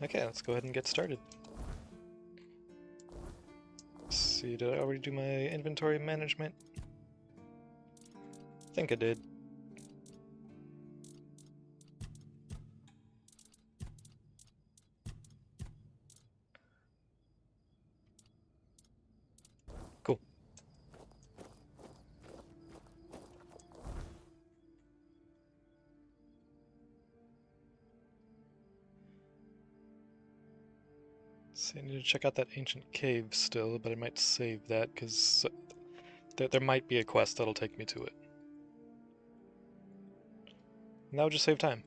Okay, let's go ahead and get started. Let's see, did I already do my inventory management? I think I did. Cool. See, I need to check out that ancient cave still, but I might save that because there might be a quest that'll take me to it. And that would just save time.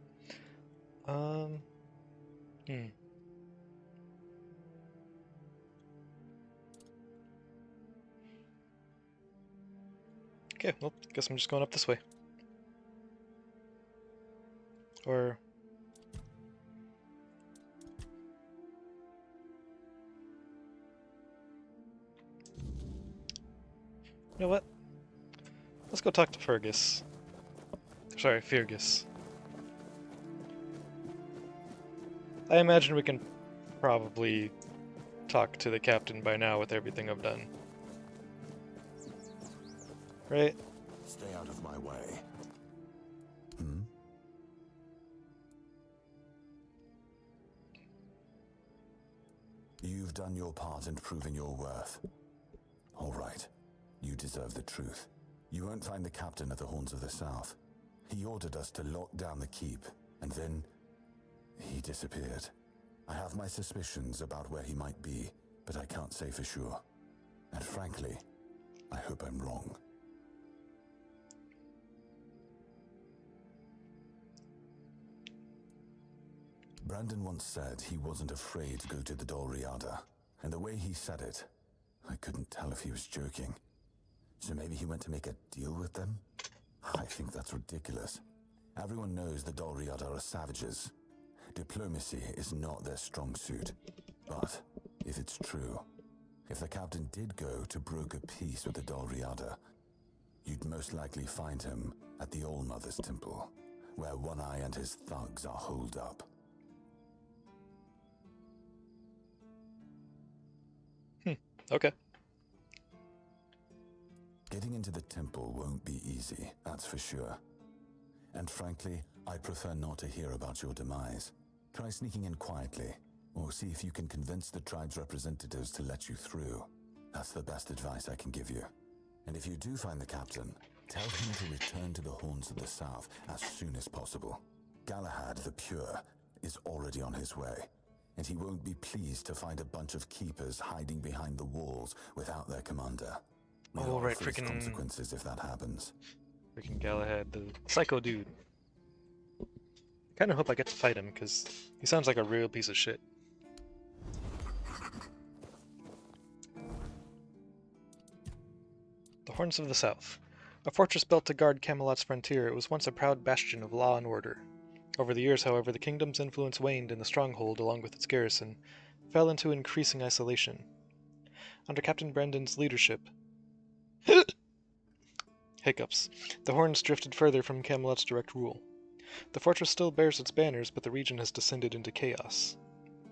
Okay, well, guess I'm just going up this way. Or... You know what? Let's go talk to Fergus. Sorry, Fergus. I imagine we can probably talk to the captain by now with everything I've done. Right? Stay out of my way. You've done your part in proving your worth. All right. You deserve the truth. You won't find the captain at the Horns of the South. He ordered us to lock down the keep, and then he disappeared. I have my suspicions about where he might be, but I can't say for sure. And frankly, I hope I'm wrong. Brandon once said he wasn't afraid to go to the Dolriada, and the way he said it, I couldn't tell if he was joking. So maybe he went to make a deal with them? I think that's ridiculous. Everyone knows the Dolriada are savages. Diplomacy is not their strong suit. But if it's true, if the captain did go to broker peace with the Dolriada, you'd most likely find him at the All-Mother's Temple, where One Eye and his thugs are holed up. Okay. Getting into the temple won't be easy, that's for sure. And frankly, I prefer not to hear about your demise. Try sneaking in quietly, or see if you can convince the tribe's representatives to let you through. That's the best advice I can give you. And if you do find the captain, tell him to return to the Horns of the South as soon as possible. Galahad the Pure is already on his way, and he won't be pleased to find a bunch of keepers hiding behind the walls without their commander. Oh, right, Face freaking... consequences if that happens. Freaking Galahad, the psycho dude. I kinda hope I get to fight him, because he sounds like a real piece of shit. The Horns of the South. A fortress built to guard Camelot's frontier, it was once a proud bastion of law and order. Over the years, however, the kingdom's influence waned and the stronghold, along with its garrison, fell into increasing isolation. Under Captain Brandon's leadership, hiccups, the Horns drifted further from Camelot's direct rule. The fortress still bears its banners, but the region has descended into chaos.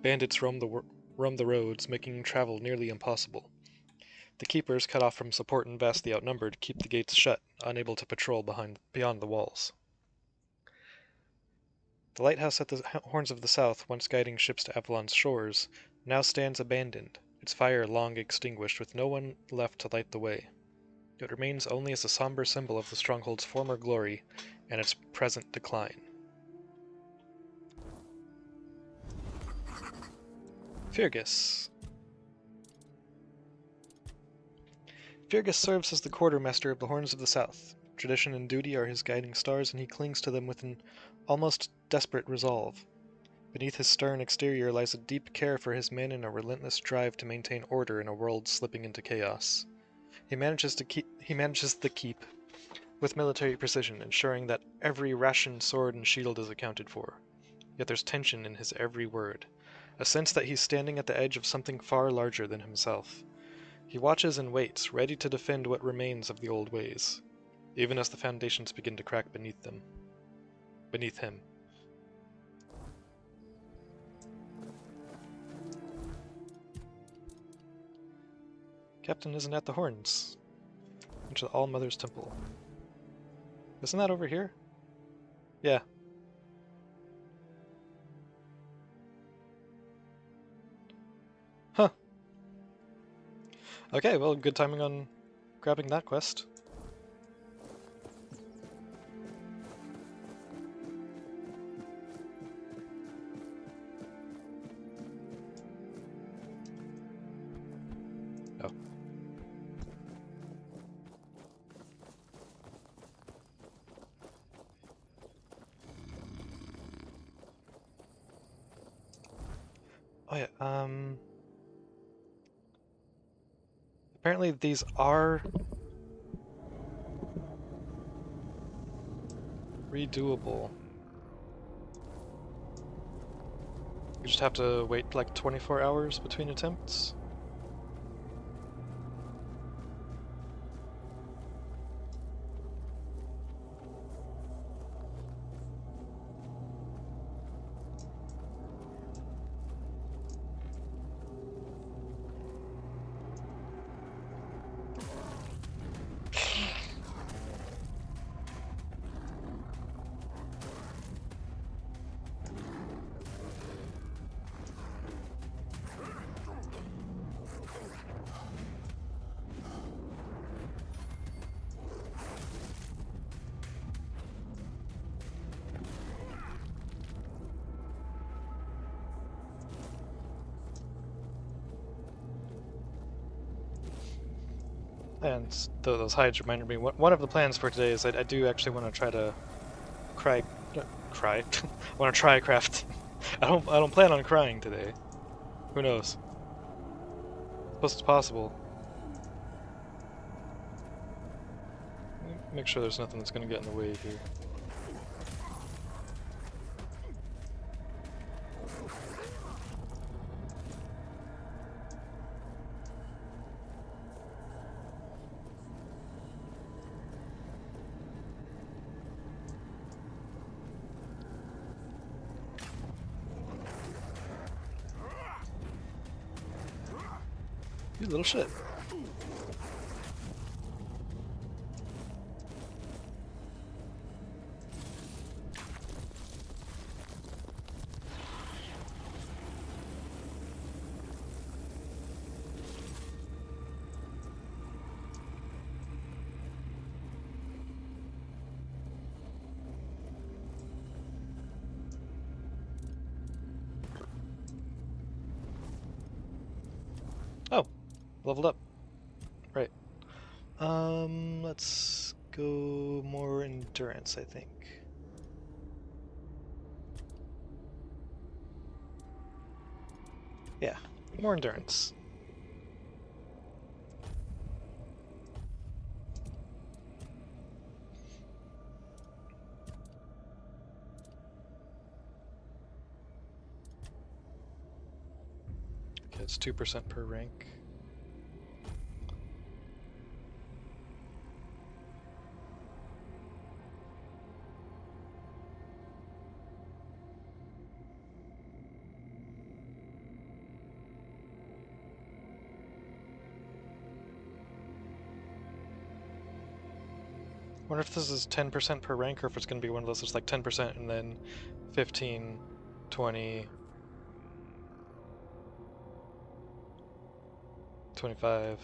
Bandits roam the roads, making travel nearly impossible. The keepers, cut off from support and vastly outnumbered, keep the gates shut, unable to patrol beyond the walls. The lighthouse at the Horns of the South, once guiding ships to Avalon's shores, now stands abandoned, its fire long extinguished, with no one left to light the way. It remains only as a somber symbol of the stronghold's former glory and its present decline. Fergus. Fergus serves as the quartermaster of the Horns of the South. Tradition and duty are his guiding stars, and he clings to them with an almost desperate resolve. Beneath his stern exterior lies a deep care for his men and a relentless drive to maintain order in a world slipping into chaos. He manages the keep with military precision, ensuring that every ration, sword, and shield is accounted for. Yet there's tension in his every word, a sense that he's standing at the edge of something far larger than himself. He watches and waits, ready to defend what remains of the old ways, even as the foundations begin to crack beneath him. Captain isn't at the horns. Into the All-Mother's Temple. Isn't that over here? Yeah. Huh. Okay, well, good timing on grabbing that quest. Oh. Oh yeah, apparently these are redoable. You just have to wait like 24 hours between attempts. And those hides reminded me, one of the plans for today is I do actually want to try to I want to try crafting. I don't plan on crying today. Who knows? I suppose it's possible. Make sure there's nothing that's going to get in the way here. You little shit. Oh, leveled up. Right. Let's go more endurance, I think. Yeah, more endurance. Okay, it's 2% per rank. Wonder if this is 10% per rank, or if it's going to be one of those that's like 10% and then 15, 20, 25.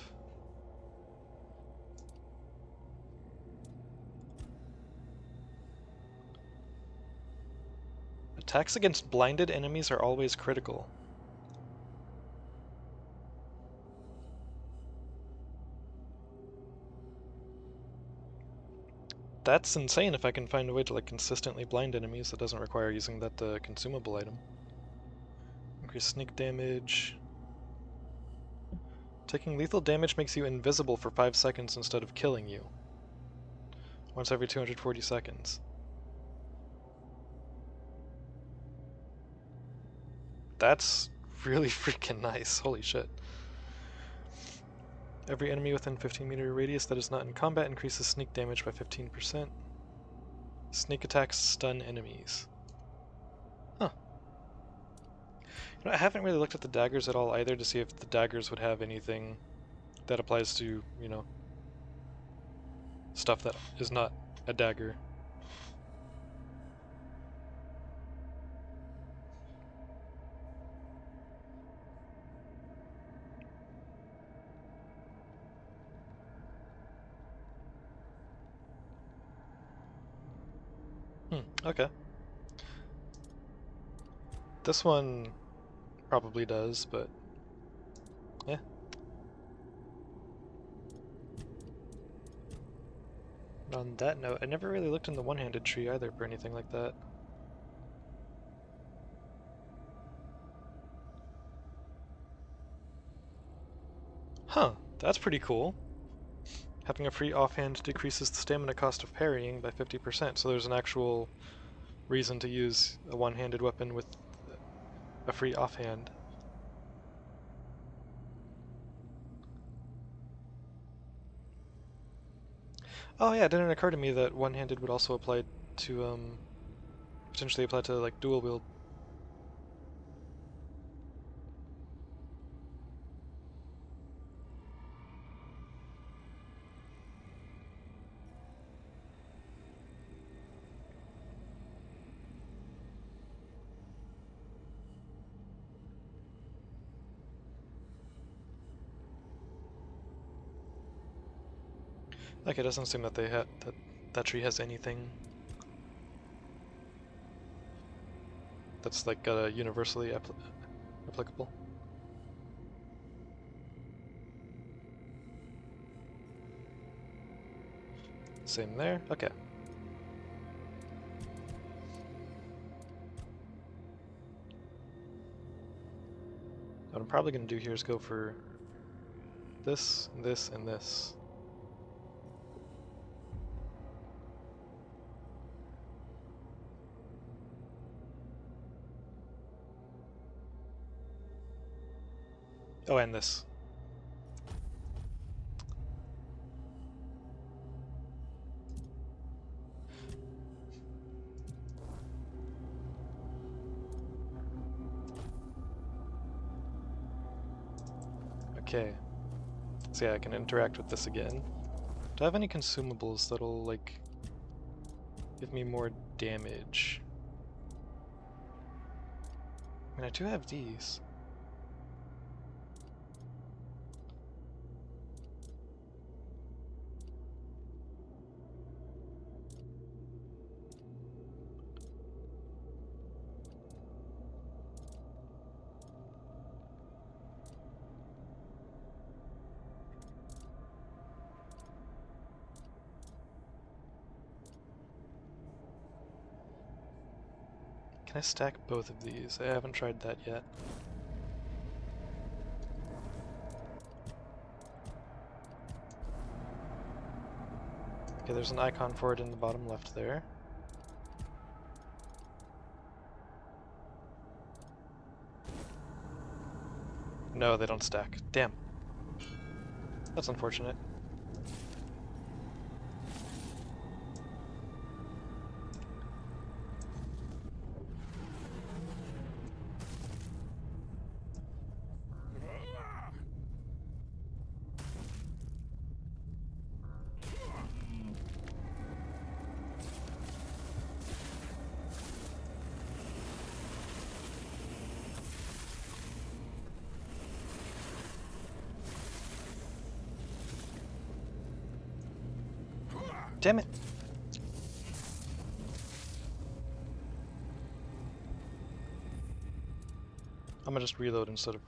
Attacks against blinded enemies are always critical. That's insane if I can find a way to like consistently blind enemies that doesn't require using that consumable item. Increase sneak damage. Taking lethal damage makes you invisible for 5 seconds instead of killing you. Once every 240 seconds. That's really freaking nice. Holy shit. Every enemy within 15-meter radius that is not in combat increases sneak damage by 15%. Sneak attacks stun enemies. Huh. You know, I haven't really looked at the daggers at all either to see if the daggers would have anything that applies to, you know, stuff that is not a dagger. Okay. This one probably does, but yeah. On that note, I never really looked in the one-handed tree either for anything like that. Huh, that's pretty cool. Having a free offhand decreases the stamina cost of parrying by 50%, so there's an actual reason to use a one-handed weapon with a free offhand. Oh yeah, it didn't occur to me that one-handed would also apply to, potentially apply to, like, dual wield. Like, it doesn't seem that that tree has anything that's, like, universally applicable. Same there. Okay. What I'm probably going to do here is go for this, this, and this. Oh, and this. Okay. So yeah, I can interact with this again. Do I have any consumables that'll, like, give me more damage? I mean, I do have these. Can I stack both of these? I haven't tried that yet. Okay, there's an icon for it in the bottom left there. No, they don't stack. Damn. That's unfortunate. Damn it! I'm gonna just reload instead of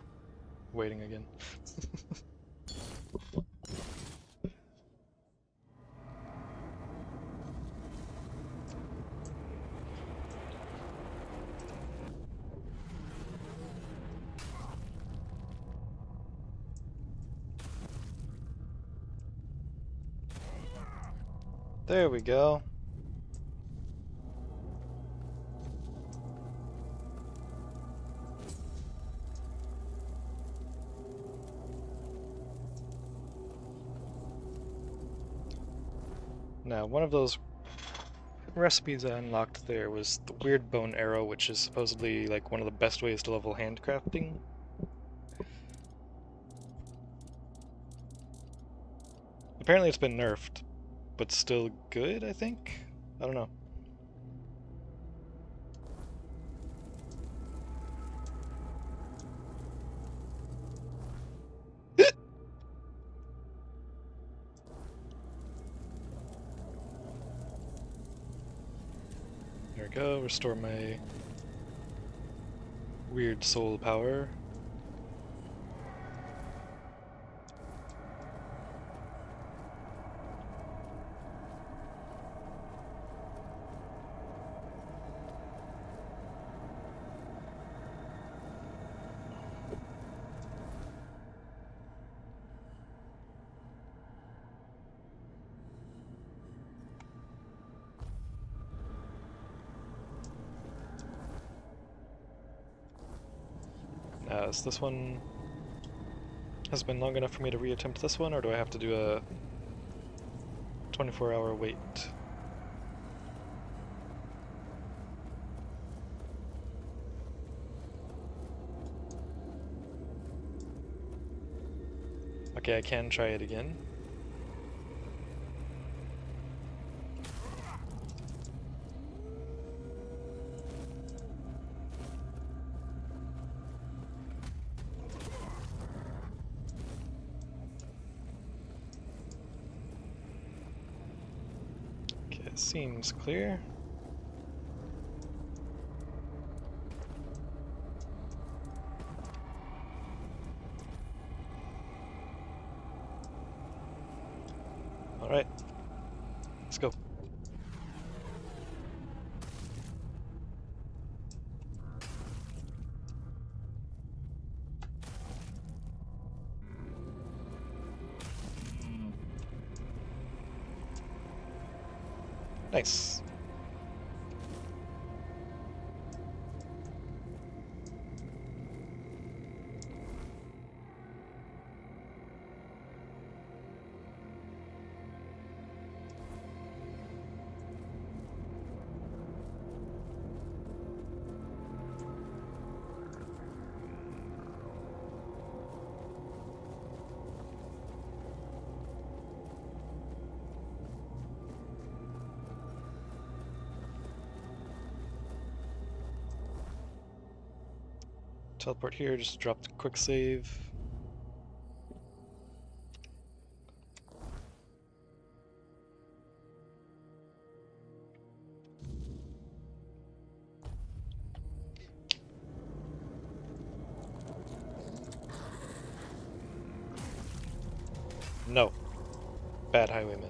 waiting again. There we go. Now, one of those recipes I unlocked there was the weird bone arrow, which is supposedly like one of the best ways to level handcrafting. Apparently it's been nerfed, but still good, I think? I don't know. There we go, restore my weird soul power. Is this one has been long enough for me to reattempt this one, or do I have to do a 24-hour wait? Okay, I can try it again. Okay, it seems clear. Alright, let's go. Nice. Teleport here, just drop the quick save. No. Bad highwayman.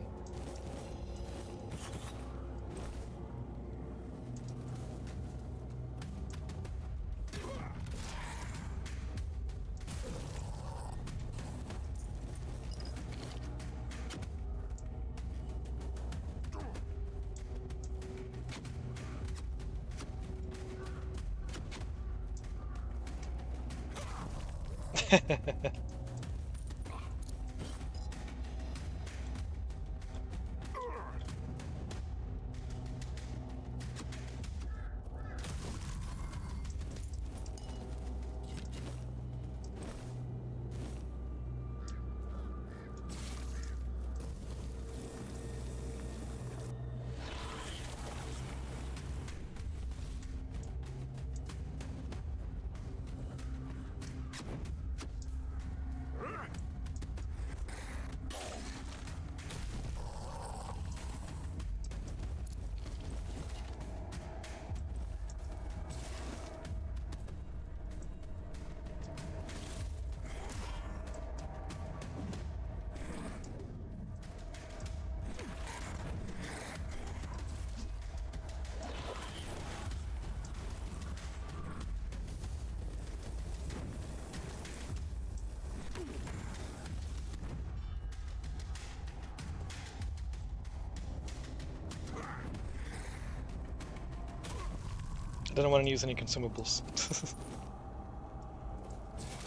I didn't want to use any consumables.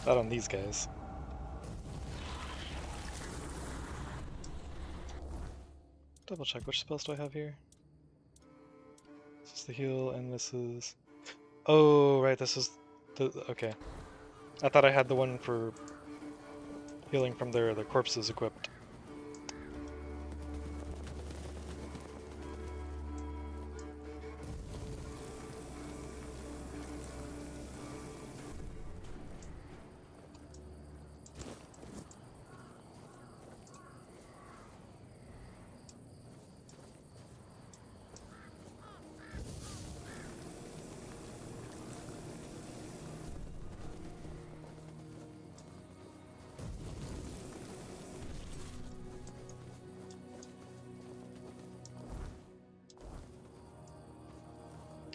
Not on these guys. Double check, which spells do I have here? This is the heal, and this is... Oh, right, this is the... Okay. I thought I had the one for healing from their corpses equipped.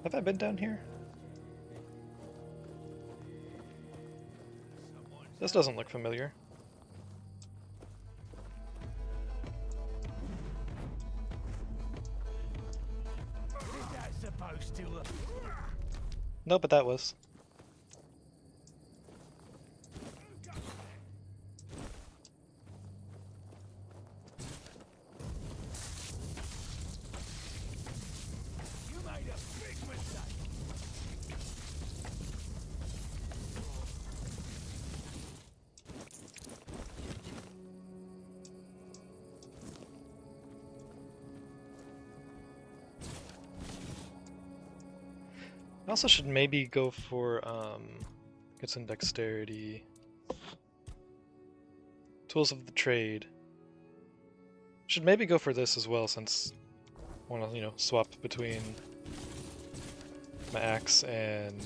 Have I been down here? This doesn't look familiar. No, but that was. I also should maybe go for, get some dexterity. Tools of the trade. Should maybe go for this as well, since I want to, you know, swap between my axe and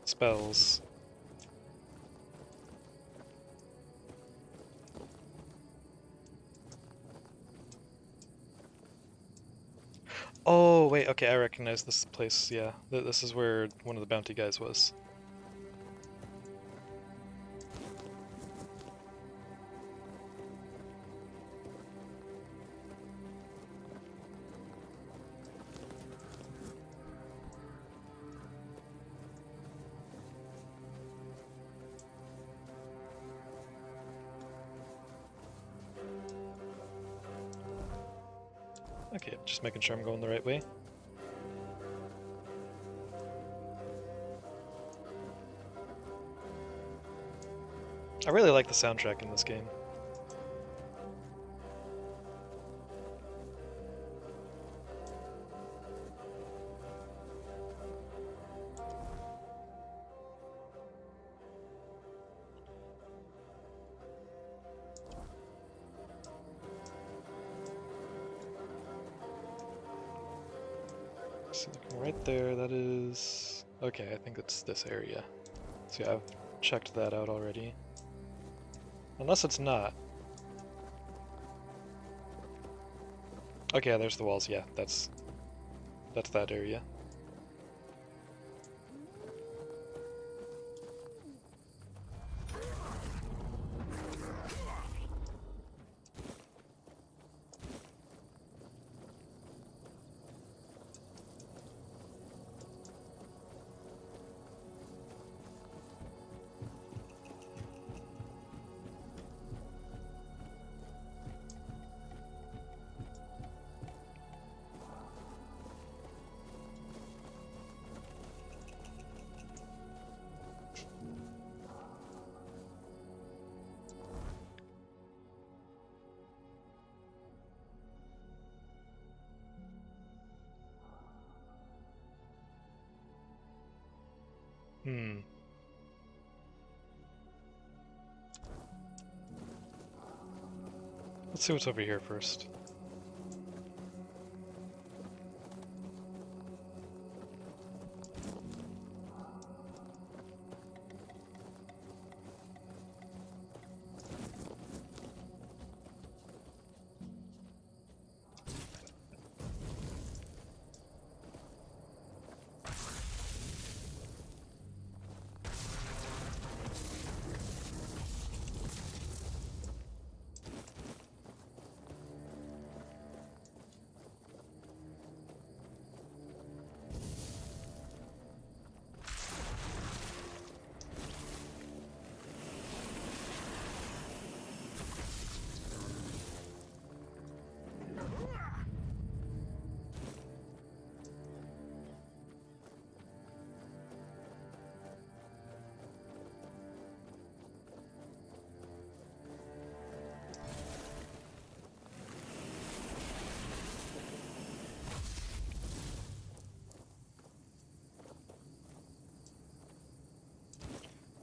spells. Oh, wait, okay, I recognize this place, yeah. This is where one of the bounty guys was. Okay, just making sure I'm going the right way. I really like the soundtrack in this game. So looking right there, that is... Okay, I think it's this area. So yeah, I've checked that out already. Unless it's not. Okay, yeah, there's the walls, yeah, that's that area. Let's see what's over here first.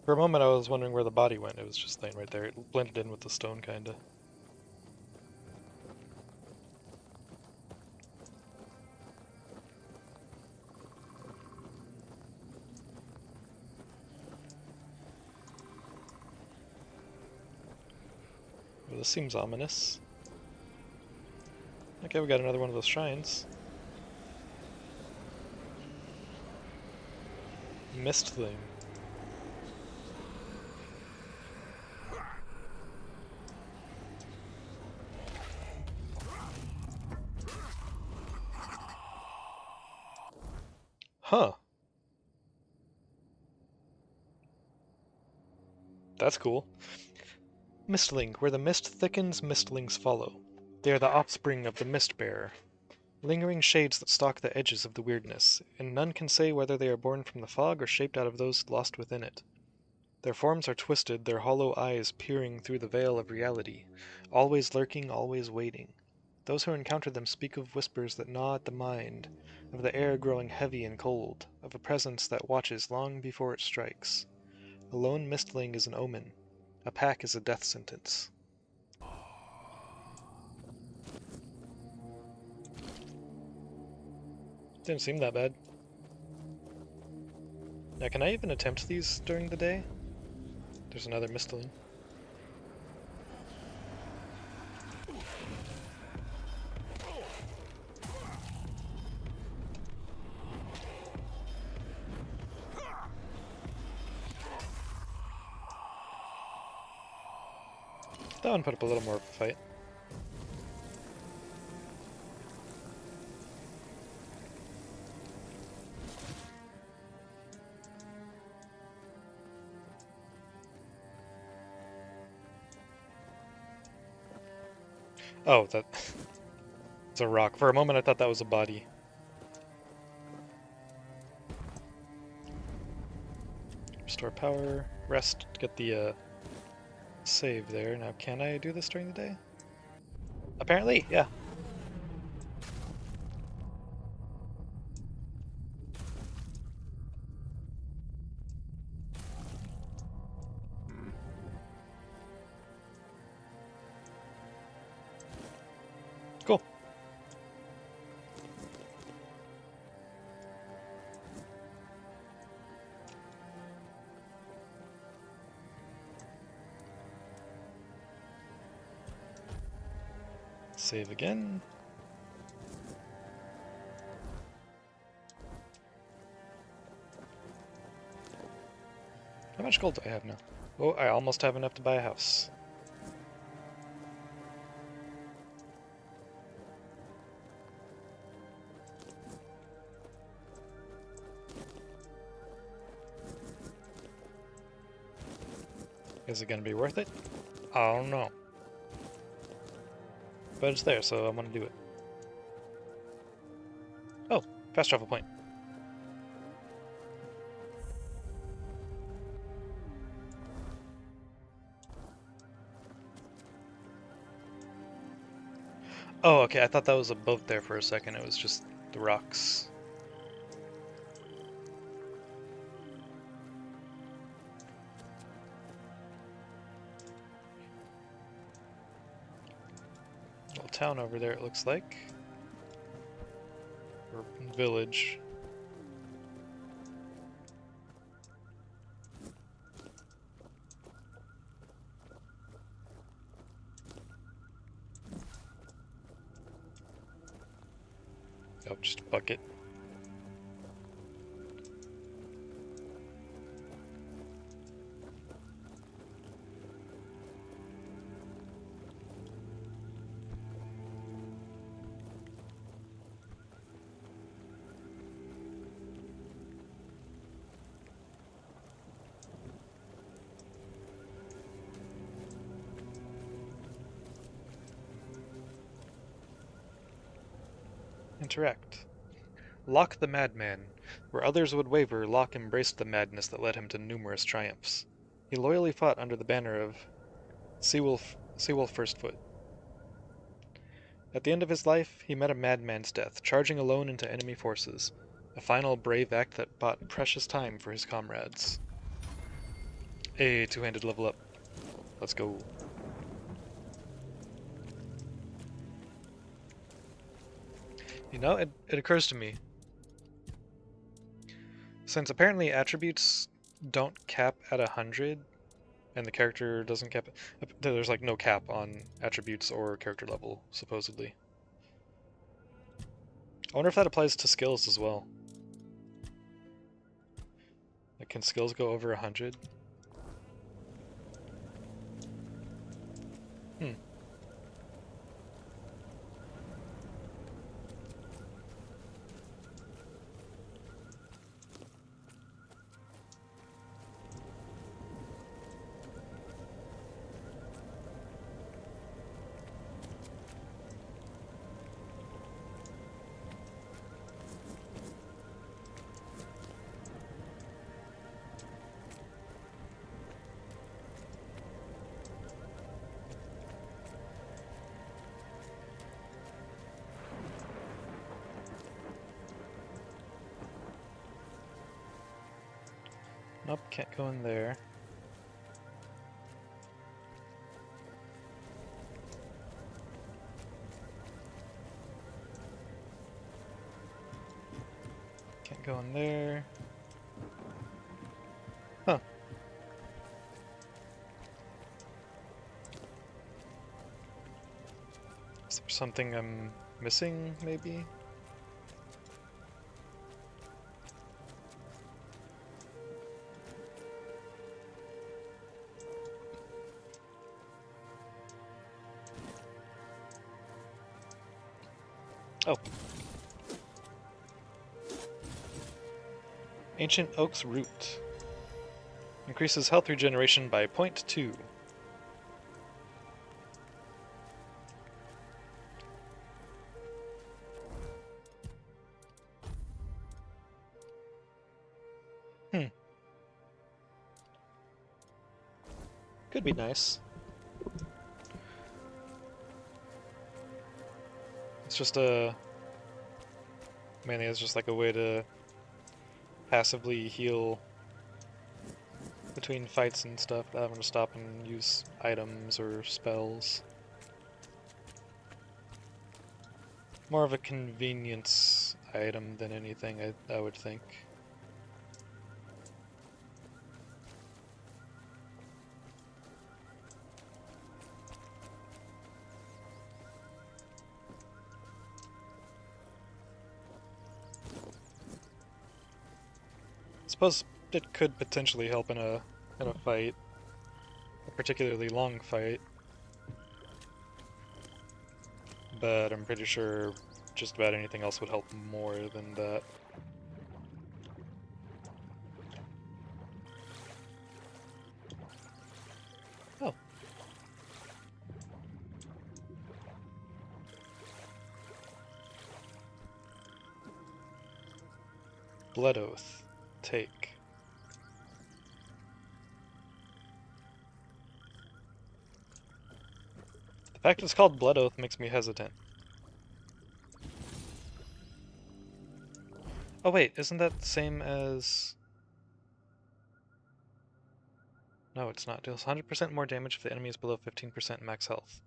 For a moment I was wondering where the body went. It was just laying right there. It blended in with the stone, kinda. Well, this seems ominous. Okay, we got another one of those shrines. Mistling. Huh. That's cool. Mistling. Where the mist thickens, mistlings follow. They are the offspring of the Mist-Bearer. Lingering shades that stalk the edges of the weirdness, and none can say whether they are born from the fog or shaped out of those lost within it. Their forms are twisted, their hollow eyes peering through the veil of reality, always lurking, always waiting. Those who encounter them speak of whispers that gnaw at the mind, of the air growing heavy and cold, of a presence that watches long before it strikes. A lone mistling is an omen, a pack is a death sentence. Didn't seem that bad. Now, can I even attempt these during the day? There's another mistling. That one put up a little more of a fight. Oh, that... it's a rock. For a moment I thought that was a body. Restore power. Rest to get the save there. Now, can I do this during the day? Apparently, yeah. Cool. Save again. How much gold do I have now? Oh, I almost have enough to buy a house. Is it gonna be worth it? I don't know. But it's there, so I'm gonna do it. Oh, fast travel point. Oh, okay, I thought that was a boat there for a second. It was just the rocks. Little town over there, it looks like. Or village. Oh, just a bucket. Interact. Locke the Madman. Where others would waver, Locke embraced the madness that led him to numerous triumphs. He loyally fought under the banner of Seawolf Firstfoot. At the end of his life, he met a madman's death, charging alone into enemy forces. A final brave act that bought precious time for his comrades. A two-handed level up. Let's go. You know, it occurs to me. Since apparently attributes don't cap at 100, and the character doesn't cap... There's like no cap on attributes or character level, supposedly. I wonder if that applies to skills as well. Wait, can skills go over 100? Hmm. Nope, can't go in there. Can't go in there. Huh. Is there something I'm missing, maybe? Oh. Ancient Oak's Root. Increases health regeneration by 0.2. Could be nice. It's just mainly it's just like a way to passively heal between fights and stuff, without having to stop and use items or spells. More of a convenience item than anything, I would think. Suppose it could potentially help in a fight, a particularly long fight, but I'm pretty sure just about anything else would help more than that. Oh. Blood Oath. Take. The fact it's called Blood Oath makes me hesitant. Oh wait, isn't that the same as... No, it's not. Deals 100% more damage if the enemy is below 15% max health.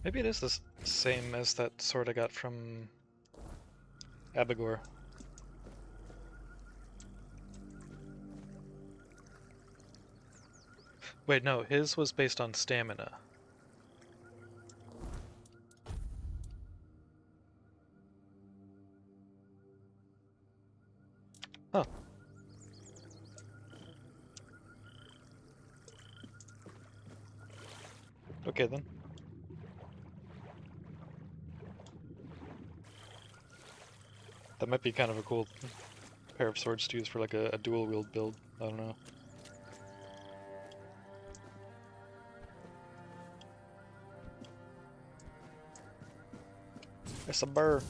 Maybe it is the same as that sword I got from Abigor. Wait, no, his was based on stamina. Huh. Okay then. That might be kind of a cool pair of swords to use for like a dual wield build. I don't know. It's a burr.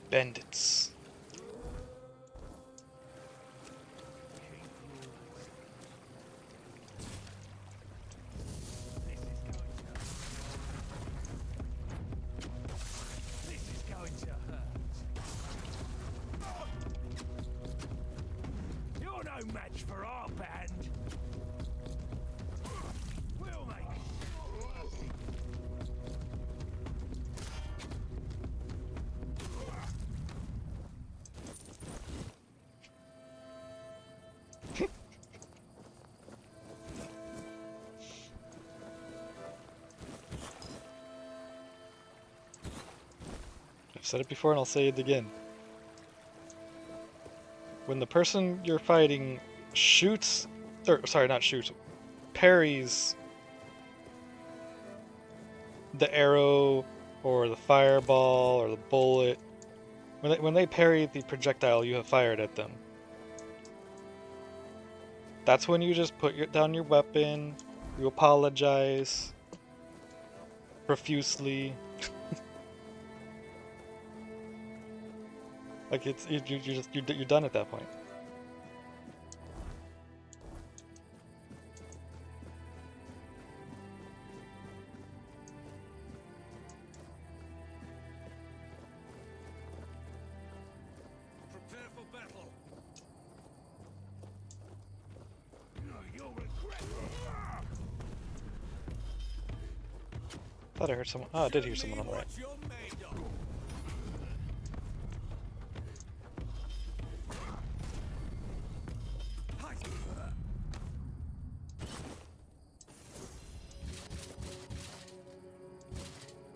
Bandits. You're no match for our band. We'll make I've said it before and I'll say it again. When the person you're fighting shoots, or sorry, not shoots, parries the arrow or the fireball or the bullet, when they parry the projectile you have fired at them, that's when you just put down your weapon, you apologize profusely. Like you're done at that point. prepare for battle. You'll regret it. Thought I heard someone. Oh, I did hear someone on the right. What you're made of.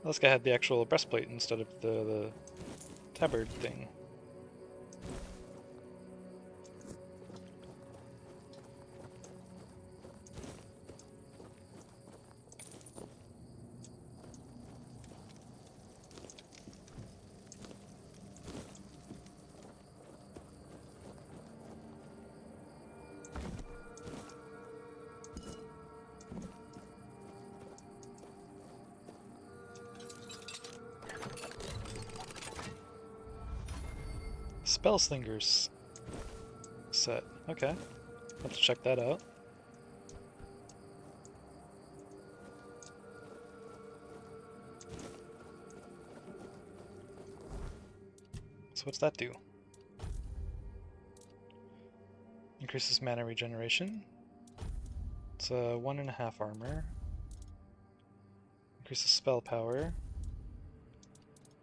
This guy had the actual breastplate instead of the tabard thing. Spellslingers set. Okay. Let's check that out. So what's that do? Increases mana regeneration. It's a 1.5 armor. Increases spell power.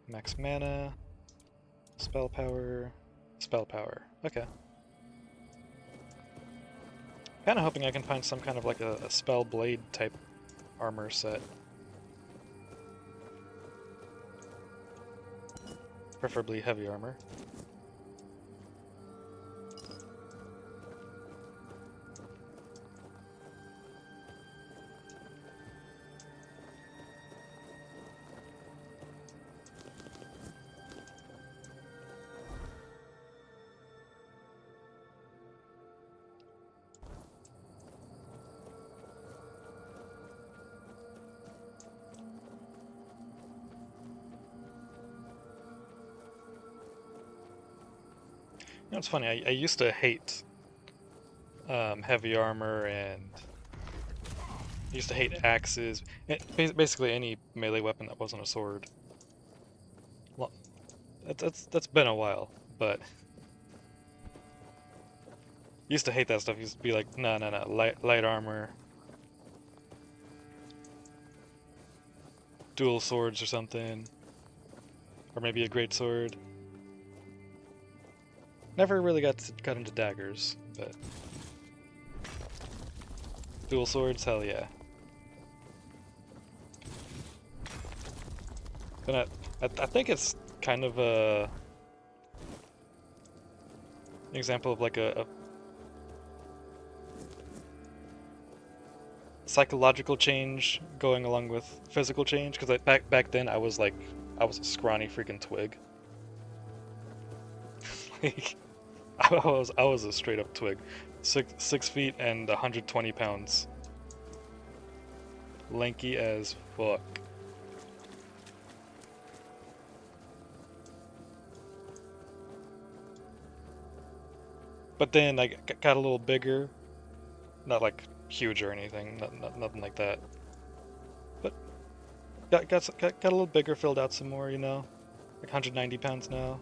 Max mana. Spell power. Spell power. Okay. Kinda hoping I can find some kind of like a spell blade type armor set. Preferably heavy armor. You know, it's funny, I used to hate heavy armor, and I used to hate axes. Basically any melee weapon that wasn't a sword. Well, that's been a while, but used to hate that stuff. Used to be like, no, light armor, dual swords or something, or maybe a great sword. Never really got into daggers, but dual swords, hell yeah. Then I think it's kind of an example of like a psychological change going along with physical change. Because back then I was a scrawny freaking twig. Like I was a straight up twig, 6 feet and 120 pounds, lanky as fuck. But then I got a little bigger. Not like huge or anything, nothing like that. But got a little bigger, filled out some more, you know? Like 190 pounds now.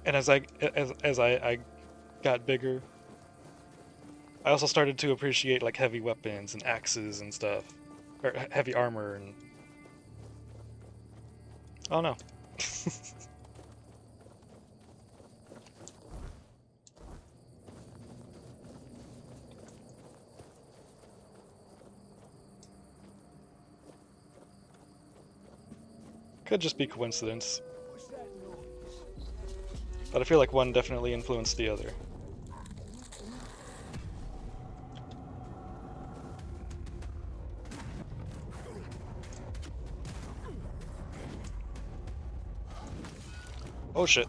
And as I got bigger, I also started to appreciate like heavy weapons and axes and stuff. Or heavy armor and... Oh no. Could just be coincidence. But I feel like one definitely influenced the other. Oh shit.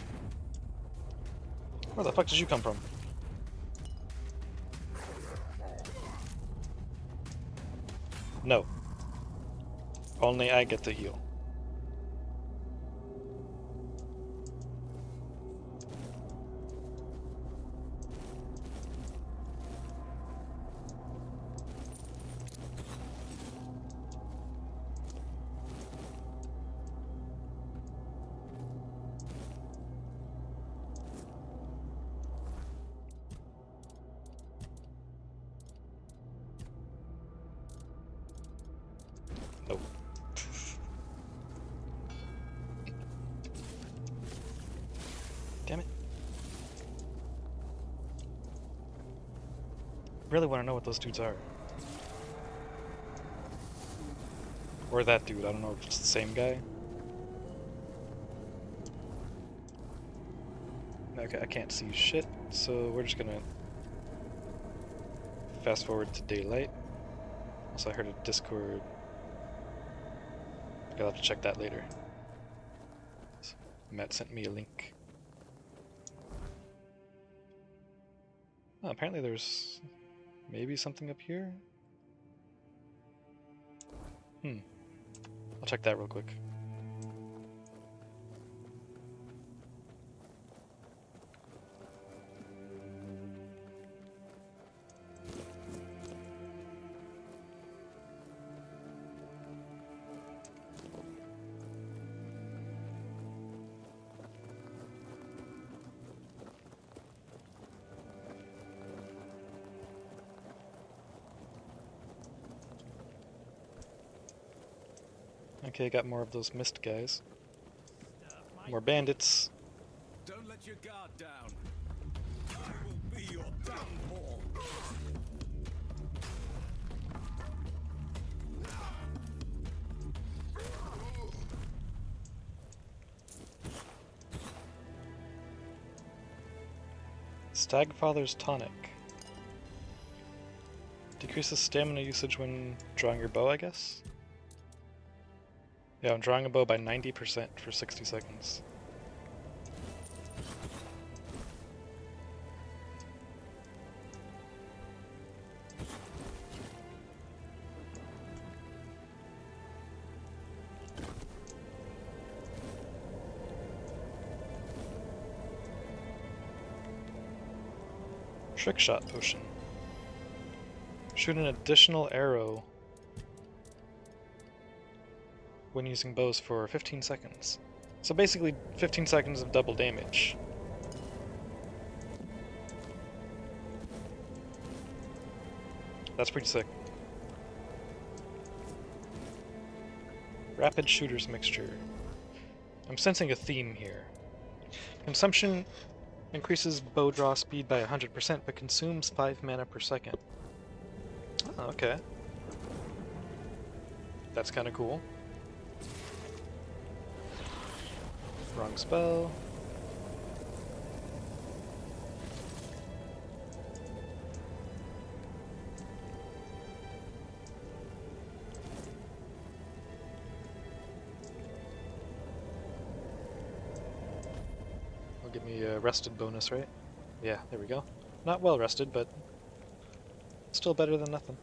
Where the fuck did you come from? No. Only I get to heal. Nope. Damn it. Really want to know what those dudes are. Or that dude, I don't know if it's the same guy. Okay, I can't see shit, so we're just gonna fast forward to daylight. Also, I heard a Discord. I'll have to check that later. Matt sent me a link. Oh, apparently there's maybe something up here? I'll check that real quick. Okay, got more of those mist guys. More bandits. Don't let your guard down. I will be your downfall. Stagfather's Tonic. Decreases stamina usage when drawing your bow, I guess? Yeah, I'm drawing a bow by 90% for 60 seconds. Trick shot potion. Shoot an additional arrow when using bows for 15 seconds. So basically 15 seconds of double damage. That's pretty sick. Rapid shooters mixture. I'm sensing a theme here. Consumption increases bow draw speed by 100% but consumes 5 mana per second. Oh, okay. That's kind of cool. Wrong spell. Will give me a rested bonus, right? Yeah, there we go. Not well rested, but still better than nothing.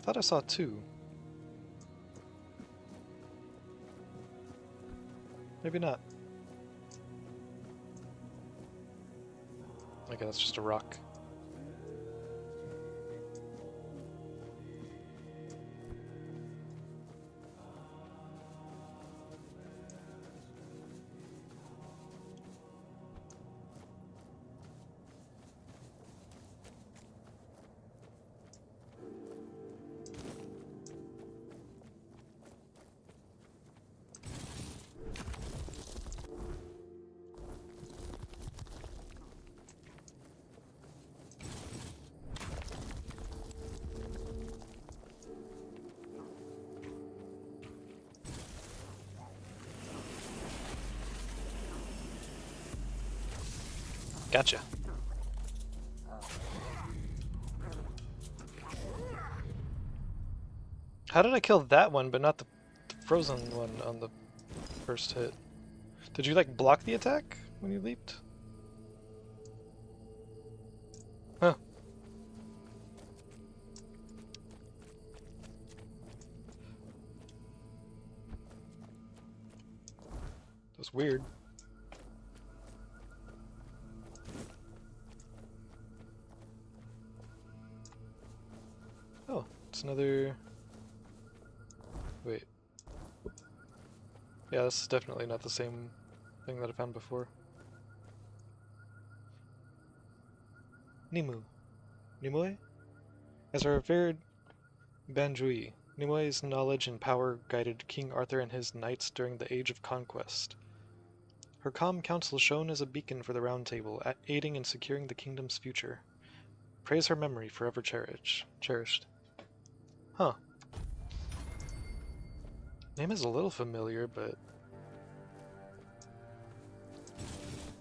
Thought I saw two. Maybe not. Okay, that's just a rock. Gotcha. How did I kill that one, but not the frozen one on the first hit? Did you, like, block the attack when you leaped? Huh. That's weird. Oh, it's another... Wait. Yeah, this is definitely not the same thing that I found before. Nimue. Nimue? As our revered Banjui, Nimue's knowledge and power guided King Arthur and his knights during the Age of Conquest. Her calm counsel shone as a beacon for the Round Table, aiding in securing the kingdom's future. Praise her memory forever cherished. Huh. Name is a little familiar, but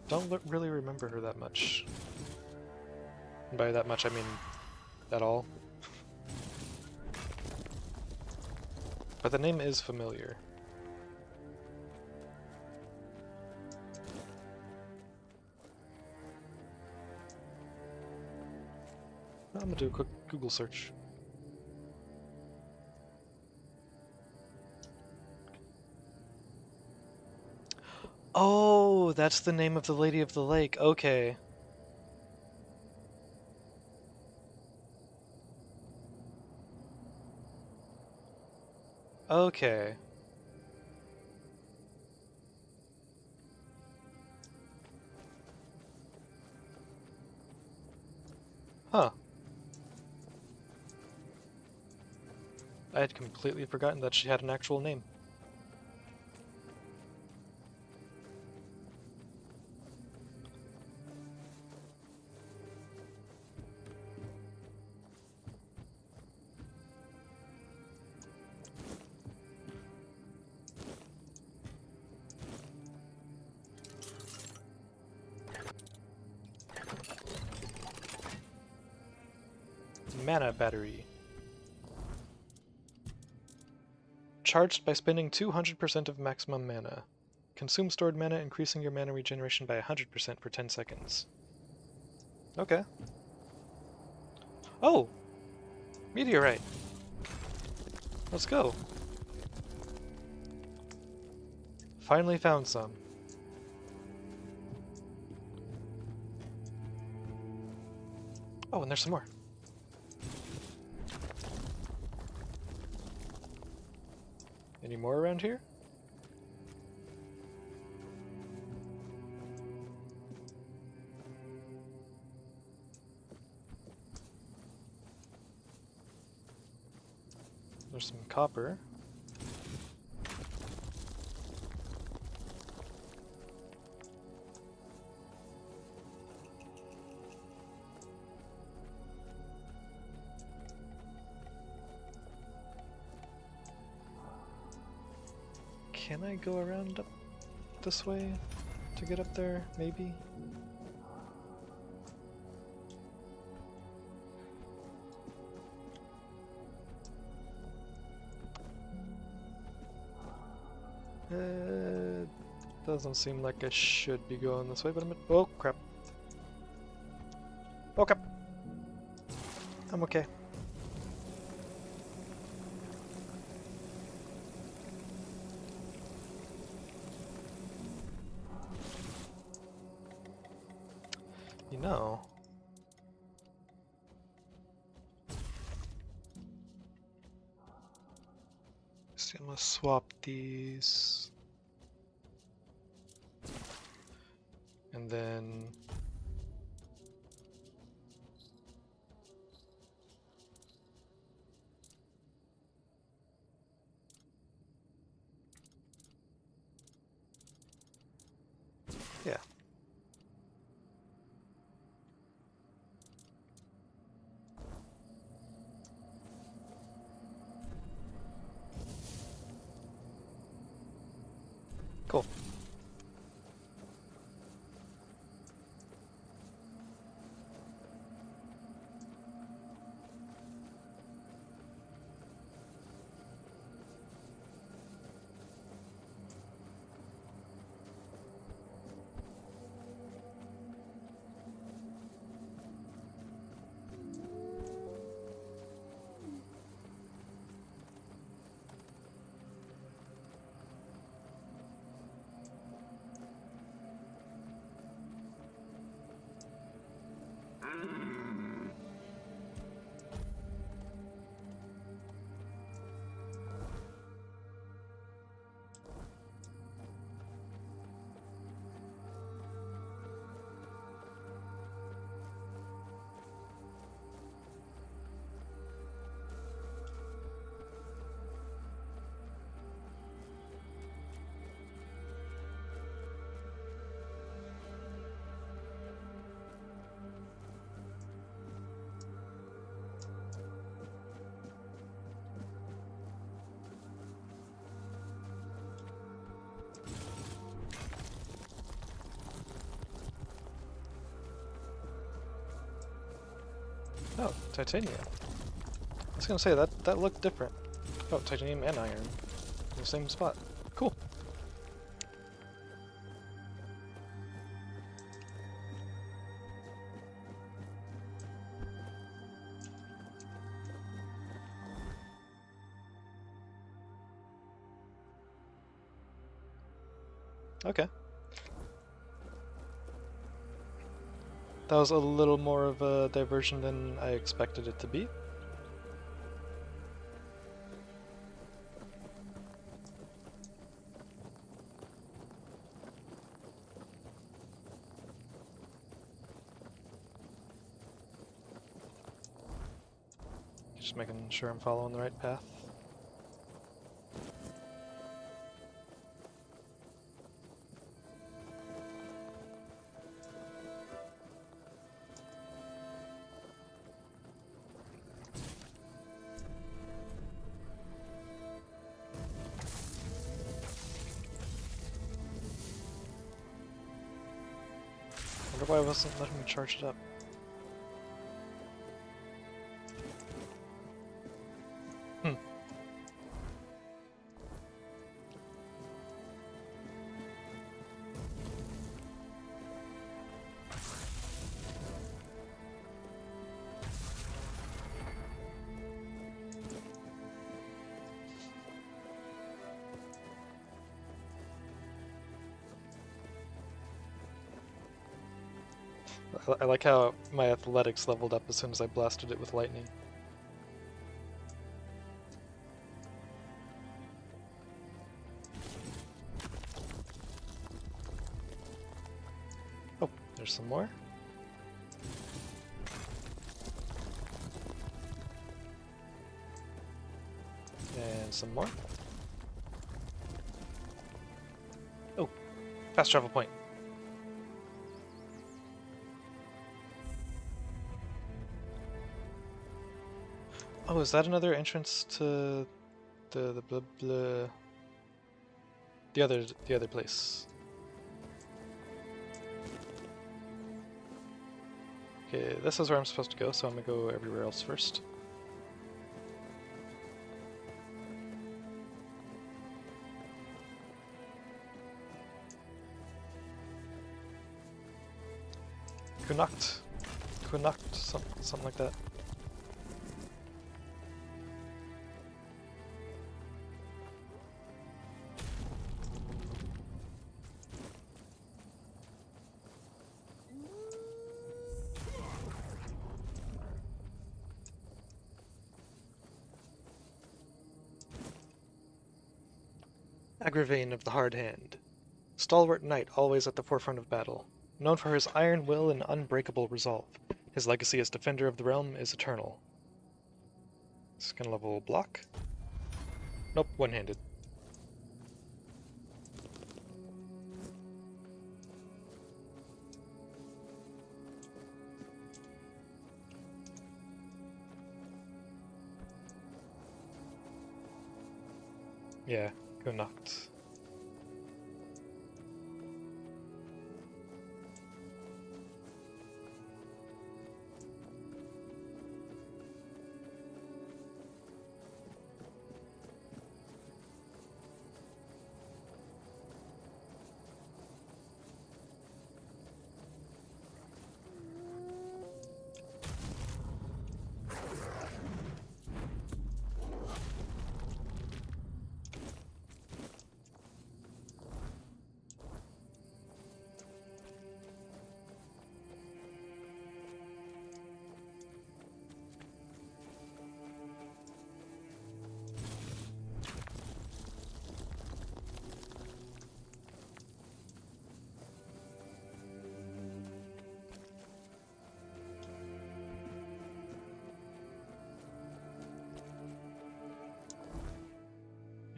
don't really remember her that much. And by that much, I mean at all. But the name is familiar. I'm gonna do a quick Google search. Oh, that's the name of the Lady of the Lake. Okay. Okay. Huh. I had completely forgotten that she had an actual name. Mana battery. Charged by spending 200% of maximum mana. Consume stored mana, increasing your mana regeneration by 100% for 10 seconds. Okay. Oh! Meteorite! Let's go! Finally found some. Oh, and there's some more. Any more around here? There's some copper. Can I go around up this way to get up there? Maybe? Doesn't seem like I should be going this way, but oh crap. Oh crap. I'm okay. know. So I'm gonna swap these. And then yeah. Cool. Oh, titanium. I was gonna say that looked different. Oh, titanium and iron in the same spot. Cool. Okay. That was a little more of a diversion than I expected it to be. Just making sure I'm following the right path. Wonder why I wasn't letting me charge it up. Hmm. I like how my athletics leveled up as soon as I blasted it with lightning. Oh, there's some more. And some more. Oh, fast travel point. Oh, is that another entrance to the other place? Okay, this is where I'm supposed to go, so I'm gonna go everywhere else first. Kunakt. Kunakt, something like that. Agravain of the Hard Hand. Stalwart knight always at the forefront of battle. Known for his iron will and unbreakable resolve. His legacy as defender of the realm is eternal. Second level block. Nope, one-handed. Yeah, go knocked.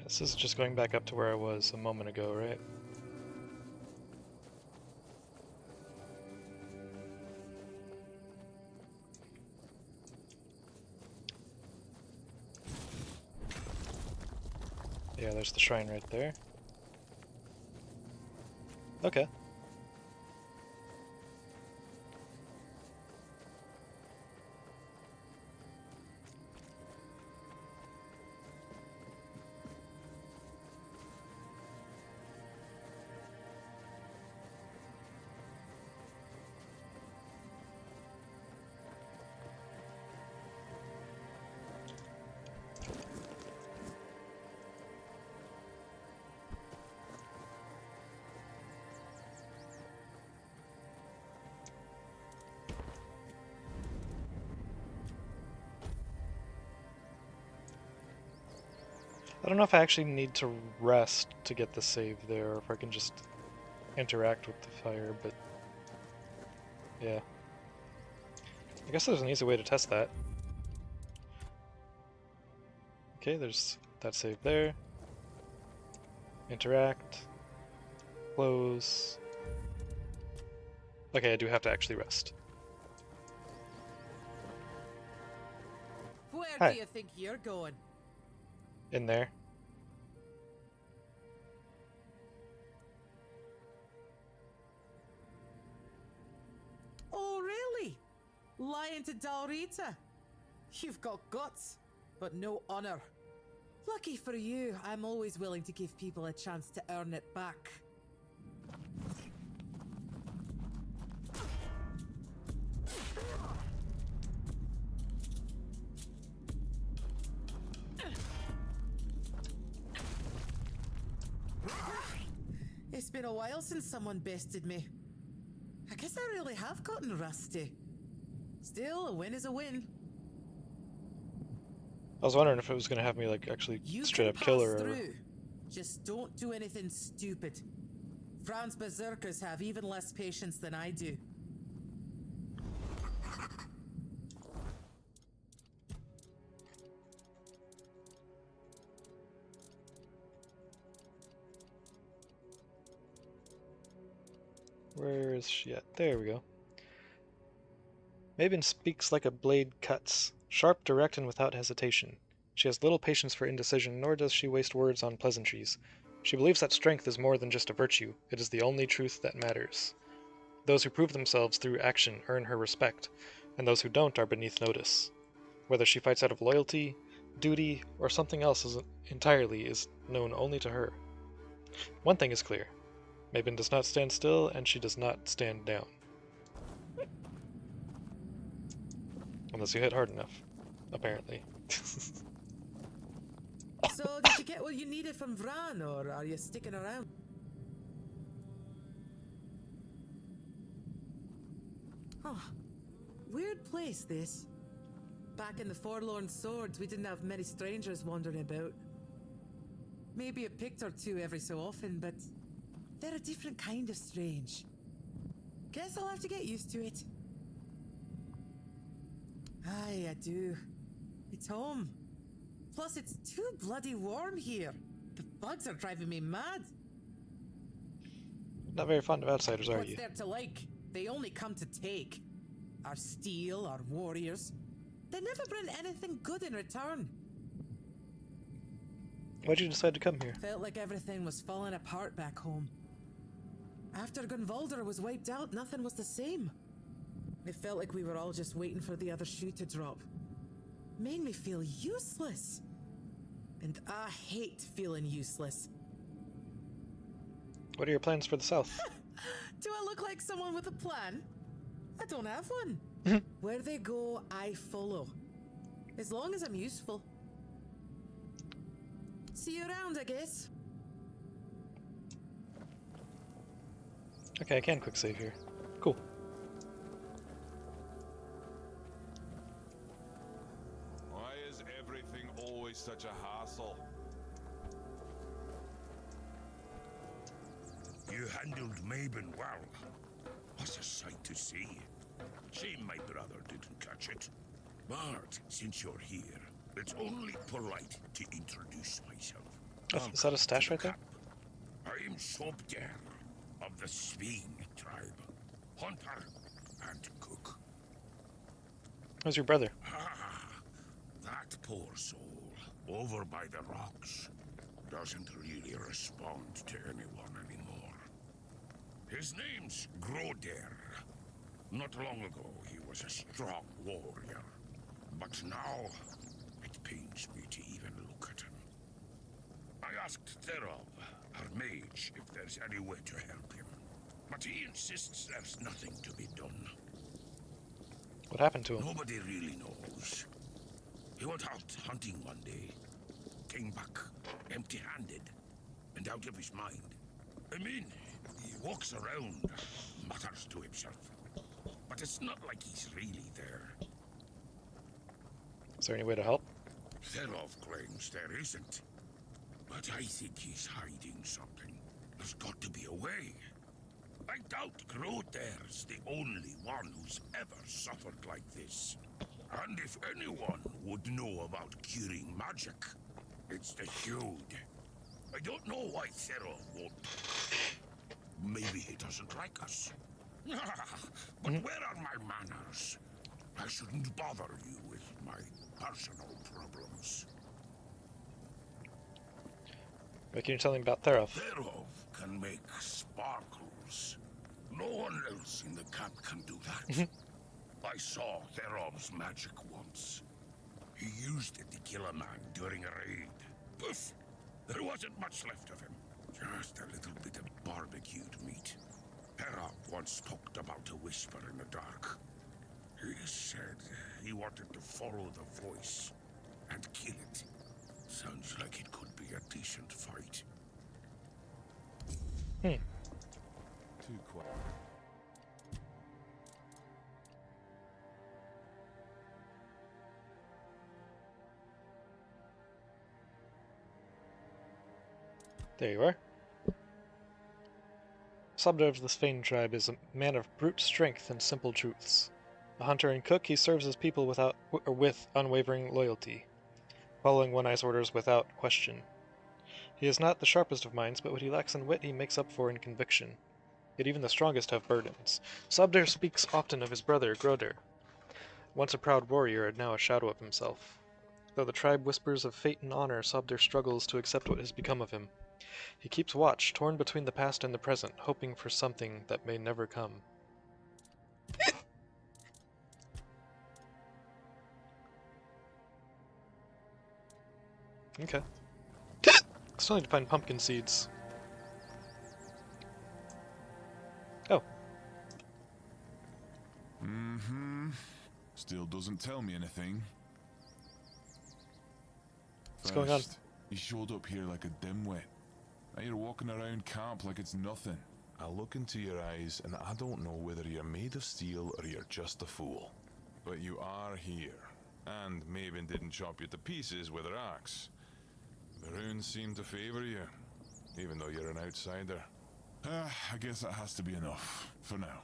This is just going back up to where I was a moment ago, right? Yeah, there's the shrine right there. Okay. I don't know if I actually need to rest to get the save there, or if I can just interact with the fire, but yeah. I guess there's an easy way to test that. Okay, there's that save there. Interact. Close. Okay, I do have to actually rest. Where Hi. do you think you're going? In there. Oh, really? Lying to Dalrita? You've got guts, but no honor. Lucky for you, I'm always willing to give people a chance to earn it back. It's been a while since someone bested me. I guess I really have gotten rusty. Still, a win is a win. I was wondering if it was gonna have me like actually You straight can up kill pass her. through. Just don't do anything stupid. Fran's berserkers have even less patience than I do. Where is she at? There we go. Mabon speaks like a blade cuts, sharp, direct, and without hesitation. She has little patience for indecision, nor does she waste words on pleasantries. She believes that strength is more than just a virtue, it is the only truth that matters. Those who prove themselves through action earn her respect, and those who don't are beneath notice. Whether she fights out of loyalty, duty, or something else entirely is known only to her. One thing is clear. Mabon does not stand still, and she does not stand down. Unless you hit hard enough, apparently. So, did you get what you needed from Vran, or are you sticking around? Huh. Weird place, this. Back in the Forlorn Swords, we didn't have many strangers wandering about. Maybe a pict or two every so often, but they're a different kind of strange. Guess I'll have to get used to it. Aye, I do. It's home. Plus, it's too bloody warm here. The bugs are driving me mad. Not very fond of outsiders, are What's you? there to like? They only come to take. Our steel, our warriors. They never bring anything good in return. Why'd you decide to come here? Felt like everything was falling apart back home. After Gunvalder was wiped out, nothing was the same. It felt like we were all just waiting for the other shoe to drop. Made me feel useless. And I hate feeling useless. What are your plans for the South? Do I look like someone with a plan? I don't have one. Where they go, I follow. As long as I'm useful. See you around, I guess. Okay, I can quick save here. Cool. Why is everything always such a hassle? You handled Maben well. Was a sight to see. Shame my brother didn't catch it. But since you're here, it's only polite to introduce myself. Oh, is that a stash right there? I'm Sobder of the Sving tribe. Hunter and cook. How's your brother? Ah, that poor soul, over by the rocks, doesn't really respond to anyone anymore. His name's Groder. Not long ago, he was a strong warrior. But now, it pains me to even look at him. I asked Therov, our mage, if there's any way to help him. But he insists there's nothing to be done. What happened to him? Nobody really knows. He went out hunting one day. Came back empty-handed and out of his mind. I mean, he walks around, mutters to himself. But it's not like he's really there. Is there any way to help? Therov claims there isn't. But I think he's hiding something. There's got to be a way. I doubt Groder's the only one who's ever suffered like this. And if anyone would know about curing magic, it's the Hude. I don't know why Therov won't. Maybe he doesn't like us. But where are my manners? I shouldn't bother you with my personal problems. What can you tell me about Therov? Therov can make sparkles. No one else in the camp can do that. I saw Therov's magic once. He used it to kill a man during a raid. Poof! There wasn't much left of him. Just a little bit of barbecued meat. Therov once talked about a whisper in the dark. He said he wanted to follow the voice and kill it. Sounds like it could be a decent fight. Too quiet. There you are. Subder of the Svain tribe is a man of brute strength and simple truths. A hunter and cook, he serves his people with unwavering loyalty, following One Eye's orders without question. He is not the sharpest of minds, but what he lacks in wit he makes up for in conviction. Yet even the strongest have burdens. Subder speaks often of his brother, Groder, once a proud warrior and now a shadow of himself. Though the tribe whispers of fate and honor, Subder struggles to accept what has become of him. He keeps watch, torn between the past and the present, hoping for something that may never come. Okay. Still need to find pumpkin seeds. Oh. Still doesn't tell me anything. What's going on? First, he showed up here like a dimwit. Now you're walking around camp like it's nothing. I look into your eyes and I don't know whether you're made of steel or you're just a fool. But you are here. And Maven didn't chop you to pieces with her axe. The runes seem to favor you, even though you're an outsider. I guess that has to be enough, for now.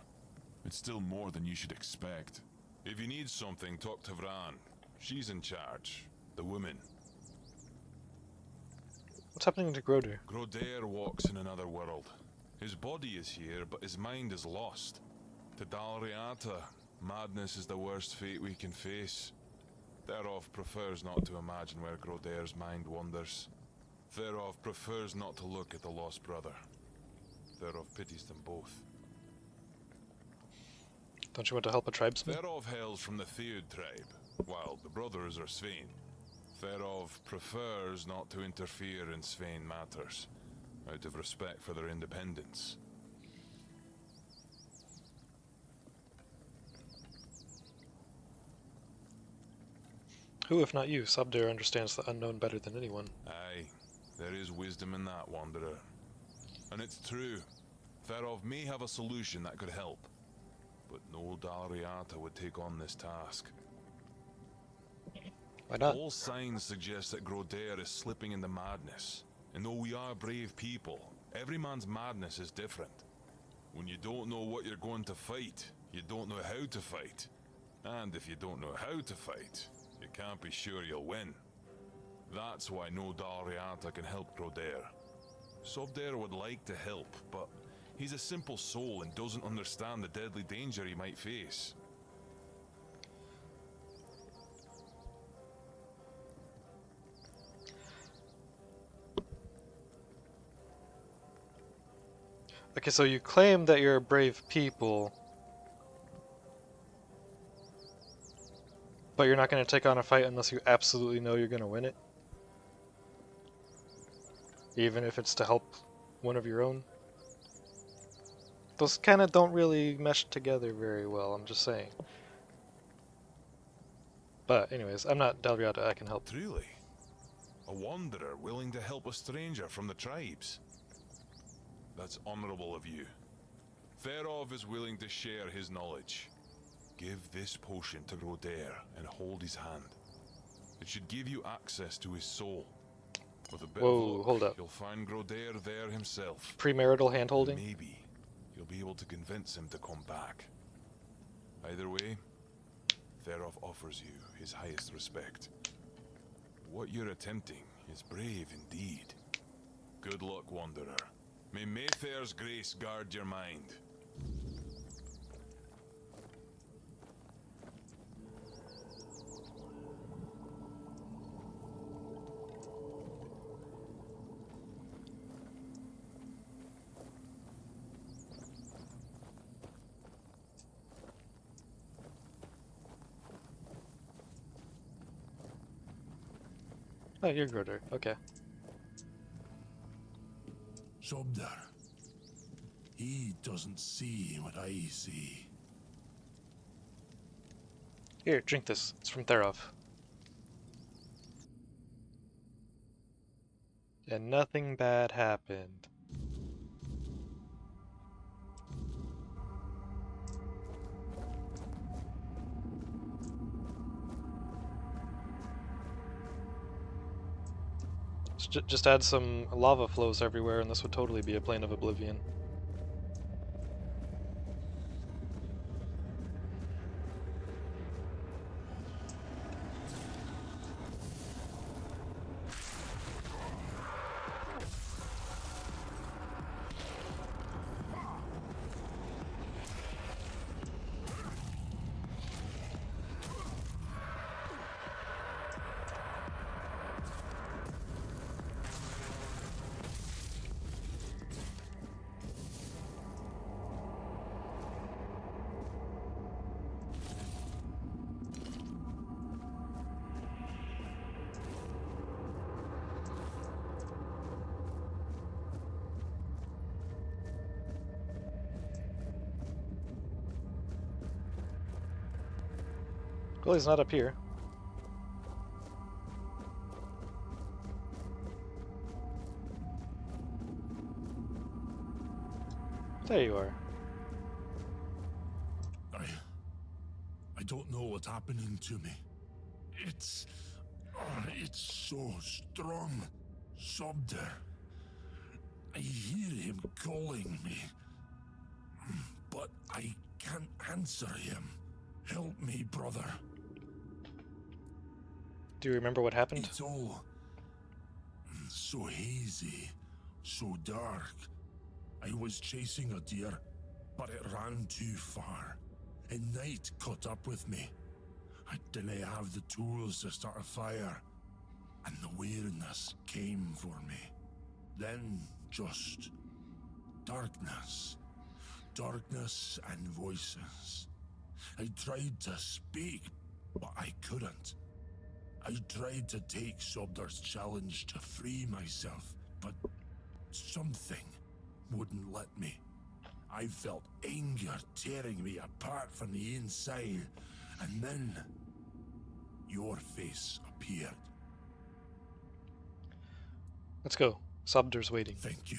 It's still more than you should expect. If you need something, talk to Vran. She's in charge. The woman. What's happening to Groder? Groder walks in another world. His body is here, but his mind is lost. To Dalriata, madness is the worst fate we can face. Therov prefers not to imagine where Groder's mind wanders. Therov prefers not to look at the lost brother. Therov pities them both. Don't you want to help a tribesman? Therov hails from the Theod tribe, while the brothers are Svein. Therov prefers not to interfere in Svein matters, out of respect for their independence. Who, if not you? Subdare understands the unknown better than anyone. Aye, there is wisdom in that, Wanderer. And it's true. Therov may have a solution that could help, but no Dalriata would take on this task. Why not? All signs suggest that Groder is slipping into madness. And though we are brave people, every man's madness is different. When you don't know what you're going to fight, you don't know how to fight. And if you don't know how to fight, you can't be sure you'll win. That's why no Dalriata can help Groder. Subdare would like to help, but he's a simple soul and doesn't understand the deadly danger he might face. Okay, so you claim that you're a brave people, but you're not going to take on a fight unless you absolutely know you're going to win it? Even if it's to help one of your own? Those kind of don't really mesh together very well, I'm just saying. But anyways, I'm not Dalriata, I can help. Truly? A wanderer willing to help a stranger from the tribes? That's honorable of you. Therov is willing to share his knowledge. Give this potion to Groder and hold his hand. It should give you access to his soul. With a bit of luck, hold up. you'll find Groder there himself. Premarital handholding? Maybe you'll be able to convince him to come back. Either way, Therov offers you his highest respect. What you're attempting is brave indeed. Good luck, Wanderer. May Mayfair's grace guard your mind. Oh, you're Groder, okay. Subdar. He doesn't see what I see. Here, drink this. It's from Therov. And nothing bad happened. Just add some lava flows everywhere and this would totally be a plane of oblivion. Well, he's not up here. There you are. I don't know what's happening to me. It's so strong. Sobder. I hear him calling me. But I can't answer him. Help me, brother. Do you remember what happened? It's all so hazy, so dark. I was chasing a deer, but it ran too far, and night caught up with me. I didn't have the tools to start a fire, and the weariness came for me. Then just darkness. Darkness and voices. I tried to speak, but I couldn't. I tried to take Sobder's challenge to free myself, but something wouldn't let me. I felt anger tearing me apart from the inside, and then your face appeared. Let's go. Sobder's waiting. Thank you.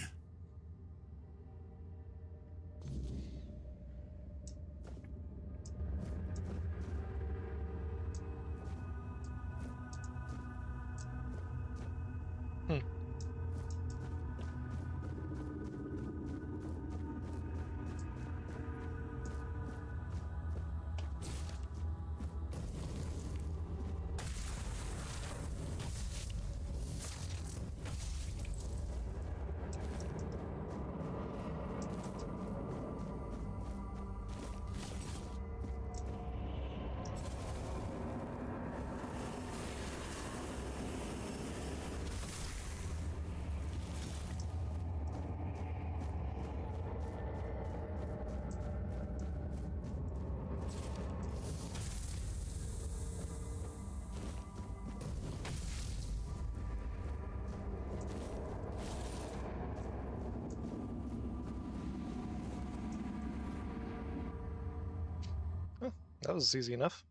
That was easy enough.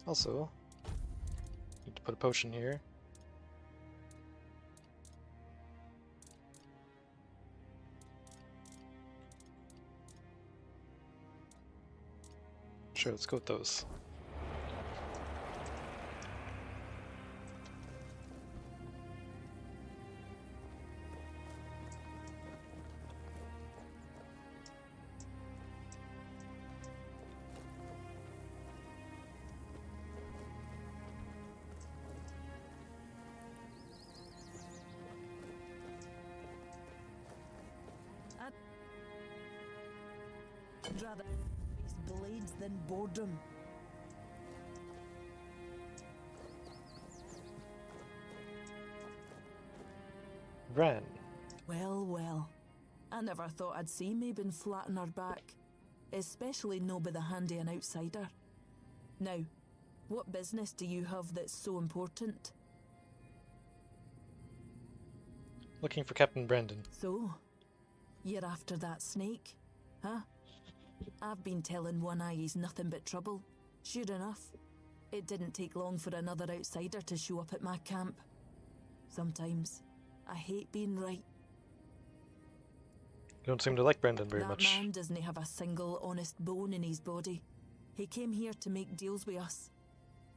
Also, need to put a potion here. Sure, let's go with those. I'd rather face blades than boredom. Ran. Well, well. I never thought I'd see Mabin flat on her back. Especially no by the hand of an outsider. Now, what business do you have that's so important? Looking for Captain Brandon. So, you're after that snake, huh? I've been telling One Eye he's nothing but trouble. Sure enough, it didn't take long for another outsider to show up at my camp. Sometimes, I hate being right. You don't seem to like Brandon very That much. man doesn't have a single honest bone in his body. He came here to make deals with us.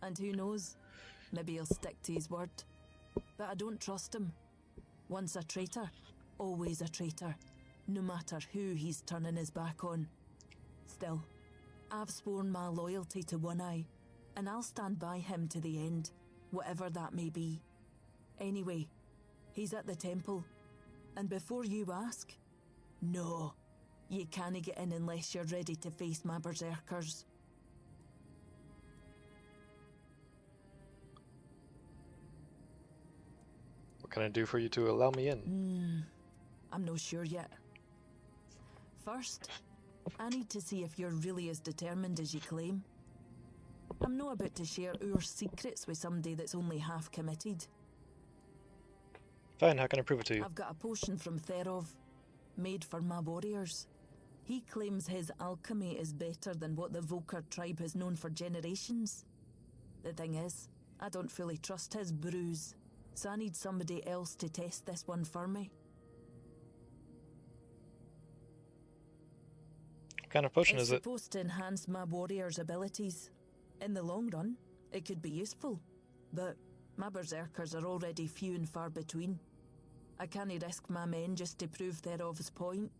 And who knows, maybe he'll stick to his word. But I don't trust him. Once a traitor, always a traitor. No matter who he's turning his back on. Still, I've sworn my loyalty to One Eye, and I'll stand by him to the end, whatever that may be. Anyway, he's at the temple. And before you ask, no, you can't get in unless you're ready to face my berserkers. What can I do for you to allow me in? I'm not sure yet. First, I need to see if you're really as determined as you claim. I'm not about to share our secrets with somebody that's only half committed. Fine, how can I prove it to you? I've got a potion from Therov, made for my warriors. He claims his alchemy is better than what the Volker tribe has known for generations. The thing is, I don't fully trust his brews, so I need somebody else to test this one for me. kind of potion It's is it? supposed to enhance my warrior's abilities. In the long run, it could be useful, but my berserkers are already few and far between. I can't risk my men just to prove Therov's point.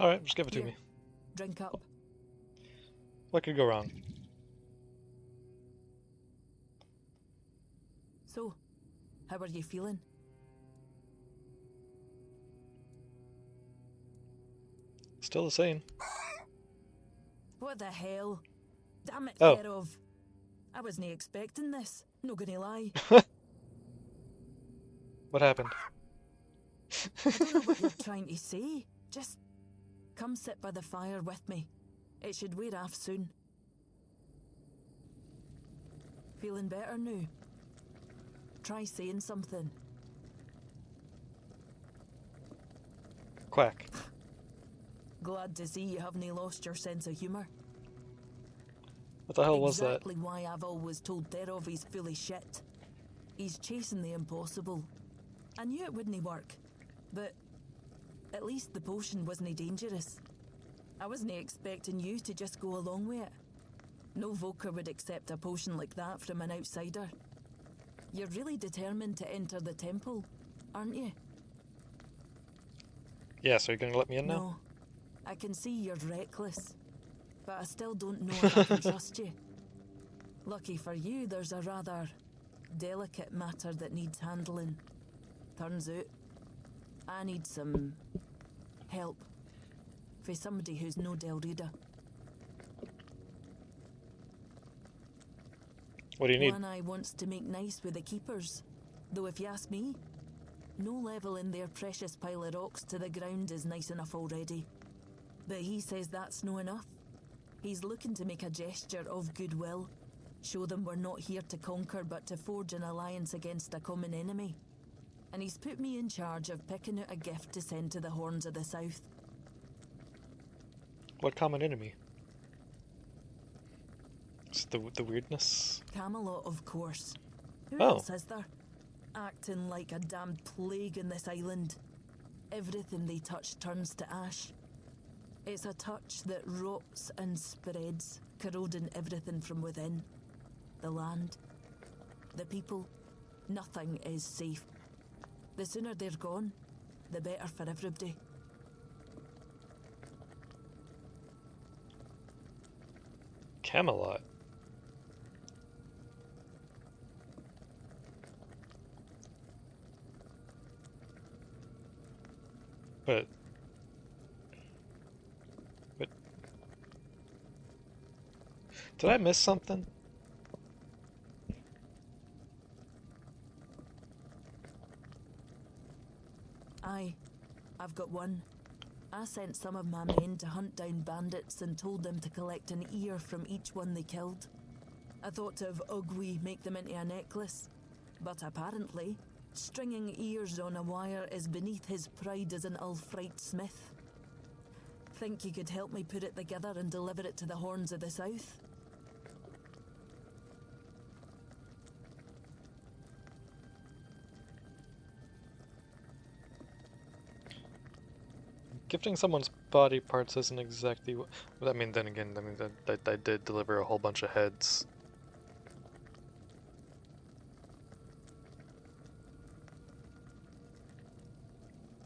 Alright, just give it to Here, me. drink up. What could go wrong? So, how are you feeling? Still the same. What the hell? Damn it, Oh. Therov. I wasn't expecting this, no gonna lie. What happened? I don't know what you're trying to say. Just come sit by the fire with me. It should wear off soon. Feeling better now? Try saying something. Quack. Glad to see you haven't lost your sense of humour. What the hell was that? Exactly why I've always told Therov he's full of shit. He's chasing the impossible. I knew it wouldn't work, but at least the potion wasn't dangerous. I wasn't expecting you to just go along with it. No Volker would accept a potion like that from an outsider. You're really determined to enter the temple, aren't you? Yeah, so you're gonna let me in now? No, I can see you're reckless, but I still don't know if I can trust you. Lucky for you, there's a rather delicate matter that needs handling. Turns out, I need some help for somebody who's no Del Rita. What do you need? One Eye wants to make nice with the keepers, though if you ask me, no level in their precious pile of rocks to the ground is nice enough already. But he says that's no enough. He's looking to make a gesture of goodwill, show them we're not here to conquer but to forge an alliance against a common enemy. And he's put me in charge of picking out a gift to send to the Horns of the South. What common enemy? Is it the weirdness? Camelot, of course. Who Oh. else is there? Acting like a damned plague in this island. Everything they touch turns to ash. It's a touch that rots and spreads, corroding everything from within. The land, the people, nothing is safe. The sooner they're gone, the better for everybody. Camelot. But did I miss something? Aye, I've got one. I sent some of my men to hunt down bandits and told them to collect an ear from each one they killed. I thought of Ugwi make them into a necklace, but apparently, stringing ears on a wire is beneath his pride as an Ulfrite smith. Think you could help me put it together and deliver it to the Horns of the South? Gifting someone's body parts isn't exactly what... I mean, then again, I mean, I did deliver a whole bunch of heads.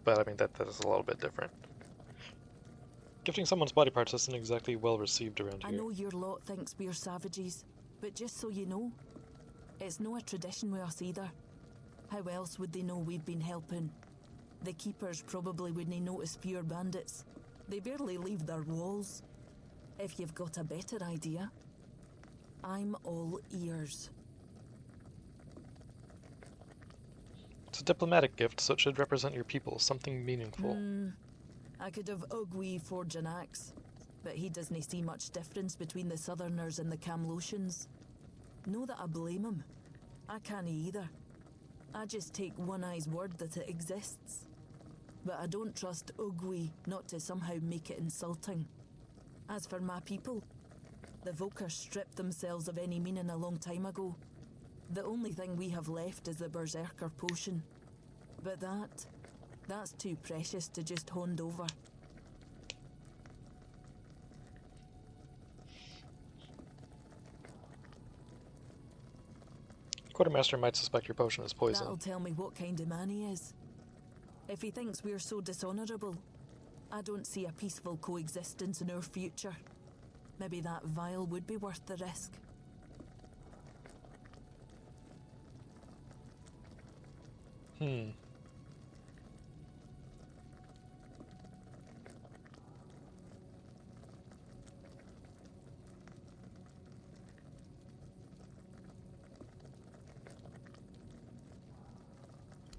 But I mean, that is a little bit different. Gifting someone's body parts isn't exactly well received around I here. know your lot thinks we're savages, but just so you know, it's no a tradition with us either. How else would they know we've been helping? The keepers probably wouldn't notice fewer bandits. They barely leave their walls. If you've got a better idea, I'm all ears. It's a diplomatic gift, so it should represent your people, something meaningful. I could have Ugwi forge an axe, but he doesn't see much difference between the Southerners and the Camlotians. No that I blame him. I can't either. I just take One Eye's word that it exists. But I don't trust Ugwi not to somehow make it insulting. As for my people, the Volker stripped themselves of any meaning a long time ago. The only thing we have left is the Berserker potion. But that That's too precious to just hand over. Quartermaster might suspect your potion is poison. That'll tell me what kind of man he is. If he thinks we're so dishonourable, I don't see a peaceful coexistence in our future. Maybe that vial would be worth the risk.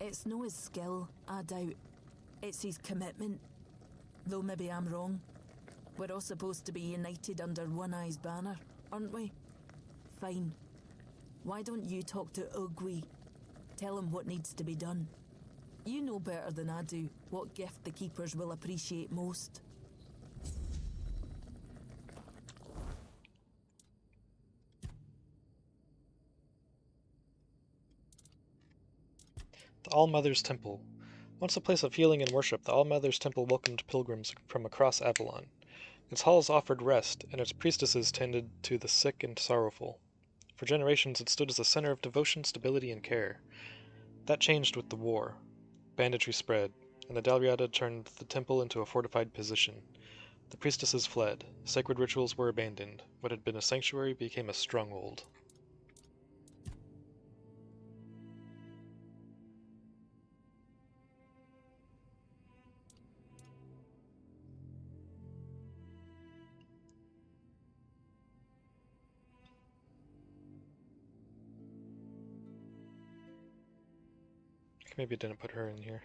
It's no his skill, I doubt. It's his commitment. Though maybe I'm wrong. We're all supposed to be united under One Eye's banner, aren't we? Fine. Why don't you talk to Ugwi? Tell him what needs to be done. You know better than I do what gift the Keepers will appreciate most. The All-Mother's Temple. Once a place of healing and worship, the All-Mother's Temple welcomed pilgrims from across Avalon. Its halls offered rest, and its priestesses tended to the sick and sorrowful. For generations it stood as a center of devotion, stability, and care. That changed with the war. Banditry spread, and the Dalriada turned the temple into a fortified position. The priestesses fled. Sacred rituals were abandoned. What had been a sanctuary became a stronghold. Maybe I didn't put her in here.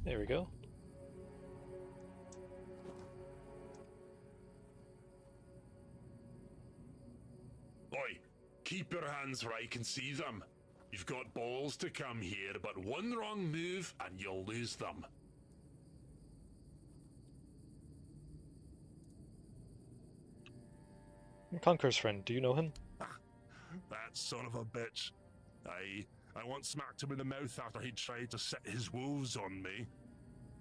There we go. Oi, keep your hands where I can see them. You've got balls to come here, but one wrong move and you'll lose them. Conqueror's friend, do you know him? That son of a bitch. I once smacked him in the mouth after he tried to set his wolves on me.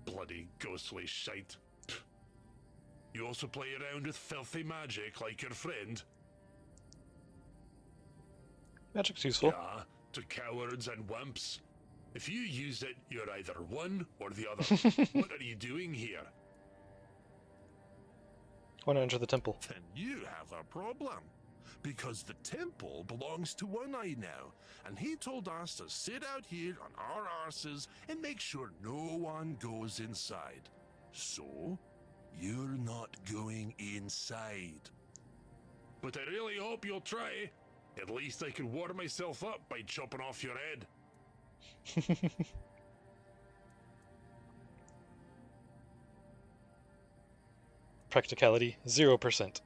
Bloody ghostly shite. You also play around with filthy magic like your friend? Magic's useful. Yeah, to cowards and wimps. If you use it, you're either one or the other. What are you doing here? I want to enter the temple. Then you have a problem. Because the temple belongs to One Eye now, and he told us to sit out here on our arses and make sure no one goes inside. So, you're not going inside. But I really hope you'll try. At least I can warm myself up by chopping off your head. Practicality, 0%.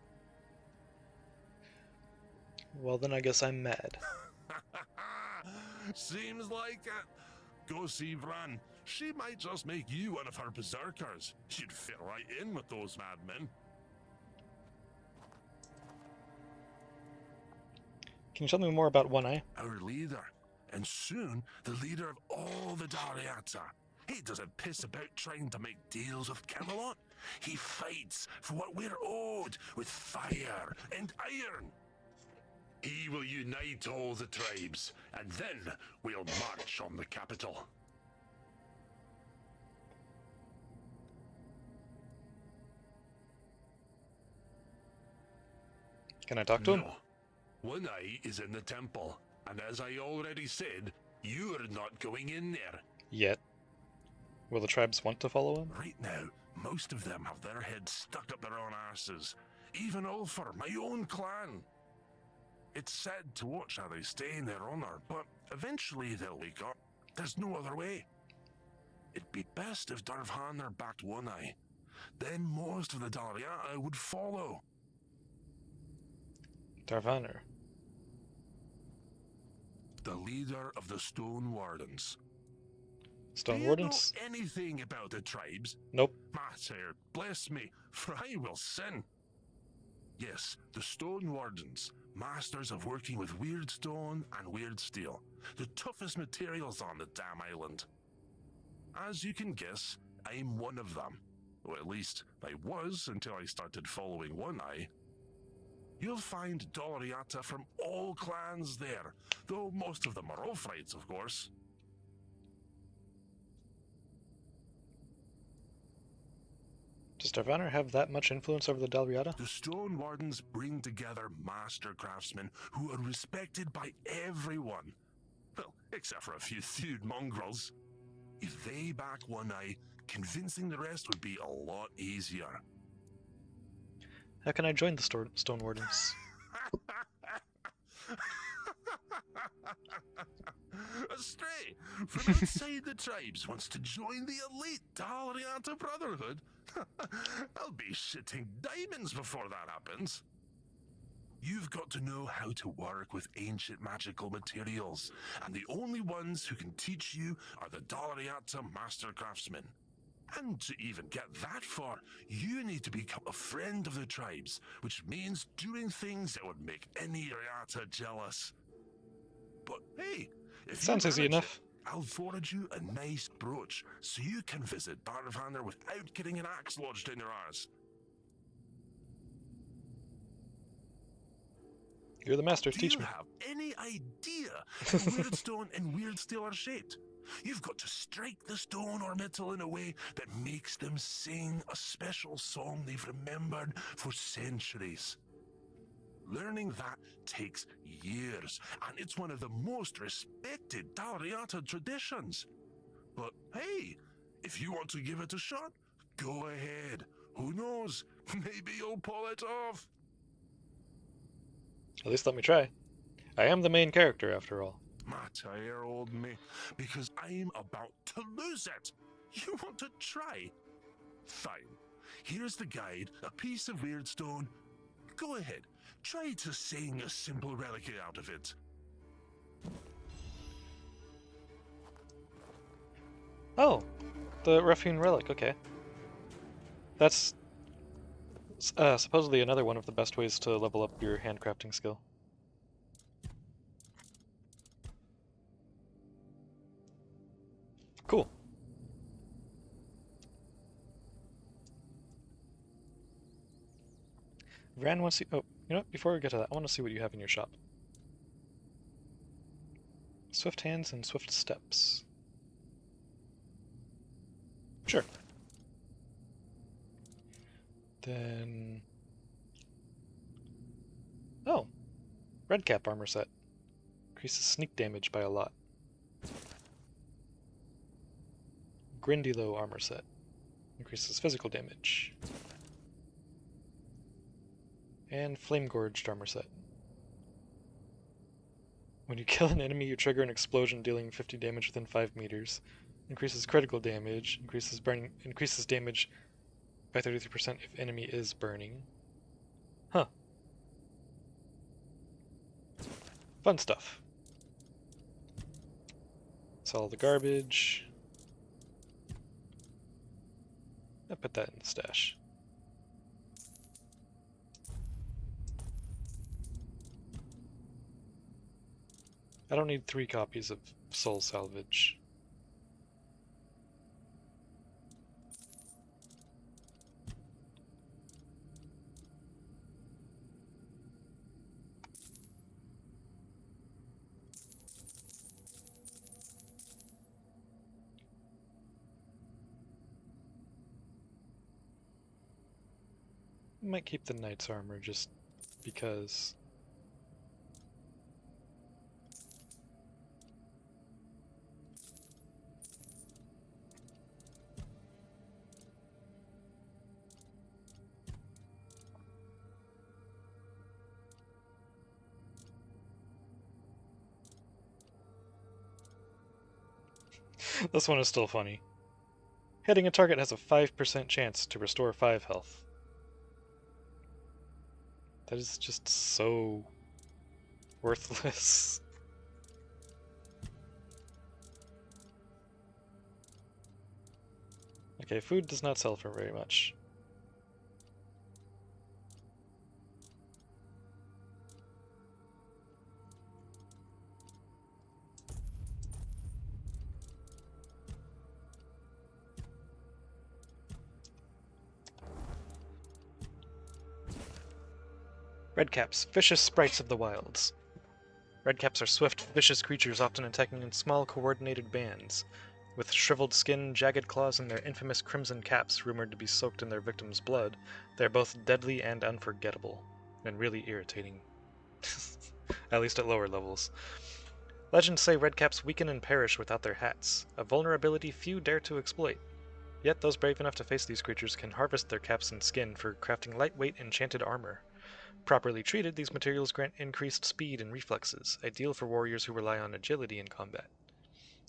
Well, then I guess I'm mad. Seems like it. Go see Vran. She might just make you one of her berserkers. You'd fit right in with those madmen. Can you tell me more about One Eye? Our leader, and soon the leader of all the Dariata. He doesn't piss about trying to make deals with Camelot. He fights for what we're owed with fire and iron. He will unite all the tribes, and then we'll march on the capital. Can I talk to him? No, One Eye is in the temple, and as I already said, you're not going in there. Yet. Will the tribes want to follow him? Right now, most of them have their heads stuck up their own arses. Even Ulfar, my own clan. It's sad to watch how they stay in their honor, but eventually they'll wake up. There's no other way. It'd be best if Darvhanar backed One Eye. Then most of the Dalriata would follow. Darvanar. The leader of the Stone Wardens. Stone Do you Wardens? know anything about the tribes? Nope. Mater, bless me, for I will sin. Yes, the Stone Wardens, masters of working with weird stone and weird steel, the toughest materials on the damn island. As you can guess, I'm one of them. Or at least, I was until I started following One Eye. You'll find Dalriata from all clans there, though most of them are Ulfrites, of course. Does Darvanar have that much influence over the Dalriata? The Stone Wardens bring together master craftsmen who are respected by everyone. Well, except for a few thewed mongrels. If they back One Eye, convincing the rest would be a lot easier. How can I join the Stone Wardens? A stray from outside the tribes wants to join the elite Dalriata Brotherhood. I'll be shitting diamonds before that happens. You've got to know how to work with ancient magical materials, and the only ones who can teach you are the Dalriata Master Craftsmen. And to even get that far, you need to become a friend of the tribes, which means doing things that would make any Riata jealous. But hey, if Sounds you easy manage enough. it, I'll forge you a nice brooch so you can visit Darvanar without getting an axe lodged in your arse. You're the master, Do teach you me. have any idea how weird stone and weird steel are shaped? You've got to strike the stone or metal in a way that makes them sing a special song they've remembered for centuries. Learning that takes years, and it's one of the most respected Dalriata traditions. But hey, if you want to give it a shot, go ahead. Who knows? Maybe you'll pull it off. At least let me try. I am the main character, after all. Matter, old me, because I'm about to lose it. You want to try? Fine. Here's the guide, a piece of weird stone. Go ahead, try to sing a simple relic out of it. Oh, the Raffian relic, okay. That's supposedly another one of the best ways to level up your handcrafting skill. Cool. Vran wants to see... Oh, you know what? Before we get to that, I want to see what you have in your shop. Swift hands and swift steps. Sure. Then... Oh! Red cap armor set. Increases sneak damage by a lot. Grindilo armor set. Increases physical damage. And Flame Gorged armor set. When you kill an enemy, you trigger an explosion dealing 50 damage within 5 meters. Increases critical damage. Increases damage by 33% if enemy is burning. Huh. Fun stuff. Sell the garbage. I'll put that in the stash. I don't need 3 copies of Soul Salvage. Might keep the Knight's armor just because. This one is still funny. Hitting a target has a 5% chance to restore 5 health. That is just so worthless. Okay, food does not sell for very much. Redcaps, vicious sprites of the wilds. Redcaps are swift, vicious creatures often attacking in small, coordinated bands. With shriveled skin, jagged claws, and their infamous crimson caps rumored to be soaked in their victim's blood, they are both deadly and unforgettable, and really irritating. At least at lower levels. Legends say redcaps weaken and perish without their hats, a vulnerability few dare to exploit. Yet those brave enough to face these creatures can harvest their caps and skin for crafting lightweight enchanted armor. Properly treated, these materials grant increased speed and reflexes, ideal for warriors who rely on agility in combat.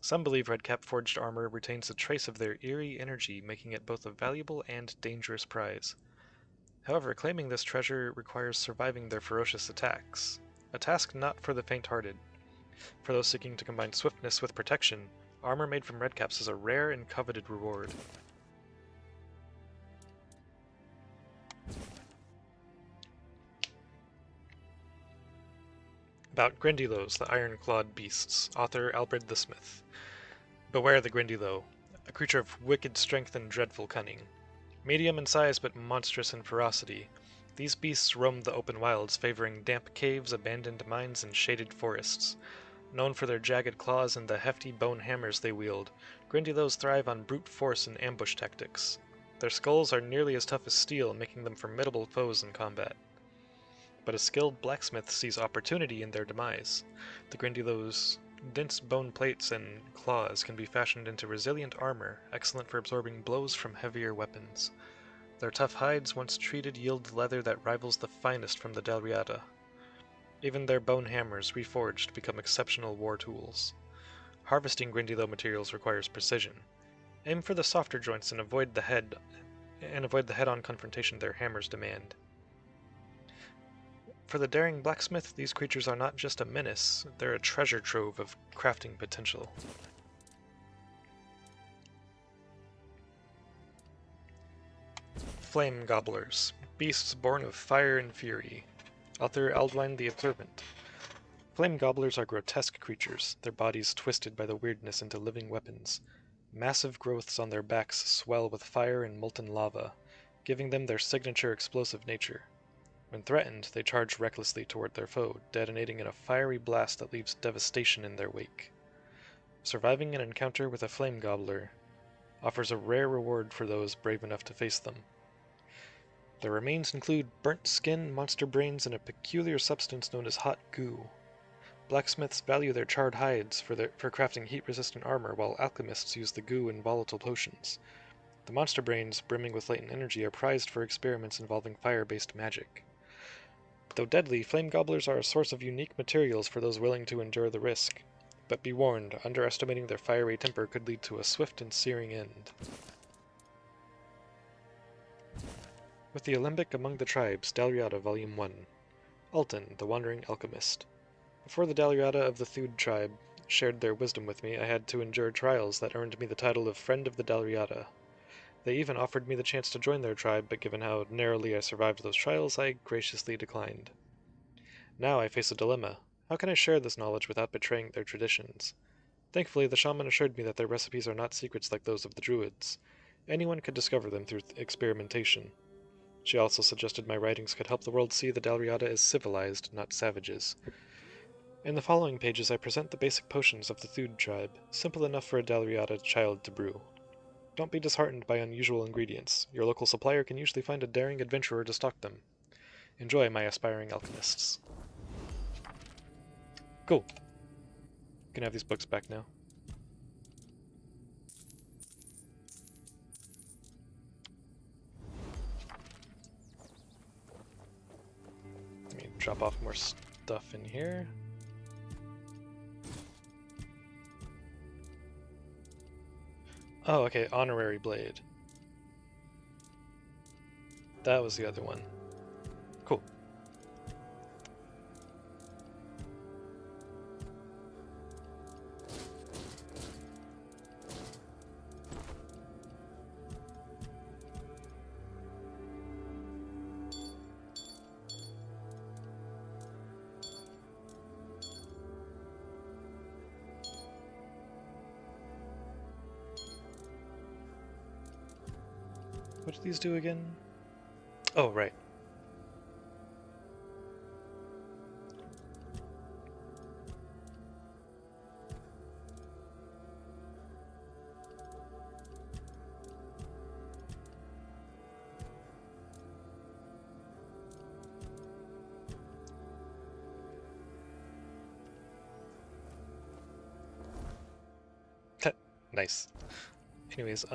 Some believe redcap forged armor retains a trace of their eerie energy, making it both a valuable and dangerous prize. However, claiming this treasure requires surviving their ferocious attacks, a task not for the faint-hearted. For those seeking to combine swiftness with protection, armor made from redcaps is a rare and coveted reward. About Grindylows, the iron-clawed beasts. Author Albred the Smith. Beware the Grindylow, a creature of wicked strength and dreadful cunning. Medium in size but monstrous in ferocity, these beasts roam the open wilds, favoring damp caves, abandoned mines, and shaded forests. Known for their jagged claws and the hefty bone hammers they wield, Grindylows thrive on brute force and ambush tactics. Their skulls are nearly as tough as steel, making them formidable foes in combat. But a skilled blacksmith sees opportunity in their demise. The Grindylows' dense bone plates and claws can be fashioned into resilient armor, excellent for absorbing blows from heavier weapons. Their tough hides, once treated, yield leather that rivals the finest from the Dalriada. Even their bone hammers, reforged, become exceptional war tools. Harvesting Grindylow materials requires precision. Aim for the softer joints and avoid the head-on confrontation their hammers demand. For the daring blacksmith, these creatures are not just a menace, they're a treasure trove of crafting potential. Flame Gobblers, beasts born of fire and fury. Author Aldwine the Observant. Flame Gobblers are grotesque creatures, their bodies twisted by the weirdness into living weapons. Massive growths on their backs swell with fire and molten lava, giving them their signature explosive nature. When threatened, they charge recklessly toward their foe, detonating in a fiery blast that leaves devastation in their wake. Surviving an encounter with a flame gobbler offers a rare reward for those brave enough to face them. Their remains include burnt skin, monster brains, and a peculiar substance known as hot goo. Blacksmiths value their charred hides for crafting heat-resistant armor, while alchemists use the goo in volatile potions. The monster brains, brimming with latent energy, are prized for experiments involving fire-based magic. Though deadly, flame gobblers are a source of unique materials for those willing to endure the risk. But be warned, underestimating their fiery temper could lead to a swift and searing end. With the Alembic Among the Tribes, Dalriada Volume 1. Alton, the Wandering Alchemist. Before the Dalriada of the Thude tribe shared their wisdom with me, I had to endure trials that earned me the title of Friend of the Dalriada. They even offered me the chance to join their tribe, but given how narrowly I survived those trials, I graciously declined. Now I face a dilemma. How can I share this knowledge without betraying their traditions? Thankfully, the shaman assured me that their recipes are not secrets like those of the druids. Anyone could discover them through experimentation. She also suggested my writings could help the world see the Dalriada as civilized, not savages. In the following pages I present the basic potions of the Thude tribe, simple enough for a Dalriada child to brew. Don't be disheartened by unusual ingredients. Your local supplier can usually find a daring adventurer to stock them. Enjoy, my aspiring alchemists. Cool. You can have these books back now. Let me drop off more stuff in here. Oh, okay, honorary blade. That was the other one. Cool. What do these do again? Oh, right. Nice. Anyways,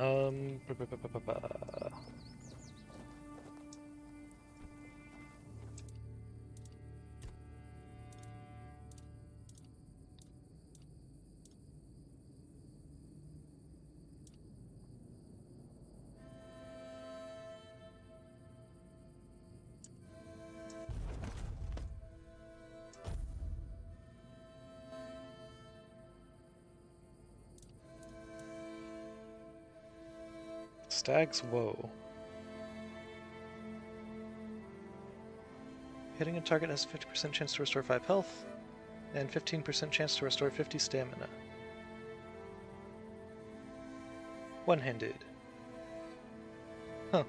Stag's Woe. Hitting a target has a 50% chance to restore 5 health, and 15% chance to restore 50 stamina. One-handed. Huh.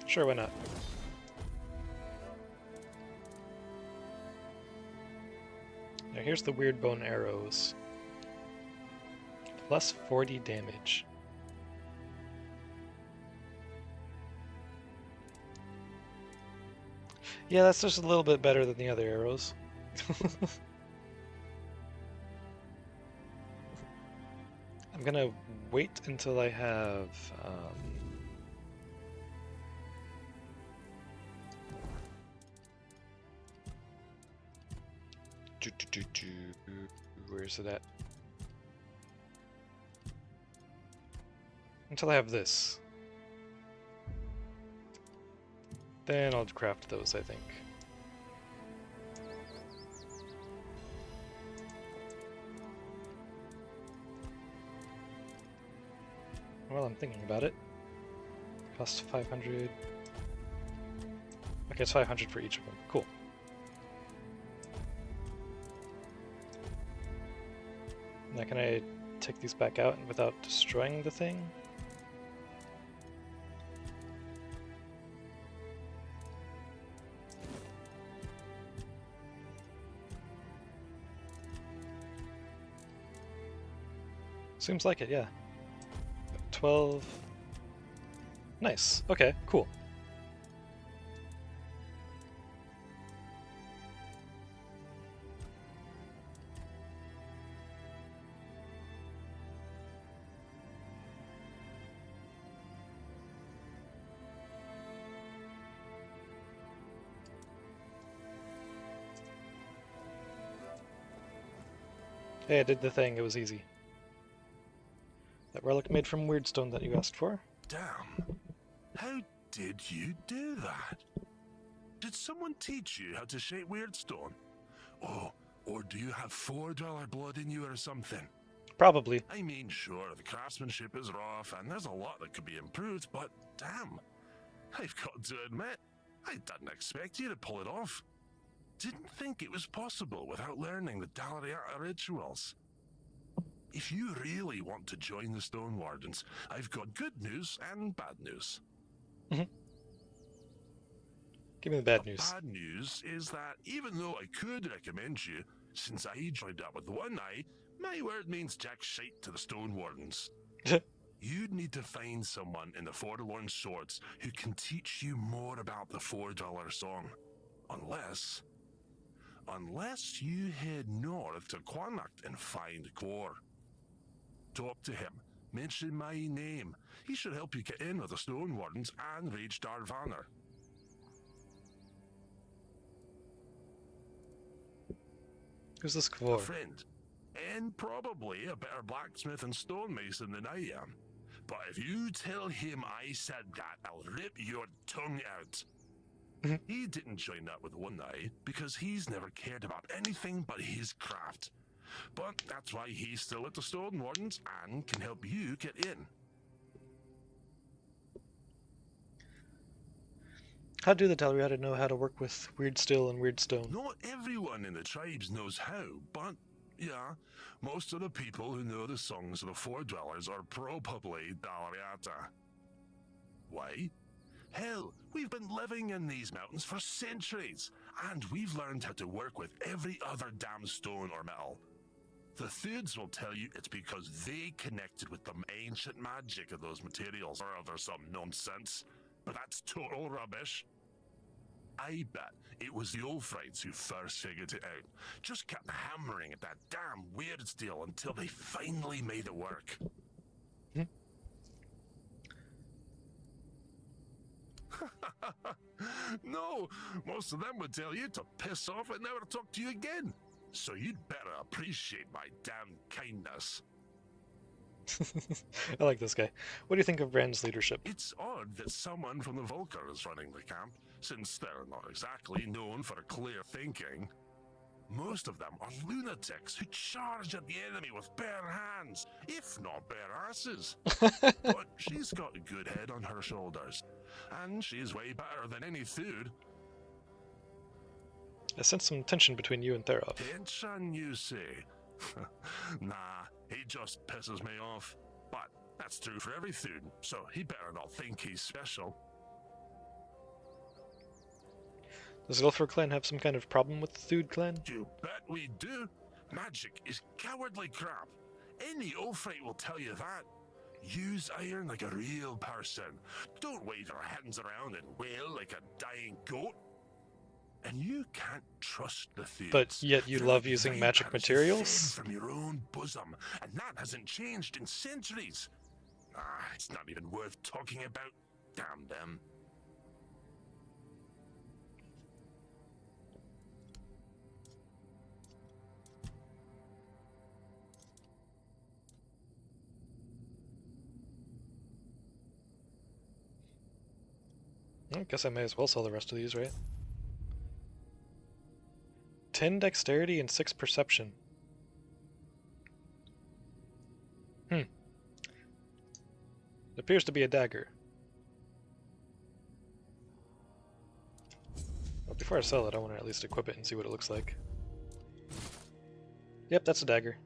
Sure, why not? Now here's the weird bone arrows. Plus 40 damage. Yeah, that's just a little bit better than the other arrows. I'm gonna wait until I have where's it at? Until I have this. Then I'll craft those, I think. Well, I'm thinking about it. Cost 500. Okay, it's 500 for each of them. Cool. Now can I take these back out without destroying the thing? Seems like it, yeah. 12. Nice. Okay, cool. Hey, I did the thing. It was easy. That relic made from weirdstone that you asked for? Damn. How did you do that? Did someone teach you how to shape weirdstone? Oh, or do you have $4 blood in you or something? Probably. I mean, sure, the craftsmanship is rough and there's a lot that could be improved, but damn. I've got to admit, I didn't expect you to pull it off. Didn't think it was possible without learning the Dalariata rituals. If you really want to join the Stone Wardens, I've got good news and bad news. Give me the bad news. Bad news is that even though I could recommend you, since I joined up with one eye, my word means jack shite to the Stone Wardens. You'd need to find someone in the Forlorn Swords who can teach you more about the $4 song. Unless you head north to Quanacht and find Core. Talk to him. Mention my name. He should help you get in with the Stone Wardens and Rage Darvanner. Who's this A Kvor? friend. and probably a better blacksmith and stonemason than I am. But if you tell him I said that, I'll rip your tongue out. He didn't join up with One Eye because he's never cared about anything but his craft. But that's why he's still at the Stone Wardens and can help you get in. How do the Dalriada know how to work with weird steel and weird stone? Not everyone in the tribes knows how, but yeah, most of the people who know the songs of the Four Dwellers are probably Dalriata. Why? Hell, we've been living in these mountains for centuries, and we've learned how to work with every other damn stone or metal. The Thuds will tell you it's because they connected with the ancient magic of those materials, or there's some nonsense. But that's total rubbish. I bet it was the Ulfrites who first figured it out. Just kept hammering at that damn weird steel until they finally made it work. No, most of them would tell you to piss off and never talk to you again. So you'd better appreciate my damn kindness. I like this guy. What do you think of Rand's leadership? It's odd that someone from the Volker is running the camp, since they're not exactly known for clear thinking. Most of them are lunatics who charge at the enemy with bare hands, if not bare asses. But she's got a good head on her shoulders, and she's way better than any Thud. I sense some tension between you and Therof. Tension, you say? Nah, he just pisses me off. But that's true for every Thud, so he better not think he's special. Does the Ulfar clan have some kind of problem with the Thud clan? You bet we do. Magic is cowardly crap. Any Ulfrite will tell you that. Use iron like a real person. Don't wave your hands around and wail like a dying goat. And you can't trust the Thuds. But yet you love using magic materials? From your own bosom, and that hasn't changed in centuries. It's not even worth talking about. Damn them. I guess I may as well sell the rest of these, right? 10 dexterity and 6 perception. It appears to be a dagger. Well, before I sell it, I want to at least equip it and see what it looks like. Yep, that's a dagger.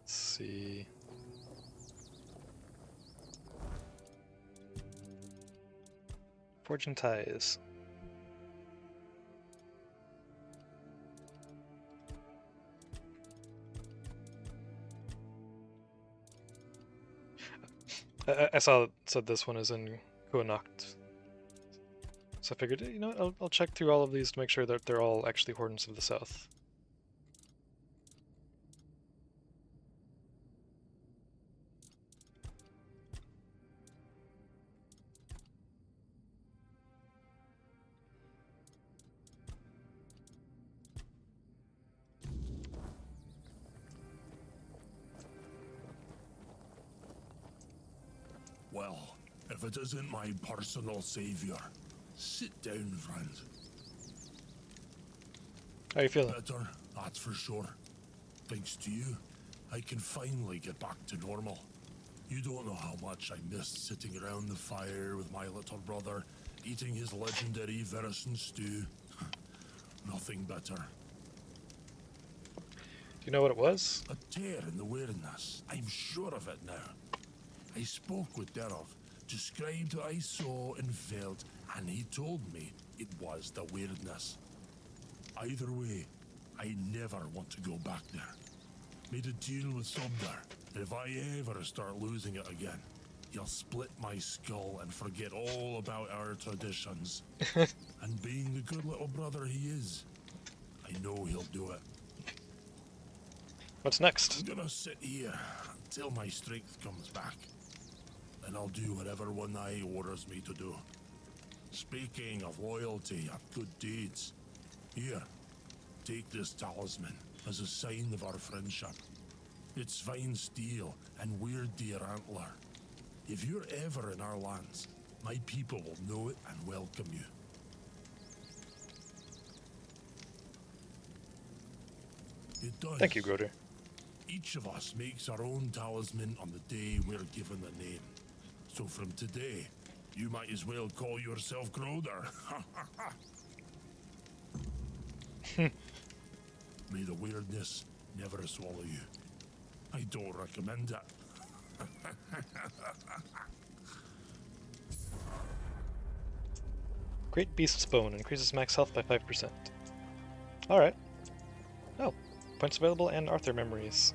See. Fortune ties. I said this one is in Kuanacht. So I figured, you know what, I'll check through all of these to make sure that they're all actually Wardens of the South. Well, if it isn't my personal savior, sit down, friend. How are you feeling? Better, that's for sure. Thanks to you, I can finally get back to normal. You don't know how much I missed sitting around the fire with my little brother, eating his legendary venison stew. Nothing better. Do you know what it was? A tear in the weirdness. I'm sure of it now. I spoke with Derov, described what I saw and felt, and he told me it was the weirdness. Either way, I never want to go back there. Made a deal with Sobdar that if I ever start losing it again, you'll split my skull and forget all about our traditions. And being the good little brother he is, I know he'll do it. What's next? I'm gonna sit here until my strength comes back. And I'll do whatever One Eye orders me to do. Speaking of loyalty and good deeds, here, take this talisman as a sign of our friendship. It's fine steel and weird deer antler. If you're ever in our lands, my people will know it and welcome you. It does. Thank you, Groder. Each of us makes our own talisman on the day we're given a name. So from today, you might as well call yourself Groder. May the weirdness never swallow you. I don't recommend it. Great Beast's Bone increases max health by 5%. Alright. Oh, points available and Arthur memories.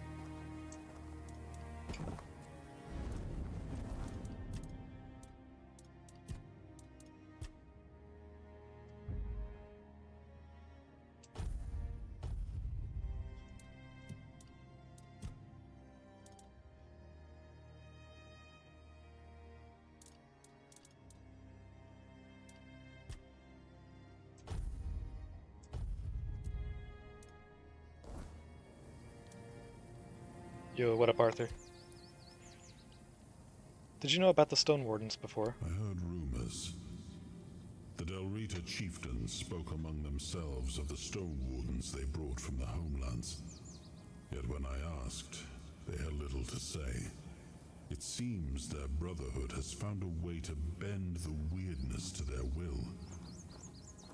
Yo, what up, Arthur? Did you know about the Stone Wardens before? I heard rumors. The Del Rita chieftains spoke among themselves of the Stone Wardens they brought from the homelands. Yet when I asked, they had little to say. It seems their brotherhood has found a way to bend the weirdness to their will.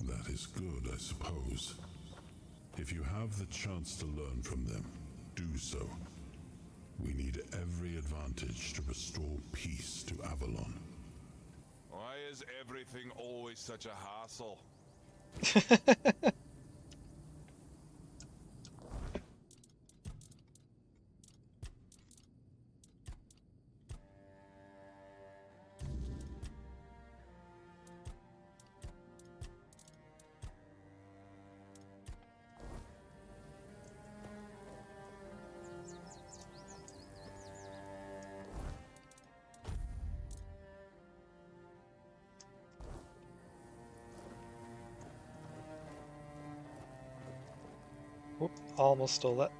That is good, I suppose. If you have the chance to learn from them, do so. We need every advantage to restore peace to Avalon. Why is everything always such a hassle? Whoop, almost stole that.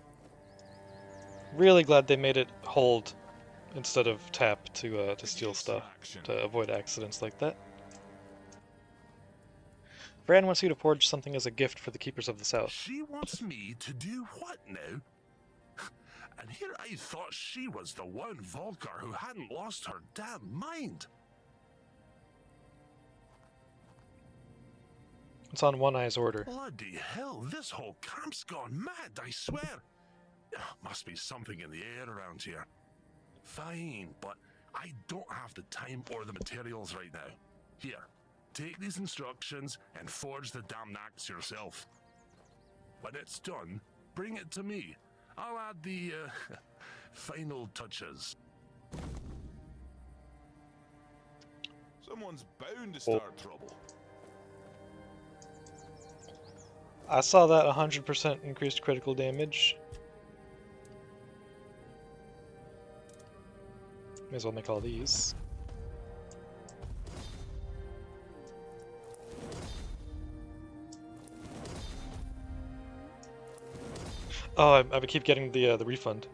Really glad they made it hold instead of tap to steal stuff, to avoid accidents like that. Fran wants you to forge something as a gift for the Keepers of the South. She wants me to do what now? And here I thought she was the one Volker who hadn't lost her damn mind. It's on One Eye's order. Bloody hell, this whole camp's gone mad, I swear. Must be something in the air around here. Fine, but I don't have the time or the materials right now. Here, take these instructions and forge the damn axe yourself. When it's done, bring it to me. I'll add the final touches. Someone's bound to start trouble. I saw that 100% increased critical damage. May as well make all these. Oh, I keep getting the refund.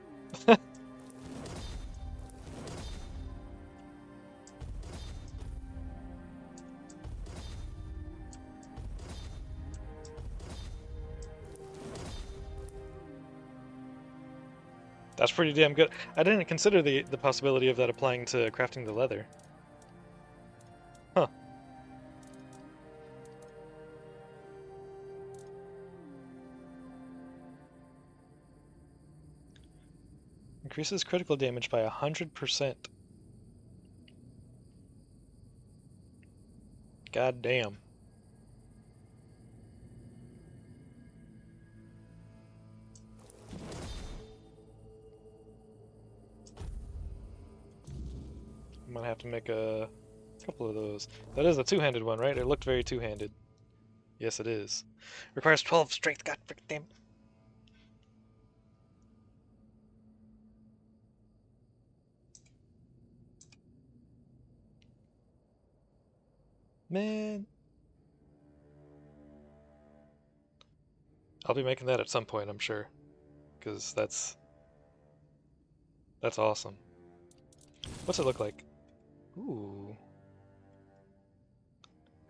That's pretty damn good. I didn't consider the possibility of that applying to crafting the leather. Huh. Increases critical damage by 100%. God damn. I'm gonna have to make a couple of those. That is a two-handed one, right? It looked very two-handed. Yes, it is. Requires 12 strength. God freaking damn. Man. I'll be making that at some point, I'm sure. Because that's awesome. What's it look like? Ooh.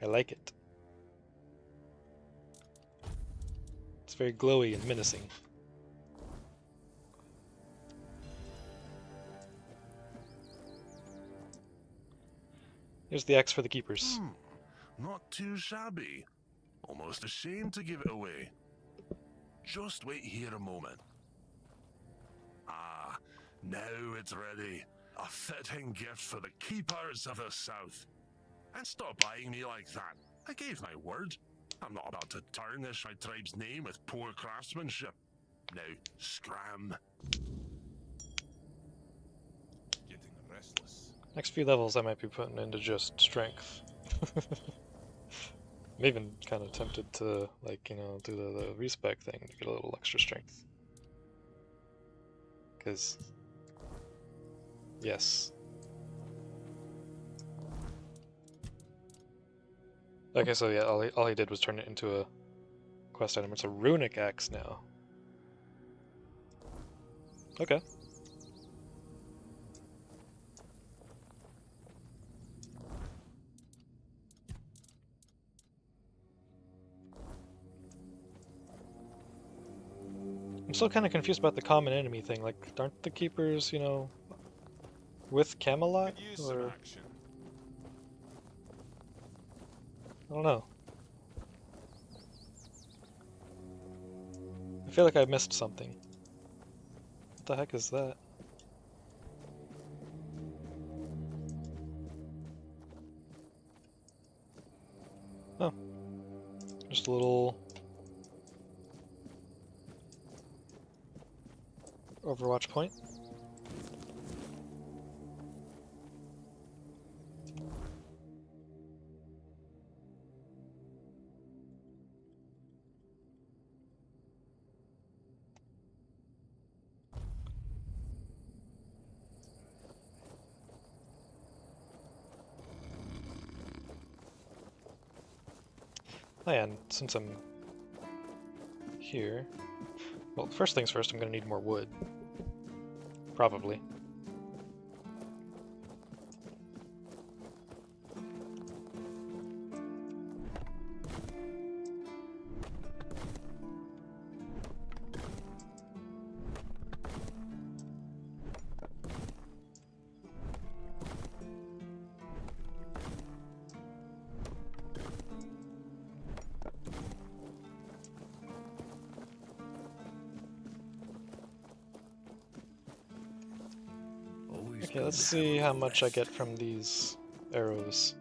I like it. It's very glowy and menacing. Here's the axe for the keepers. Not too shabby. Almost ashamed to give it away. Just wait here a moment. Ah, now it's ready. A fitting gift for the keepers of the South. And stop eyeing me like that. I gave my word. I'm not about to tarnish my tribe's name with poor craftsmanship. Now, scram. Getting restless. Next few levels I might be putting into just strength. I'm even kind of tempted to, like, you know, do the respec thing to get a little extra strength. Because, yes. Okay, so yeah, all he did was turn it into a quest item. It's a runic axe now. Okay. I'm still kind of confused about the common enemy thing. Like, aren't the keepers, you know, with Camelot? Could use some Or action. I don't know. I feel like I missed something. What the heck is that? Oh. Just a little Overwatch point. Oh yeah, and since I'm here, well, first things first, I'm gonna need more wood. Probably. Okay, let's see how much I get from these arrows.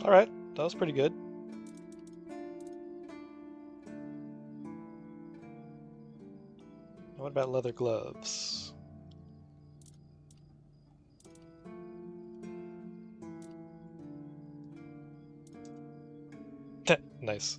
Alright, that was pretty good. What about leather gloves? Nice.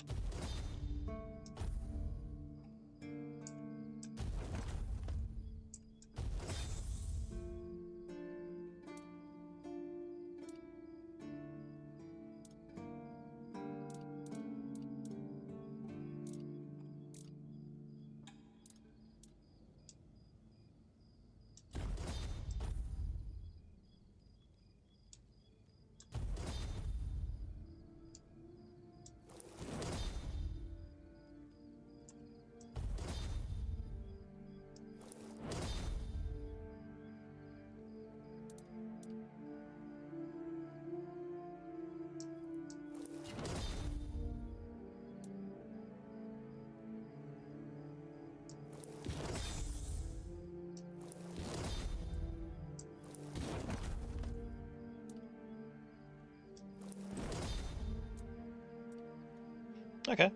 Okay.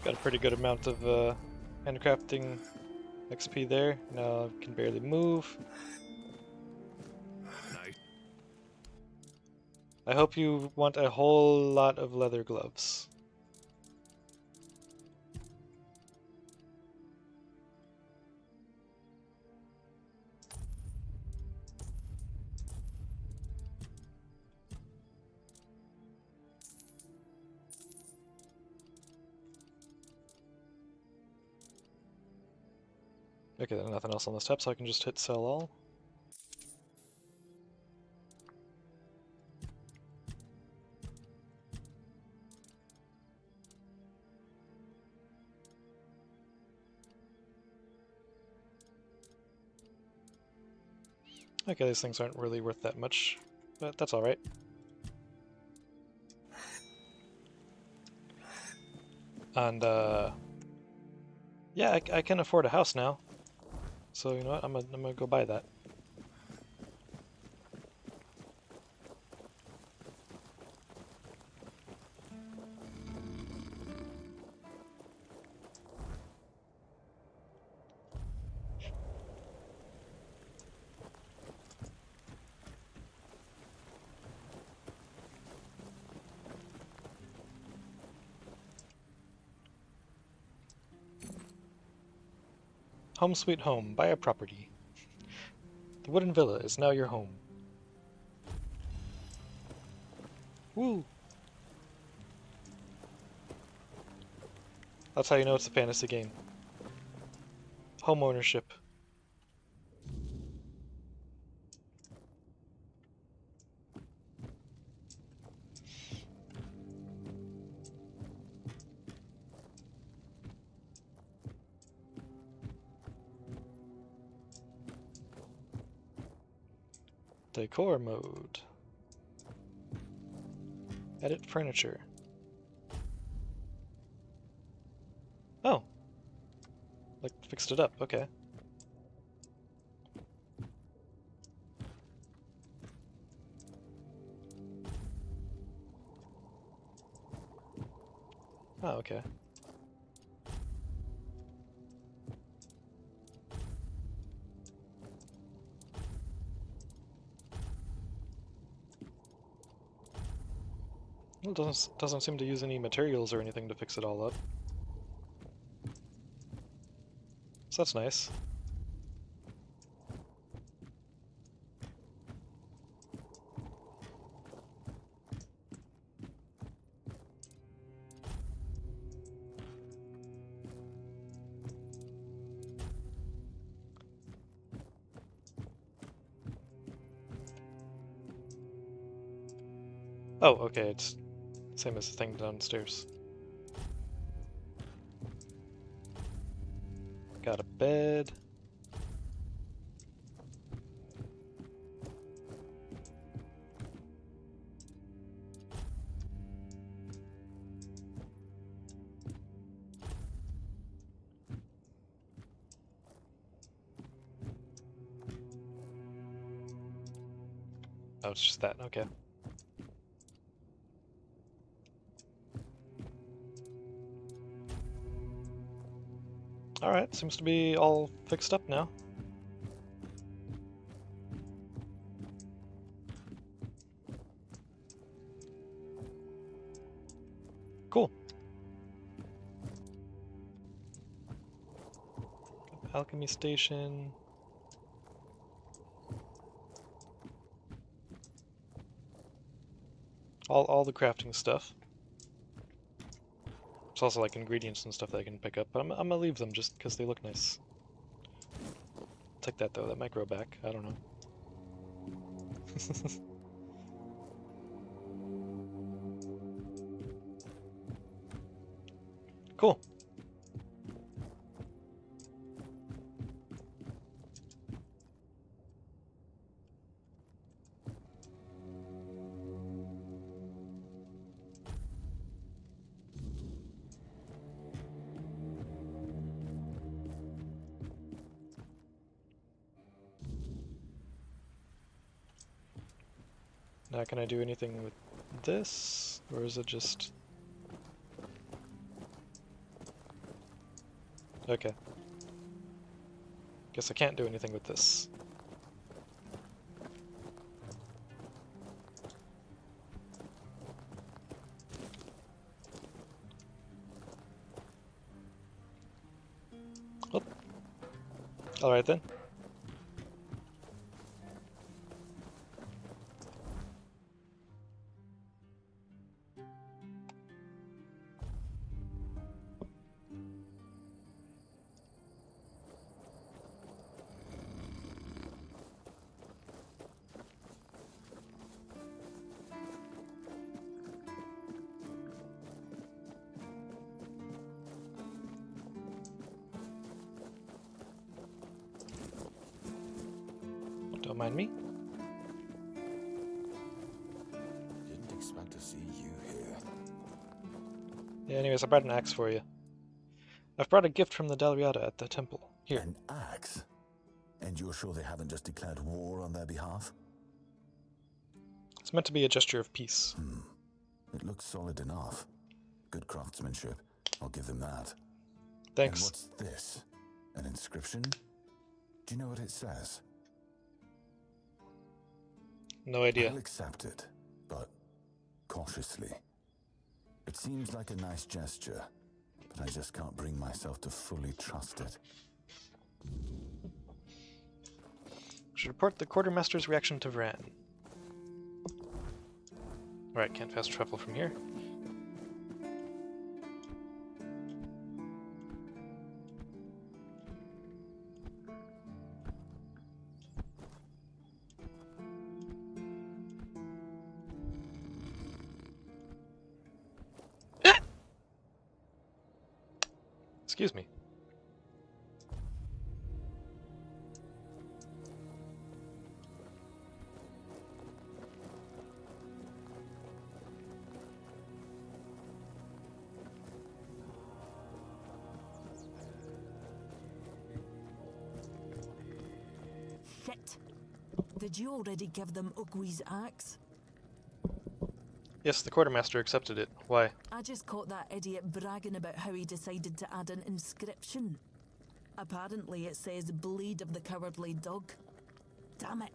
Got a pretty good amount of handcrafting XP there. Now I can barely move. Nice. I hope you want a whole lot of leather gloves. Okay, then nothing else on this tab, so I can just hit sell all. Okay, these things aren't really worth that much, but that's alright. And, yeah, I can afford a house now. So, you know what, I'm gonna go buy that. Home sweet home, buy a property. The wooden villa is now your home. Woo! That's how you know it's a fantasy game. Home ownership. Decor mode. Edit furniture. Oh. Like, fixed it up, okay. Oh, okay. Well, it doesn't seem to use any materials or anything to fix it all up. So that's nice. Oh, okay, it's same as the thing downstairs. Got a bed. Oh, it's just that, okay. Alright, seems to be all fixed up now. Cool. Alchemy station. All the crafting stuff. There's also like ingredients and stuff that I can pick up, but I'm gonna leave them just because they look nice. Take that though, that might grow back, I don't know. Cool. Now can I do anything with this? Or is it just... Okay. Guess I can't do anything with this. Oh. Alright then. Don't mind me. Didn't expect to see you here. Yeah, anyways, I brought an axe for you. I've brought a gift from the Dalriada at the temple. Here. An axe? And you're sure they haven't just declared war on their behalf? It's meant to be a gesture of peace. It looks solid enough. Good craftsmanship. I'll give them that. Thanks. And what's this? An inscription? Do you know what it says? No idea. I'll accept it, but cautiously. It seems like a nice gesture, but I just can't bring myself to fully trust it. Should report the quartermaster's reaction to Vran. Alright, can't fast travel from here. Excuse me. Shit! Did you already give them Ugwi's axe? Yes, the quartermaster accepted it. Why? I just caught that idiot bragging about how he decided to add an inscription. Apparently it says Blade of the Cowardly Dog. Damn it.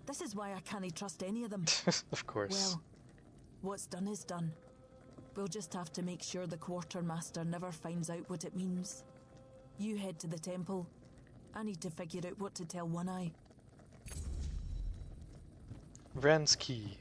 This is why I can't trust any of them. Of course. Well, what's done is done. We'll just have to make sure the quartermaster never finds out what it means. You head to the temple. I need to figure out what to tell One Eye. Vran's key.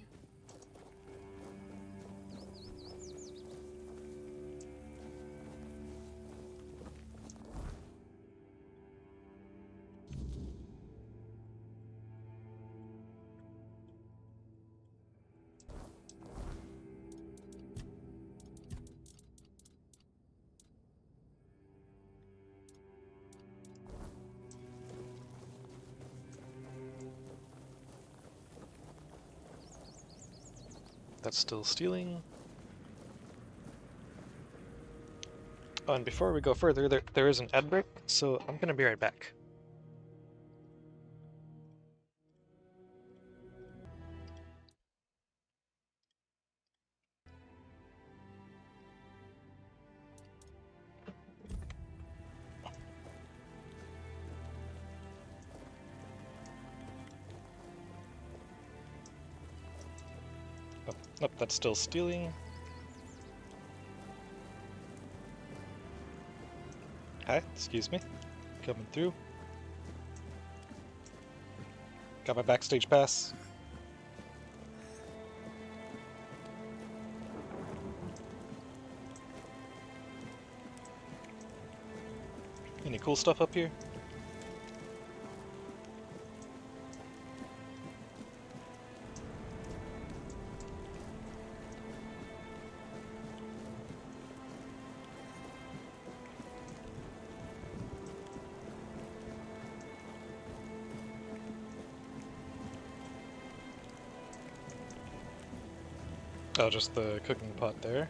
That's still stealing. Oh, and before we go further, there is an ad break, so I'm gonna be right back. Oh, nope, that's still stealing. Hi, excuse me. Coming through. Got my backstage pass. Any cool stuff up here? Oh, just the cooking pot there.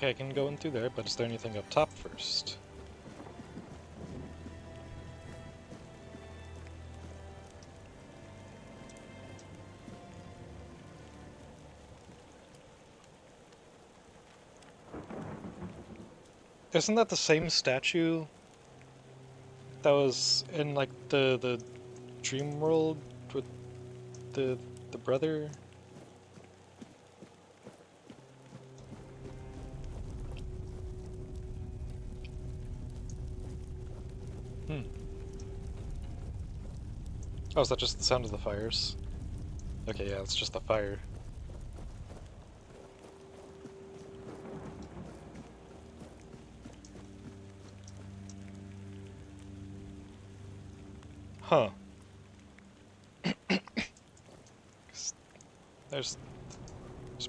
Okay, I can go in through there, but is there anything up top first? Isn't that the same statue that was in like the dream world with the brother? Oh, is that just the sound of the fires? Okay, yeah, it's just the fire. Huh. There's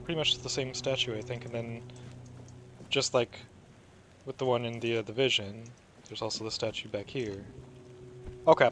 pretty much the same statue, I think, and then just like with the one in the vision, there's also the statue back here. Okay.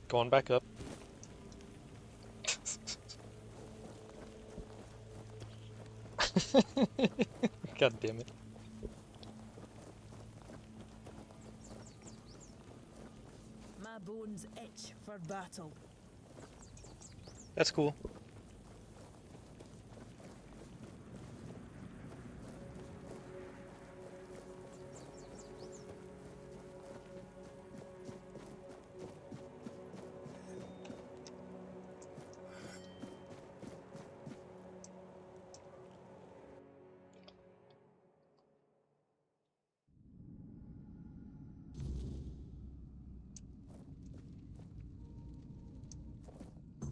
Going back up. God damn it. My bones itch for battle. That's cool.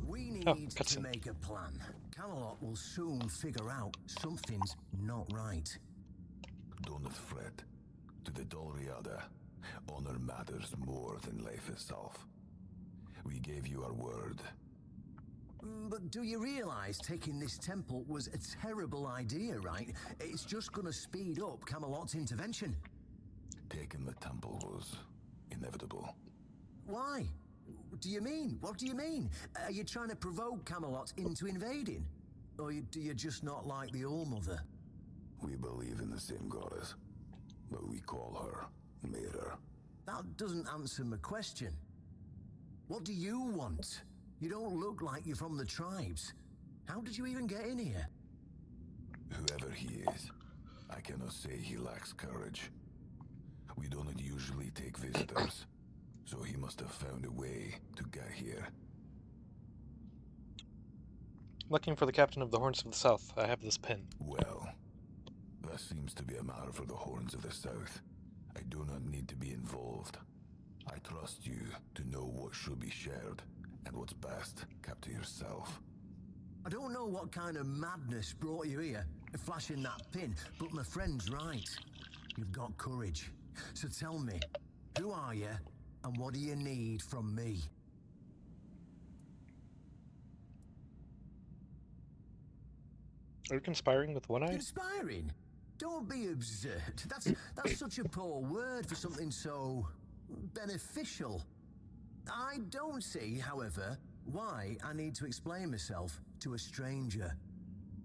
We Oh, need to cutscene. make a plan. Camelot will soon figure out something's not right. Don't fret. To the Dolriada, honor matters more than life itself. We gave you our word. But do you realize taking this temple was a terrible idea, right? It's just gonna speed up Camelot's intervention. Taking the temple was inevitable. Why? Do you mean? What do you mean? Are you trying to provoke Camelot into invading? Or do you just not like the All-Mother? We believe in the same goddess, but we call her Mirror. That doesn't answer my question. What do you want? You don't look like you're from the tribes. How did you even get in here? Whoever he is, I cannot say he lacks courage. We don't usually take visitors, so he must have found a way to get here. Looking for the captain of the Horns of the South. I have this pin. Well, that seems to be a matter for the Horns of the South. I do not need to be involved. I trust you to know what should be shared and what's best kept to yourself. I don't know what kind of madness brought you here, flashing that pin, but my friend's right. You've got courage. So tell me, who are you, and what do you need from me? Are you conspiring with One Eye? Conspiring? Don't be absurd. That's such a poor word for something so beneficial. I don't see, however, why I need to explain myself to a stranger.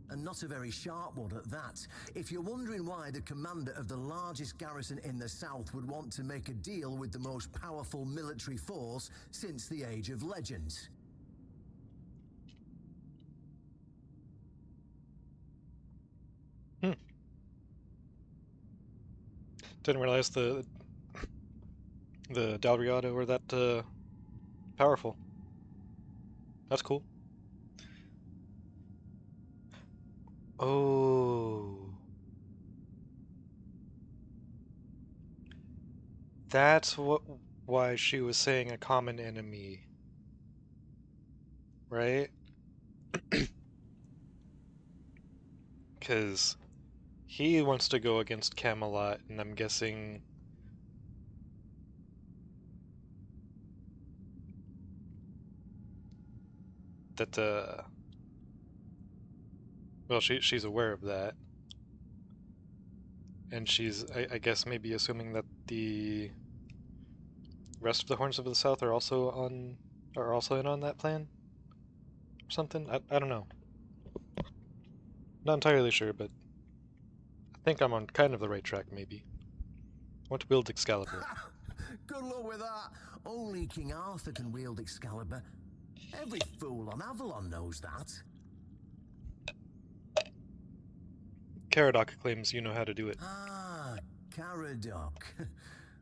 And not a very sharp one at that. If you're wondering why the commander of the largest garrison in the south would want to make a deal with the most powerful military force since the Age of Legends. Didn't realize the Dalriada were that powerful. That's cool. Oh. That's why she was saying a common enemy. Right? Because he wants to go against Camelot, and I'm guessing that well, she's aware of that, and she's I guess maybe assuming that the rest of the Horns of the South are also in on that plan or something. I don't know. Not entirely sure, but I think I'm on kind of the right track. Maybe I want to wield Excalibur. Good luck with that. Only King Arthur can wield Excalibur. Every fool on Avalon knows that. Caradoc claims you know how to do it. Ah, Caradoc.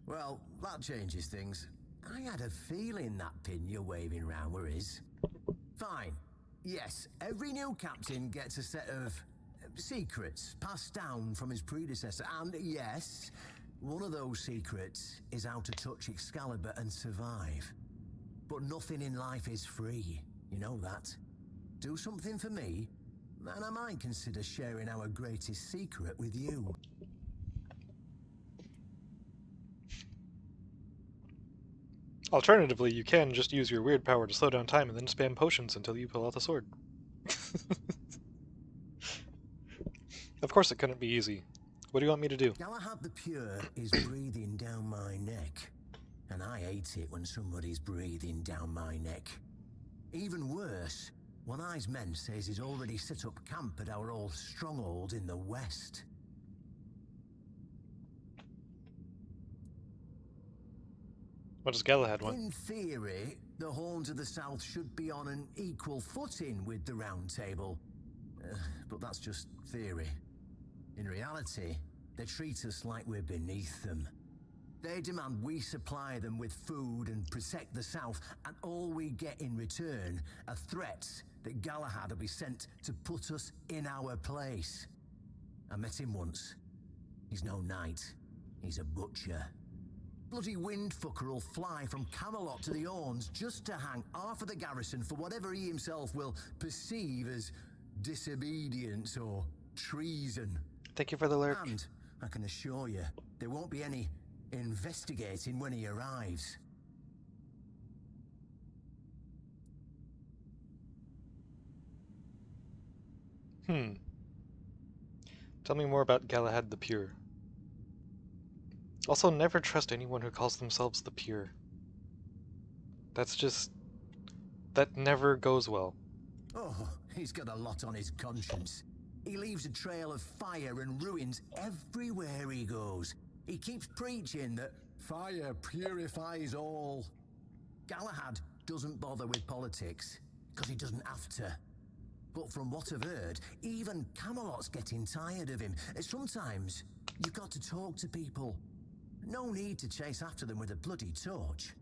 Well, that changes things. I had a feeling that pin you're waving around were his. Fine. Yes, every new captain gets a set of secrets passed down from his predecessor. And yes, one of those secrets is how to touch Excalibur and survive. But nothing in life is free. You know that. Do something for me, and I might consider sharing our greatest secret with you. Alternatively, you can just use your weird power to slow down time and then spam potions until you pull out the sword. Of course it couldn't be easy. What do you want me to do? Galahad the Pure is breathing down my neck. And I hate it when somebody's breathing down my neck. Even worse, One Eye's men says he's already set up camp at our old stronghold in the west. What does Galahad want? In theory, the Horns of the South should be on an equal footing with the Round Table. But that's just theory. In reality, they treat us like we're beneath them. They demand we supply them with food and protect the South, and all we get in return are threats that Galahad will be sent to put us in our place. I met him once. He's no knight. He's a butcher. Bloody windfucker will fly from Camelot to the Orns just to hang half of the garrison for whatever he himself will perceive as disobedience or treason. Thank you for the lurk. And I can assure you, there won't be any investigating when he arrives. Tell me more about Galahad the Pure. Also, never trust anyone who calls themselves the Pure. That's just... that never goes well. Oh, he's got a lot on his conscience. He leaves a trail of fire and ruins everywhere he goes. He keeps preaching that fire purifies all. Galahad doesn't bother with politics, because he doesn't have to. But from what I've heard, even Camelot's getting tired of him. Sometimes, you've got to talk to people. No need to chase after them with a bloody torch.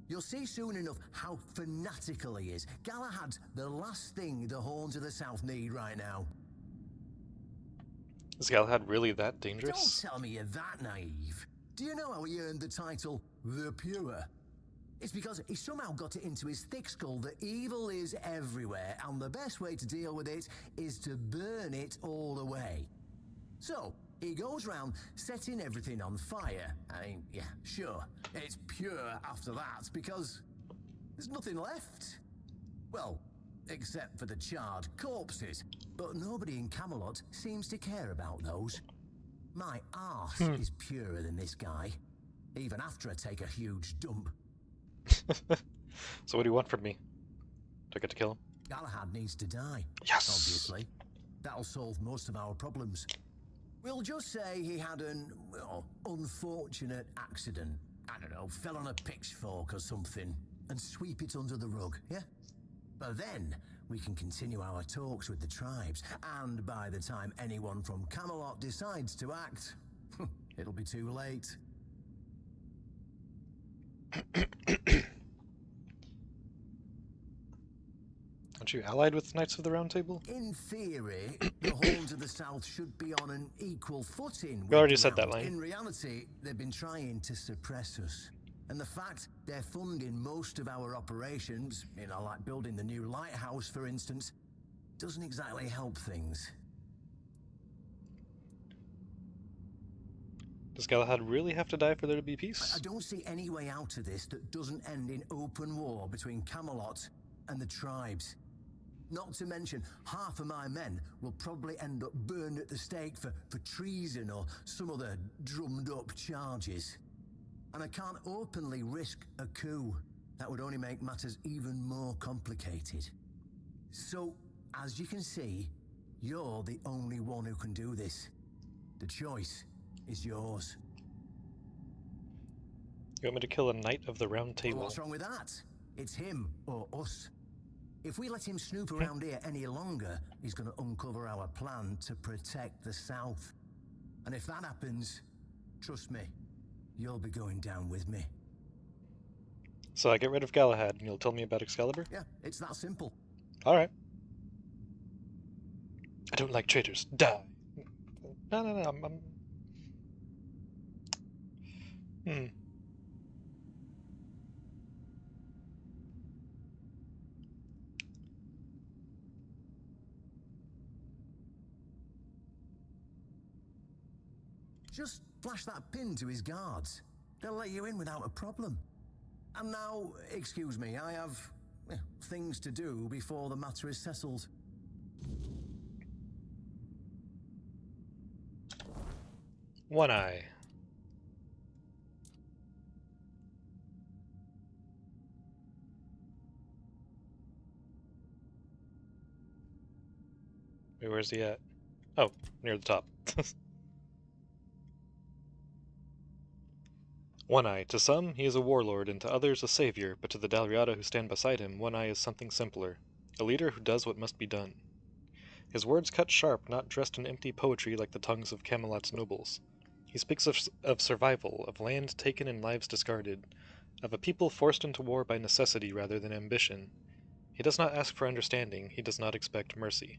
You'll see soon enough how fanatical he is. Galahad's the last thing the Horns of the South need right now. Is Galahad really that dangerous? Don't tell me you're that naive. Do you know how he earned the title The Pure? It's because he somehow got it into his thick skull that evil is everywhere, and the best way to deal with it is to burn it all away. So, he goes round setting everything on fire. I mean, yeah, sure, it's pure after that, because there's nothing left. Well, except for the charred corpses. But nobody in Camelot seems to care about those. My arse is purer than this guy, even after I take a huge dump. So what do you want from me? Do I get to kill him? Galahad needs to die. Yes! Obviously. That'll solve most of our problems. We'll just say he had an, well, unfortunate accident. I don't know, fell on a pitchfork or something, and sweep it under the rug, yeah? But then, we can continue our talks with the tribes, and by the time anyone from Camelot decides to act, it'll be too late. Aren't you allied with Knights of the Round Table? In theory, the Horns of the South should be on an equal footing with You already the said that Round. line. In reality, they've been trying to suppress us. And the fact they're funding most of our operations, you know, like building the new lighthouse, for instance, doesn't exactly help things. Does Galahad really have to die for there to be I peace? don't see any way out of this that doesn't end in open war between Camelot and the tribes. Not to mention, half of my men will probably end up burned at the stake for treason or some other drummed-up charges. And I can't openly risk a coup. That would only make matters even more complicated. So, as you can see, you're the only one who can do this. The choice is yours. You want me to kill a knight of the Round Well, Table? what's wrong with that? It's him or us. If we let him snoop around here any longer, he's going to uncover our plan to protect the South. And if that happens, trust me, you'll be going down with me. So I get rid of Galahad, and you'll tell me about Excalibur? Yeah, it's that simple. Alright. I don't like traitors. Die! No, I'm... Just flash that pin to his guards. They'll let you in without a problem. And now, excuse me, I have things to do before the matter is settled. One Eye. Wait, where's he at? Oh, near the top. One Eye. To some, he is a warlord, and to others a savior, but to the Dalriada who stand beside him, One Eye is something simpler. A leader who does what must be done. His words cut sharp, not dressed in empty poetry like the tongues of Camelot's nobles. He speaks of survival, of land taken and lives discarded, of a people forced into war by necessity rather than ambition. He does not ask for understanding, he does not expect mercy.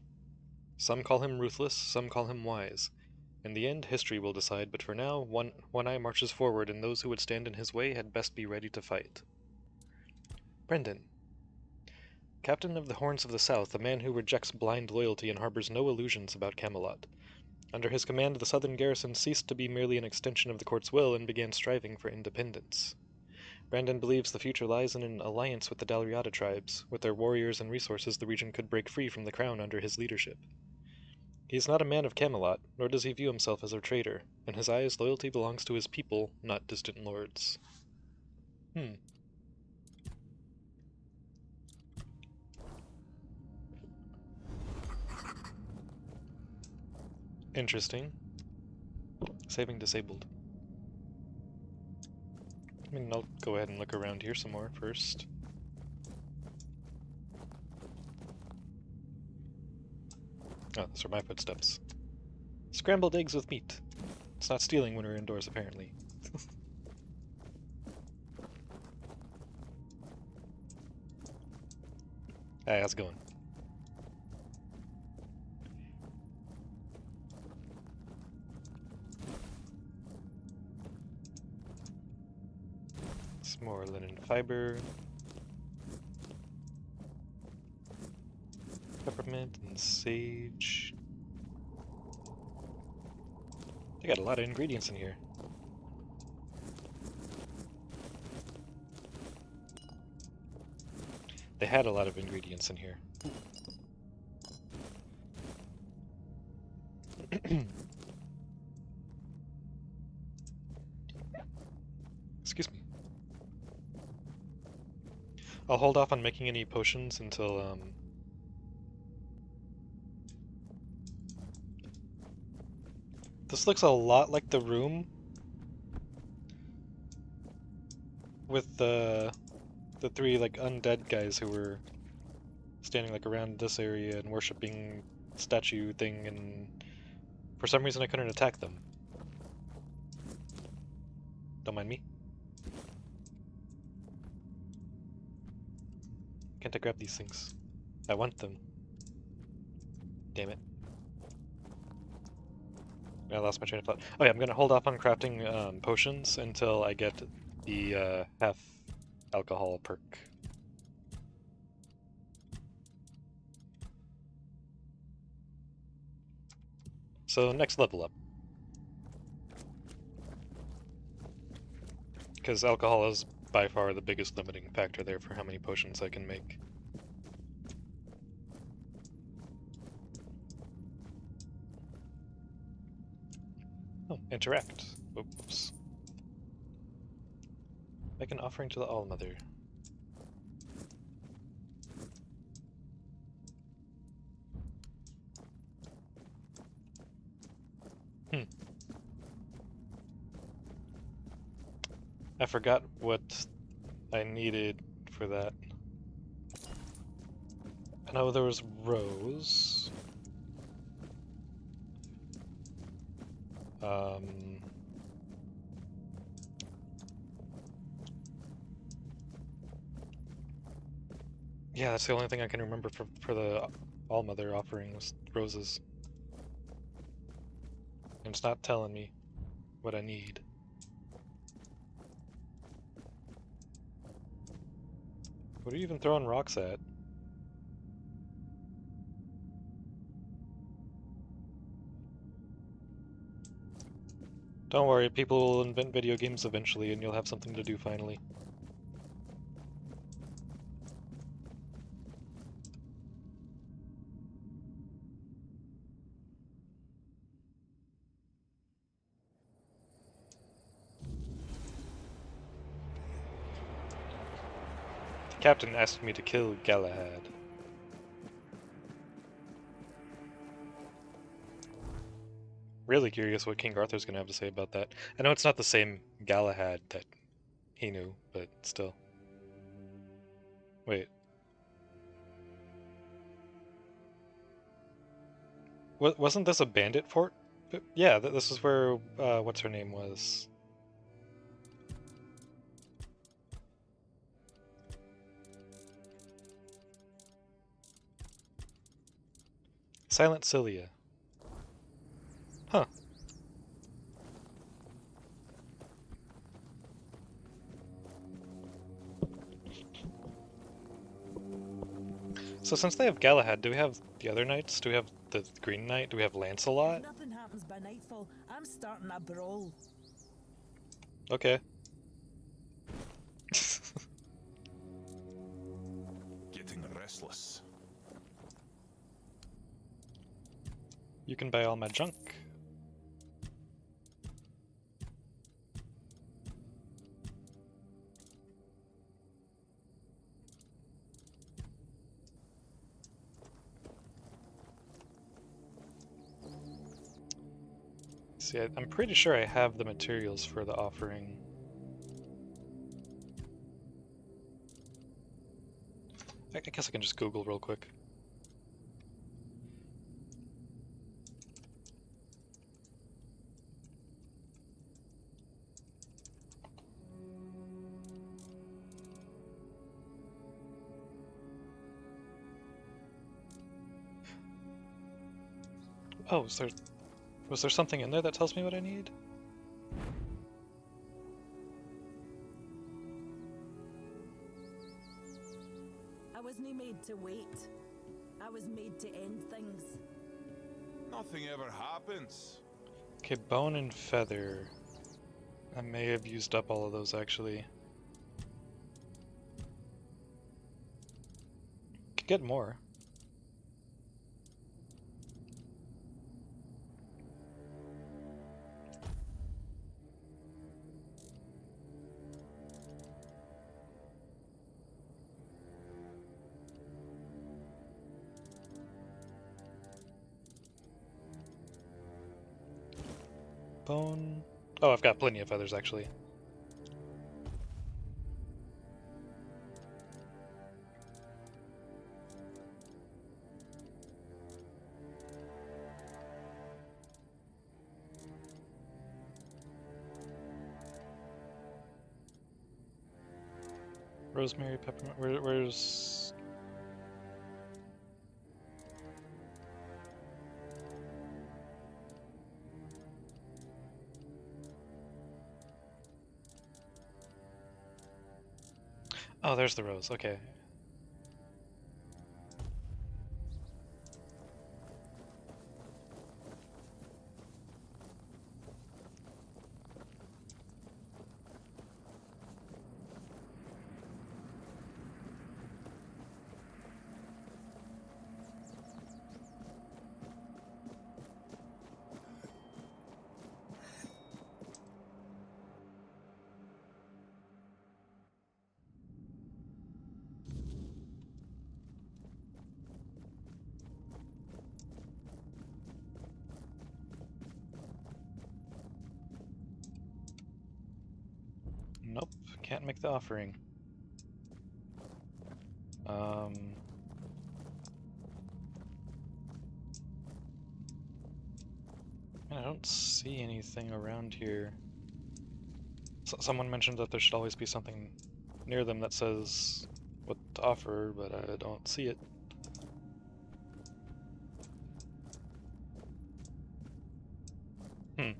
Some call him ruthless, some call him wise. In the end, history will decide, but for now, One Eye marches forward, and those who would stand in his way had best be ready to fight. Brendan. Captain of the Horns of the South, a man who rejects blind loyalty and harbors no illusions about Camelot. Under his command, the southern garrison ceased to be merely an extension of the court's will and began striving for independence. Brandon believes the future lies in an alliance with the Dalriada tribes. With their warriors and resources, the region could break free from the crown under his leadership. He is not a man of Camelot, nor does he view himself as a traitor. In his eyes, loyalty belongs to his people, not distant lords. Interesting. Saving disabled. I mean, I'll go ahead and look around here some more first. Oh, those are my footsteps. Scrambled eggs with meat. It's not stealing when we're indoors, apparently. Hey, how's it going? Some more linen fiber. Peppermint and sage. They got a lot of ingredients in here. They had a lot of ingredients in here. Excuse me. I'll hold off on making any potions until, This looks a lot like the room with the three, like, undead guys who were standing, like, around this area and worshipping statue thing, and for some reason I couldn't attack them. Don't mind me. Can't I grab these things? I want them. Damn it. I lost my train of thought. Oh yeah, I'm gonna hold off on crafting potions until I get the half alcohol perk. So next level up. Because alcohol is by far the biggest limiting factor there for how many potions I can make. Oh, interact. Oops. Make an offering to the Allmother. I forgot what I needed for that. I know there was Rose. Yeah, that's the only thing I can remember for the Allmother offering was roses. And it's not telling me what I need. What are you even throwing rocks at? Don't worry, people will invent video games eventually and you'll have something to do finally. The captain asked me to kill Galahad. Really curious what King Arthur's gonna have to say about that. I know it's not the same Galahad that he knew, but still. Wait. Wasn't this a bandit fort? Yeah, this is where, what's her name was. Silent Cilia. Huh. So since they have Galahad, do we have the other knights? Do we have the Green Knight? Do we have Lancelot? If nothing happens by nightfall, I'm starting a brawl. Okay. Getting restless. You can buy all my junk. See, I'm pretty sure I have the materials for the offering. I guess I can just Google real quick. Oh, was there something in there that tells me what I need? I wasn't made to wait. I was made to end things. Nothing ever happens. Okay, bone and feather. I may have used up all of those actually. Could get more. Bone. Oh, I've got plenty of feathers actually. Rosemary, peppermint. Where's? Oh, there's the rose. Okay. Nope, can't make the offering. I don't see anything around here. Someone mentioned that there should always be something near them that says what to offer, but I don't see it. Hmm.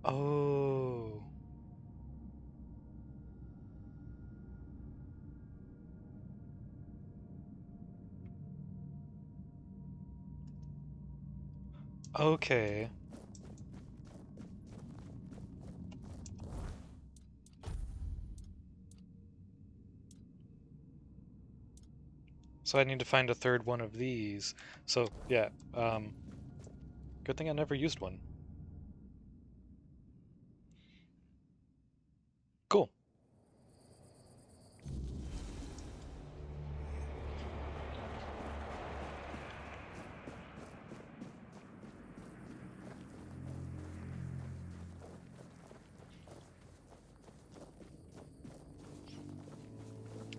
Oh. Okay. So I need to find a third one of these. So, yeah, good thing I never used one. Cool.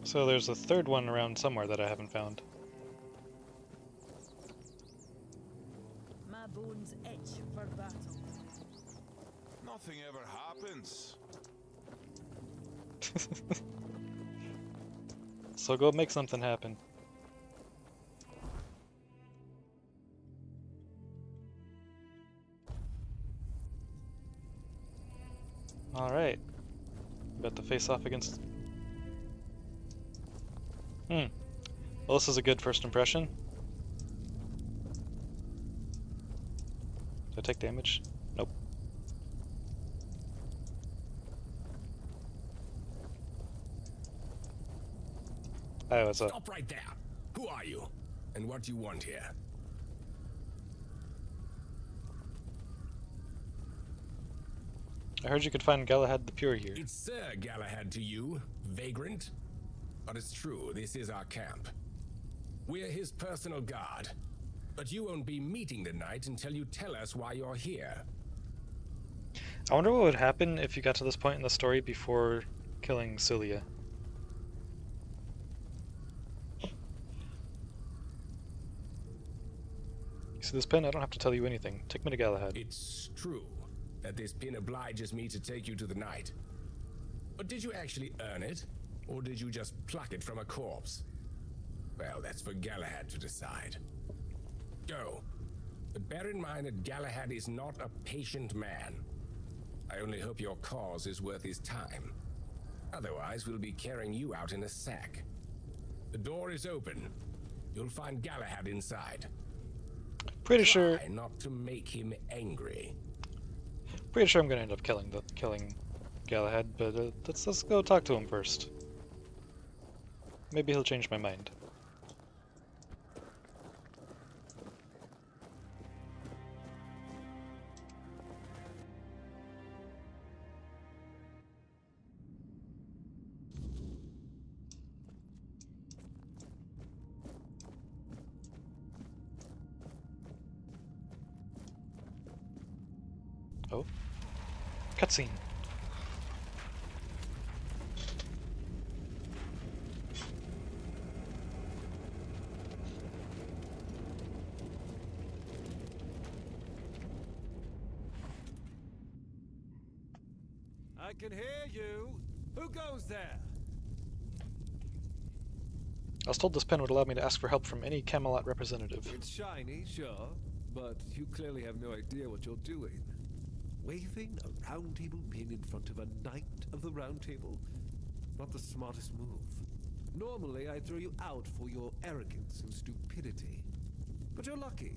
So there's a third one around somewhere that I haven't found. My bones itch for battle. Nothing ever happens. So go make something happen. Alright. Got to face off against... Well, this is a good first impression. Did I take damage? Nope. Oh, it's a... Stop right there. Who are you? And what do you want here? I heard you could find Galahad the Pure here. It's Sir Galahad to you, vagrant. But it's true, this is our camp. We're his personal guard. But you won't be meeting tonight until you tell us why you're here. I wonder what would happen if you got to this point in the story before killing Cilia. You see this pin? I don't have to tell you anything. Take me to Galahad. It's true that this pin obliges me to take you to the night. But did you actually earn it? Or did you just pluck it from a corpse? Well, that's for Galahad to decide. Go. But bear in mind that Galahad is not a patient man. I only hope your cause is worth his time. Otherwise, we'll be carrying you out in a sack. The door is open. You'll find Galahad inside. Pretty sure. Try not to make him angry. Pretty sure I'm gonna end up killing Galahad, but let's go talk to him first. Maybe he'll change my mind. Oh. Cutscene. I can hear you. Who goes there? I was told this pen would allow me to ask for help from any Camelot representative. It's shiny, sure, but you clearly have no idea what you're doing. Waving a round table pin in front of a knight of the round table? Not the smartest move. Normally, I'd throw you out for your arrogance and stupidity. But you're lucky.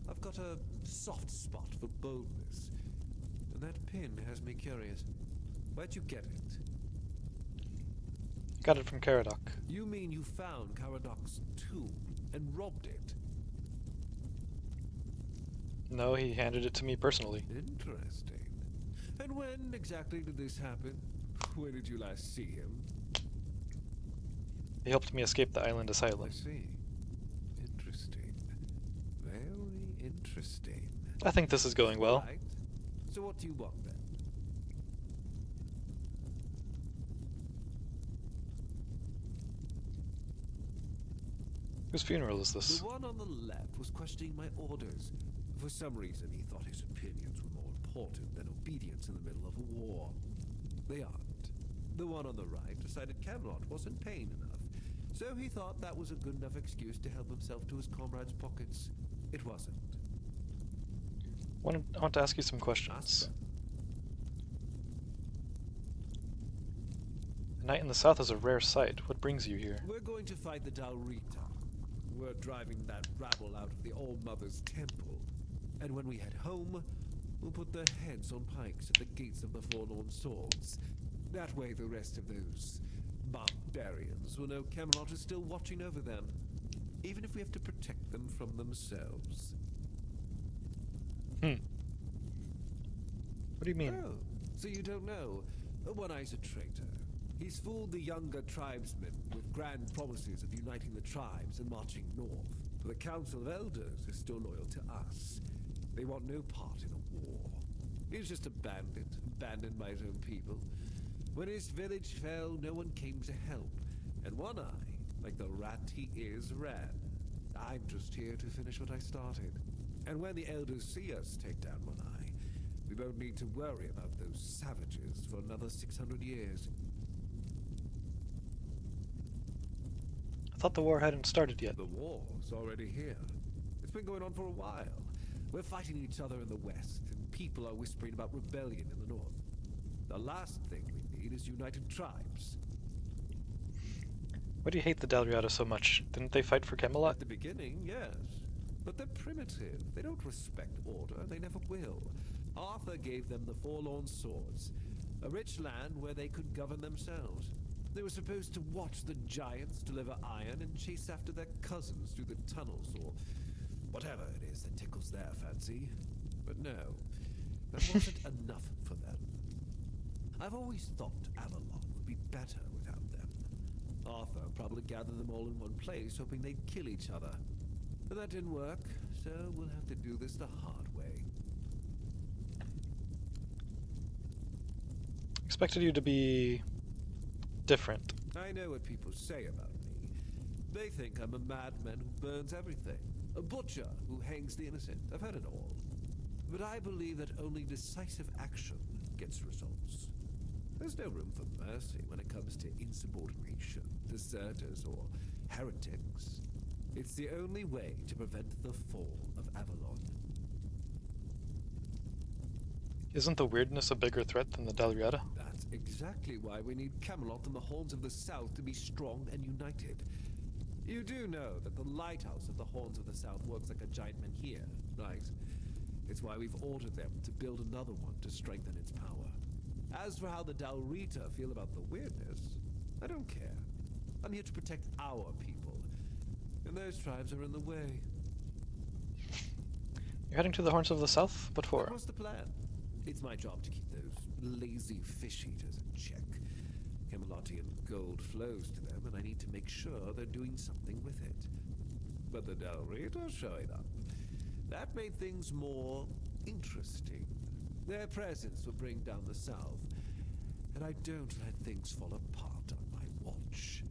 I've got a soft spot for boldness. And that pin has me curious. Where'd you get it? Got it from Caradoc. You mean you found Caradoc's tomb and robbed it? No, he handed it to me personally. Interesting. And when exactly did this happen? Where did you last see him? He helped me escape the island I asylum. see. Interesting. Very interesting. I think this is going well. Right. So what do you want then? Whose funeral is this? The one on the left was questioning my orders. For some reason, he thought his opinions were more important than obedience in the middle of a war. They aren't. The one on the right decided Camelot wasn't paying enough, so he thought that was a good enough excuse to help himself to his comrades' pockets. It wasn't. I want to ask you some questions. A night in the south is a rare sight. What brings you here? We're going to fight the Dalrita. We're driving that rabble out of the Old Mother's temple. And when we head home, we'll put their heads on pikes at the gates of the Forlorn Swords. That way the rest of those barbarians will know Camelot is still watching over them, even if we have to protect them from themselves. What do you mean? Oh, so you don't know? One Eye's a traitor. He's fooled the younger tribesmen with grand promises of uniting the tribes and marching north. The Council of Elders is still loyal to us. They want no part in a war. He's just a bandit, abandoned by his own people. When his village fell, no one came to help. And One Eye, like the rat he is, ran. I'm just here to finish what I started. And when the Elders see us take down One Eye, we won't need to worry about those savages for another 600 years. I thought the war hadn't started yet. The war's already here. It's been going on for a while. We're fighting each other in the west, and people are whispering about rebellion in the north. The last thing we need is united tribes. Why do you hate the Dalriada so much? Didn't they fight for Camelot? At the beginning, yes. But they're primitive. They don't respect order. They never will. Arthur gave them the Forlorn Swords, a rich land where they could govern themselves. They were supposed to watch the giants deliver iron and chase after their cousins through the tunnels, or whatever it is that tickles their fancy. But no, that wasn't enough for them. I've always thought Avalon would be better without them. Arthur probably gathered them all in one place, hoping they'd kill each other. But that didn't work, so we'll have to do this the hard way. Expected you to be different. I know what people say about me. They think I'm a madman who burns everything. A butcher who hangs the innocent. I've heard it all. But I believe that only decisive action gets results. There's no room for mercy when it comes to insubordination, deserters, or heretics. It's the only way to prevent the fall of Avalon. Isn't the weirdness a bigger threat than the Dalriada? That's exactly why we need Camelot and the Horns of the South to be strong and united. You do know that the lighthouse of the Horns of the South works like a giant menhir, right? It's why we've ordered them to build another one to strengthen its power. As for how the Dalrita feel about the weirdness, I don't care. I'm here to protect our people, and those tribes are in the way. You're heading to the Horns of the South? What for? That was the plan. It's my job to keep those lazy fish eaters in check. Camelotian gold flows to them, and I need to make sure they're doing something with it. But the Dalrita showing up. That made things more interesting. Their presence will bring down the South, and I don't let things fall apart on my watch.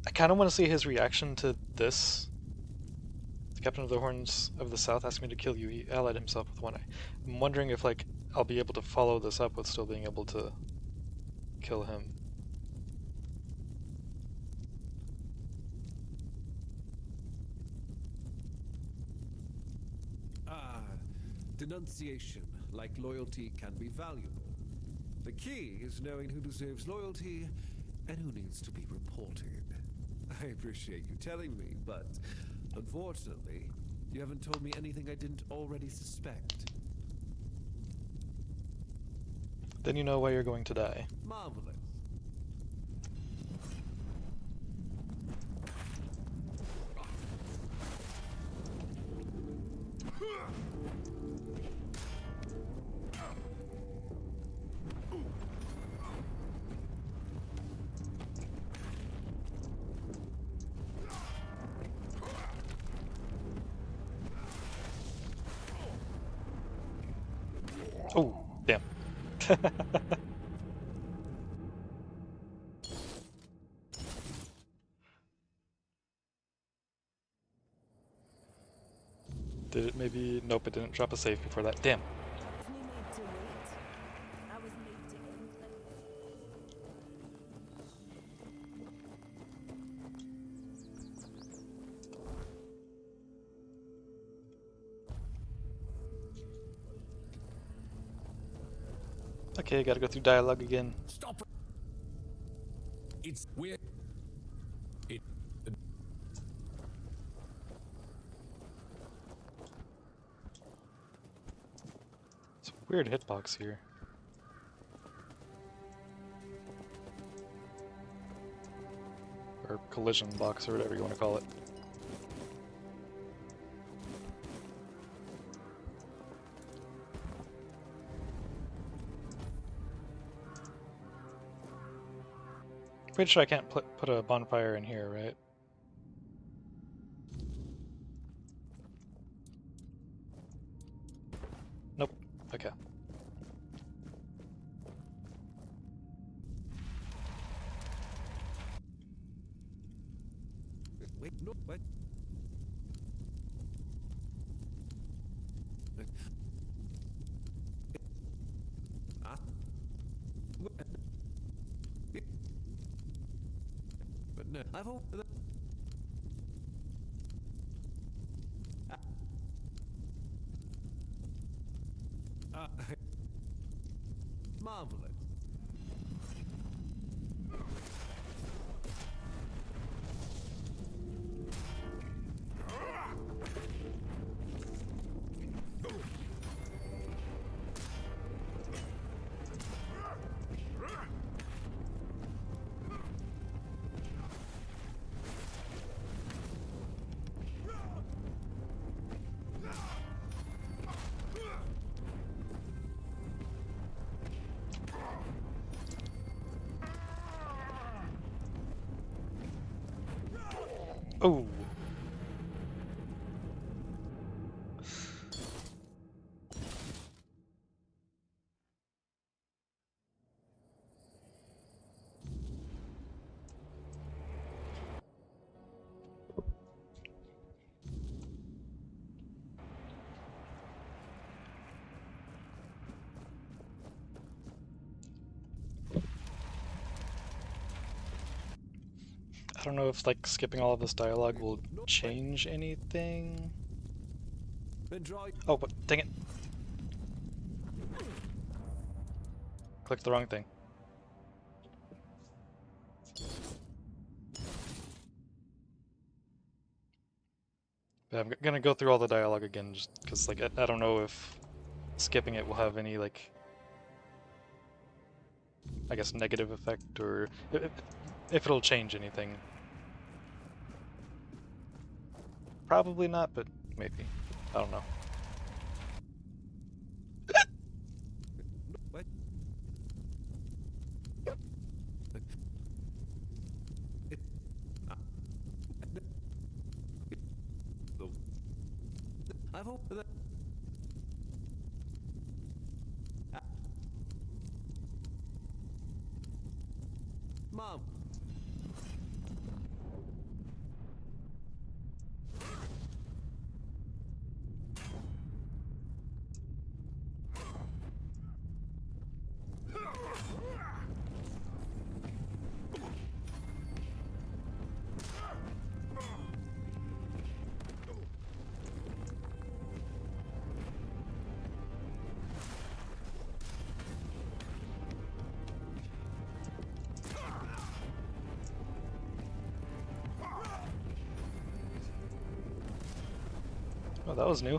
I kind of want to see his reaction to this. The captain of the Horns of the South asked me to kill you. He allied himself with One Eye. I'm wondering if, like, I'll be able to follow this up with still being able to kill him. Denunciation, like loyalty, can be valuable. The key is knowing who deserves loyalty and who needs to be reported. I appreciate you telling me, but unfortunately, you haven't told me anything I didn't already suspect. Then you know why you're going to die. Marvelous. Oh, damn. Did it maybe? Nope, it didn't drop a save before that. Damn. We made to wait. I was made to end Okay, gotta go through dialogue again. Stop! It's weird. It. It's a weird hitbox here. Or collision box, or whatever you want to call it. Pretty sure I can't put a bonfire in here, right? Nope. Okay. Wait, no, what? Ah. But no, I've all. Marvelous. Oh. I don't know if like skipping all of this dialogue will change anything. Then draw. Oh, but dang it. Clicked the wrong thing. But I'm gonna go through all the dialogue again just because like I don't know if skipping it will have any like I guess negative effect or if it'll change anything. Probably not, but maybe. I don't know. What? I've all. Mom. Oh, that was new.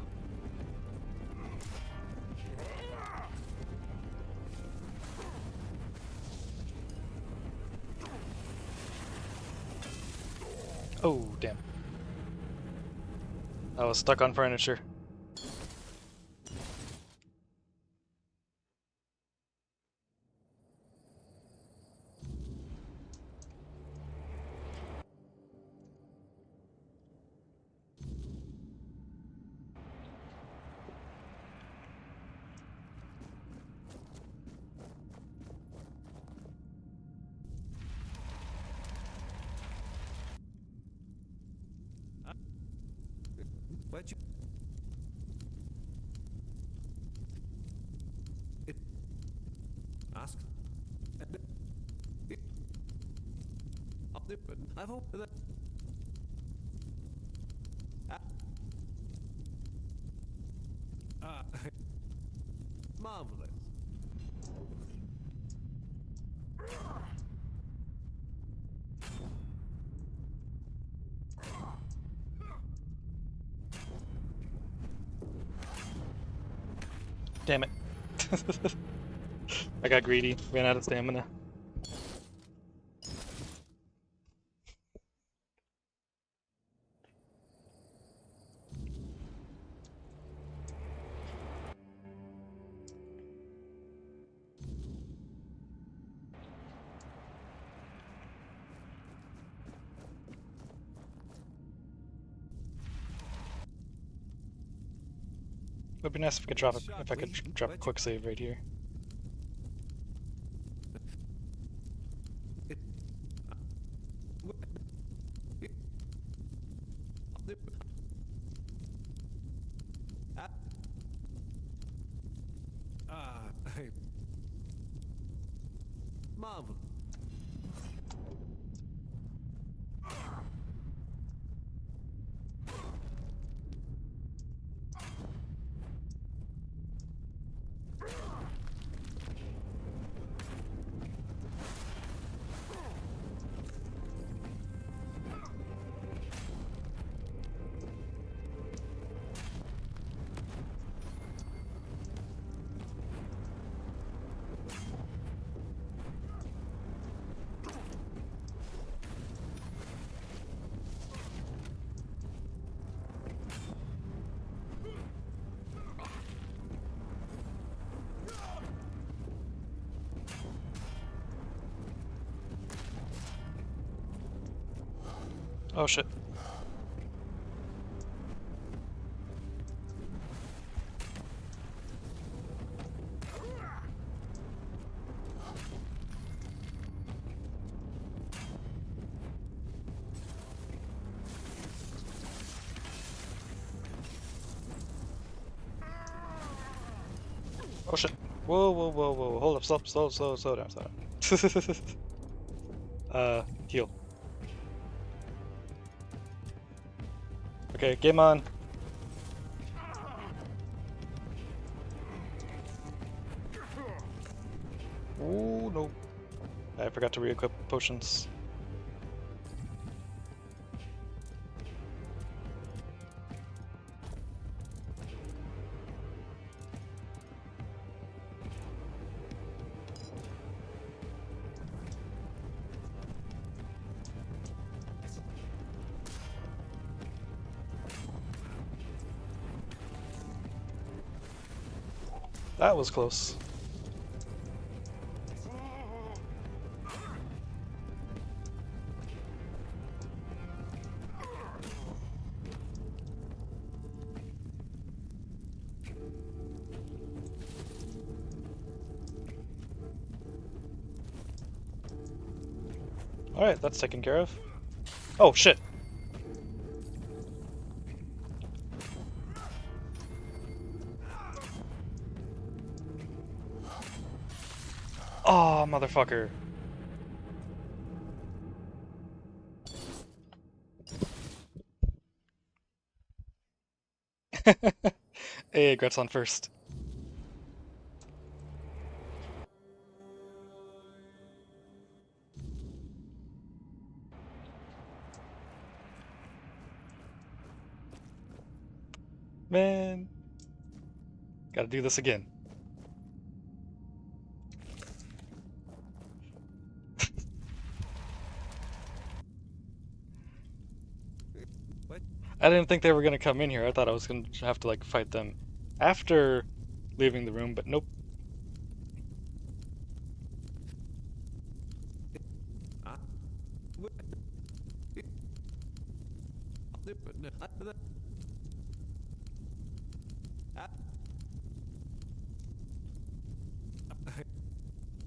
Oh, damn. I was stuck on furniture. Where'd you... Ask? I've opened that... Marvelous. Damn it. I got greedy, ran out of stamina. Would be nice if I could drop a quick save right here. Marvel. Oh shit. Oh shit. Whoa, whoa, whoa, whoa. Hold up, slow down, slow down. Heal. Okay, game on. Ooh, no. I forgot to re-equip potions. That was close. Alright, that's taken care of. Oh, shit! Oh, motherfucker. Hey, Gret's on first. Man. Gotta do this again. What? I didn't think they were gonna come in here. I thought I was gonna have to like fight them after leaving the room, but nope. Ah.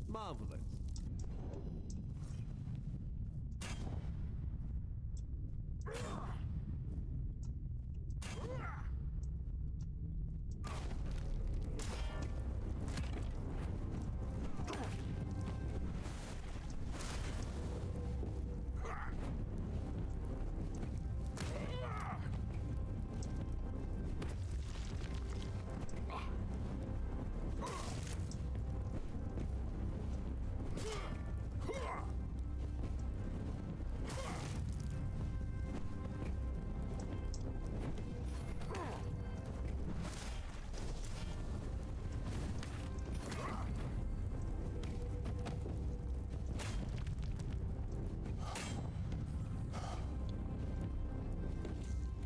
Marvelous.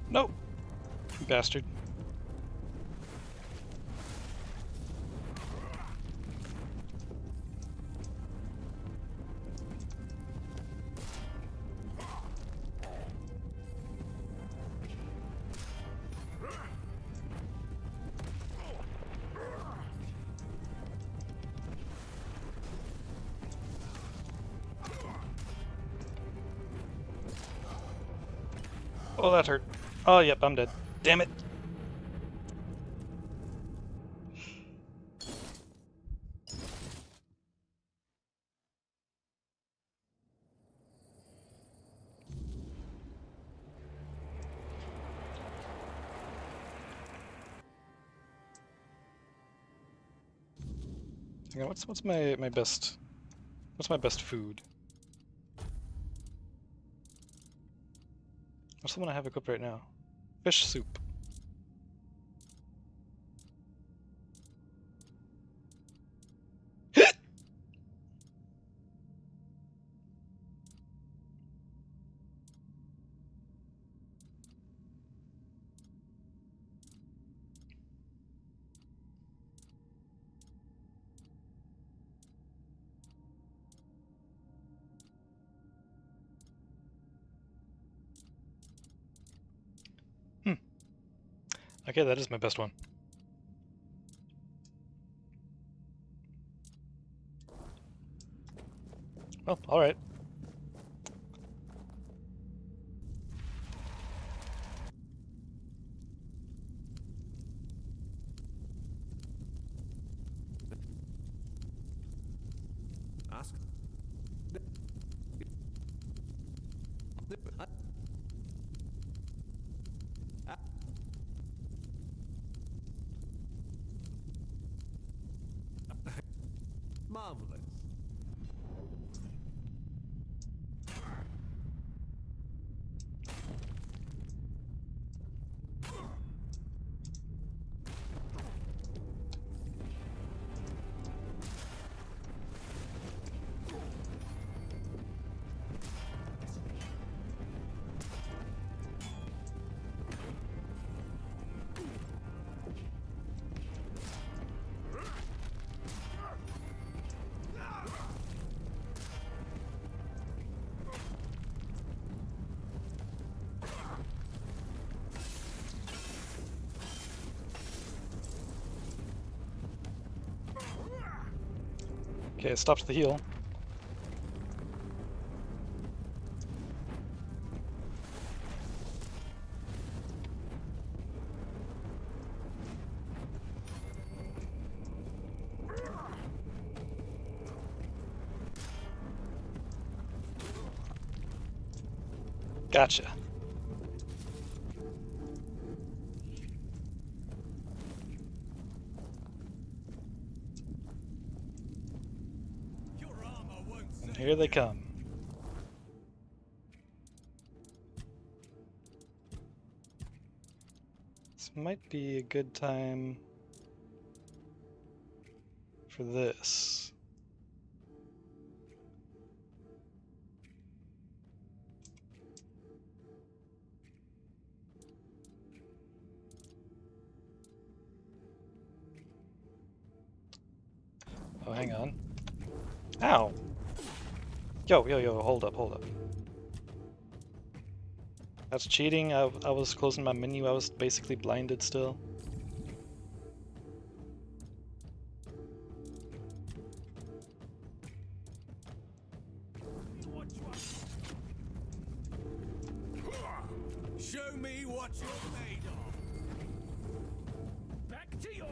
Nope. You bastard. Oh, that hurt. Oh, yep, I'm dead. Damn it. Hang on, what's my best food? What's the one I have equipped right now? Fish soup. Okay, that is my best one. Well, alright. Ask. Marvelous. Okay, it stops the heal. Gotcha. And here they come. might be a good time for this. Oh, hang on. Ow! Yo, hold up. That's cheating. I was closing my menu. I was basically blinded still. Show me what you're made of. Back to your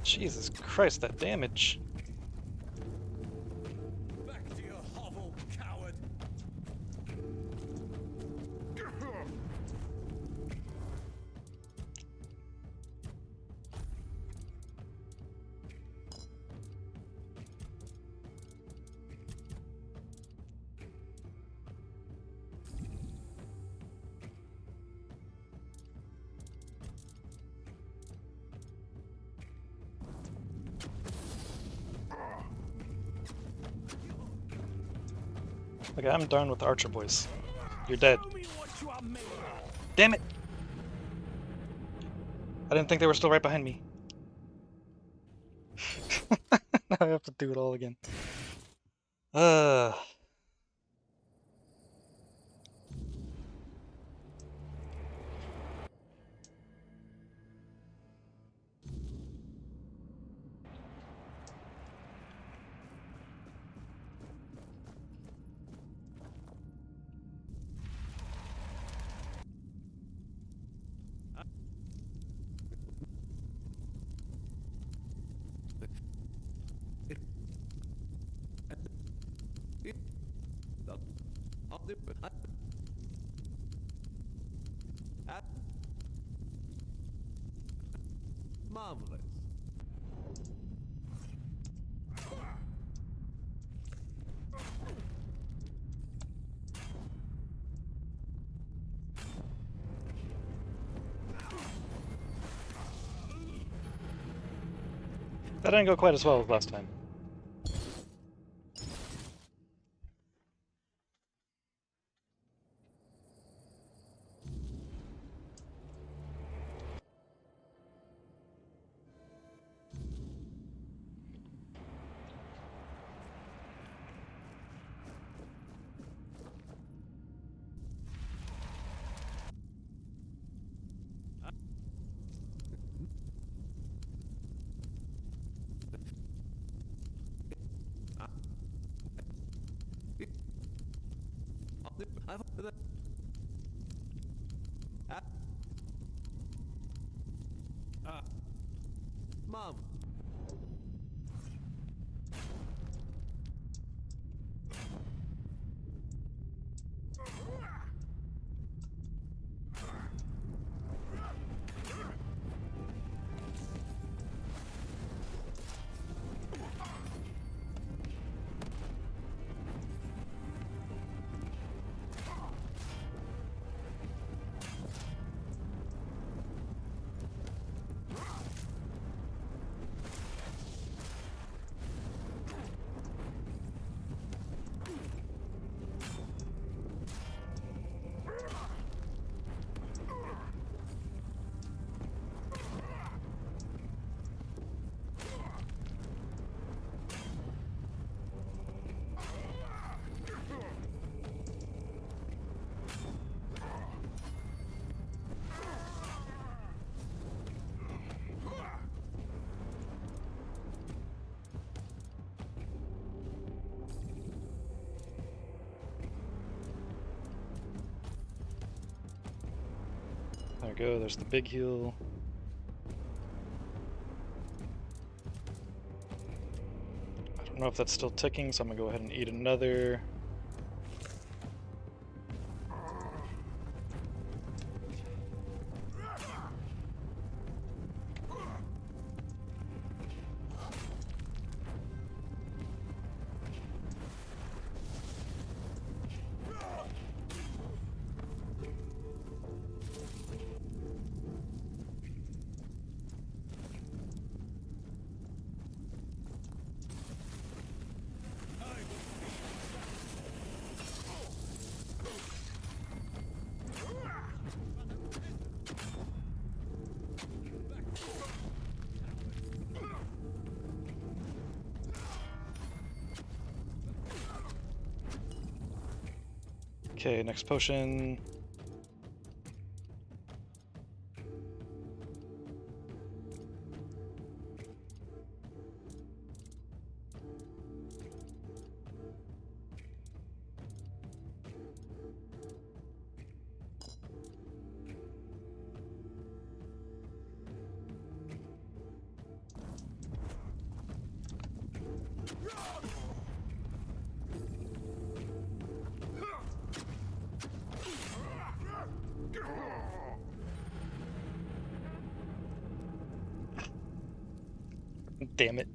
Jesus Christ, that damage. back to your hovel, coward. Okay, I'm done with the Archer boys. You're dead. Show me what you are made of. Damn it! I didn't think they were still right behind me. Now I have to do it all again. Marvelous. That didn't go quite as well as last time. Mom. There we go, there's the big heal. I don't know if that's still ticking, so I'm gonna go ahead and eat another. Okay, next potion. Damn it.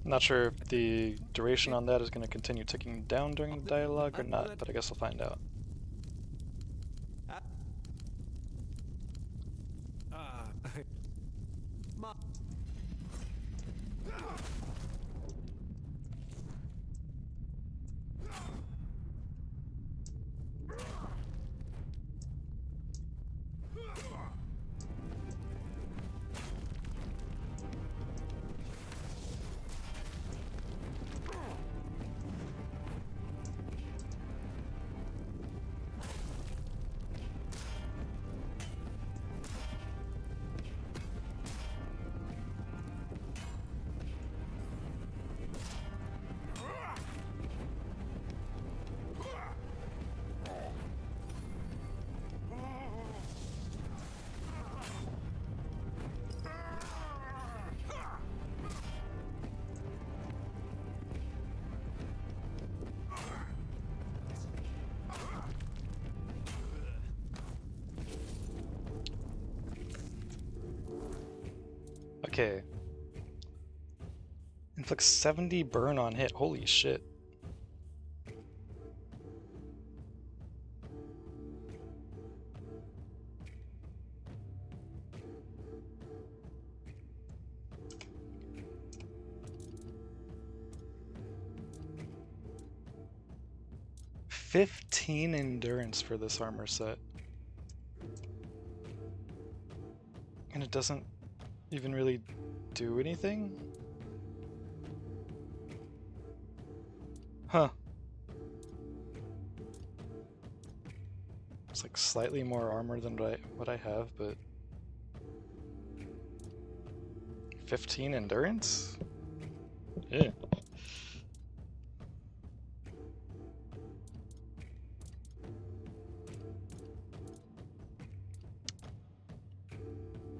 Not sure if the duration on that is going to continue ticking down during the dialogue or not, but I guess I'll find out. Okay. Inflicts 70 burn on hit. Holy shit. "15 endurance for this armor set. And it doesn't even really do anything? Huh. It's like slightly more armor than what I have, but 15 endurance? Yeah.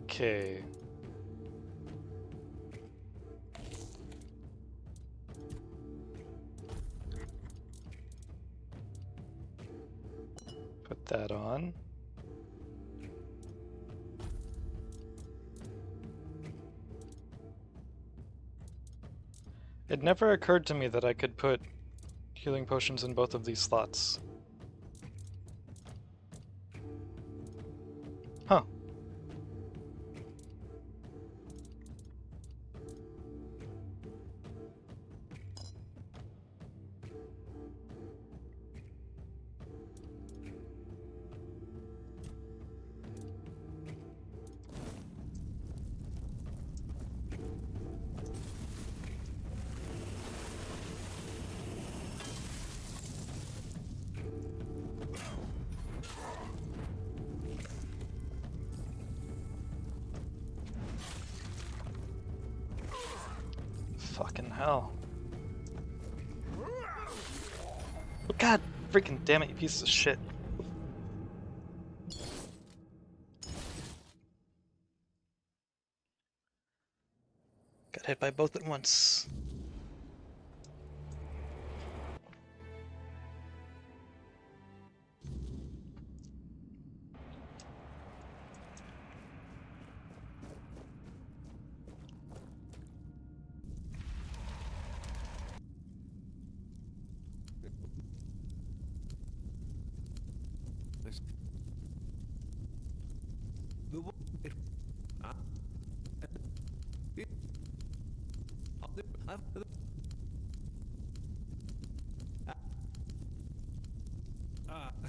Okay. Put that on. It never occurred to me that I could put healing potions in both of these slots. Huh. Fucking hell. God freaking damn it, you pieces of shit. Got hit by both at once.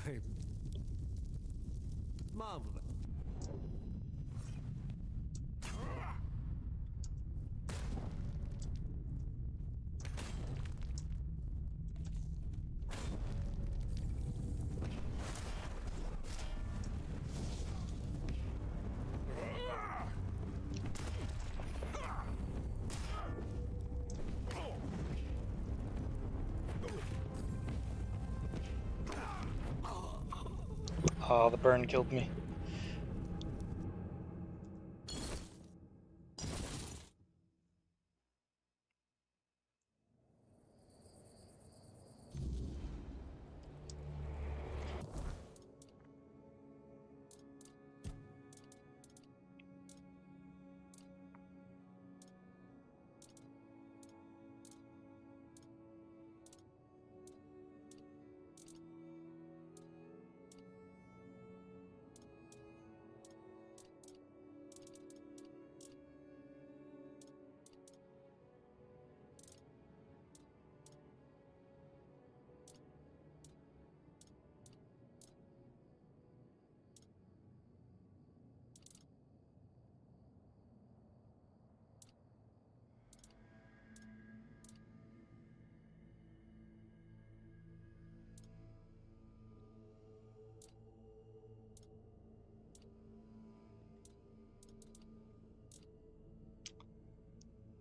Hey. Marvelous. Oh, the burn killed me.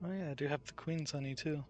Oh yeah, I do have the Queen's honey too.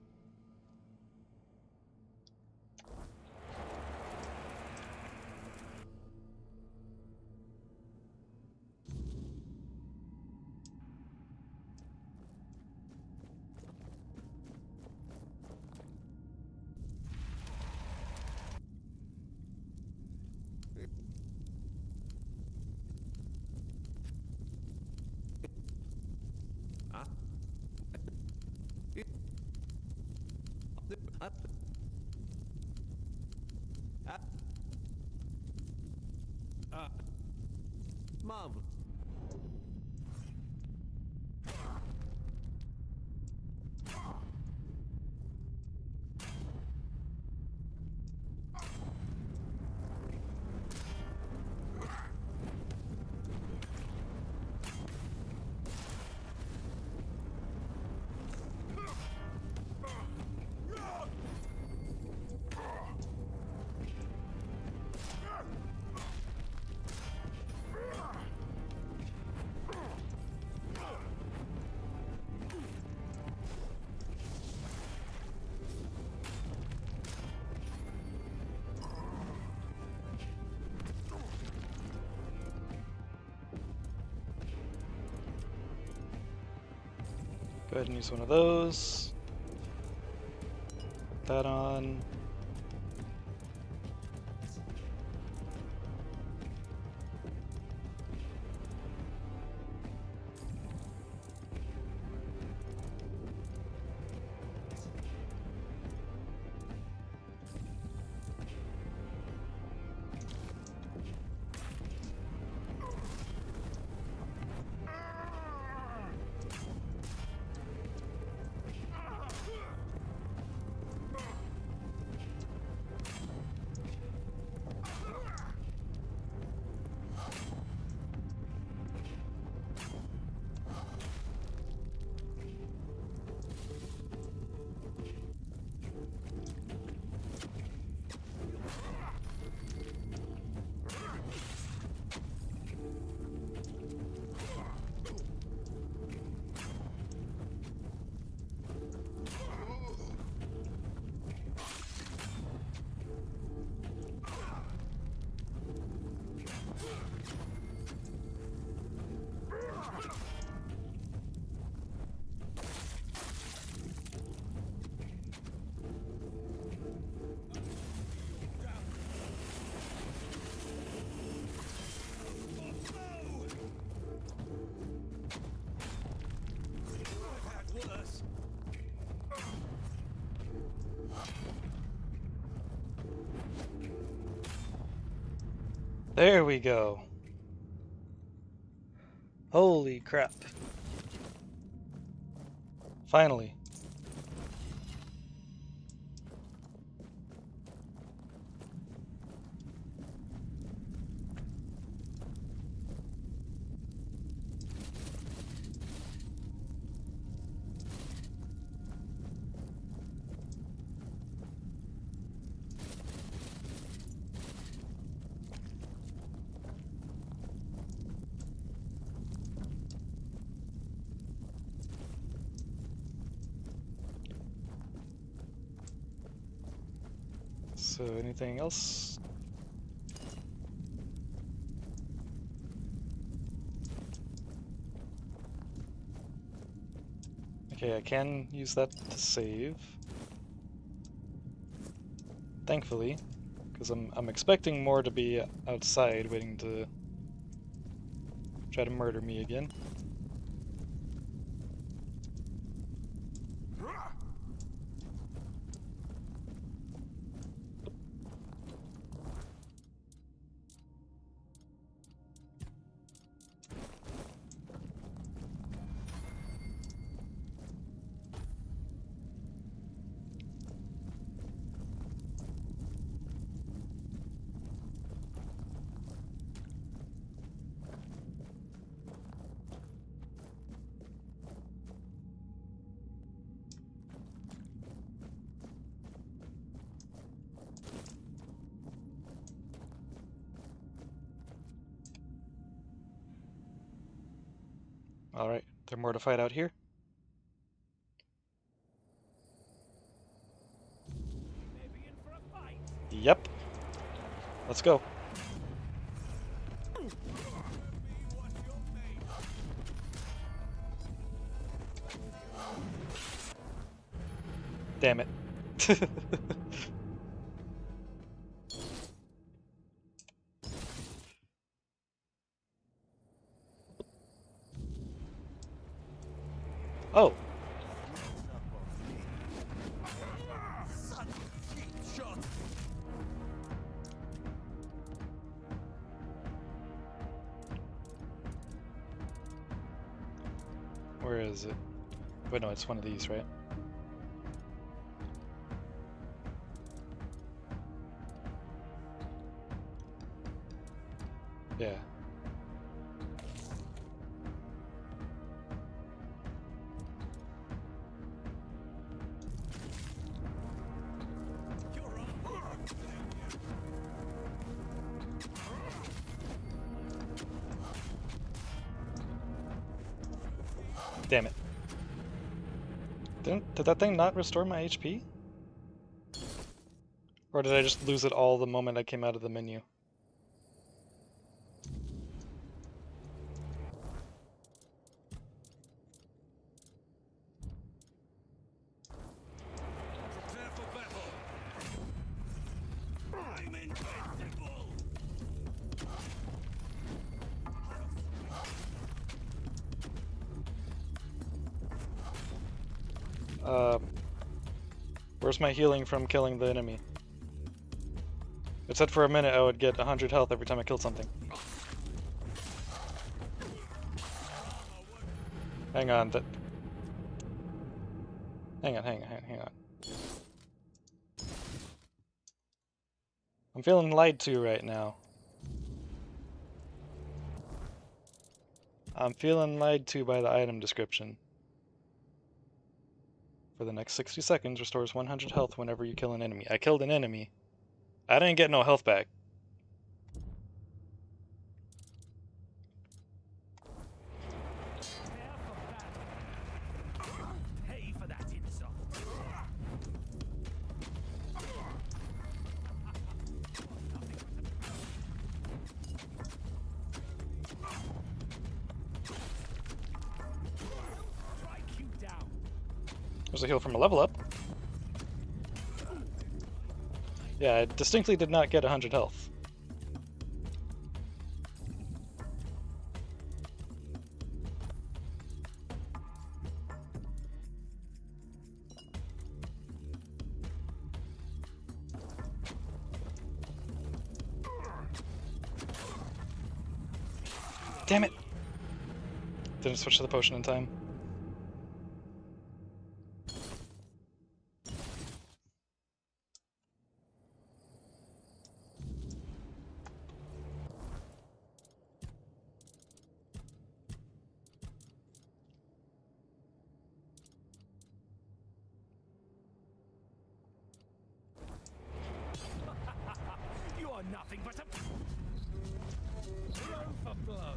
Marvel. Go ahead and use one of those. Put that on. There we go. Holy crap. Finally. So anything else? Okay, I can use that to save. Thankfully, because I'm expecting more to be outside waiting to try to murder me again. Alright, there more to fight out here? Yep. Let's go. Damn it. Oh. Where is it? Wait, no, it's one of these, right? Yeah. Damn it. Did that thing not restore my HP? Or did I just lose it all the moment I came out of the menu? Where's my healing from killing the enemy? It said for a minute I would get 100 health every time I killed something. Hang on, hang on. I'm feeling lied to right now. I'm feeling lied to by the item description. For the next 60 seconds, restores 100 health whenever you kill an enemy. I killed an enemy. I didn't get no health back. Pay for that insult. There's a heal from a level up. Yeah, I distinctly did not get 100 health. Damn it! Didn't switch to the potion in time. You are nothing but a blow for blow.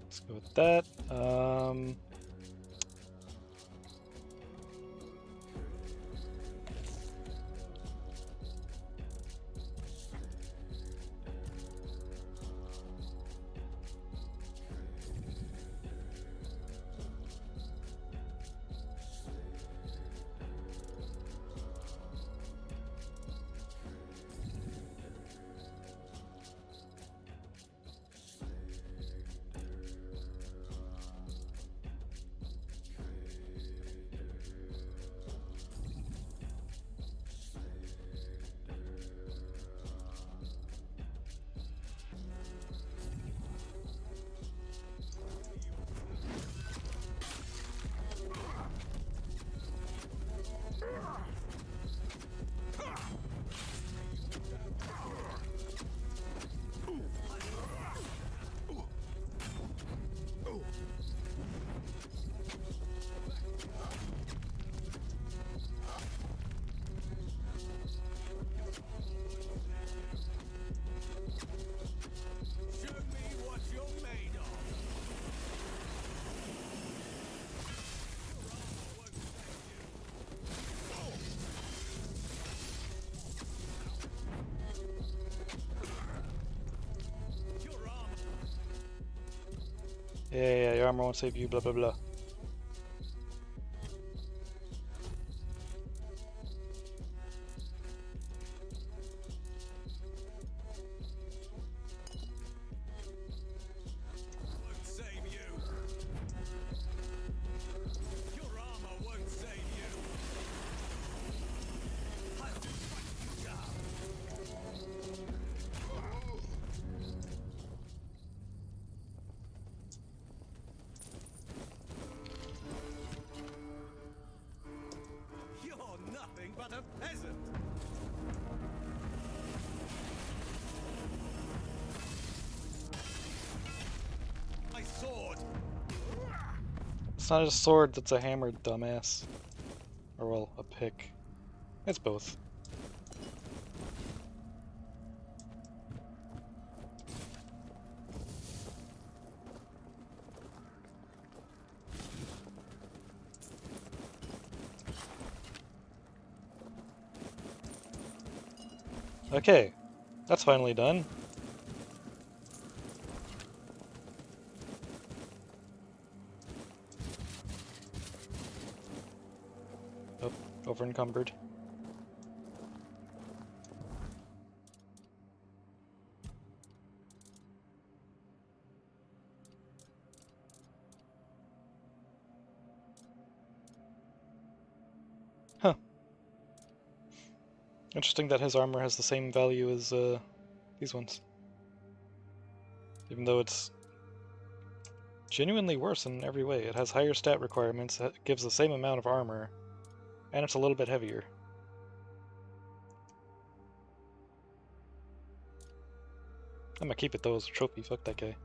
Let's go with that. Show me what you're made of. Your armor. Yeah, your armor won't save you, blah blah blah. Won't save you. Your armor won't save you. Has to strike you down. You're nothing but a peasant. My sword. It's not a sword, it's a hammer, dumbass. Or well, a pick. It's both. Okay, that's finally done. Oh, over encumbered. Huh. Interesting that his armor has the same value as these ones. Even though it's genuinely worse in every way. It has higher stat requirements, it gives the same amount of armor, and it's a little bit heavier. I'm gonna keep it though as a trophy, fuck that guy.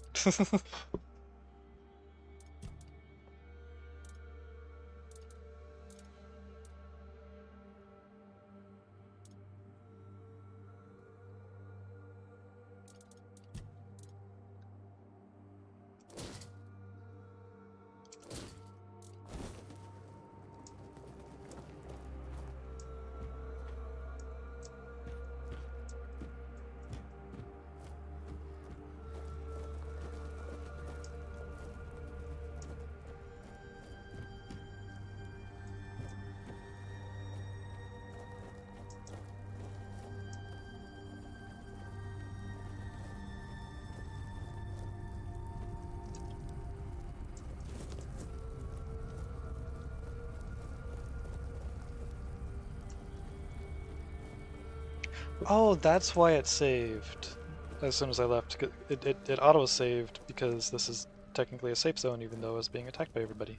Oh, that's why it saved as soon as I left. It auto-saved because this is technically a safe zone, even though I was being attacked by everybody.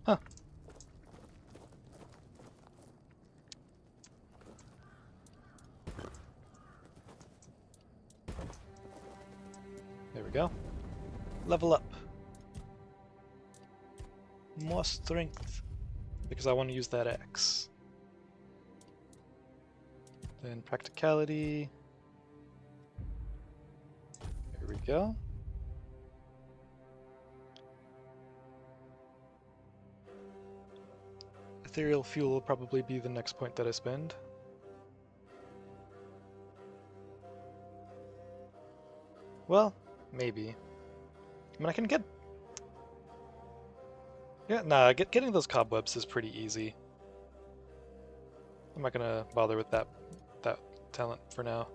Huh. There we go. Level up. More strength. Because I want to use that axe. Then practicality. There we go. Ethereal fuel will probably be the next point that I spend. Well, maybe. I mean, I can get... Yeah, nah, getting those cobwebs is pretty easy. I'm not gonna bother with that talent for now.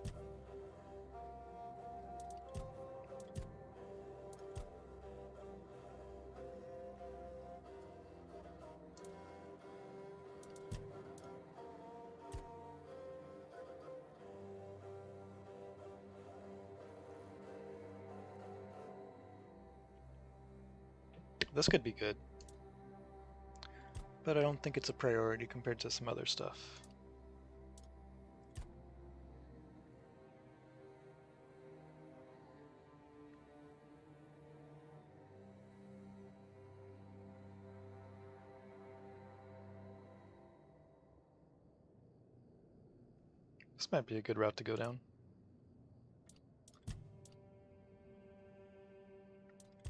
This could be good. But I don't think it's a priority compared to some other stuff. This might be a good route to go down.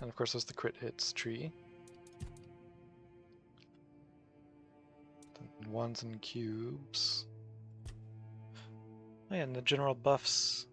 And of course there's the crit hits tree. Then ones and cubes. Oh yeah, and the general buffs.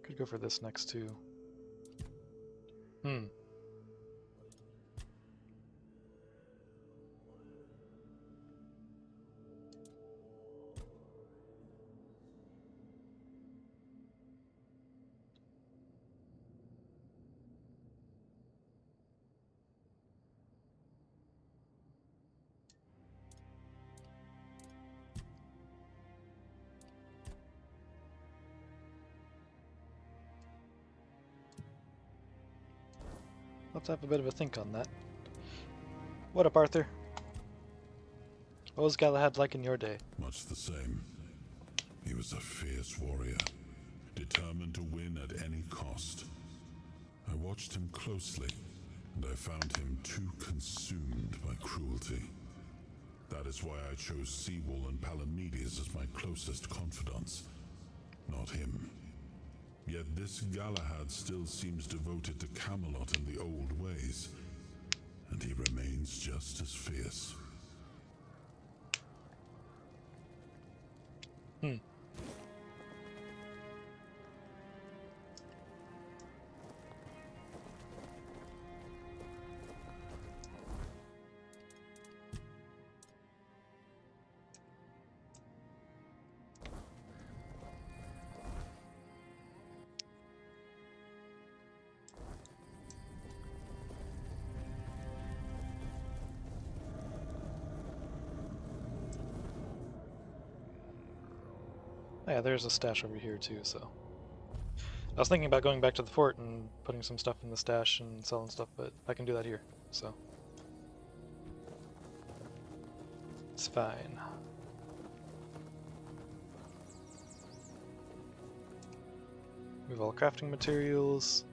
Could go for this next too. Let's have a bit of a think on that. What up, Arthur? What was Galahad like in your day? Much the same. He was a fierce warrior, determined to win at any cost. I watched him closely, and I found him too consumed by cruelty. That is why I chose Seawall and Palamedes as my closest confidants, not him. Yet this Galahad still seems devoted to Camelot and the old ways, and he remains just as fierce. Yeah, there's a stash over here too, so... I was thinking about going back to the fort and putting some stuff in the stash and selling stuff, but I can do that here, so... It's fine. We have all crafting materials.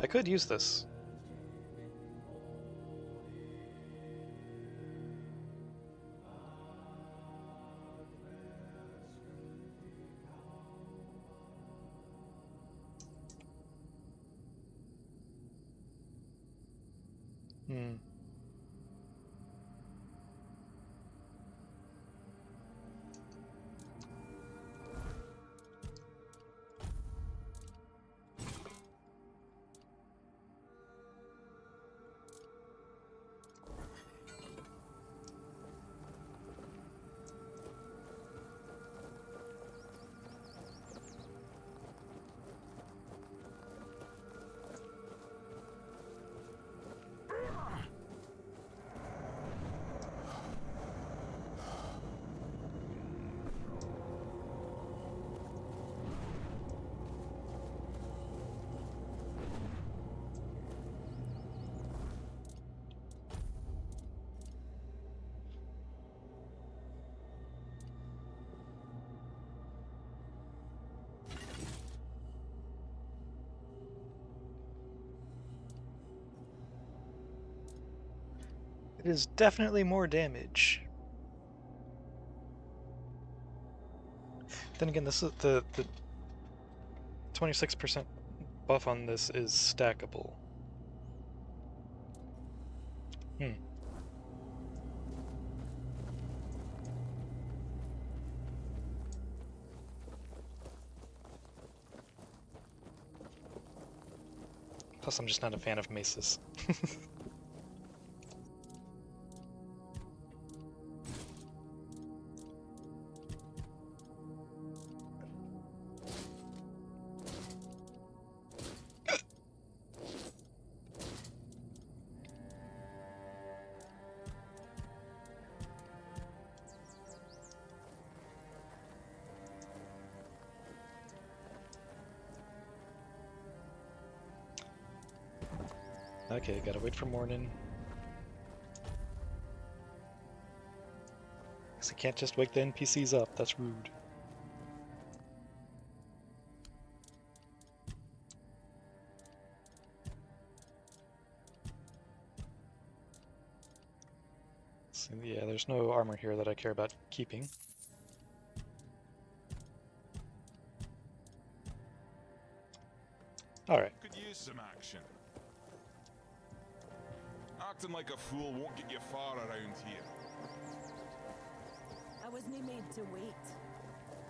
I could use this. Hmm. It is definitely more damage. Then again, this is the 26% buff on this is stackable. Hmm. Plus, I'm just not a fan of maces. Okay, gotta wait for morning. Because I can't just wake the NPCs up, that's rude. So, yeah, there's no armor here that I care about keeping. Alright. Could use some action. Acting like a fool won't get you far around here. I wasn't made to wait.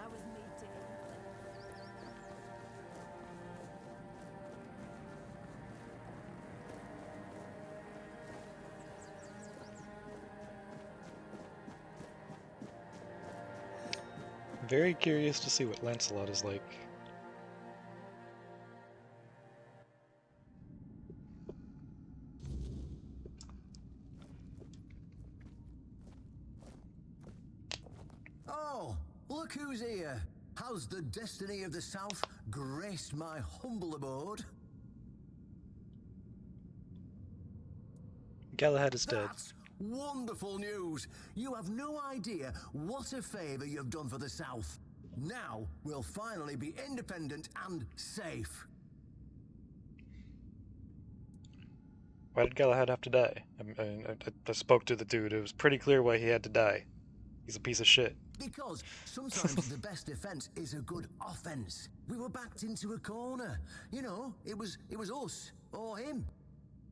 I was made to aim. Very curious to see what Lancelot is like. Oh, look who's here. How's the destiny of the South graced my humble abode? Galahad is dead. That's wonderful news. You have no idea what a favor you've done for the South. Now we'll finally be independent and safe. Why did Galahad have to die? I spoke to the dude. It was pretty clear why he had to die. He's a piece of shit. Because sometimes the best defense is a good offense. We were backed into a corner. You know, it was us or him.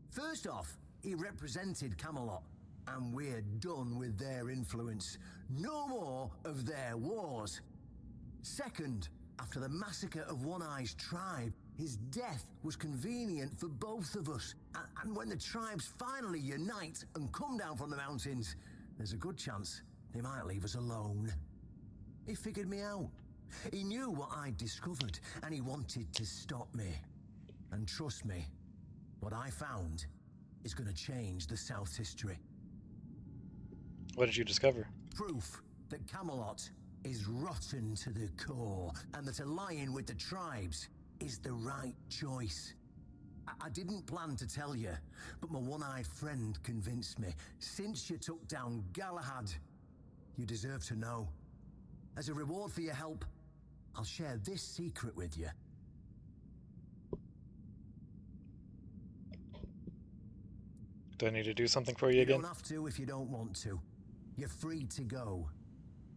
First off, he represented Camelot, and we're done with their influence. No more of their wars. Second, after the massacre of One Eye's tribe, his death was convenient for both of us. And when the tribes finally unite and come down from the mountains, there's a good chance they might leave us alone. He figured me out. He knew what I'd discovered, and he wanted to stop me. And trust me, what I found is going to change the South's history. What did you discover? Proof that Camelot is rotten to the core, and that allying with the tribes is the right choice. I didn't plan to tell you, but my one-eyed friend convinced me. Since you took down Galahad, you deserve to know. As a reward for your help, I'll share this secret with you. Do I need to do something for you again? You don't have to if you don't want to. You're free to go.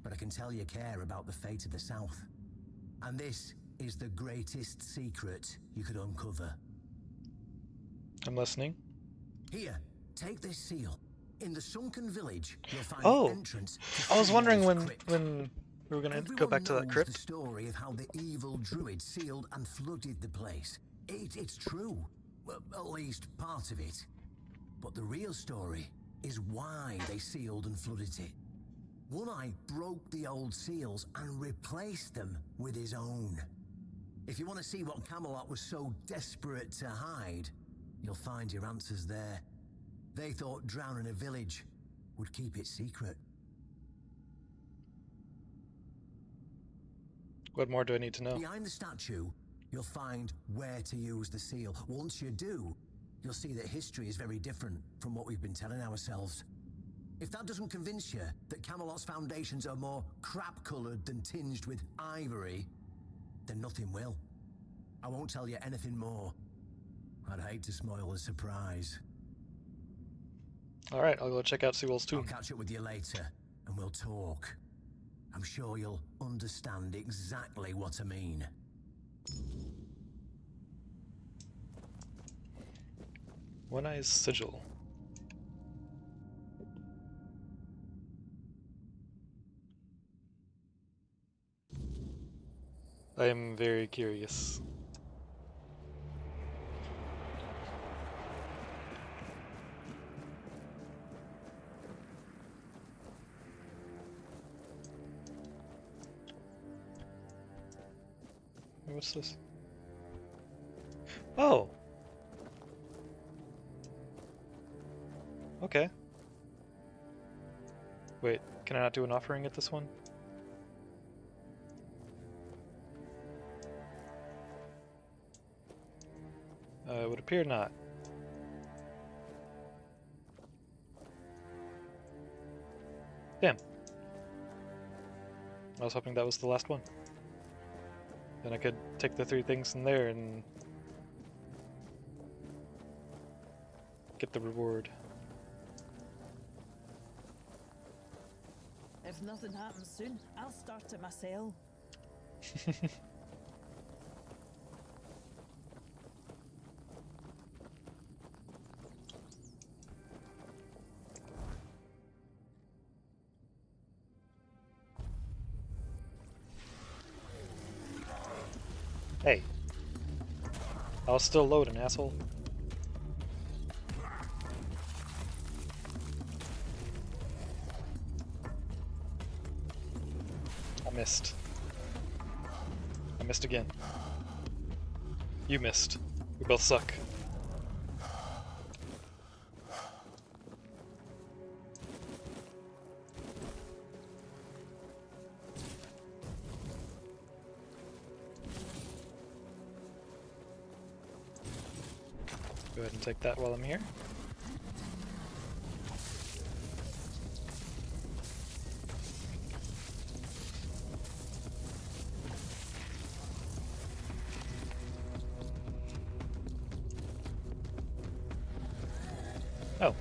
But I can tell you care about the fate of the South. And this is the greatest secret you could uncover. I'm listening. Here, Take this seal. In the sunken village, you'll find Oh, the entrance to I was wondering Seawall's when crypt. we were gonna go Everyone back to that knows crypt. the story of how the evil druid sealed and flooded the place. It's true. Well, at least part of it. But the real story is why they sealed and flooded it. One Eye broke the old seals and replaced them with his own. If you want to see what Camelot was so desperate to hide, you'll find your answers there. They thought drowning a village would keep it secret. What more do I need to know? Behind the statue, you'll find where to use the seal. Once you do, you'll see that history is very different from what we've been telling ourselves. If that doesn't convince you that Camelot's foundations are more crap-coloured than tinged with ivory, then nothing will. I won't tell you anything more. I'd hate to spoil the surprise. Alright, I'll go check out Seawall's tomb. I'll catch up with you later, and we'll talk. I'm sure you'll understand exactly what I mean. One Eye's sigil. I am very curious. What's this? Oh! Okay. Wait, can I not do an offering at this one? It would appear not. Damn. I was hoping that was the last one. Then I could take the 3 things in there and get the reward. If nothing happens soon, I'll start it myself. Hey. I was still loading, asshole. I missed. I missed again. You missed. We both suck. Go ahead and take that while I'm here. Oh.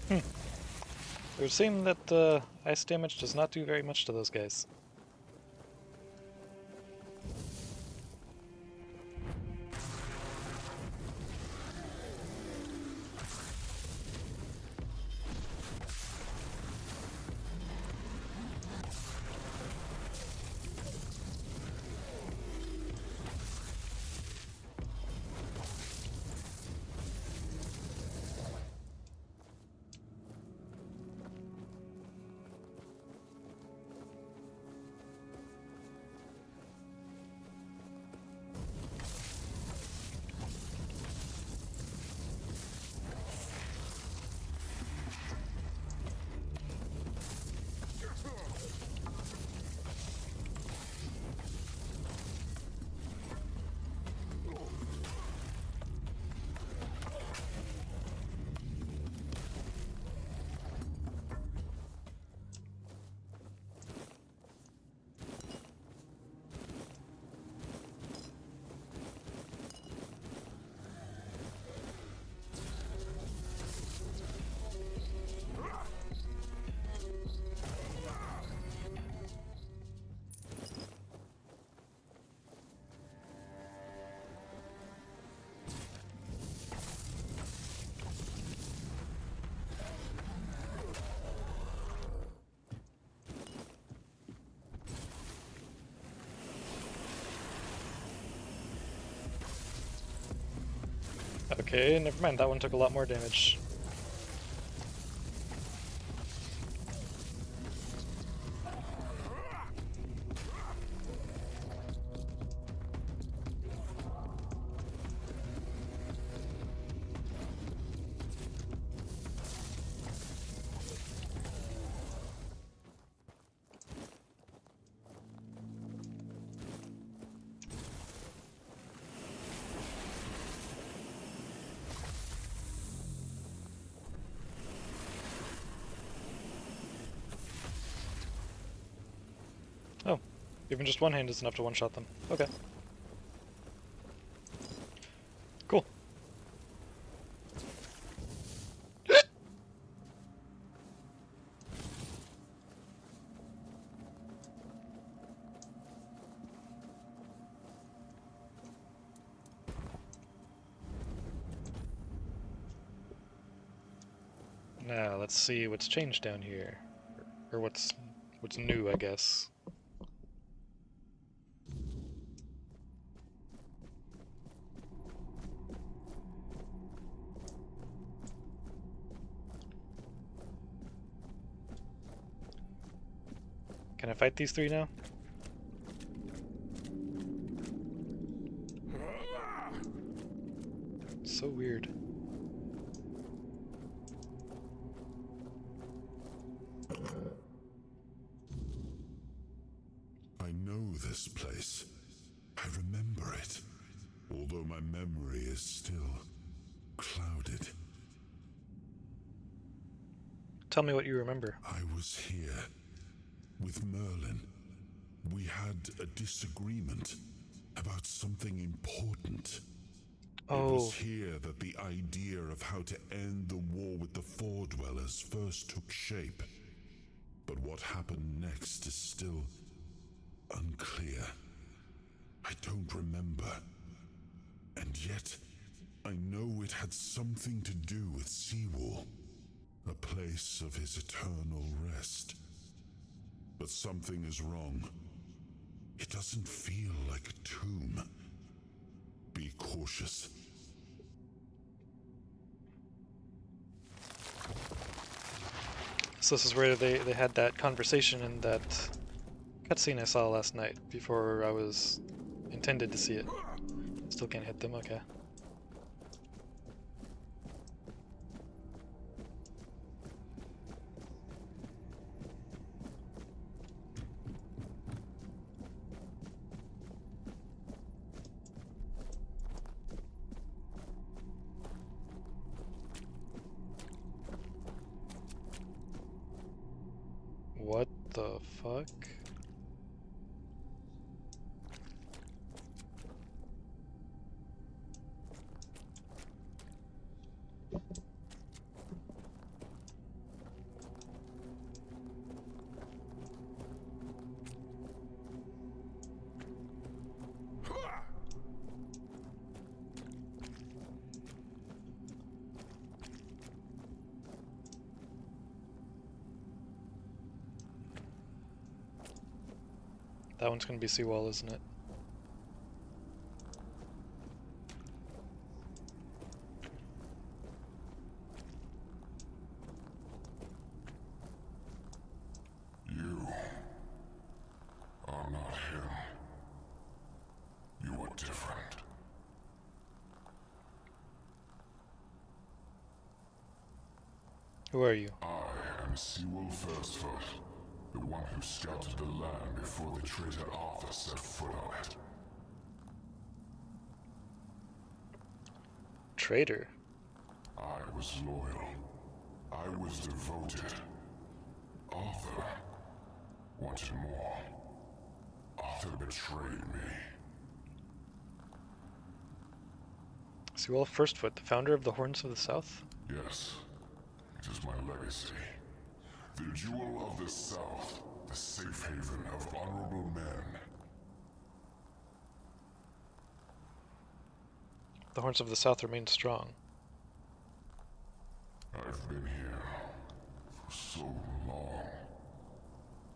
It would seem that ice damage does not do very much to those guys. Okay, never mind. That one took a lot more damage. Oh, even just one hand is enough to one-shot them. Okay. Cool. Now, let's see what's changed down here. Or what's new, I guess. Can I fight these three now? So weird. I know this place. I remember it, although my memory is still clouded. Tell me what you remember. I was here with Merlin. We had a disagreement about something important. Oh. It was here that the idea of how to end the war with the Four Dwellers first took shape. But what happened next is still unclear. I don't remember. And yet, I know it had something to do with Seawall, a place of his eternal rest. But something is wrong. It doesn't feel like a tomb. Be cautious. So this is where they had that conversation in that cutscene I saw last night before I was intended to see it. Still can't hit them, okay. What the fuck? That one's gonna be Seawall, isn't it? You are not him. You are different. Who are you? I am Seawall Firstfoot, the one who scouted the land before the traitor Arthur set foot on it. Traitor? I was loyal. I was devoted. Arthur wanted more. Arthur betrayed me. Seawall Firstfoot, the founder of the Horns of the South? Yes, it is my legacy. The jewel of the South, the safe haven of honorable men. The Horns of the South remain strong. I've been here for so long.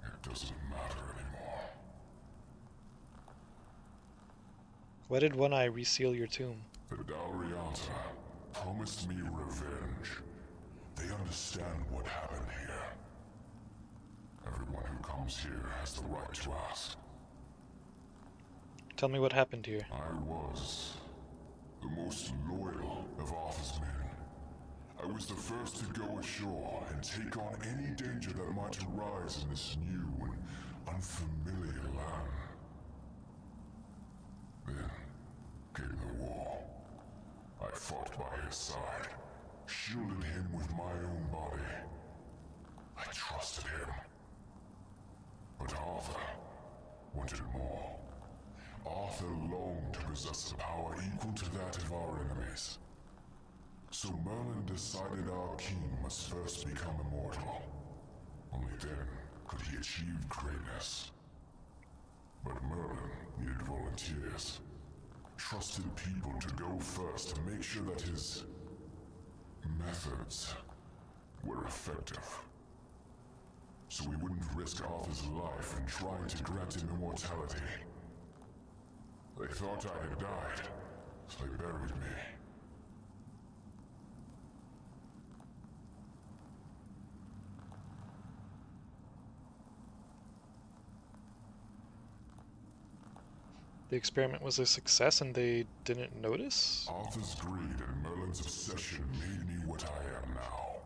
It doesn't matter anymore. Why did One Eye reseal your tomb? The Dalriata, promised me revenge. They understand what happened here. Everyone who comes here has the right to ask. Tell me what happened here. I was the most loyal of Arthur's men. I was the first to go ashore and take on any danger that might arise in this new and unfamiliar land. Then came the war. I fought by his side, shielded him with my own body. I trusted him. But Arthur wanted more. Arthur longed to possess a power equal to that of our enemies. So Merlin decided our king must first become immortal. Only then could he achieve greatness. But Merlin needed volunteers. Trusted people to go first to make sure that his methods were effective. So we wouldn't risk Arthur's life in trying to grant him immortality. They thought I had died, so they buried me. The experiment was a success and they didn't notice? Arthur's greed and Merlin's obsession made me what I am now.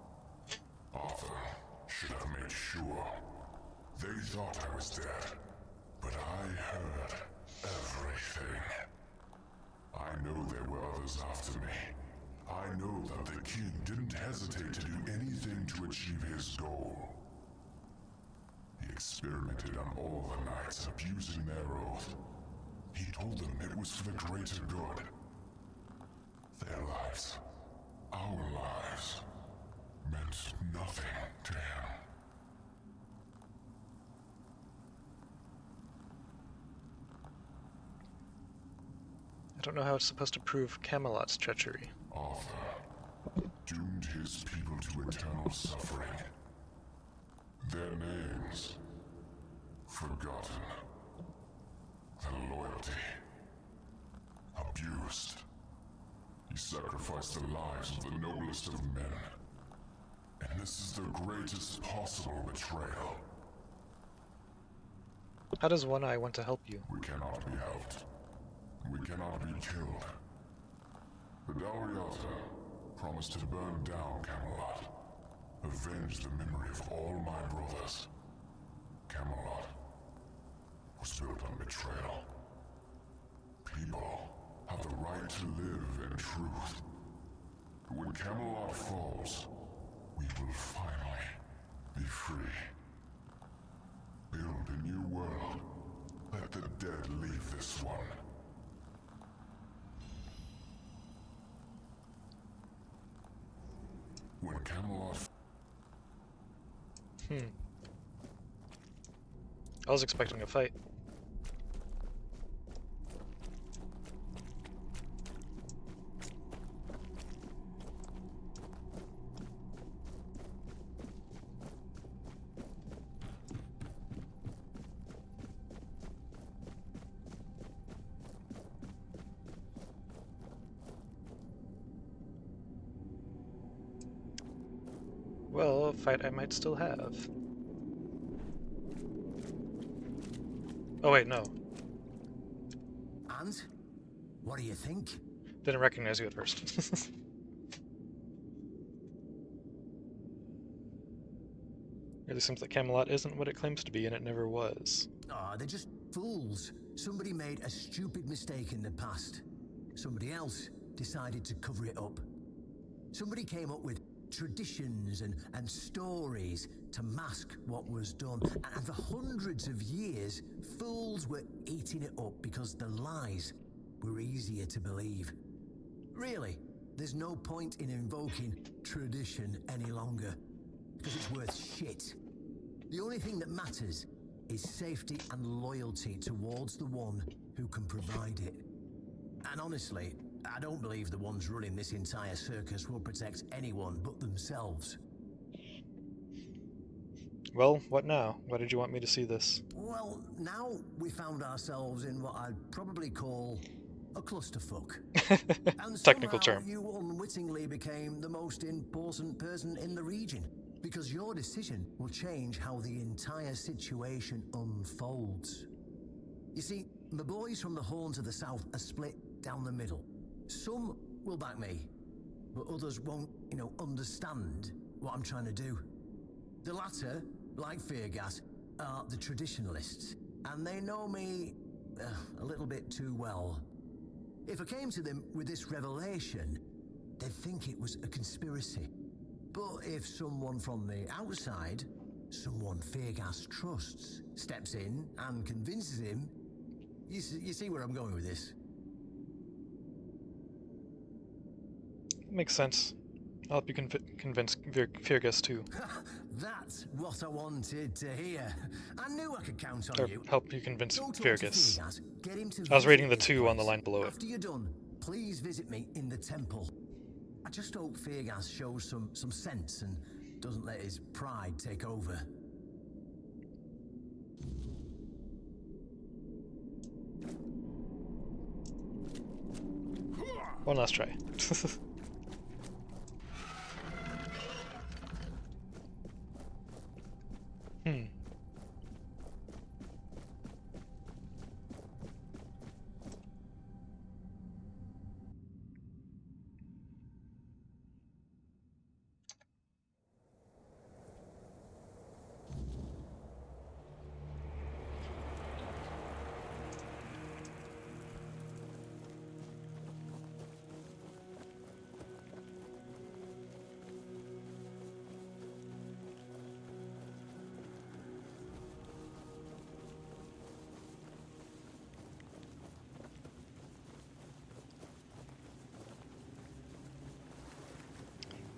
Arthur should have made sure. They thought I was dead, but I heard everything. I know there were others after me. I know that the king didn't hesitate to do anything to achieve his goal. He experimented on all the knights, abusing their oath. He told them it was for the greater good. Their lives, our lives, meant nothing to him. I don't know how it's supposed to prove Camelot's treachery. Arthur doomed his people to eternal suffering. Their names forgotten. Their loyalty abused. He sacrificed the lives of the noblest of men. And this is the greatest possible betrayal. How does One Eye want to help you? We cannot be helped. We cannot be killed. The Dalriata promised to burn down Camelot. Avenge the memory of all my brothers. Camelot was built on betrayal. People have the right to live in truth. But when Camelot falls, we will finally be free. Build a new world. Let the dead leave this one. When Camelot... I was expecting a fight. Well, a fight I might still have. Oh wait, no. And? What do you think? Didn't recognize you at first. Really seems that Camelot isn't what it claims to be, and it never was. Ah, they're just fools. Somebody made a stupid mistake in the past. Somebody else decided to cover it up. Somebody came up with traditions and stories to mask what was done. And for hundreds of years, fools were eating it up because the lies were easier to believe. Really, there's no point in invoking tradition any longer, because it's worth shit. The only thing that matters is safety and loyalty towards the one who can provide it. And honestly, I don't believe the ones running this entire circus will protect anyone but themselves. Well, what now? Why did you want me to see this? Well, now we found ourselves in what I'd probably call a clusterfuck. And Technical somehow term. you unwittingly became the most important person in the region, because your decision will change how the entire situation unfolds. You see, the boys from the Horns of the South are split down the middle. Some will back me, but others won't, understand what I'm trying to do. The latter, like Feargas, are the traditionalists, and they know me a little bit too well. If I came to them with this revelation, they'd think it was a conspiracy. But if someone from the outside, someone Feargas trusts, steps in and convinces him, you see where I'm going with this. Makes sense. I'll help you convince Feargus too. That's what I wanted to hear. I knew I could count on Or you. help you convince Go talk to Feargus. Feargas, get him to I was reading visit the this 2 on the place. line below it. After you're done, please visit me in the temple. I just hope Feargas shows some sense and doesn't let his pride take over. One last try.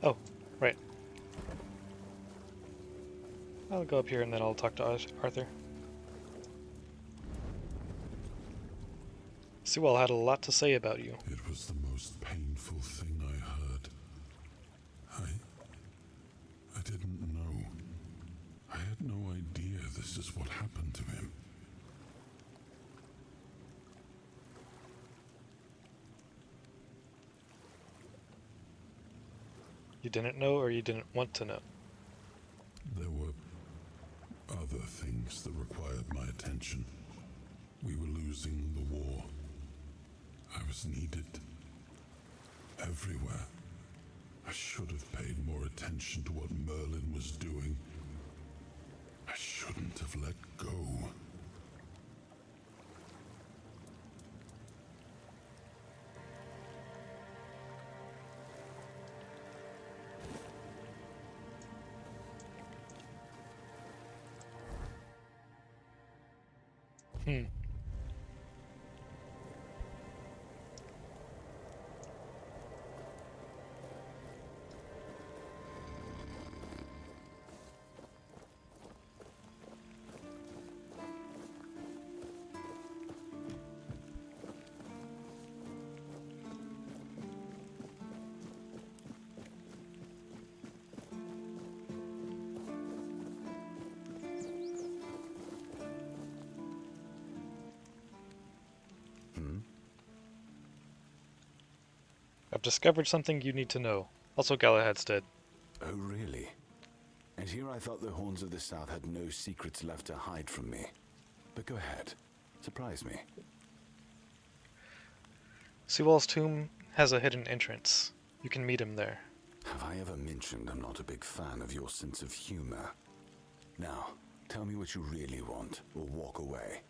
Oh, right. I'll go up here and then I'll talk to Arthur. Sewell had a lot to say about you. It was the most painful thing I heard. I didn't know. I had no idea this is what happened to him. You didn't know or you didn't want to know? There were other things that required my attention. We were losing the war. I was needed everywhere. I should have paid more attention to what Merlin was doing. I shouldn't have let go. I've discovered something you need to know. Also, Galahad's dead. Oh, really? And here I thought the Horns of the South had no secrets left to hide from me. But go ahead. Surprise me. Sewell's tomb has a hidden entrance. You can meet him there. Have I ever mentioned I'm not a big fan of your sense of humor? Now, tell me what you really want, or walk away.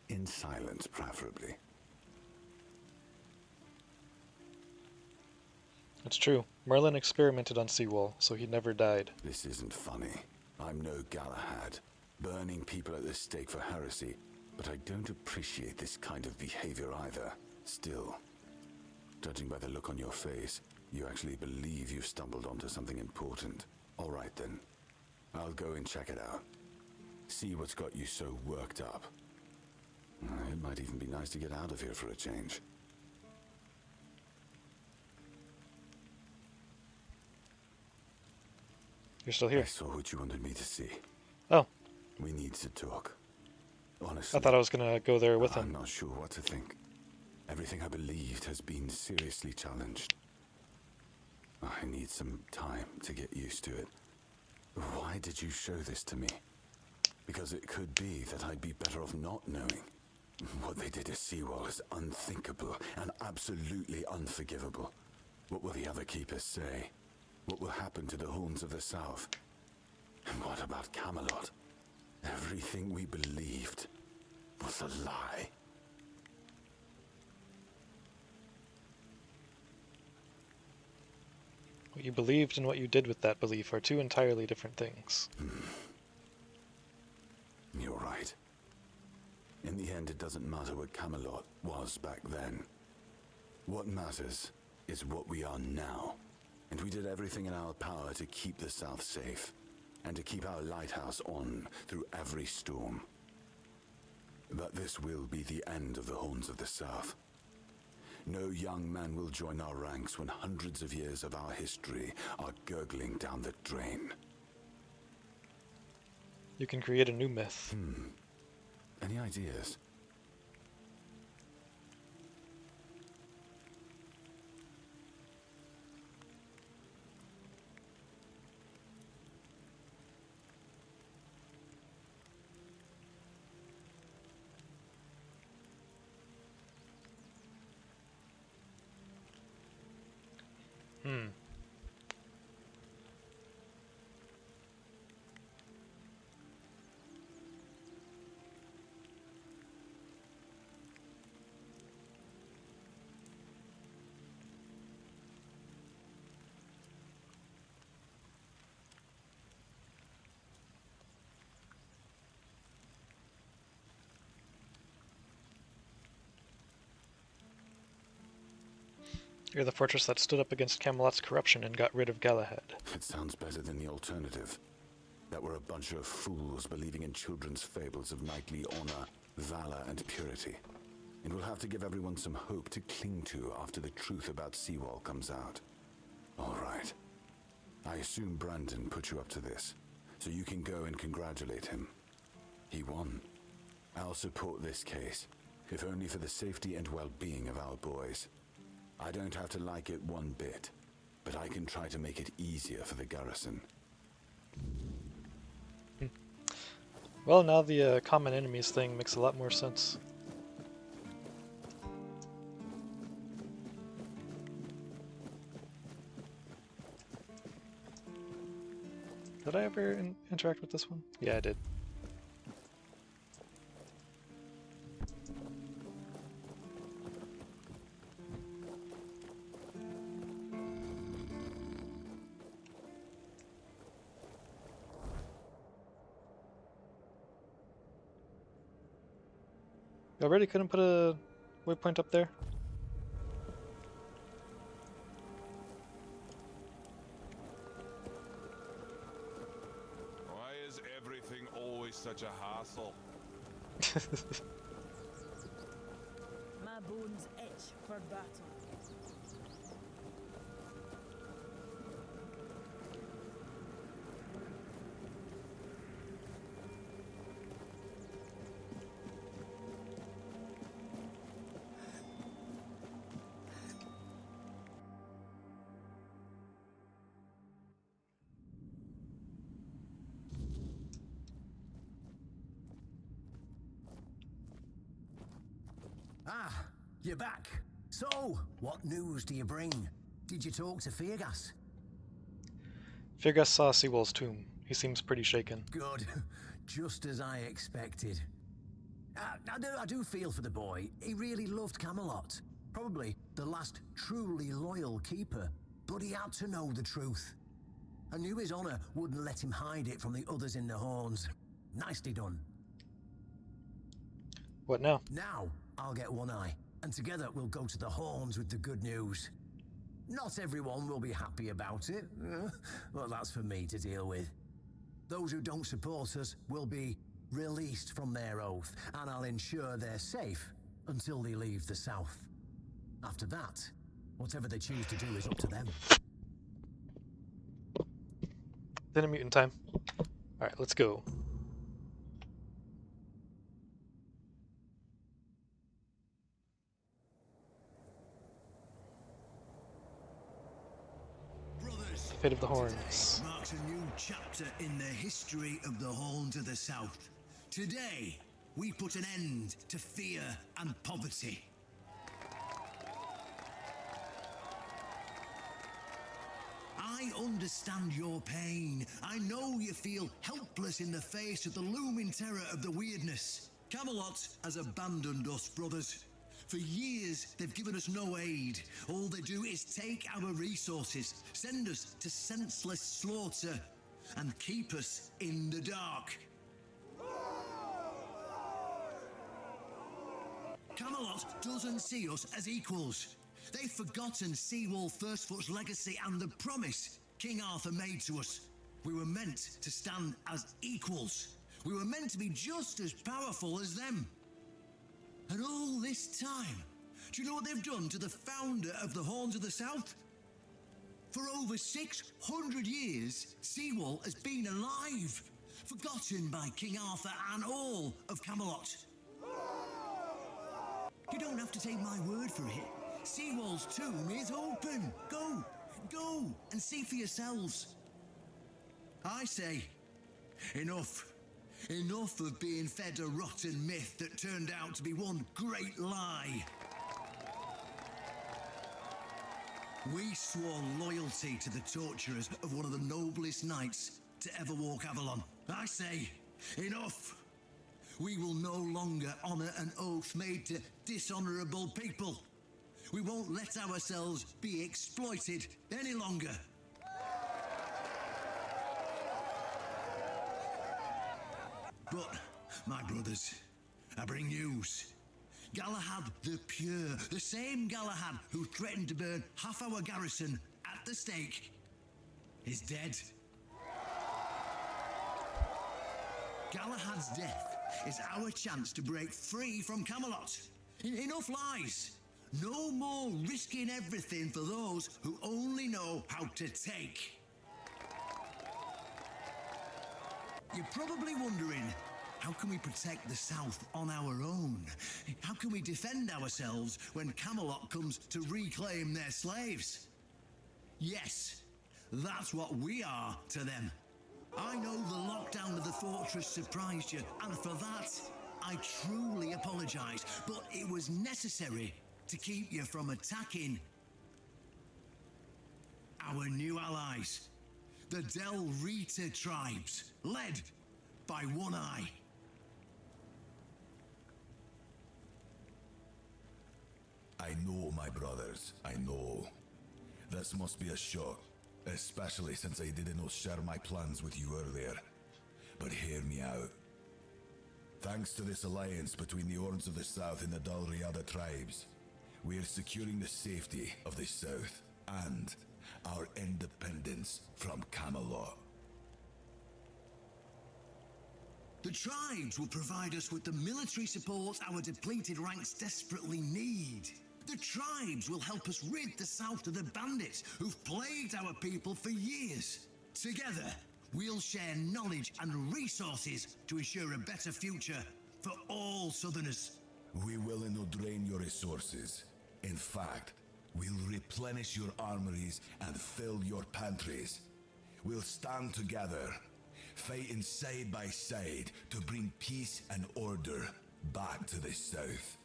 In silence, preferably. It's true. Merlin experimented on Sewell, so he never died. This isn't funny. I'm no Galahad, burning people at the stake for heresy, but I don't appreciate this kind of behavior either. Still, judging by the look on your face, you actually believe you stumbled onto something important. All right then. I'll go and check it out. See what's got you so worked up. It might even be nice to get out of here for a change. You're still here. I saw what you wanted me to see. Oh. We need to talk. Honestly. I thought I was gonna go there with him. I'm not sure what to think. Everything I believed has been seriously challenged. I need some time to get used to it. Why did you show this to me? Because it could be that I'd be better off not knowing. What they did to Seawall is unthinkable and absolutely unforgivable. What will the other keepers say? What will happen to the Horns of the South? And what about Camelot? Everything we believed was a lie. What you believed and what you did with that belief are two entirely different things. You're right. In the end, it doesn't matter what Camelot was back then. What matters is what we are now. And we did everything in our power to keep the South safe, and to keep our lighthouse on through every storm. But this will be the end of the Horns of the South. No young man will join our ranks when hundreds of years of our history are gurgling down the drain. You can create a new myth. Any ideas? You're the fortress that stood up against Camelot's corruption and got rid of Galahad. It sounds better than the alternative. That we're a bunch of fools believing in children's fables of knightly honor, valor, and purity. And we'll have to give everyone some hope to cling to after the truth about Seawall comes out. All right. I assume Brandon put you up to this, so you can go and congratulate him. He won. I'll support this case, if only for the safety and well-being of our boys. I don't have to like it one bit, but I can try to make it easier for the garrison. Well, now the common enemies thing makes a lot more sense. Did I ever interact with this one? Yeah, I did. You already couldn't put a waypoint up there? Why is everything always such a hassle? My bones itch for battle. Ah, you're back. So, what news do you bring? Did you talk to Fergus? Fergus saw Seawall's tomb. He seems pretty shaken. Good. Just as I expected. I do feel for the boy. He really loved Camelot. Probably the last truly loyal keeper. But he had to know the truth. I knew his honor wouldn't let him hide it from the others in the Horns. Nicely done. What now? Now, I'll get One Eye, and together we'll go to the Horns with the good news. Not everyone will be happy about it. Well, that's for me to deal with. Those who don't support us will be released from their oath, and I'll ensure they're safe until they leave the South. After that, whatever they choose to do is up to them. Then a mutant time. Alright, let's go. fate of the Horns. Marks a new chapter in the history of the Horns of the South. Today, we put an end to fear and poverty. I understand your pain. I know you feel helpless in the face of the looming terror of the weirdness. Camelot has abandoned us, brothers. For years, they've given us no aid. All they do is take our resources, send us to senseless slaughter, and keep us in the dark. Camelot doesn't see us as equals. They've forgotten Seawall Firstfoot's legacy and the promise King Arthur made to us. We were meant to stand as equals. We were meant to be just as powerful as them. And all this time, do you know what they've done to the founder of the Horns of the South? For over 600 years, Seawall has been alive, forgotten by King Arthur and all of Camelot. You don't have to take my word for it. Seawall's tomb is open. Go and see for yourselves. I say, enough. Enough of being fed a rotten myth that turned out to be one great lie. We swore loyalty to the torturers of one of the noblest knights to ever walk Avalon. I say, enough. We will no longer honor an oath made to dishonorable people. We won't let ourselves be exploited any longer. But, my brothers, I bring news. Galahad the Pure, the same Galahad who threatened to burn half our garrison at the stake, is dead. Galahad's death is our chance to break free from Camelot. Enough lies. No more risking everything for those who only know how to take. You're probably wondering, how can we protect the South on our own? How can we defend ourselves when Camelot comes to reclaim their slaves? Yes, that's what we are to them. I know the lockdown of the fortress surprised you, and for that, I truly apologize, but it was necessary to keep you from attacking our new allies, the Del Rita tribes, led by One Eye. I know, my brothers, I know. This must be a shock, especially since I didn't share my plans with you earlier. But hear me out. Thanks to this alliance between the Horns of the South and the Dal Riada tribes, we are securing the safety of the South and our independence from Camelot. The tribes will provide us with the military support our depleted ranks desperately need. The tribes will help us rid the South of the bandits who've plagued our people for years. Together, we'll share knowledge and resources to ensure a better future for all Southerners. We will not drain your resources. In fact, we'll replenish your armories and fill your pantries. We'll stand together, fighting side by side to bring peace and order back to the South.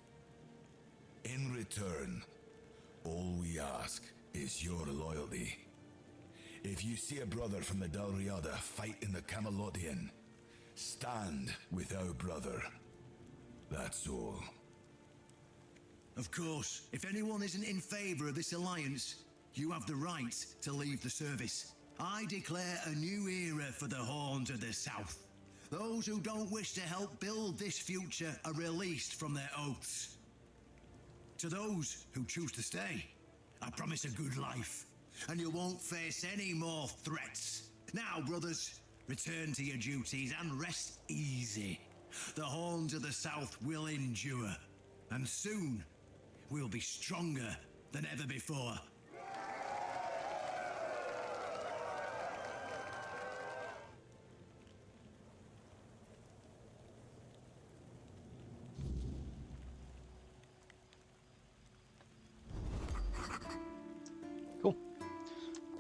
In return, all we ask is your loyalty. If you see a brother from the Dal Riada fight in the Camelotian, stand with our brother. That's all. Of course, if anyone isn't in favor of this alliance, you have the right to leave the service. I declare a new era for the Horns of the South. Those who don't wish to help build this future are released from their oaths. To those who choose to stay, I promise a good life, and you won't face any more threats. Now, brothers, return to your duties and rest easy. The Horns of the South will endure, and soon we'll be stronger than ever before.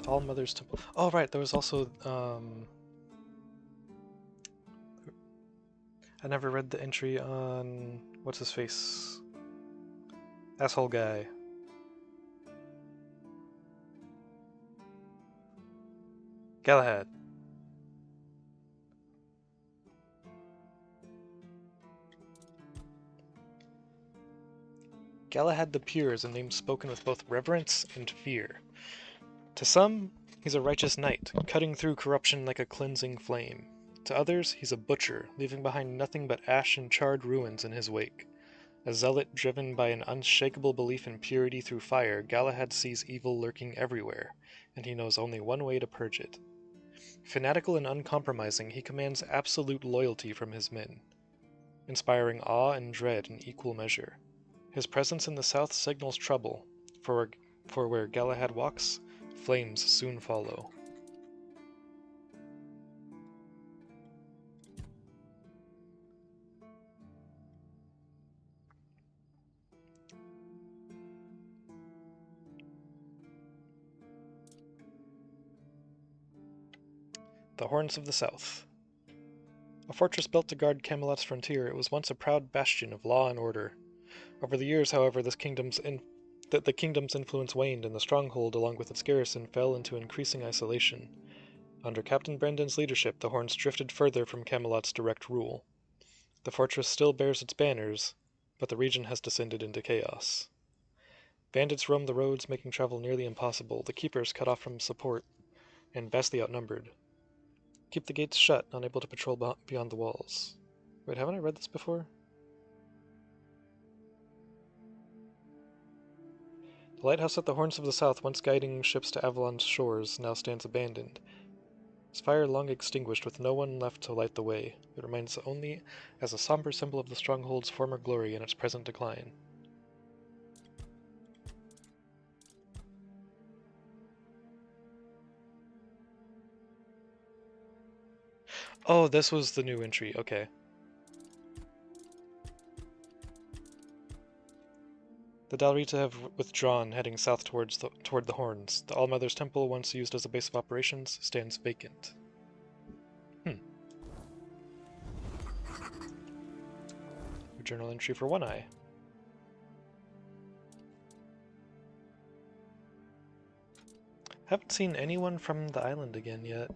All Mother's Temple. Oh, right, there was also, I never read the entry on, what's his face? Asshole guy. Galahad. Galahad the Pure is a name spoken with both reverence and fear. To some, he's a righteous knight, cutting through corruption like a cleansing flame. To others, he's a butcher, leaving behind nothing but ash and charred ruins in his wake. A zealot driven by an unshakable belief in purity through fire, Galahad sees evil lurking everywhere, and he knows only one way to purge it. Fanatical and uncompromising, he commands absolute loyalty from his men, inspiring awe and dread in equal measure. His presence in the south signals trouble, for where Galahad walks, flames soon follow. The Horns of the South. A fortress built to guard Camelot's frontier, it was once a proud bastion of law and order. Over the years, however, the kingdom's influence waned, and the stronghold, along with its garrison, fell into increasing isolation. Under Captain Brendan's leadership, the Horns drifted further from Camelot's direct rule. The fortress still bears its banners, but the region has descended into chaos. Bandits roam the roads, making travel nearly impossible, the keepers cut off from support, and vastly outnumbered. Keep the gates shut, unable to patrol beyond the walls. Wait, haven't I read this before? The lighthouse at the Horns of the South, once guiding ships to Avalon's shores, now stands abandoned. Its fire long extinguished, with no one left to light the way. It remains only as a somber symbol of the stronghold's former glory and its present decline. Oh, this was the new entry, okay. The Dalrita have withdrawn, heading south toward the Horns. The All-Mother's Temple, once used as a base of operations, stands vacant. New journal entry for One Eye. Haven't seen anyone from the island again yet.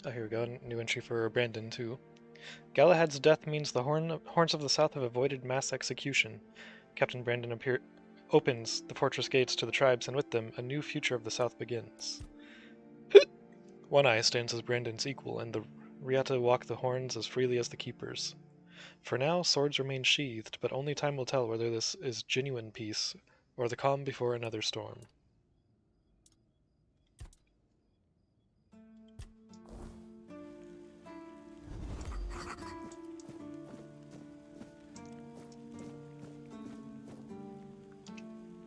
Oh, here we go. New entry for Brandon, too. Galahad's death means the Horns of the South have avoided mass execution. Captain Brandon opens the fortress gates to the tribes, and with them, a new future of the South begins. One Eye stands as Brandon's equal, and the Riata walk the Horns as freely as the Keepers. For now, swords remain sheathed, but only time will tell whether this is genuine peace, or the calm before another storm.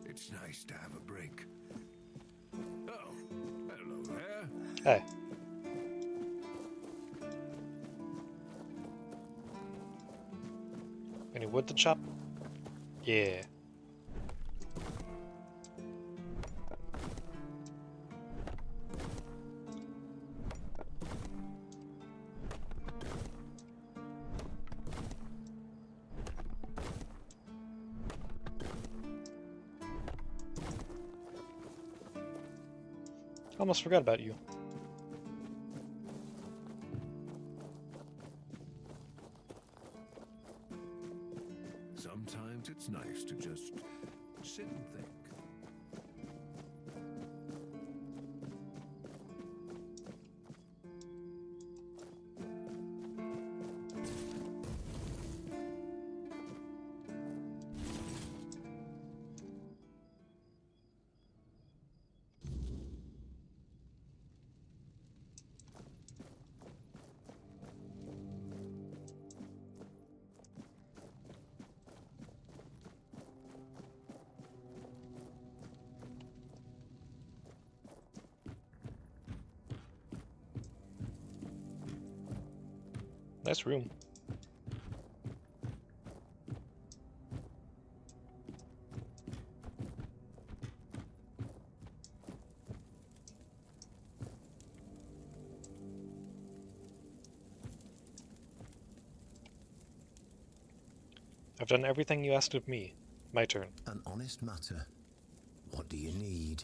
It's nice to have a break. Oh, hello there. Hey. Any wood to chop? Yeah. Almost forgot about you. Sometimes it's nice to just sit and think. Nice room. I've done everything you asked of me. My turn. An honest matter. What do you need?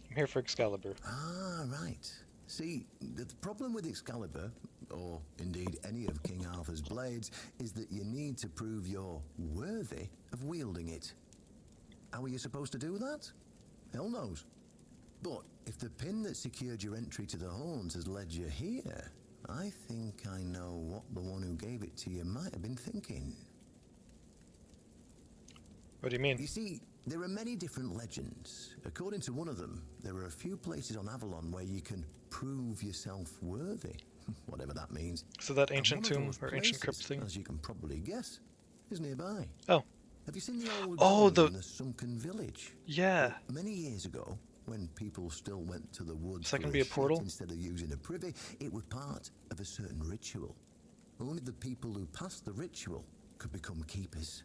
I'm here for Excalibur. Ah, right. See, the problem with Excalibur, or indeed any of King Arthur's blades, is that you need to prove you're worthy of wielding it. How are you supposed to do that? Hell knows. But if the pin that secured your entry to the horns has led you here, I think I know what the one who gave it to you might have been thinking. What do you mean? You see, there are many different legends. According to one of them, there are a few places on Avalon where you can prove yourself worthy, whatever that means. So that ancient And one tomb of those or ancient places, crypt thing? as you can probably guess, is nearby. Oh. Have you seen the old the in the sunken village? Yeah. Many years ago, when people still went to the woods Is that for gonna a be a shit portal? instead of using a privy, it was part of a certain ritual. Only the people who passed the ritual could become keepers.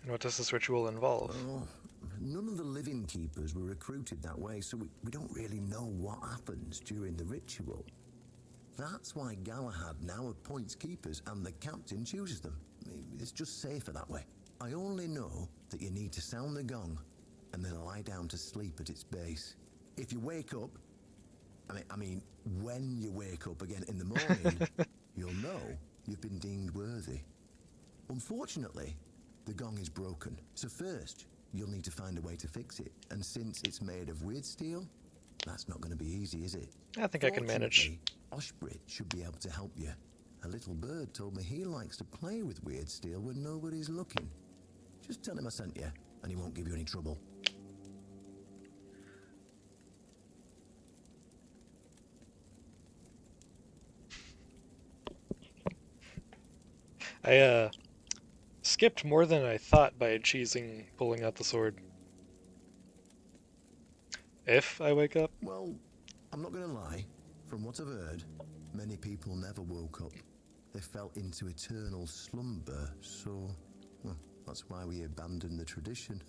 And what does this ritual involve? Oh, none of the living keepers were recruited that way, so we don't really know what happens during the ritual. That's why Galahad now appoints keepers and the captain chooses them. It's just safer that way. I only know that you need to sound the gong and then lie down to sleep at its base. If you wake up, I mean, when you wake up again in the morning, you'll know you've been deemed worthy. Unfortunately, the gong is broken, so first you'll need to find a way to fix it. And since it's made of weird steel, that's not going to be easy, is it? I think I can manage. Oshbrit should be able to help you. A little bird told me he likes to play with weird steel when nobody's looking. Just tell him I sent you, and he won't give you any trouble. I skipped more than I thought by cheesing pulling out the sword. If I wake up? Well, I'm not going to lie. From what I've heard, many people never woke up. They fell into eternal slumber, so well, that's why we abandoned the tradition.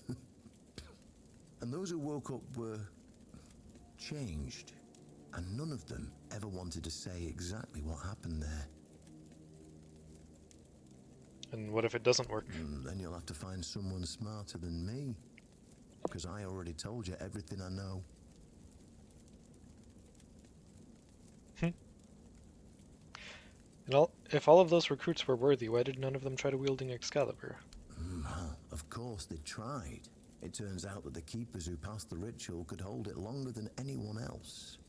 And those who woke up were changed, and none of them ever wanted to say exactly what happened there. And what if it doesn't work? Then you'll have to find someone smarter than me, because I already told you everything I know. And if all of those recruits were worthy, why did none of them try to wielding Excalibur? Of course they tried. It turns out that the keepers who passed the ritual could hold it longer than anyone else.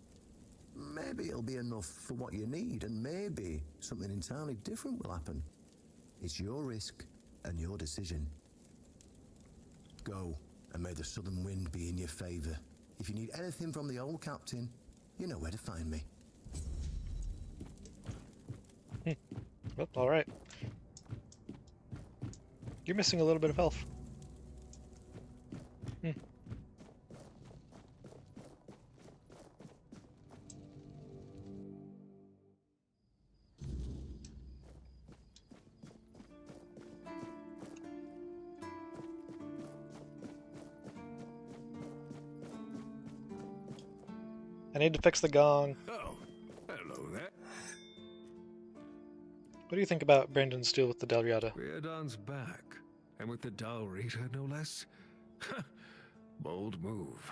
Maybe it'll be enough for what you need, and maybe something entirely different will happen. It's your risk and your decision. Go, and may the southern wind be in your favor. If you need anything from the old captain, you know where to find me. Well, alright. You're missing a little bit of health. I need to fix the gong. Oh, hello there. What do you think about Brandon's deal with the Dalriada? Riordan's back, and with the Dalrita, no less. Bold move.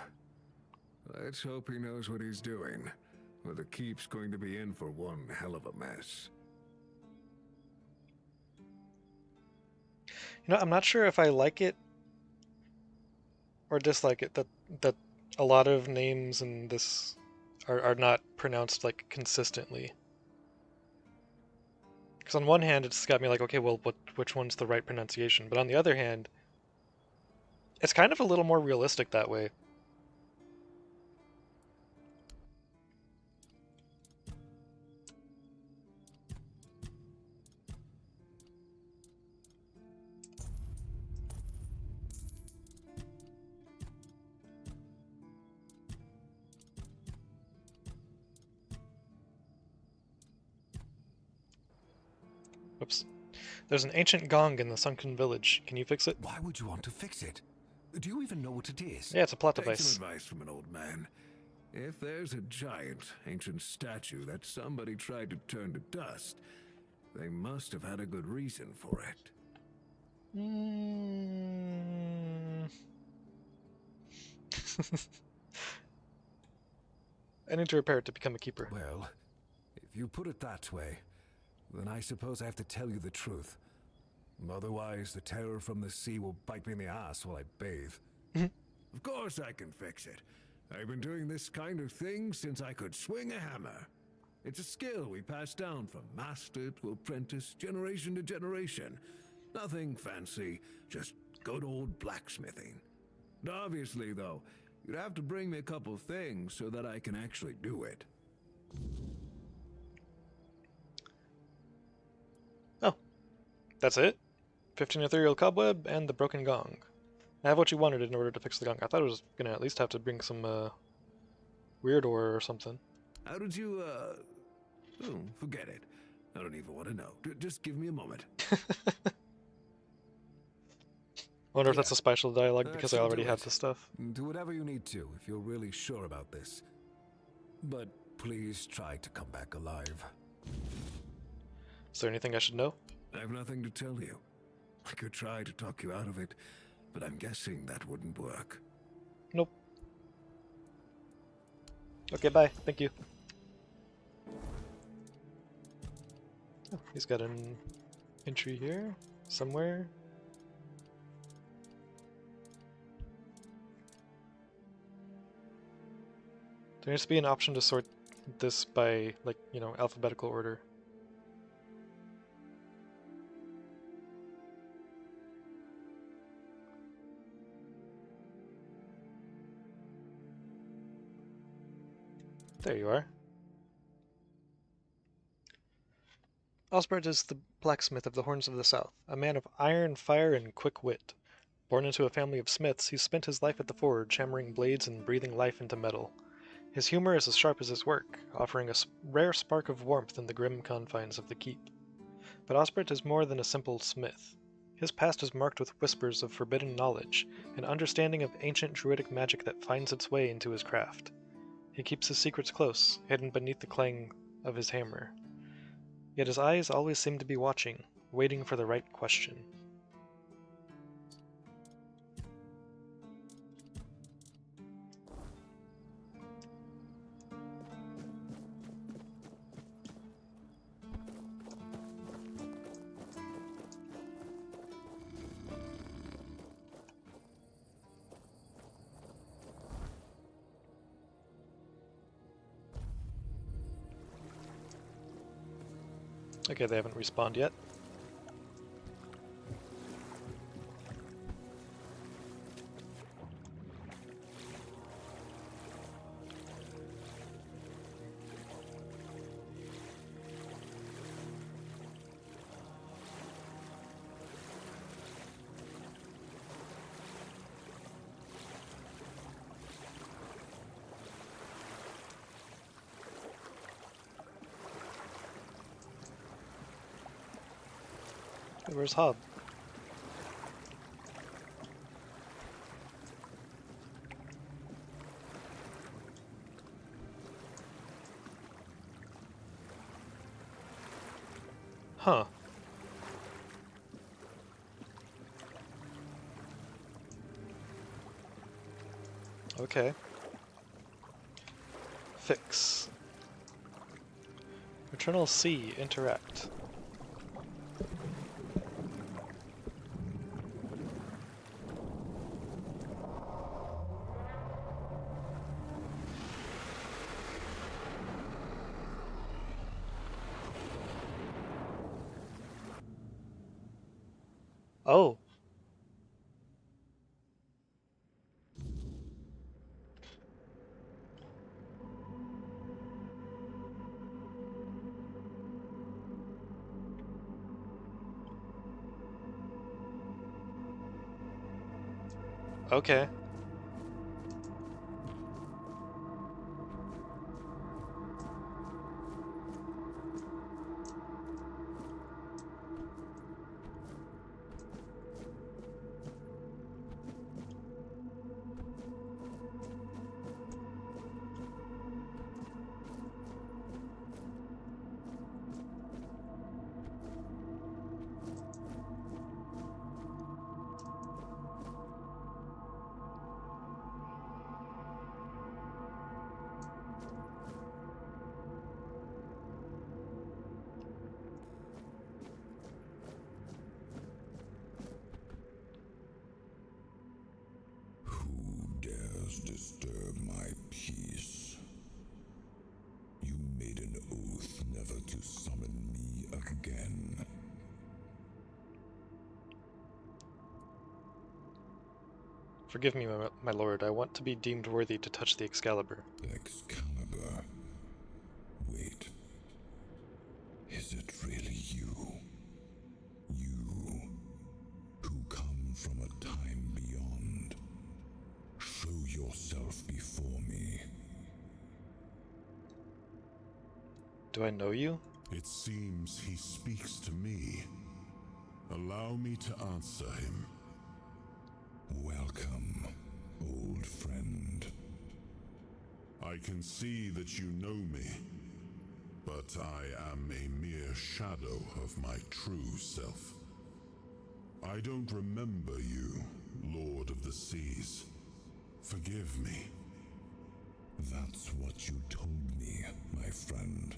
Let's hope he knows what he's doing, or the keep's going to be in for one hell of a mess. You know, I'm not sure if I like it or dislike it that a lot of names in this are not pronounced like consistently. Because on one hand, it's got me like, okay, well, which one's the right pronunciation? But on the other hand, it's kind of a little more realistic that way. Whoops. There's an ancient gong in the sunken village. Can you fix it? Why would you want to fix it? Do you even know what it is? Yeah, it's a plot Take device. some advice from an old man. If there's a giant, ancient statue that somebody tried to turn to dust, they must have had a good reason for it. I need to repair it to become a keeper. Well, if you put it that way, then I suppose I have to tell you the truth. Otherwise, the terror from the sea will bite me in the ass while I bathe. Of course I can fix it. I've been doing this kind of thing since I could swing a hammer. It's a skill we pass down from master to apprentice, generation to generation. Nothing fancy, just good old blacksmithing. Obviously, though, you'd have to bring me a couple things so that I can actually do it. Oh, that's it? 15 ethereal cobweb and the broken gong. I have what you wanted in order to fix the gong. I thought I was gonna at least have to bring some weird ore or something. How did you, Oh, forget it. I don't even want to know. Just give me a moment. I wonder if that's a special dialogue because I already have the stuff. Do whatever you need to if you're really sure about this. But please try to come back alive. Is there anything I should know? I have nothing to tell you. I could try to talk you out of it, but I'm guessing that wouldn't work. Nope. Okay, bye. Thank you. Oh, he's got an entry here, somewhere. There needs to be an option to sort this by, like, you know, alphabetical order. There you are. Osbert is the blacksmith of the Horns of the South, a man of iron, fire, and quick wit. Born into a family of smiths, he spent his life at the forge, hammering blades and breathing life into metal. His humor is as sharp as his work, offering a rare spark of warmth in the grim confines of the keep. But Osbert is more than a simple smith. His past is marked with whispers of forbidden knowledge, an understanding of ancient druidic magic that finds its way into his craft. He keeps his secrets close, hidden beneath the clang of his hammer. Yet his eyes always seem to be watching, waiting for the right question. Okay, they haven't respawned yet. Hey, where's Hob? Huh. Okay. Fix. Eternal Sea, interact. Oh. Okay. has disturbed my peace. You made an oath never to summon me again. Forgive me, my lord. I want to be deemed worthy to touch the Excalibur. Excalibur? Wait. Is it really you? You, who come from a time beyond. Show yourself before me. Do I know you? It seems he speaks to me. Allow me to answer him. Welcome, old friend. I can see that you know me, but I am a mere shadow of my true self. I don't remember you, Lord of the Seas. Forgive me. That's what you told me, my friend.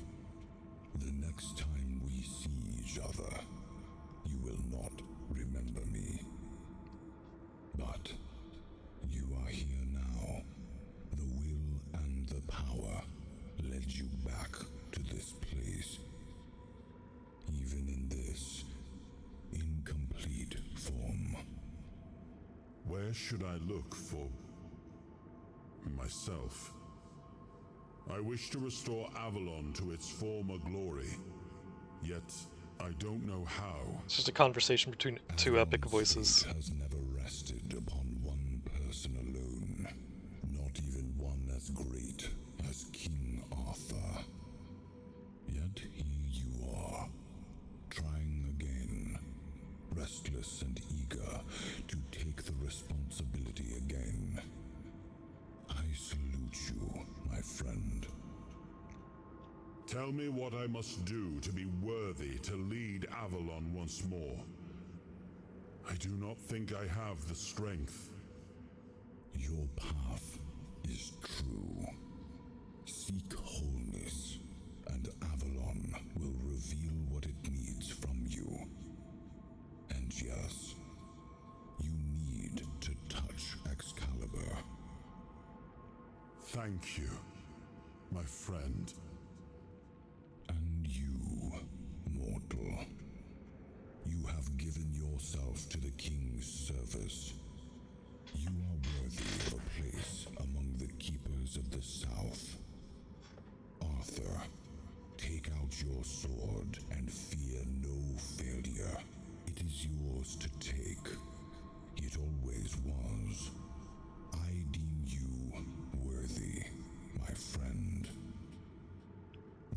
The next time we see each other, you will not remember me. But you are here now. The will and the power led you back to this place. Even in this incomplete form. Where should I look for myself? I wish to restore Avalon to its former glory, yet I don't know how. It's just a conversation between two epic voices. Fate has never rested upon one person alone, not even one as great as King Arthur. Yet here you are, trying again, restless and eager to take the responsibility again. I salute you, my friend. Tell me what I must do to be worthy to lead Avalon once more. I do not think I have the strength. Your path is true. Seek wholeness, and Avalon will reveal what it needs from you. And yes, you need to touch Excalibur. Thank you, my friend. And you, mortal. You have given yourself to the King's service. You are worthy of a place among the keepers of the South. Arthur, take out your sword and fear no failure. It is yours to take. It always was. I deem you worthy, my friend.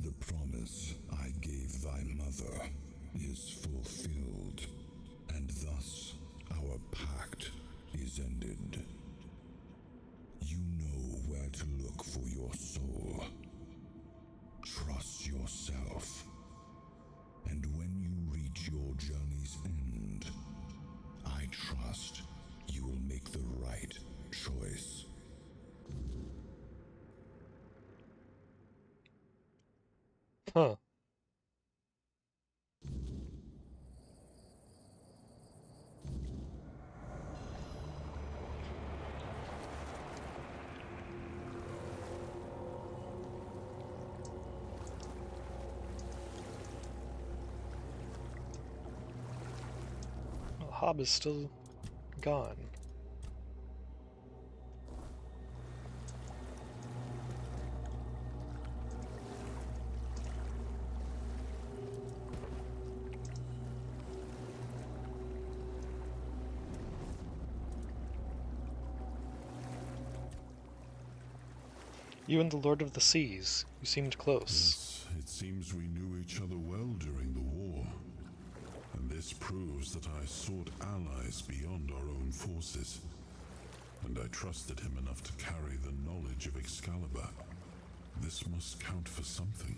The promise I gave thy mother is fulfilled, and thus our pact is ended. You know where to look for your soul. Trust yourself. And when you reach your journey's end, I trust you will make the right choice. Huh. Well, Hob is still gone. You and the Lord of the Seas. You seemed close. Yes, it seems we knew each other well during the war. And this proves that I sought allies beyond our own forces. And I trusted him enough to carry the knowledge of Excalibur. This must count for something.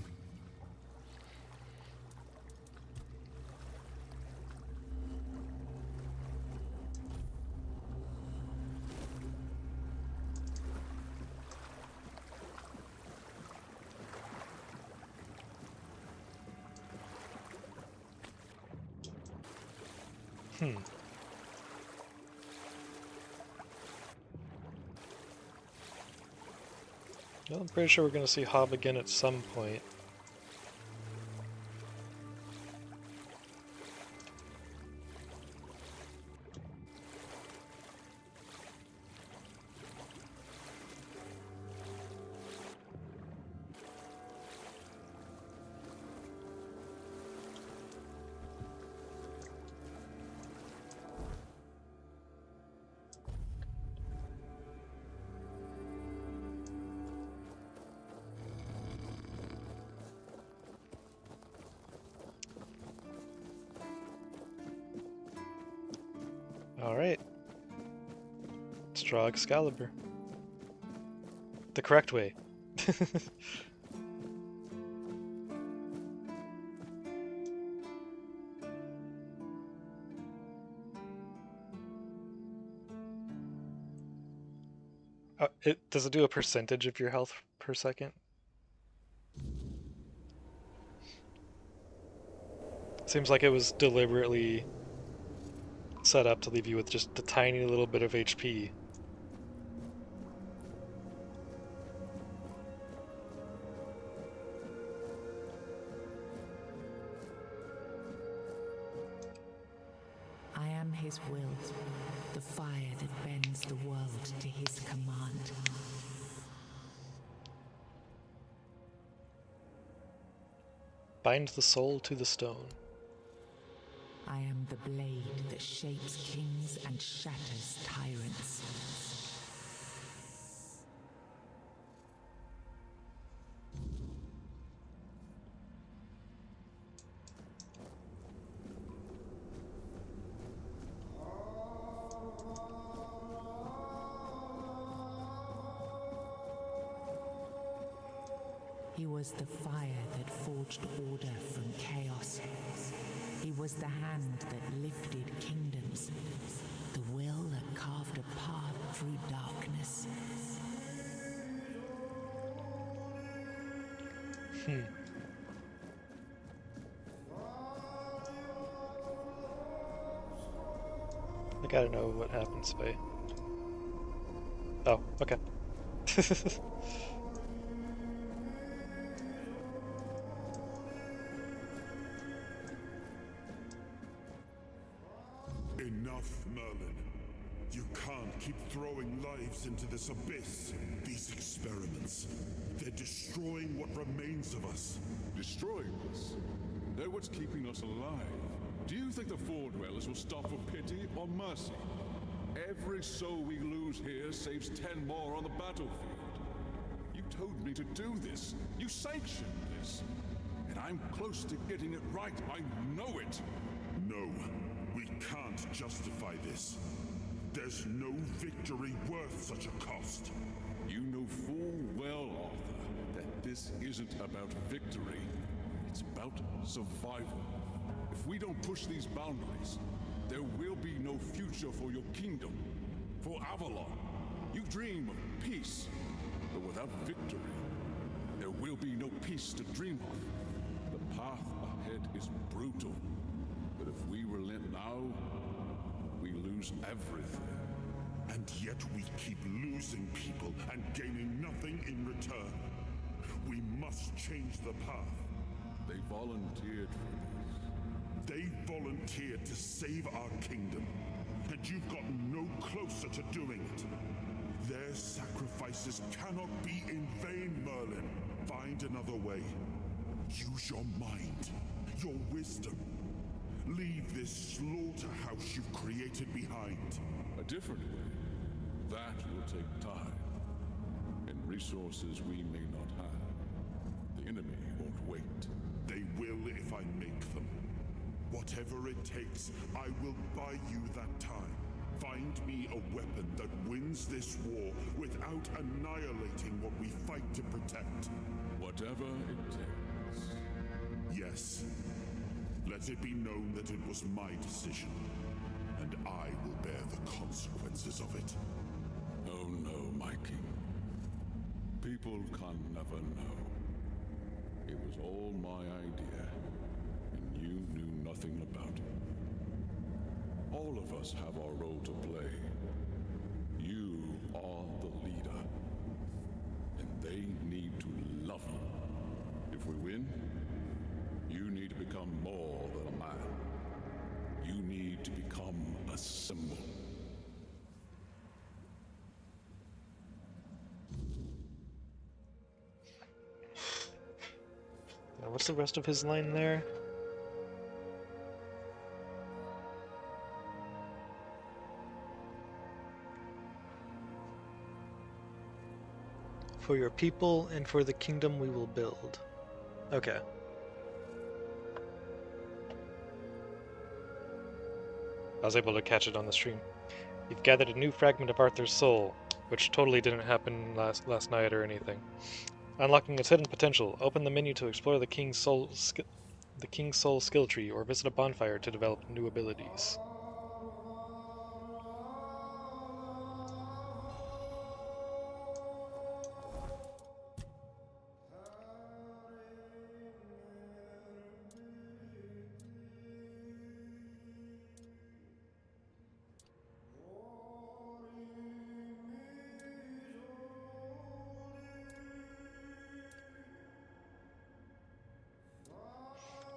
Well, I'm pretty sure we're going to see Hob again at some point. Alright. Let's draw Excalibur. The correct way. Does it do a percentage of your health per second? Seems like it was deliberately set up to leave you with just a tiny little bit of HP. I am his will, the fire that bends the world to his command. Bind the soul to the stone. I am the blade that shapes kings and shatters tyrants. He was the fire that forged order from chaos. He was the hand that lifted kingdoms, the will that carved a path through darkness. I gotta know what happens, Faye. Oh, okay. Enough, Merlin. You can't keep throwing lives into this abyss. These experiments, they're destroying what remains of us. Destroying us? They're what's keeping us alive. Do you think the Four Dwellers will stop for pity or mercy? Every soul we lose here saves 10 more on the battlefield. You told me to do this. You sanctioned this. And I'm close to getting it right. I know it. No, we can't justify this. There's no victory worth such a cost. You know full well, Arthur, that this isn't about victory. It's about survival. If we don't push these boundaries, there will be no future for your kingdom, for Avalon. You dream of peace, but without victory, there will be no peace to dream of. The path ahead is brutal, but if we relent now, we lose everything. And yet we keep losing people and gaining nothing in return. We must change the path. They volunteered for this. They volunteered to save our kingdom, and you've gotten no closer to doing it. Their sacrifices cannot be in vain, Merlin. Find another way. Use your mind, your wisdom. Leave this slaughterhouse you've created behind. A different way. That will take time, and resources we may not have. The enemy won't wait. They will if I make them. Whatever it takes, I will buy you that time. Find me a weapon that wins this war without annihilating what we fight to protect. Whatever it takes. Yes. Let it be known that it was my decision, and I will bear the consequences of it. Oh no, my king. People can never know. It was all my idea, and you knew nothing about it. All of us have our role to play. You are the leader, and they symbol. Now, what's the rest of his line there? For your people and for the kingdom we will build. Okay. I was able to catch it on the stream. You've gathered a new fragment of Arthur's soul, which totally didn't happen last night or anything. Unlocking its hidden potential, open the menu to explore the King's Soul skill tree, or visit a bonfire to develop new abilities.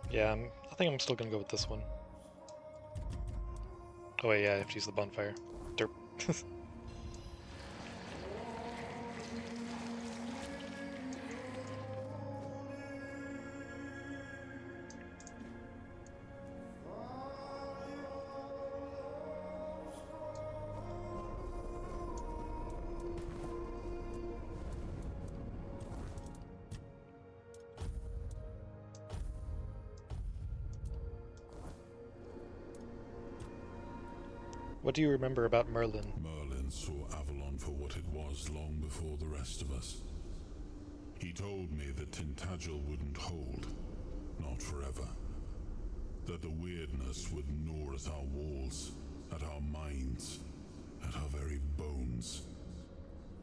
Yeah, I think I'm still gonna go with this one. Oh wait, yeah, I have to use the bonfire. Derp. What do you remember about Merlin? Merlin saw Avalon for what it was long before the rest of us. He told me that Tintagel wouldn't hold, not forever. That the weirdness would gnaw at our walls, at our minds, at our very bones,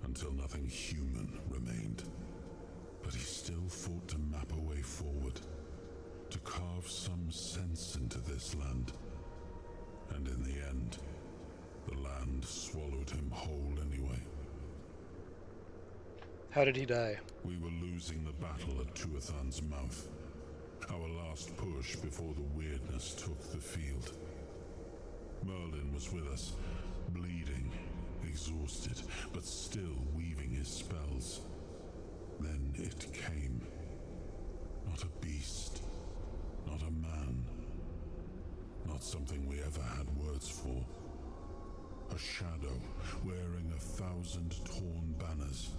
until nothing human remained. But he still fought to map a way forward, to carve some sense into this land. And in the end, the land swallowed him whole anyway. How did he die? We were losing the battle at Tuathan's mouth. Our last push before the weirdness took the field. Merlin was with us, bleeding, exhausted, but still weaving his spells. Then it came. Not a beast, not a man, not something we ever had words for. A shadow, wearing 1,000 torn banners,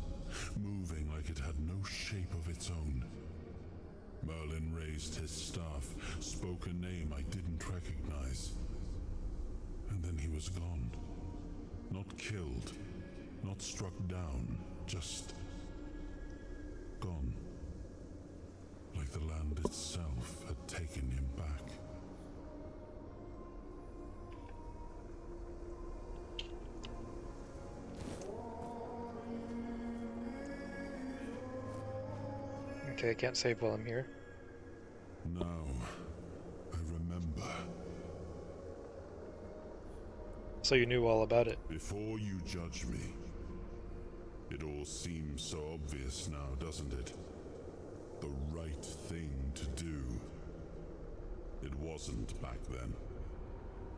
moving like it had no shape of its own. Merlin raised his staff, spoke a name I didn't recognize. And then he was gone. Not killed, not struck down, just gone. Like the land itself had taken him back. Okay, I can't save while I'm here. Now, I remember. So you knew all about it. Before you judge me, it all seems so obvious now, doesn't it? The right thing to do. It wasn't back then,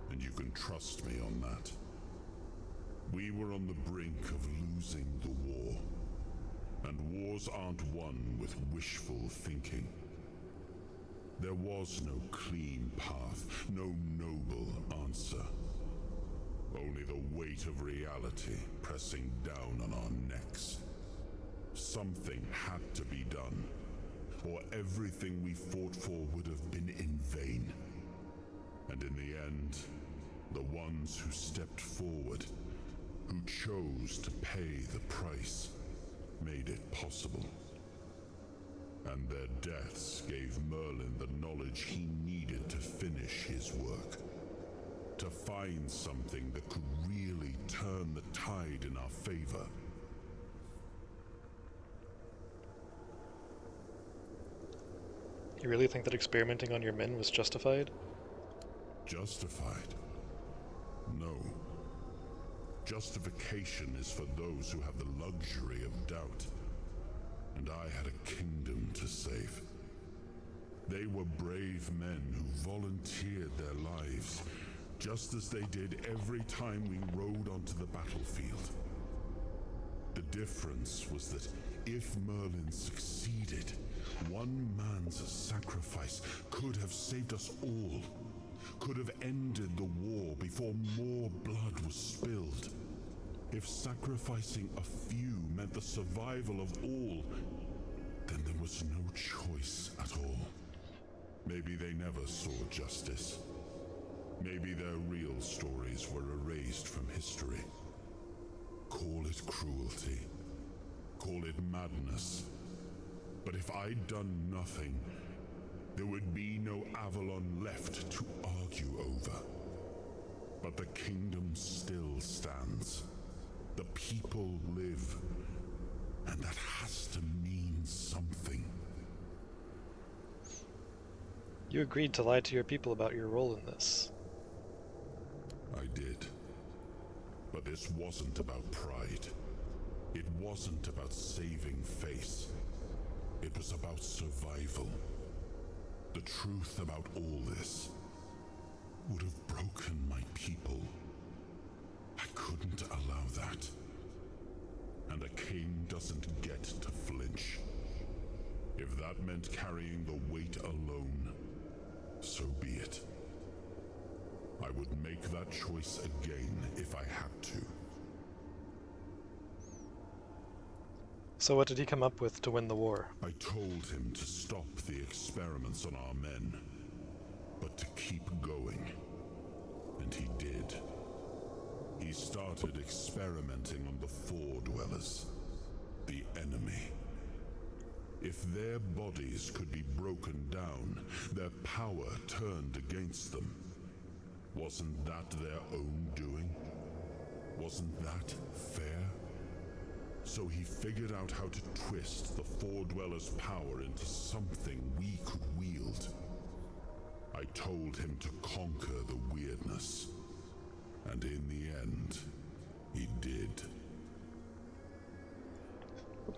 and you can trust me on that. We were on the brink of losing the war. And wars aren't won with wishful thinking. There was no clean path, no noble answer. Only the weight of reality pressing down on our necks. Something had to be done, or everything we fought for would have been in vain. And in the end, the ones who stepped forward, who chose to pay the price, made it possible. And their deaths gave Merlin the knowledge he needed to finish his work. To find something that could really turn the tide in our favor. You really think that experimenting on your men was justified? Justified? No. Justification is for those who have the luxury of doubt. And I had a kingdom to save. They were brave men who volunteered their lives, just as they did every time we rode onto the battlefield. The difference was that if Merlin succeeded, one man's sacrifice could have saved us all, could have ended the war before more blood was spilled. If sacrificing a few meant the survival of all, then there was no choice at all. Maybe they never saw justice. Maybe their real stories were erased from history. Call it cruelty. Call it madness. But if I'd done nothing, there would be no Avalon left to argue over. But the kingdom still stands. The people live. And that has to mean something. You agreed to lie to your people about your role in this. I did. But this wasn't about pride. It wasn't about saving face. It was about survival. The truth about all this would have broken my people. I couldn't allow that. And a king doesn't get to flinch. If that meant carrying the weight alone, so be it. I would make that choice again if I had to. So what did he come up with to win the war? I told him to stop the experiments on our men, but to keep going. And he did. He started experimenting on the Four Dwellers, the enemy. If their bodies could be broken down, their power turned against them. Wasn't that their own doing? Wasn't that fair? So he figured out how to twist the Four Dwellers' power into something we could wield. I told him to conquer the weirdness. And in the end, he did.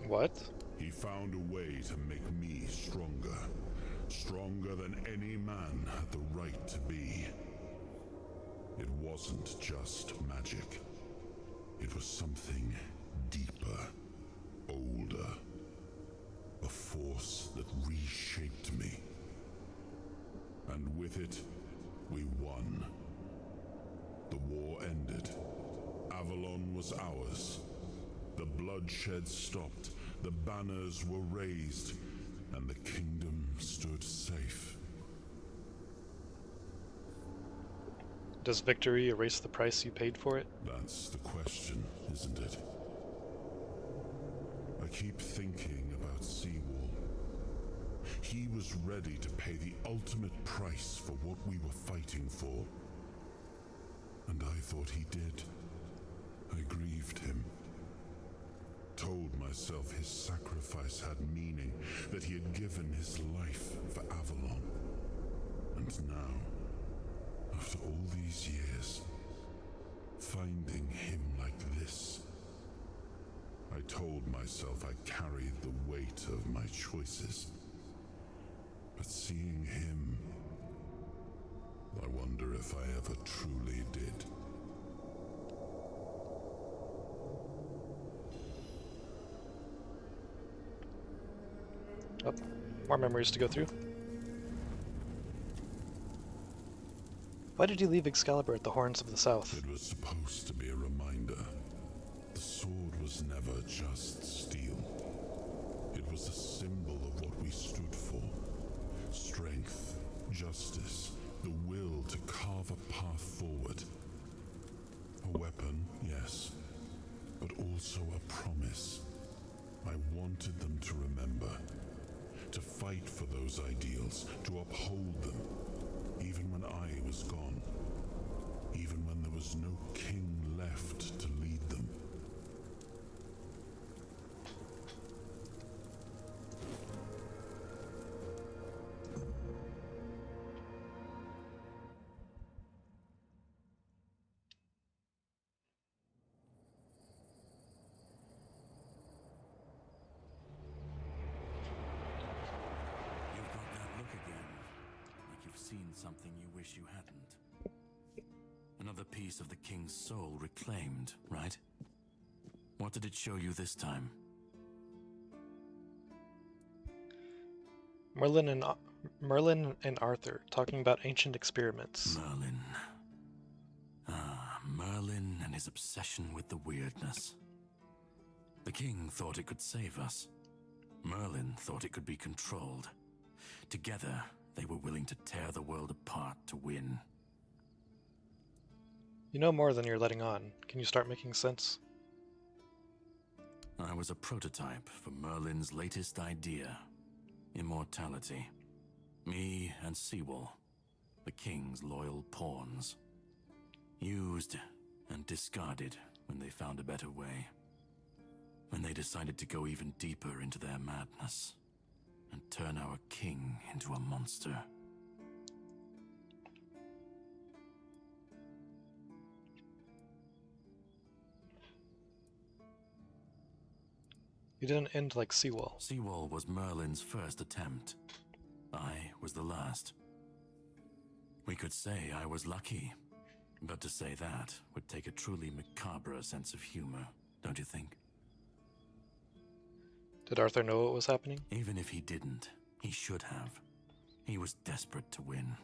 What? He found a way to make me stronger. Stronger than any man had the right to be. It wasn't just magic. It was something deeper, older. A force that reshaped me. And with it, we won. The war ended. Avalon was ours. The bloodshed stopped. The banners were raised. And the kingdom stood safe. Does victory erase the price you paid for it? That's the question, isn't it? I keep thinking about Seawall. He was ready to pay the ultimate price for what we were fighting for. And I thought he did. I grieved him. Told myself his sacrifice had meaning, that he had given his life for Avalon. And now, after all these years, finding him like this, I told myself I carried the weight of my choices. But seeing him, I wonder if I ever truly did. Oh, more memories to go through. Why did you leave Excalibur at the Horns of the South? It was supposed to be a reminder. The sword was never just steel. It was a symbol of what we stood for. Strength, justice, the will to carve a path forward. A weapon, yes, but also a promise. I wanted them to remember, to fight for those ideals, to uphold them, even when I was gone, even when there was no king left to lead them. You've got that look again, like you've seen something you wish you hadn't. Another piece of the king's soul reclaimed, right? What did it show you this time? Merlin and Arthur talking about ancient experiments. Merlin. Merlin and his obsession with the weirdness. The king thought it could save us. Merlin thought it could be controlled. Together, they were willing to tear the world apart to win. You know more than you're letting on. Can you start making sense? I was a prototype for Merlin's latest idea. Immortality. Me and Seawall, the king's loyal pawns. Used and discarded when they found a better way. When they decided to go even deeper into their madness and turn our king into a monster. You didn't end like Seawall. Seawall was Merlin's first attempt. I was the last. We could say I was lucky, but to say that would take a truly macabre sense of humor, don't you think? Did Arthur know what was happening? Even if he didn't, he should have. He was desperate to win,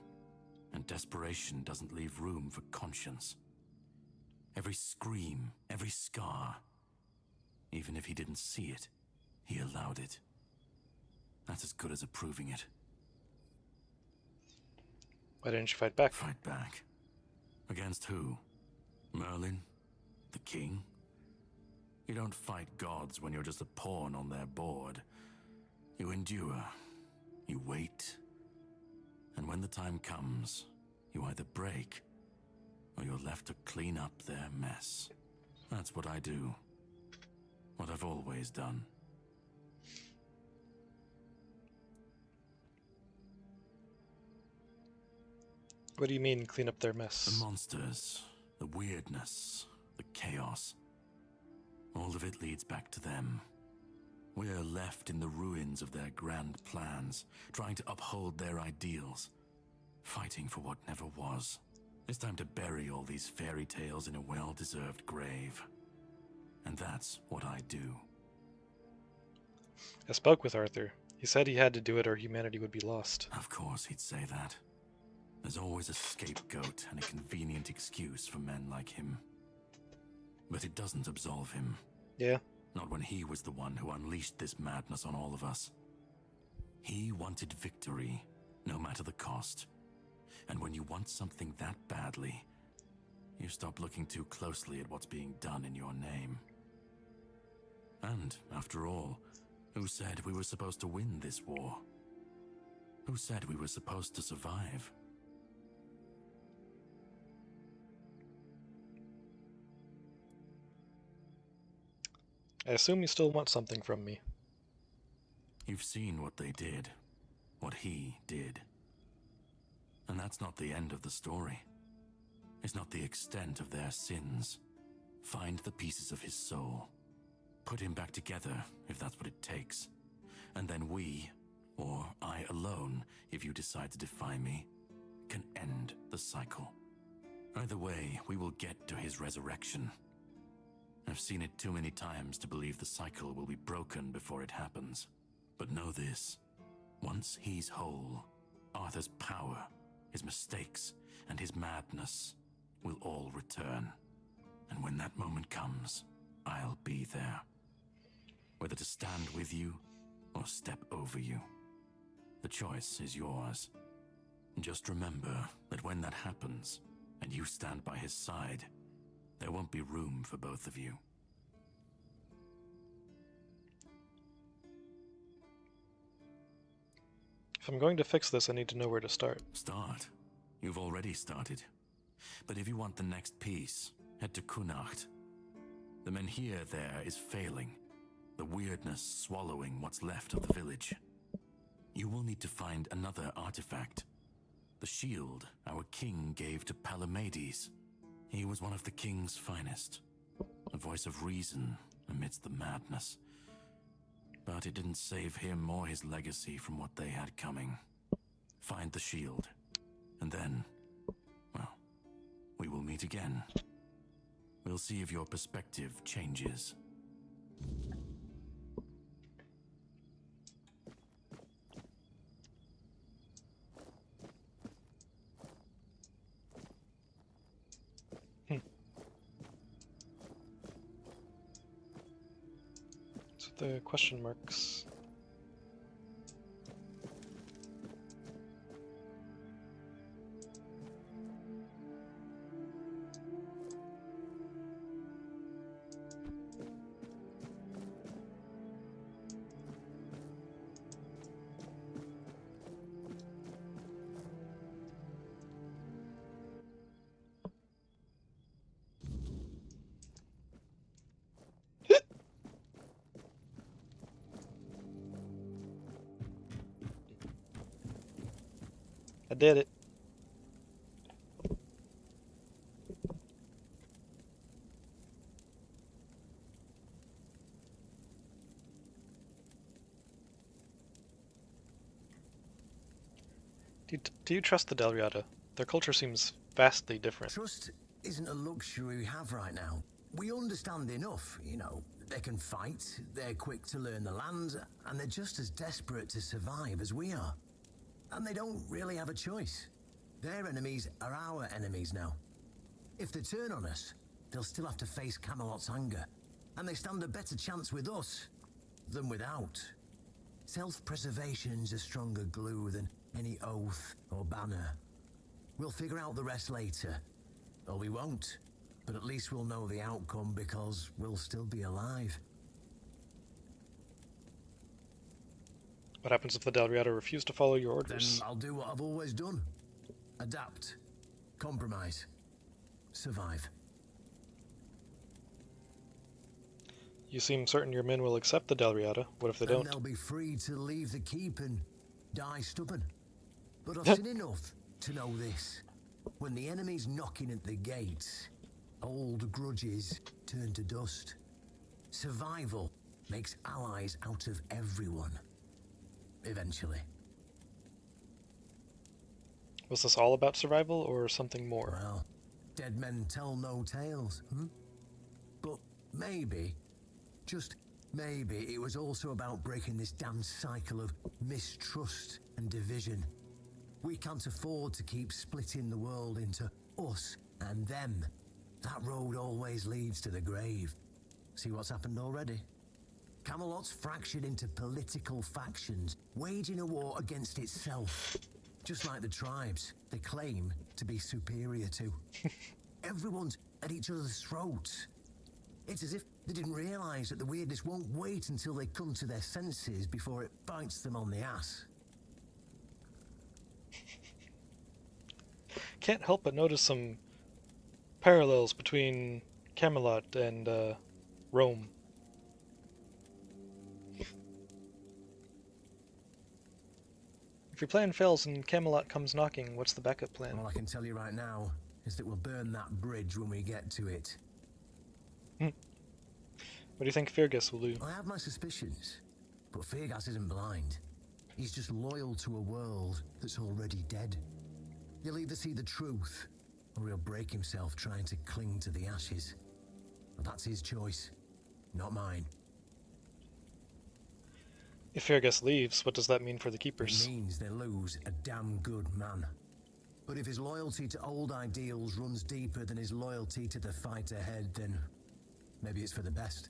and desperation doesn't leave room for conscience. Every scream, every scar, even if he didn't see it, he allowed it. That's as good as approving it. Why didn't you fight back? Fight back? Against who? Merlin? The king? You don't fight gods when you're just a pawn on their board. You endure. You wait. And when the time comes, you either break, or you're left to clean up their mess. That's what I do. What I've always done. What do you mean, clean up their mess? The monsters, the weirdness, the chaos. All of it leads back to them. We're left in the ruins of their grand plans, trying to uphold their ideals, fighting for what never was. It's time to bury all these fairy tales in a well-deserved grave. And that's what I do. I spoke with Arthur. He said he had to do it or humanity would be lost. Of course he'd say that. There's always a scapegoat and a convenient excuse for men like him. But it doesn't absolve him. Yeah? Not when he was the one who unleashed this madness on all of us. He wanted victory, no matter the cost. And when you want something that badly, you stop looking too closely at what's being done in your name. And, after all, who said we were supposed to win this war? Who said we were supposed to survive? I assume you still want something from me. You've seen what they did. What he did. And that's not the end of the story. It's not the extent of their sins. Find the pieces of his soul. Put him back together, if that's what it takes. And then we, or I alone, if you decide to defy me, can end the cycle. Either way, we will get to his resurrection. I've seen it too many times to believe the cycle will be broken before it happens. But know this. Once he's whole, Arthur's power, his mistakes, and his madness will all return. And when that moment comes, I'll be there. Whether to stand with you or step over you. The choice is yours. Just remember that when that happens, and you stand by his side, there won't be room for both of you. If I'm going to fix this, I need to know where to start. Start? You've already started. But if you want the next piece, head to Kunacht. The menhir there is failing. The weirdness swallowing what's left of the village. You will need to find another artifact. The shield our king gave to Palamedes. He was one of the king's finest. A voice of reason amidst the madness. But it didn't save him or his legacy from what they had coming. Find the shield. And then, well, we will meet meet again, we'll see if your perspective changes. So the question marks. I did it. Do you trust the Delriata? Their culture seems vastly different. Trust isn't a luxury we have right now. We understand enough, you know. They can fight, they're quick to learn the land, and they're just as desperate to survive as we are. And they don't really have a choice. Their enemies are our enemies now. If they turn on us, they'll still have to face Camelot's anger. And they stand a better chance with us than without. Self-preservation's a stronger glue than any oath or banner. We'll figure out the rest later. Or we won't. But at least we'll know the outcome because we'll still be alive. What happens if the Delriata refuse to follow your orders? Then I'll do what I've always done. Adapt. Compromise. Survive. You seem certain your men will accept the Delriata. What if they Then don't? they'll be free to leave the keep and die stubborn. But I've seen enough to know this. When the enemy's knocking at the gates, old grudges turn to dust. Survival makes allies out of everyone. Eventually. Was this all about survival or something more? Well, dead men tell no tales, But maybe, just maybe, it was also about breaking this damn cycle of mistrust and division. We can't afford to keep splitting the world into us and them. That road always leads to the grave. See what's happened already? Camelot's fractured into political factions, waging a war against itself. Just like the tribes they claim to be superior to. Everyone's at each other's throats. It's as if they didn't realize that the weirdness won't wait until they come to their senses before it bites them on the ass. Can't help but notice some parallels between Camelot and Rome. If your plan fails and Camelot comes knocking, what's the backup plan? All I can tell you right now is that we'll burn that bridge when we get to it. What do you think Fergus will do? I have my suspicions, but Fergus isn't blind. He's just loyal to a world that's already dead. He'll either see the truth, or he'll break himself trying to cling to the ashes. But that's his choice, not mine. If Fergus leaves, what does that mean for the It Keepers? means they lose a damn good man. But if his loyalty to old ideals runs deeper than his loyalty to the fight ahead, then maybe it's for the best.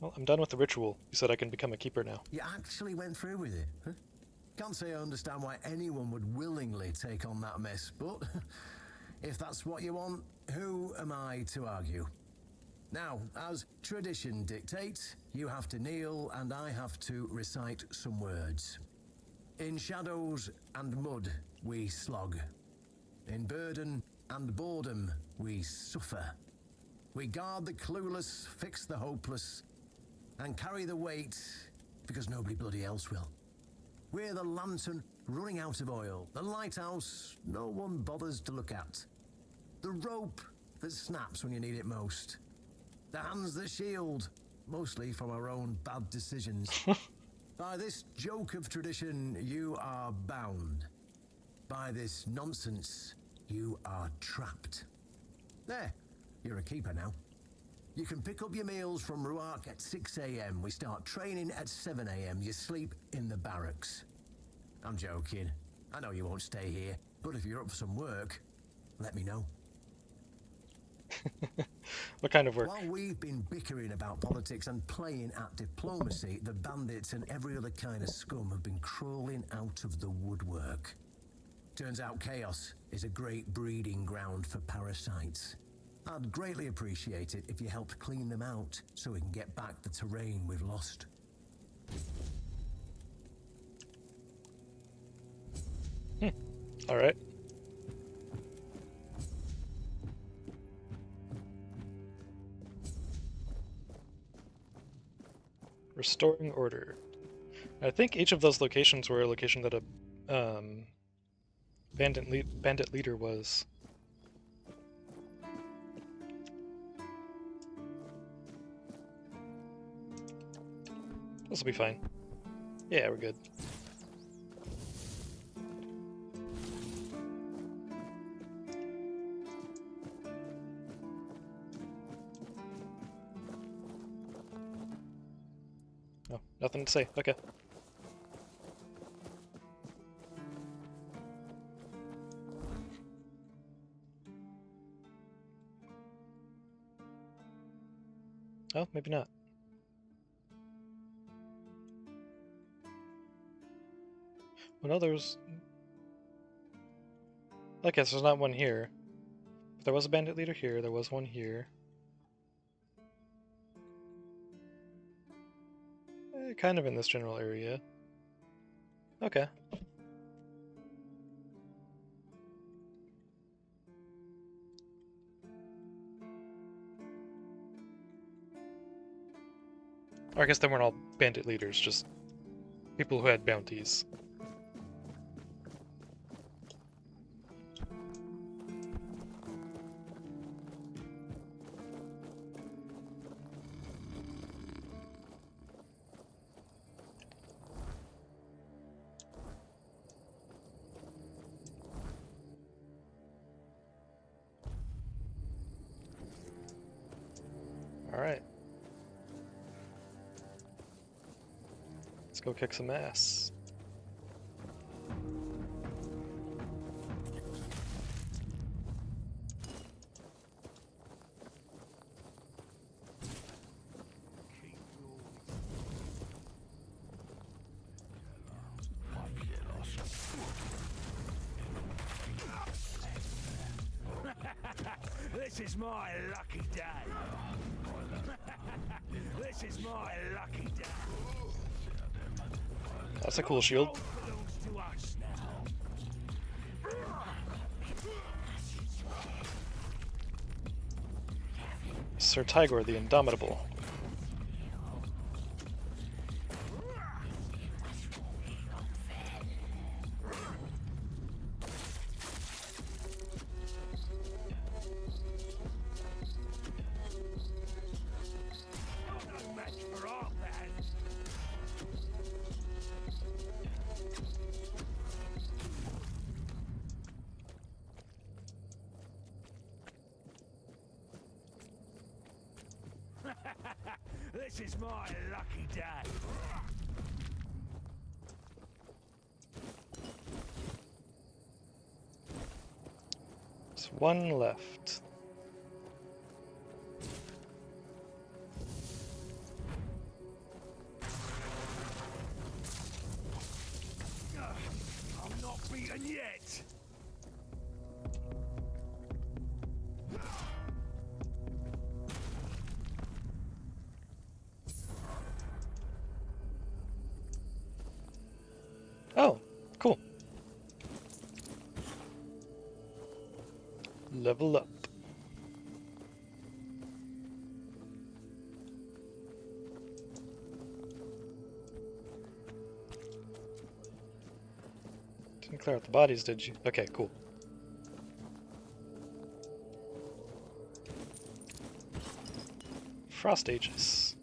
Well, I'm done with the ritual. You said I can become a Keeper now. You actually went through with it, huh? Can't say I understand why anyone would willingly take on that mess, but if that's what you want, who am I to argue? Now, as tradition dictates, you have to kneel and I have to recite some words. In shadows and mud we slog. In burden and boredom we suffer. We guard the clueless, fix the hopeless, and carry the weight because nobody bloody else will. We're the lantern running out of oil, the lighthouse no one bothers to look at, the rope that snaps when you need it most, the hands that shield, mostly from our own bad decisions. By this joke of tradition, you are bound. By this nonsense, You are trapped. There, you're a keeper now. You can pick up your meals from Ruark at 6 a.m. We start training at 7 a.m. You sleep in the barracks. I'm joking. I know you won't stay here, but if you're up for some work, let me know. What kind of work? While we've been bickering about politics and playing at diplomacy, the bandits and every other kind of scum have been crawling out of the woodwork. Turns out chaos is a great breeding ground for parasites. I'd greatly appreciate it if you helped clean them out so we can get back the terrain we've lost. All right. Restoring order. I think each of those locations were a location that a bandit leader was. This will be fine. Yeah, we're good. Oh, nothing to say. Okay. Oh, maybe not. Well, no, there's... Okay, so there's not one here. But there was a bandit leader here, there was one here. Kind of in this general area. Okay. Or I guess they weren't all bandit leaders, just people who had bounties. Alright. Let's go kick some ass. This is my lucky day. This is my lucky day. That's a cool shield. Belongs to us now. Sir Tigor the Indomitable. No match for our man. This is my lucky day. There's one left. I'm not beaten yet. Oh, cool. Level up. Didn't clear out the bodies, did you? Okay, cool. Frost Aegis.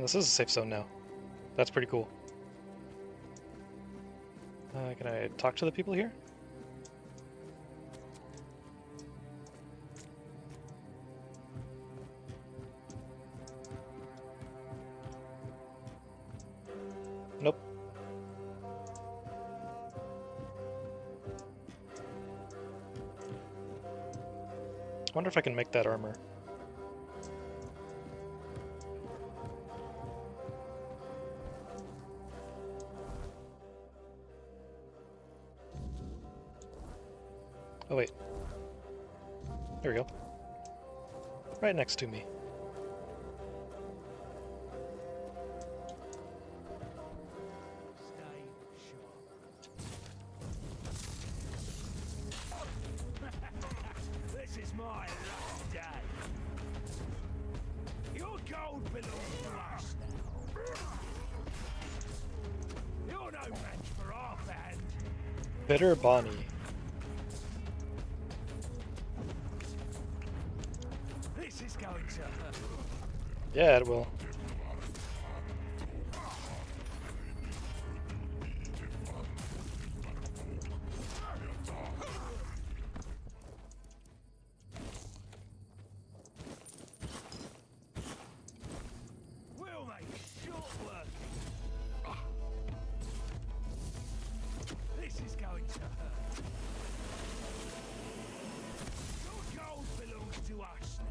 this is a safe zone now. That's pretty cool. Can I talk to the people here? Nope. I wonder if I can make that armor. Oh wait. There we go. Right next to me. This is my lucky day. Your gold belongs to us now. You're no match for our band. Bitter Bonnie. This is going to hurt. Yeah, it will. We'll make short work. This is going to hurt. Your gold belongs to us now.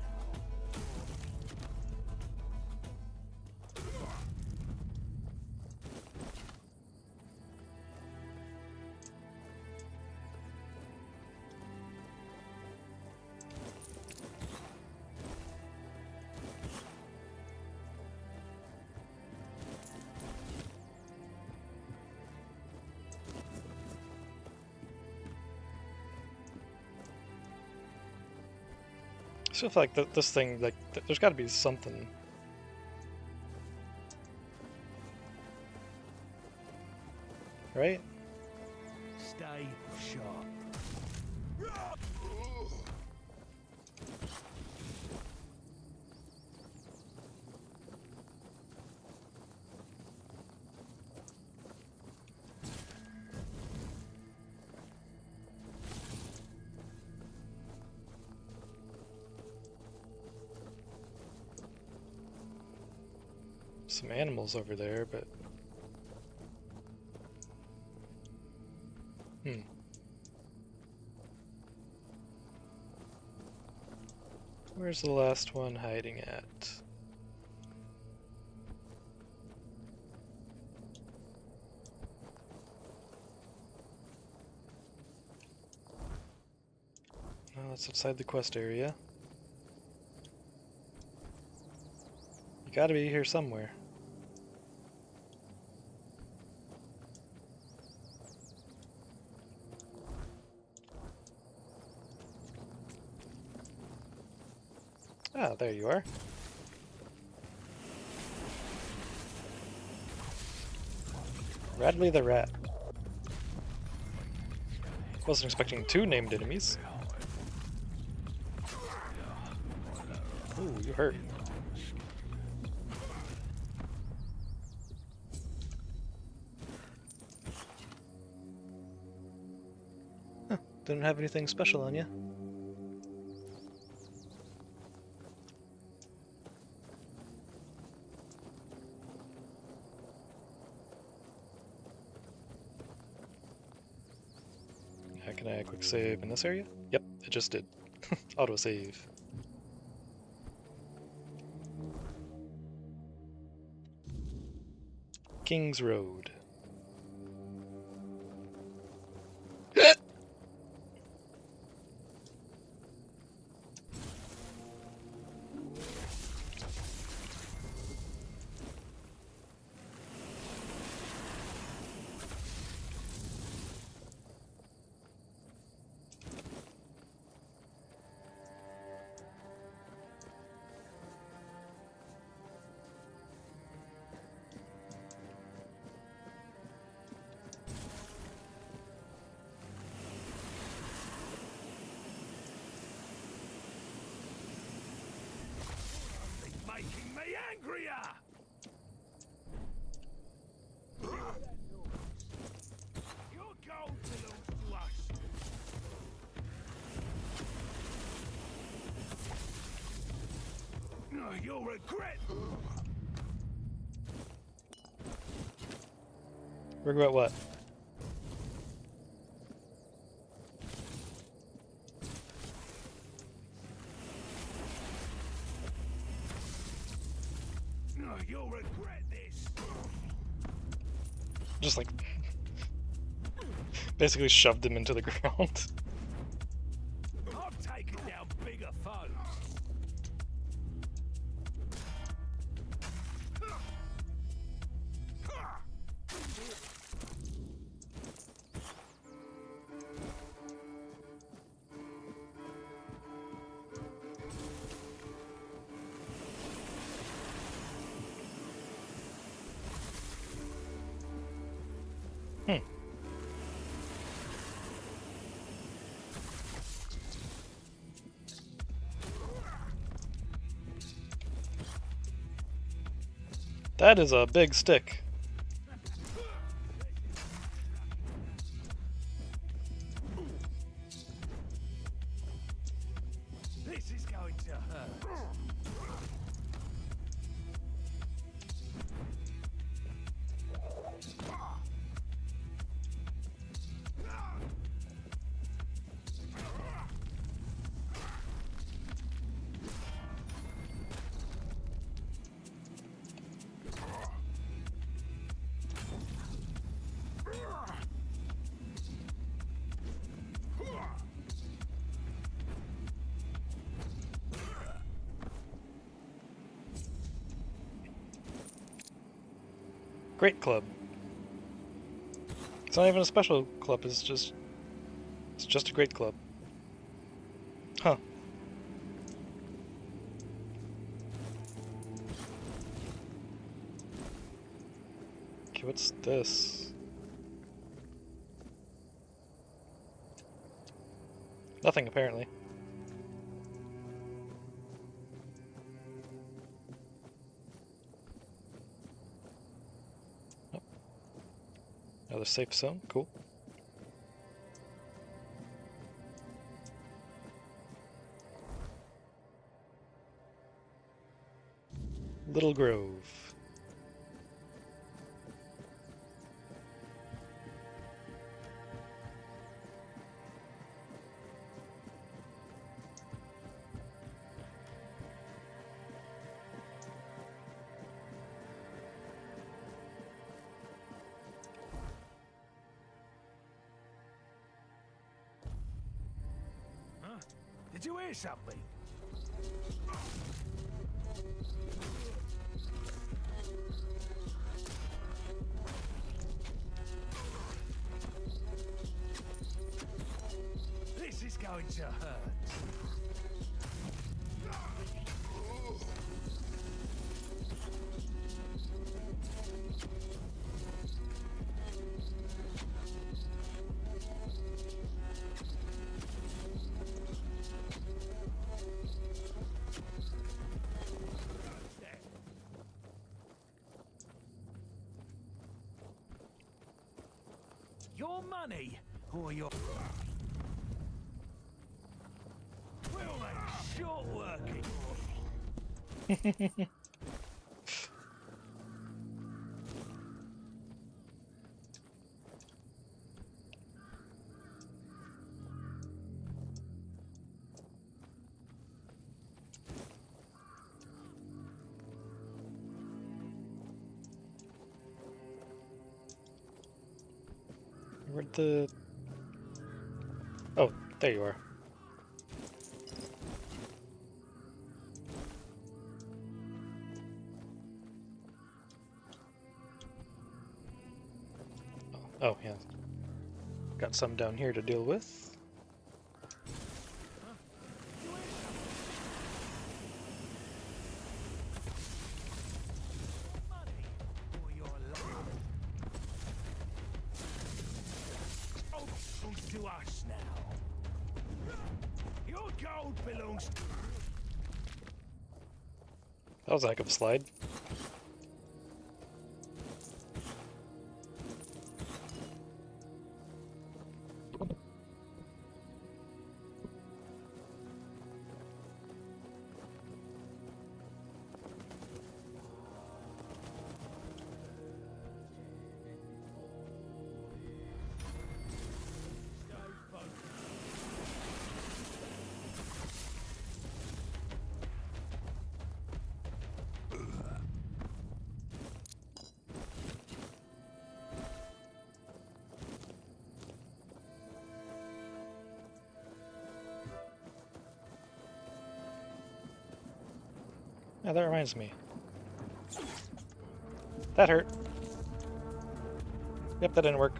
I feel like this thing, like, there's got to be something. Right? Stay sharp. Some animals over there, but... Where's the last one hiding at? Oh, that's outside the quest area. You gotta be here somewhere. Ah, there you are. Radley the Rat. Wasn't expecting 2 named enemies. Ooh, you hurt. Huh, didn't have anything special on you. Can I quick save in this area? Yep, it just did. Autosave. King's Road. You'll regret. Regret what? You'll regret this. Just like basically shoved him into the ground. I've taken down bigger foes. That is a big stick. This is going to hurt. Great club. It's not even a special club, it's just a great club. Huh. Okay, what's this? Nothing, apparently. Nope. Another safe zone, cool. Little Grove. Huh? Did you hear something? This is going to hurt. Your money or your... Well then, short working. Where'd the... Oh, there you are. Oh, yeah. Got some down here to deal with. To us now. Your gold belongs to... That was a heck of a slide. Yeah, that reminds me. That hurt. Yep, that didn't work.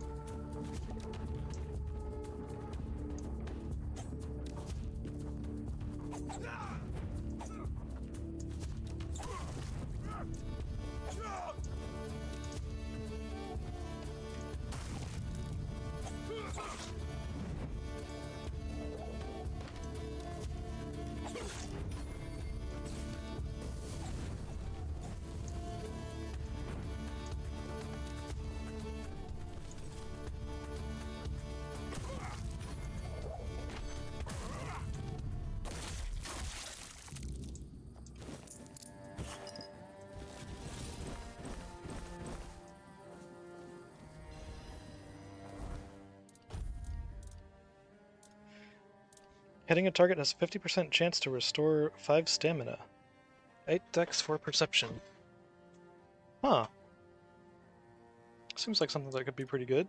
Hitting a target has a 50% chance to restore 5 stamina. 8 dex, 4 perception. Huh. Seems like something that could be pretty good.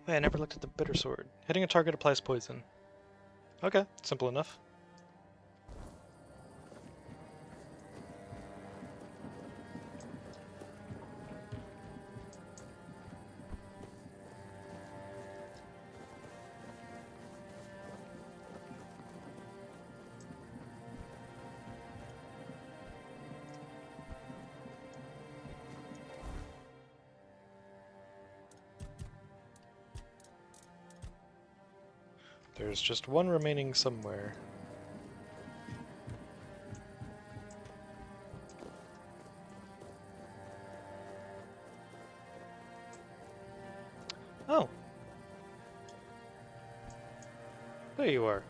Hey, I never looked at the bitter sword. Hitting a target applies poison. Okay, simple enough. There's just one remaining somewhere. Oh! There you are.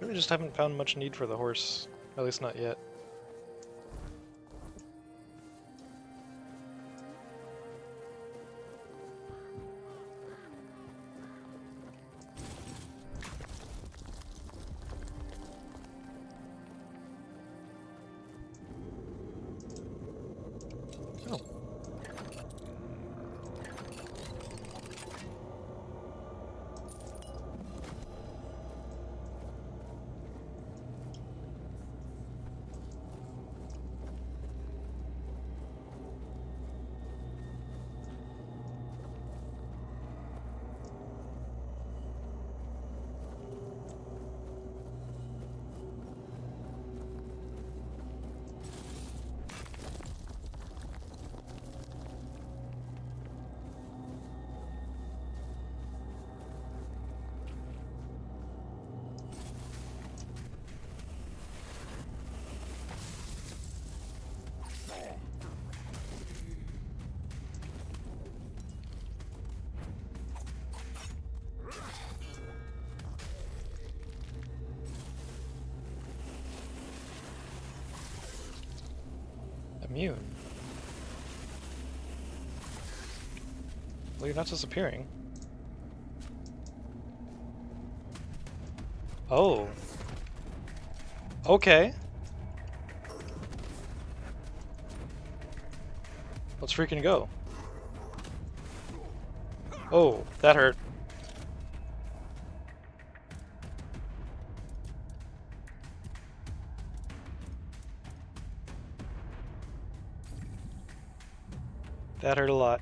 Really just haven't found much need for the horse. At least not yet. Oh. Immune. Well, you're not disappearing. Oh. Okay. Let's freaking go. Oh, that hurt. That hurt a lot.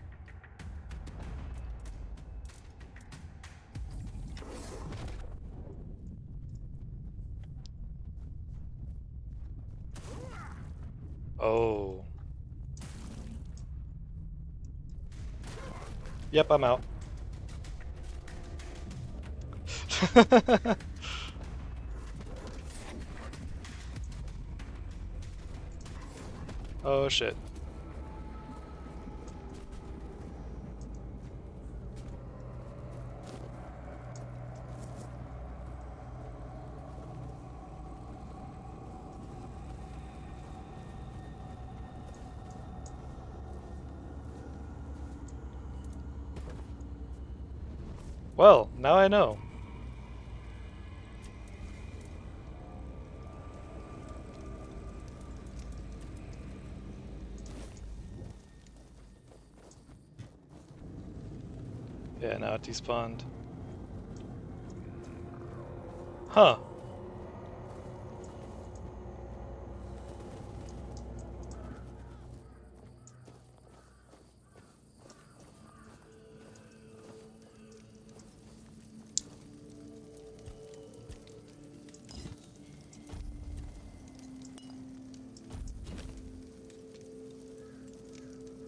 Oh. Yep, I'm out. Oh shit. Well, now I know. Yeah, now it despawned. Huh.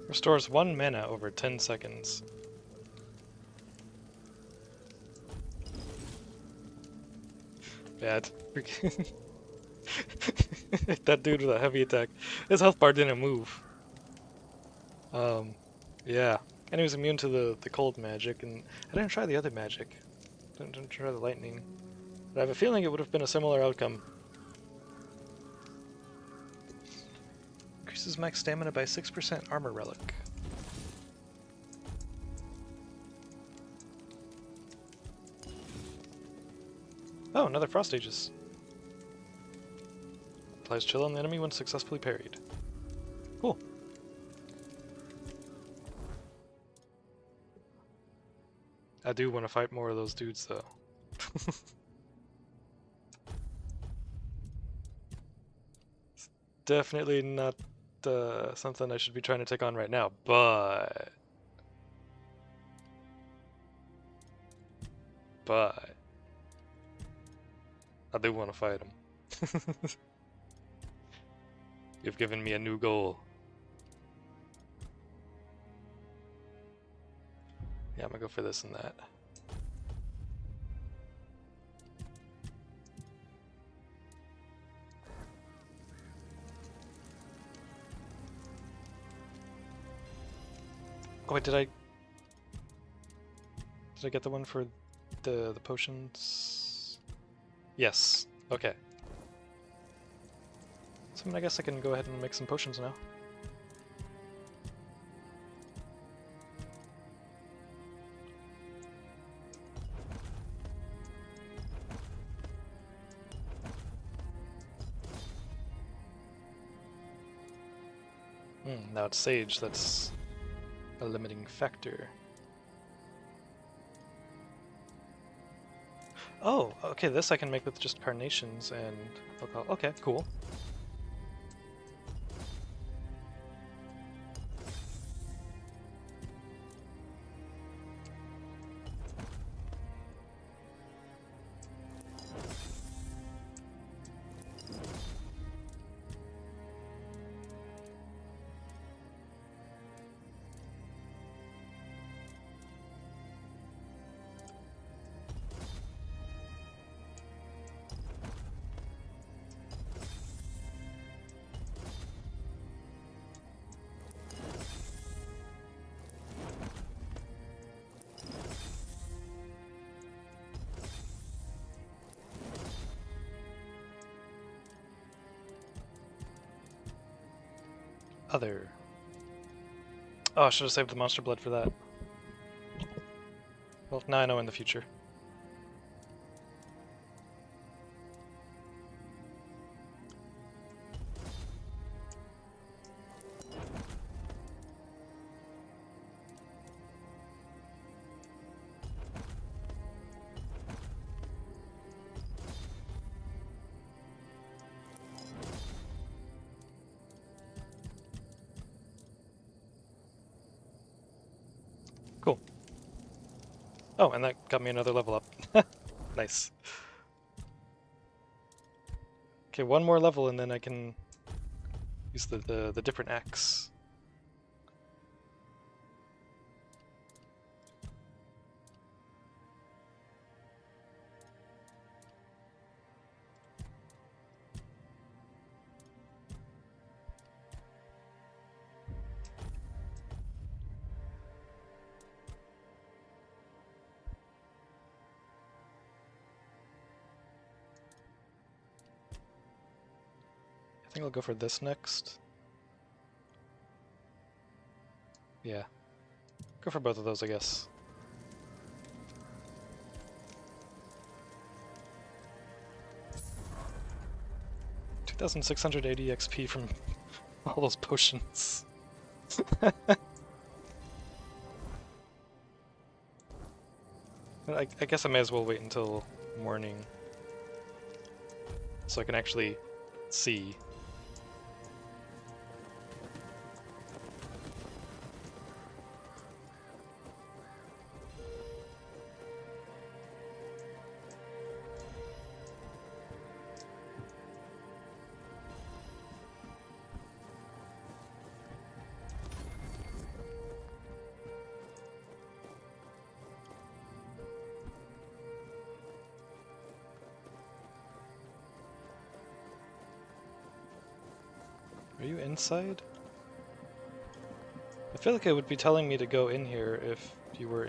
Restores 1 mana over 10 seconds. Bad. That dude with a heavy attack. His health bar didn't move. Yeah. And he was immune to the cold magic, and I didn't try the other magic. Didn't try the lightning. But I have a feeling it would have been a similar outcome. Increases max stamina by 6% armor relic. Oh, another Frost Aegis. Applies chill on the enemy when successfully parried. Cool. I do want to fight more of those dudes, though. It's definitely not something I should be trying to take on right now, but I do want to fight him. You've given me a new goal. Yeah, I'm gonna go for this and that. Oh wait, did I get the one for the potions? Yes. Okay. So I guess I can go ahead and make some potions now. Now it's Sage, that's a limiting factor. Oh, okay, this I can make with just carnations and alcohol. Okay, cool. Other. Oh, I should have saved the monster blood for that. Well, now I know in the future. Cool. Oh, and that got me another level up. Nice. Okay, one more level and then I can use the different axe. I think I'll go for this next. Yeah. Go for both of those, I guess. $2,680 XP from all those potions. I guess I may as well wait until morning so I can actually see. Are you inside? I feel like it would be telling me to go in here if you were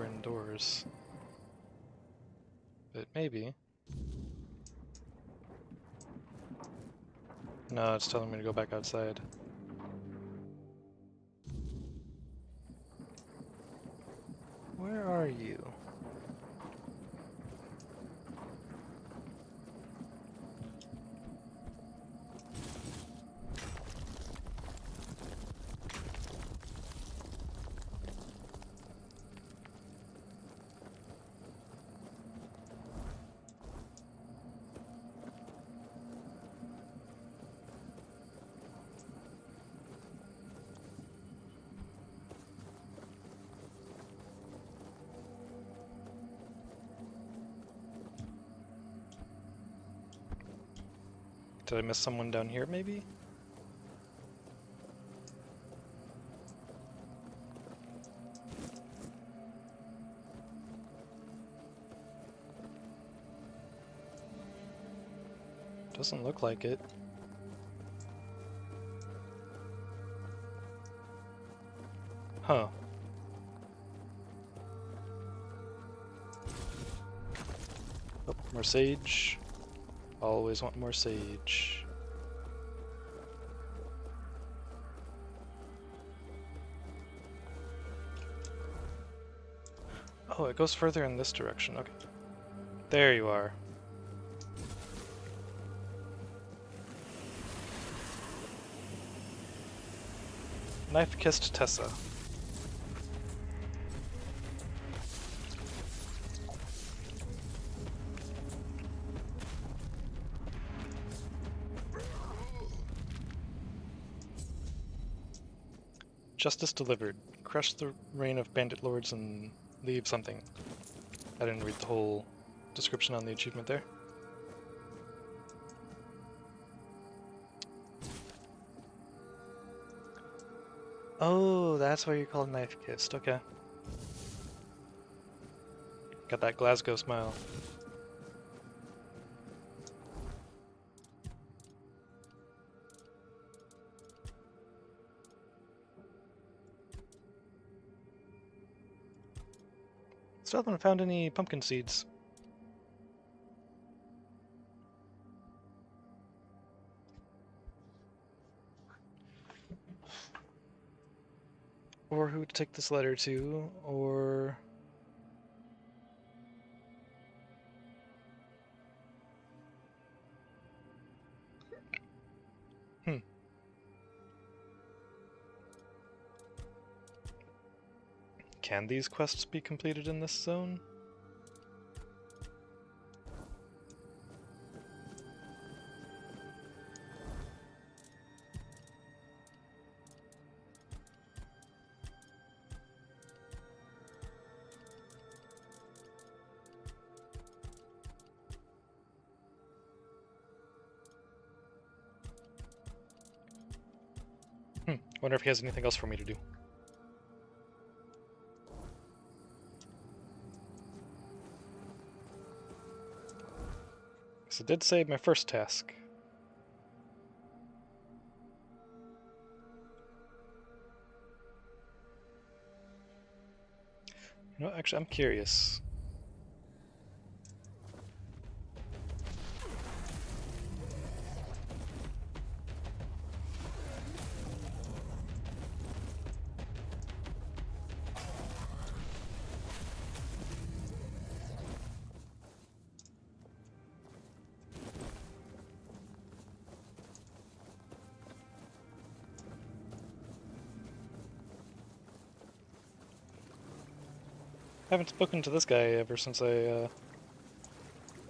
indoors. But maybe. No, it's telling me to go back outside. Where are you? Did I miss someone down here, maybe? Doesn't look like it. Huh. Oh, more sage. Always want more sage. Oh, it goes further in this direction. Okay. There you are. Knife-kissed Tessa. Justice delivered. Crush the reign of bandit lords and leave something. I didn't read the whole description on the achievement there. Oh, that's why you're called Knife-kissed. Okay. Got that Glasgow smile. Still haven't found any pumpkin seeds. Or who to take this letter to, or... Can these quests be completed in this zone? Wonder if he has anything else for me to do. So it did save my first task. You know, actually, I'm curious. haven't spoken to this guy ever since I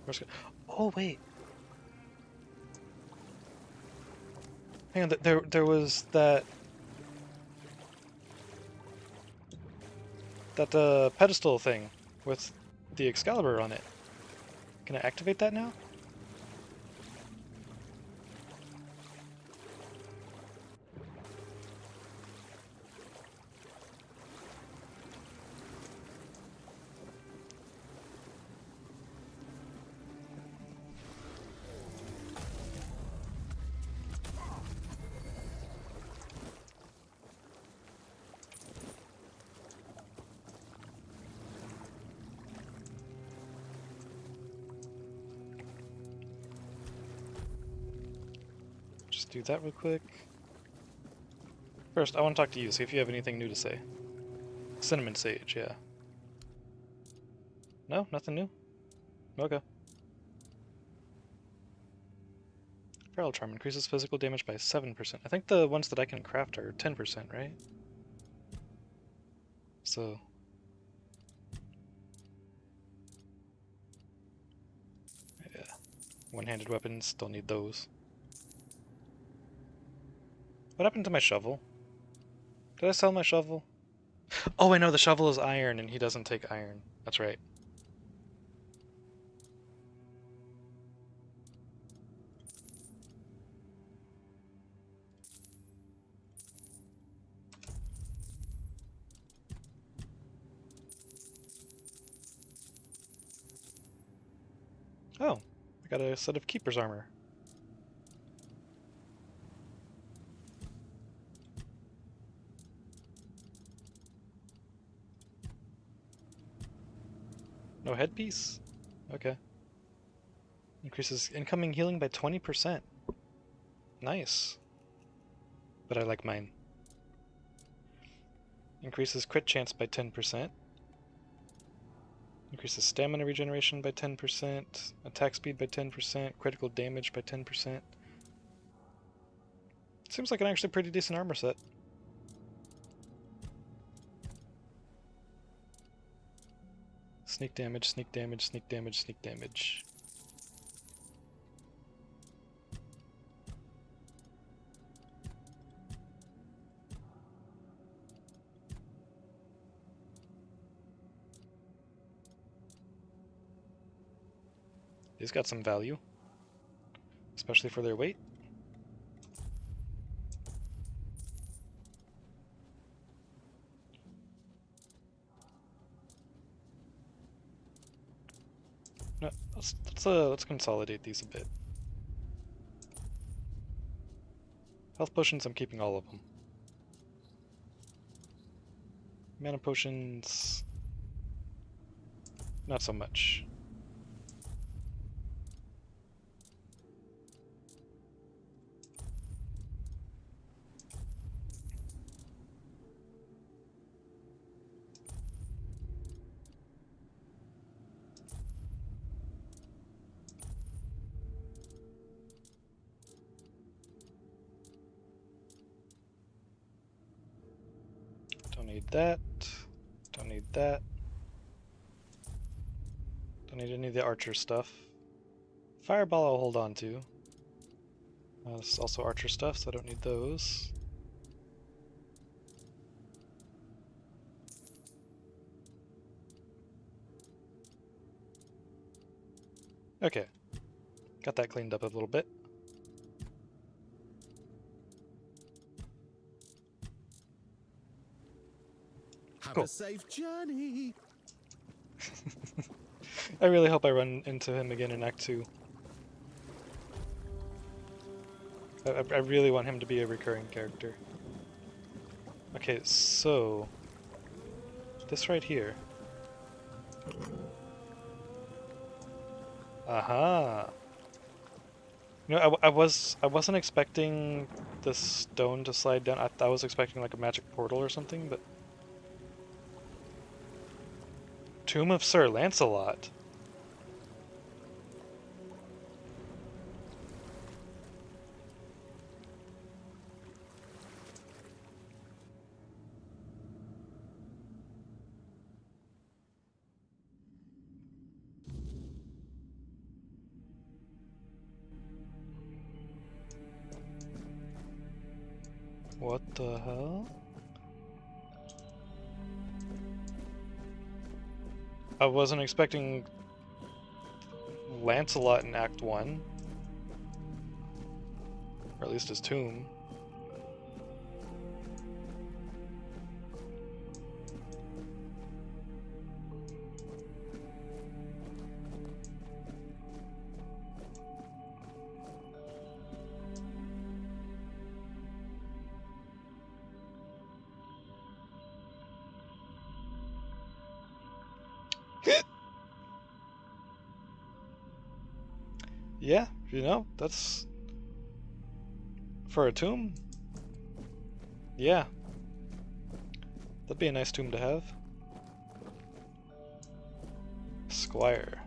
first got... Oh wait. Hang on, there was that pedestal thing with the Excalibur on it. Can I activate that now? Just do that real quick. First, I want to talk to you, see if you have anything new to say. Cinnamon Sage, yeah. No? Nothing new? Okay. Feral Charm increases physical damage by 7%. I think the ones that I can craft are 10%, right? So... yeah. One-handed weapons, don't need those. What happened to my shovel? Did I sell my shovel? Oh, I know, the shovel is iron and he doesn't take iron. That's right. Oh, I got a set of Keeper's Armor. No headpiece? Okay. Increases incoming healing by 20%. Nice. But I like mine. Increases crit chance by 10%. Increases stamina regeneration by 10%. Attack speed by 10%. Critical damage by 10%. Seems like an actually pretty decent armor set. Sneak damage, sneak damage, sneak damage, sneak damage. These got some value, especially for their weight. No, let's consolidate these a bit. Health potions, I'm keeping all of them. Mana potions, not so much. Don't need that. Don't need that. Don't need any of the archer stuff. Fireball I'll hold on to. This is also archer stuff, so I don't need those. Okay. Got that cleaned up a little bit. Have a safe journey. I really hope I run into him again in Act 2. I really want him to be a recurring character. Okay, so... this right here. Aha! You know, I wasn't expecting the stone to slide down. I was expecting like a magic portal or something, but... Tomb of Sir Lancelot. What the hell? I wasn't expecting Lancelot in Act 1. Or at least his tomb. Yeah, you know, that's... for a tomb? Yeah. That'd be a nice tomb to have. Squire.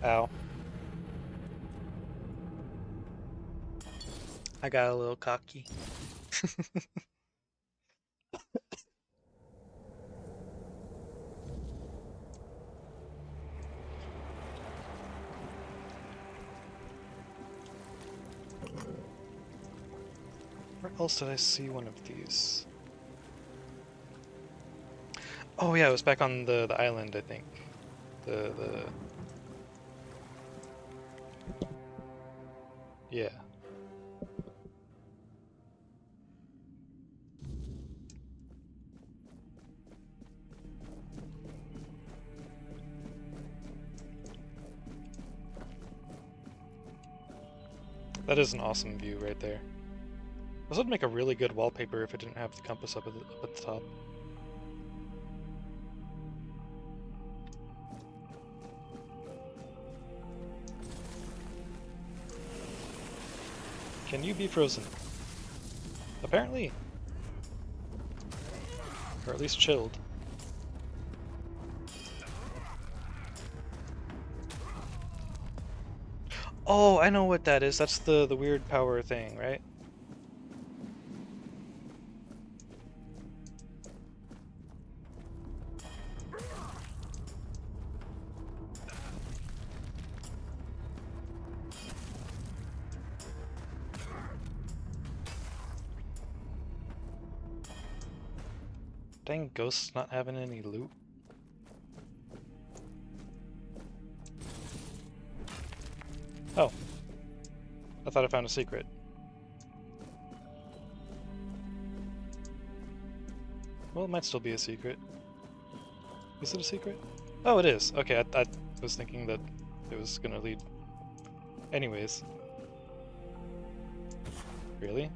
Ow. I got a little cocky. Where else did I see one of these? Oh yeah, it was back on the island, I think. The... Yeah. That is an awesome view right there. This would make a really good wallpaper if it didn't have the compass up at the top. Can you be frozen? Apparently. Or at least chilled. Oh, I know what that is. That's the weird power thing, right? Dang, ghosts not having any loot. Oh. I thought I found a secret. Well, it might still be a secret. Is it a secret? Oh, it is. Okay, I was thinking that it was gonna lead... Anyways. Really?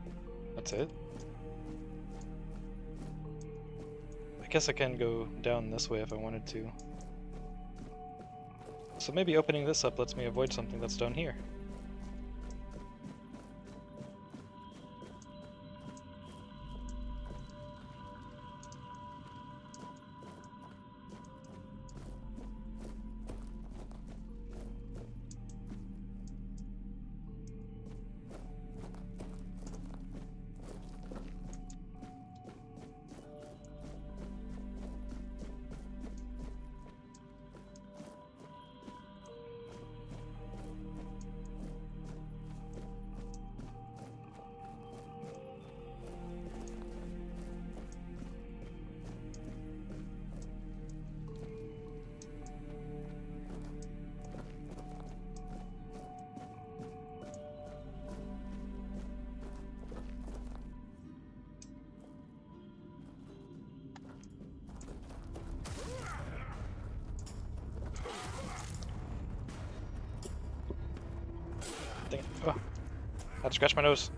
That's it? I guess I can go down this way if I wanted to. So maybe opening this up lets me avoid something that's down here. Oh, I had to scratch my nose.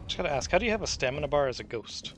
Just gotta ask, how do you have a stamina bar as a ghost?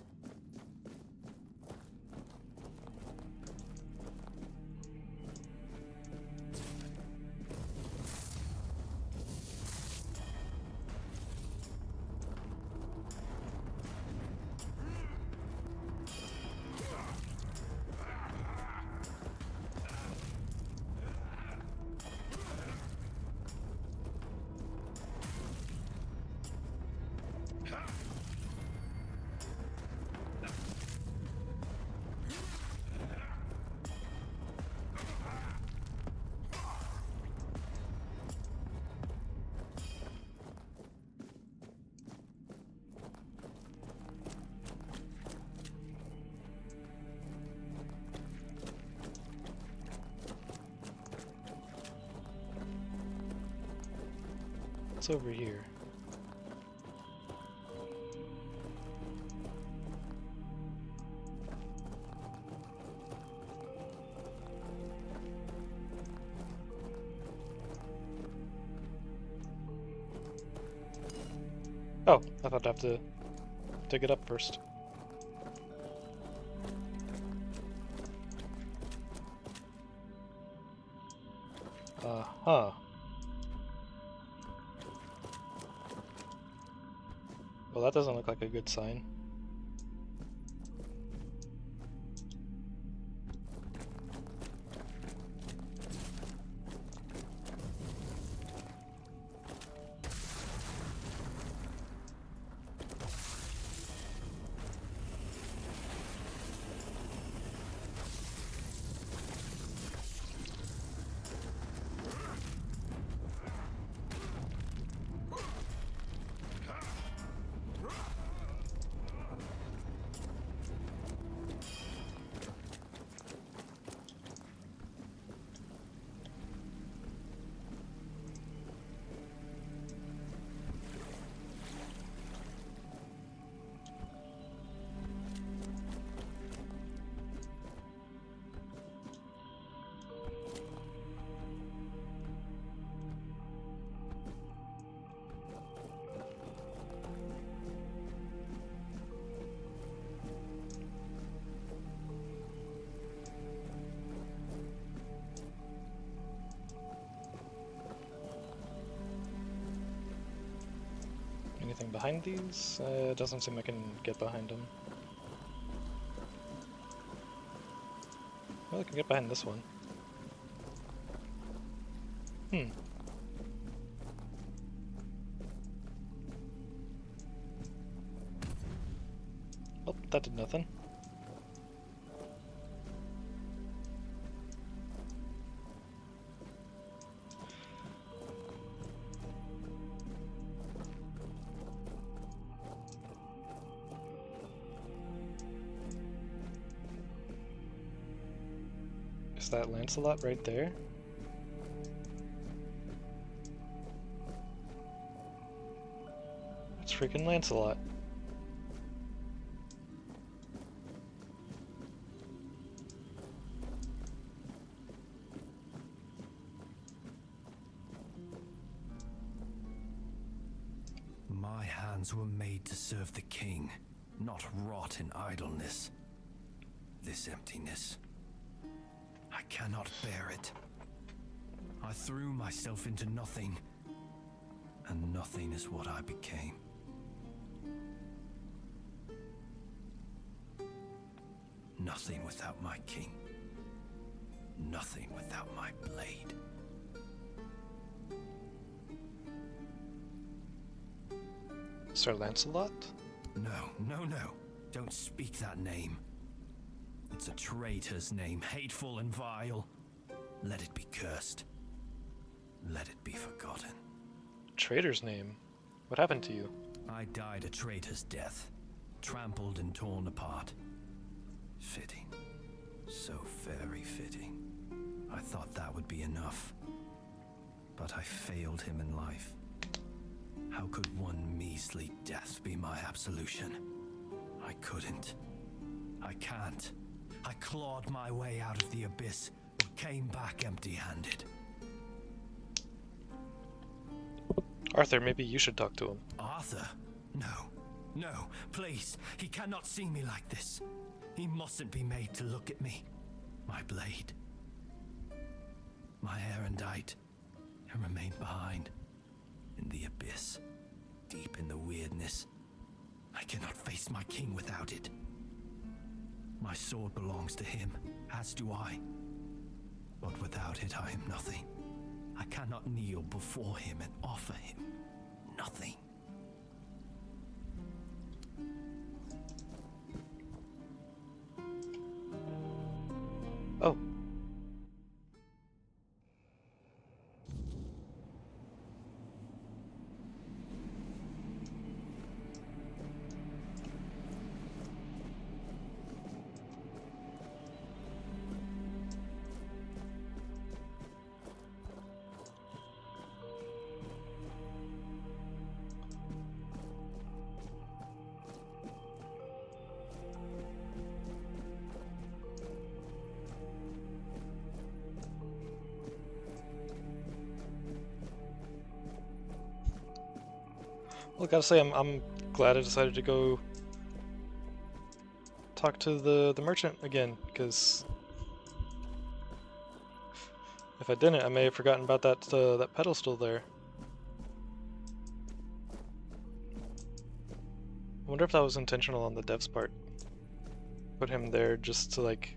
What's over here? Oh, I thought I'd have to dig it up first. Huh. Well, that doesn't look like a good sign. Anything behind these? It doesn't seem I can get behind them. Well, I can get behind this one. Oh, that did nothing. Is that Lancelot right there? It's freaking Lancelot. My hands were made to serve the king, not rot in idleness. This emptiness, I cannot bear it. I threw myself into nothing, and nothing is what I became. Nothing without my king. Nothing without my blade. Sir Lancelot? No. Don't speak that name. It's a traitor's name, hateful and vile. Let it be cursed. Let it be forgotten. Traitor's name? What happened to you? I died a traitor's death, trampled and torn apart. Fitting. So very fitting. I thought that would be enough. But I failed him in life. How could one measly death be my absolution? I couldn't. I can't. I clawed my way out of the abyss, but came back empty-handed. Arthur, maybe you should talk to him. Arthur? No, please. He cannot see me like this. He mustn't be made to look at me. My blade. My erendite. It remained behind. In the abyss. Deep in the weirdness. I cannot face my king without it. My sword belongs to him, as do I. But without it, I am nothing. I cannot kneel before him and offer him nothing. Oh. Well, gotta say, I'm glad I decided to go talk to the merchant again, because if I didn't, I may have forgotten about that pedestal there. I wonder if that was intentional on the dev's part. Put him there just to, like,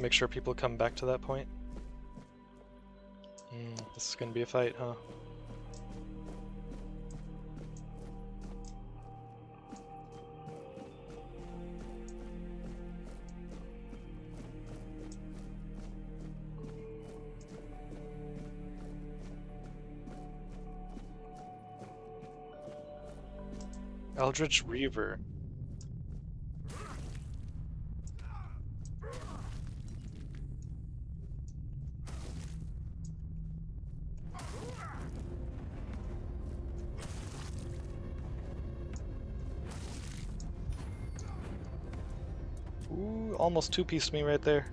make sure people come back to that point. This is gonna be a fight, huh? Eldritch Reaver. Ooh, almost two-pieced me right there.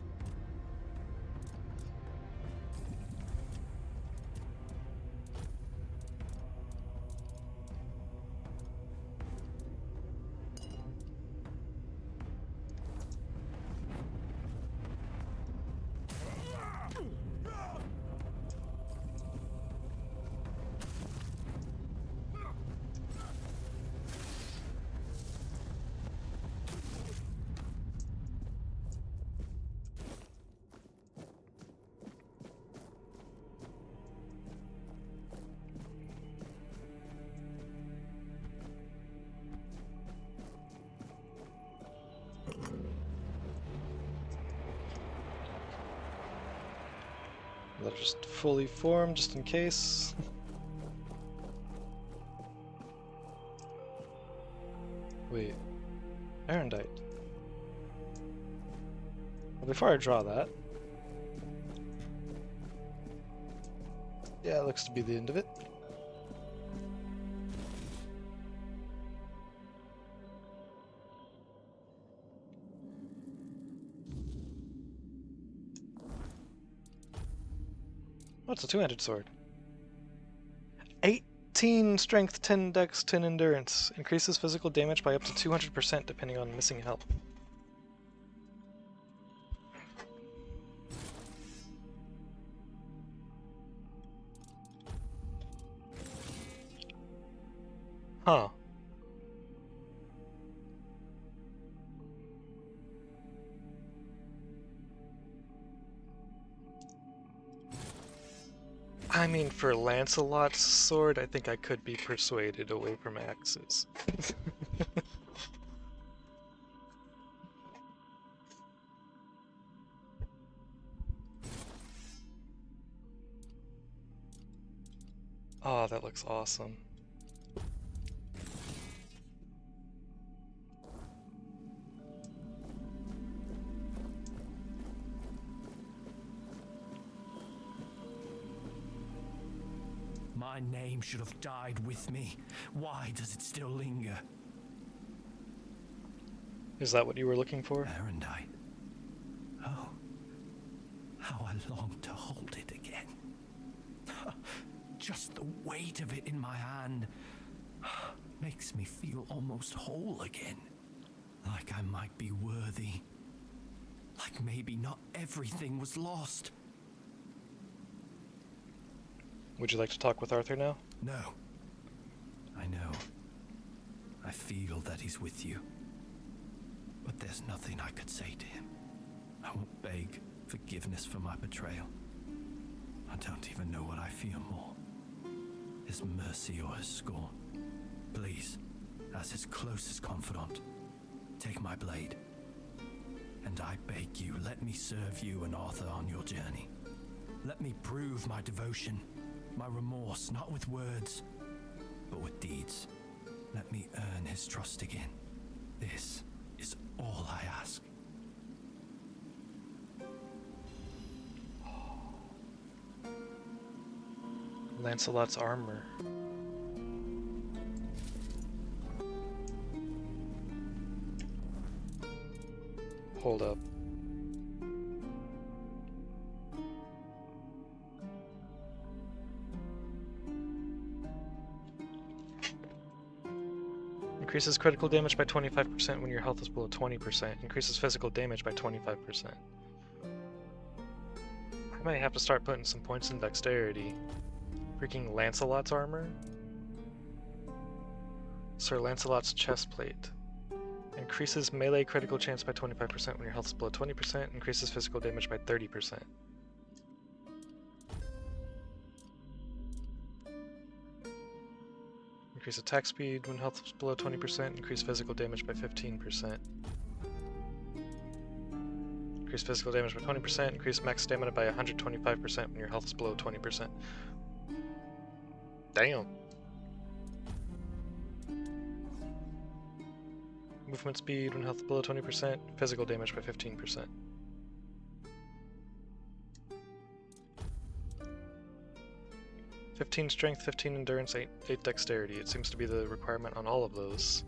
They're just fully formed, just in case. Wait, Erendite. Well, before I draw that... Yeah, it looks to be the end of it. Oh, it's a two-handed sword. 18 strength, 10 dex, 10 endurance. Increases physical damage by up to 200% depending on missing health. Huh. I mean, for Lancelot's sword, I think I could be persuaded away from axes. Oh, that looks awesome. My name should have died with me. Why does it still linger? Is that what you were looking for? Erendite. Oh, how I long to hold it again. Just the weight of it in my hand makes me feel almost whole again. Like I might be worthy. Like maybe not everything was lost. Would you like to talk with Arthur now? No. I know. I feel that he's with you. But there's nothing I could say to him. I won't beg forgiveness for my betrayal. I don't even know what I fear more. His mercy or his scorn. Please, as his closest confidant, take my blade. And I beg you, let me serve you and Arthur on your journey. Let me prove my devotion, my remorse, not with words, but with deeds. Let me earn his trust again. This is all I ask. Lancelot's armor. Hold up. Increases critical damage by 25% when your health is below 20%. Increases physical damage by 25%. I might have to start putting some points in dexterity. Freaking Lancelot's armor? Sir Lancelot's chestplate. Increases melee critical chance by 25% when your health is below 20%. Increases physical damage by 30%. Increase attack speed when health is below 20%. Increase physical damage by 15%. Increase physical damage by 20%. Increase max stamina by 125% when your health is below 20%. Damn. Movement speed when health is below 20%. Physical damage by 15%. "15 strength, 15 endurance, 8 dexterity." It seems to be the requirement on all of those.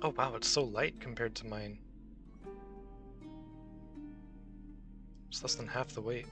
Oh wow, it's so light compared to mine. It's less than half the weight.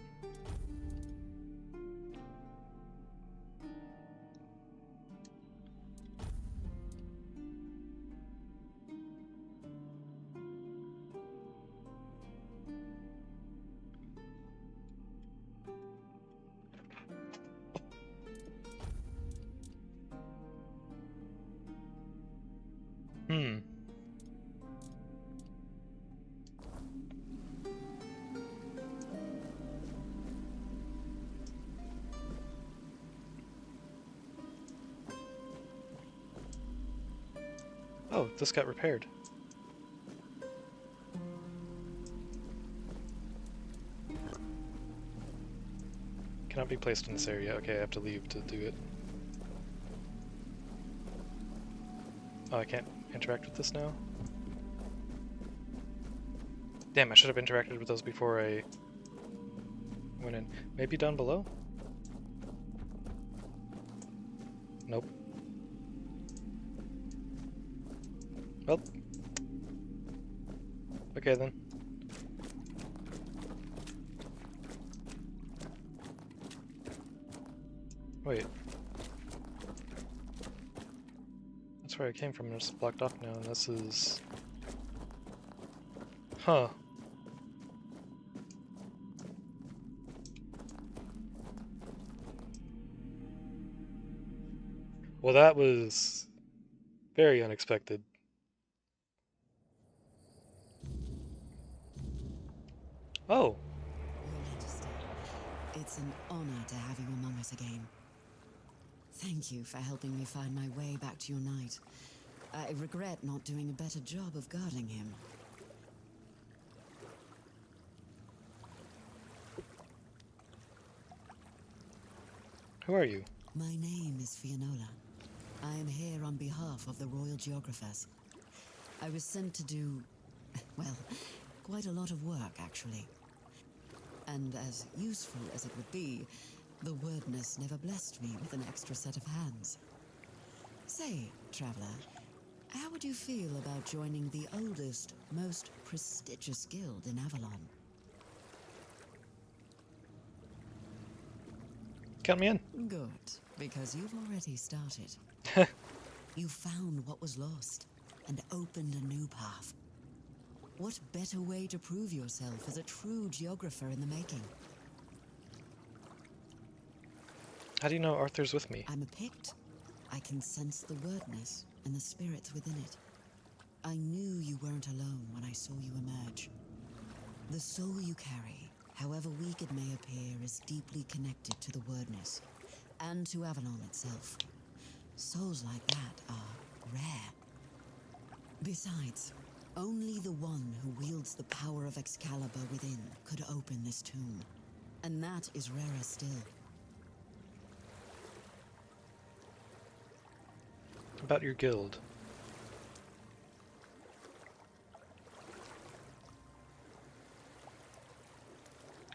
Oh, this got repaired. Cannot be placed in this area. Okay, I have to leave to do it. Oh, I can't interact with this now? Damn, I should have interacted with those before I went in. Maybe down below? Nope. Well. Okay then. Wait. That's where I came from, and it's blocked off now, and this is... Huh. Well, that was very unexpected. Oh. Your Majesty, it's an honor to have you among us again. Thank you for helping me find my way back to your knight. I regret not doing a better job of guarding him. Who are you? My name is Fianola. I am here on behalf of the Royal Geographers. I was sent to do, well, quite a lot of work, actually. And as useful as it would be, the wordness never blessed me with an extra set of hands. Say, traveler, how would you feel about joining the oldest, most prestigious guild in Avalon? Count me in. Good, because you've already started. You found what was lost and opened a new path. What better way to prove yourself as a true geographer in the making? How do you know Arthur's with me? I'm a Pict. I can sense the wordness and the spirits within it. I knew you weren't alone when I saw you emerge. The soul you carry, however weak it may appear, is deeply connected to the wordness and to Avalon itself. Souls like that are rare. Besides, only the one who wields the power of Excalibur within could open this tomb. And that is rarer still. About your guild.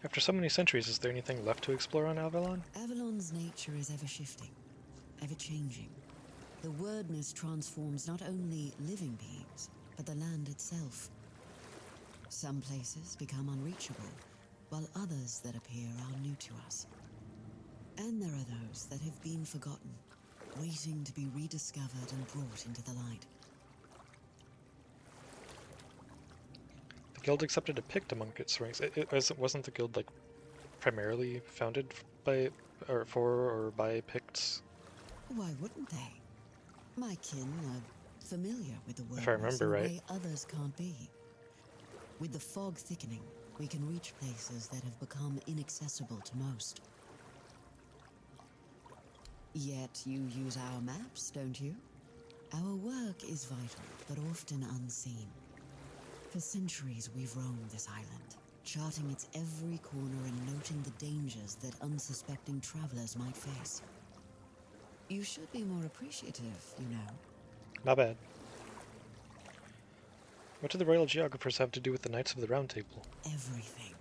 After so many centuries, is there anything left to explore on Avalon? Avalon's nature is ever shifting, ever changing. The wordness transforms not only living beings, but the land itself. Some places become unreachable, while others that appear are new to us. And there are those that have been forgotten, waiting to be rediscovered and brought into the light. The guild accepted a Pict among its ranks. Wasn't the guild like primarily founded by or for or by Picts? Why wouldn't they? My kin are familiar with the If I wordness remember in a right. way others can't be. With the fog thickening, we can reach places that have become inaccessible to most. Yet you use our maps, don't you? Our work is vital, but often unseen. For centuries we've roamed this island, charting its every corner and noting the dangers that unsuspecting travelers might face. You should be more appreciative, you know. Not bad. What do the royal geographers have to do with the Knights of the Round Table? Everything.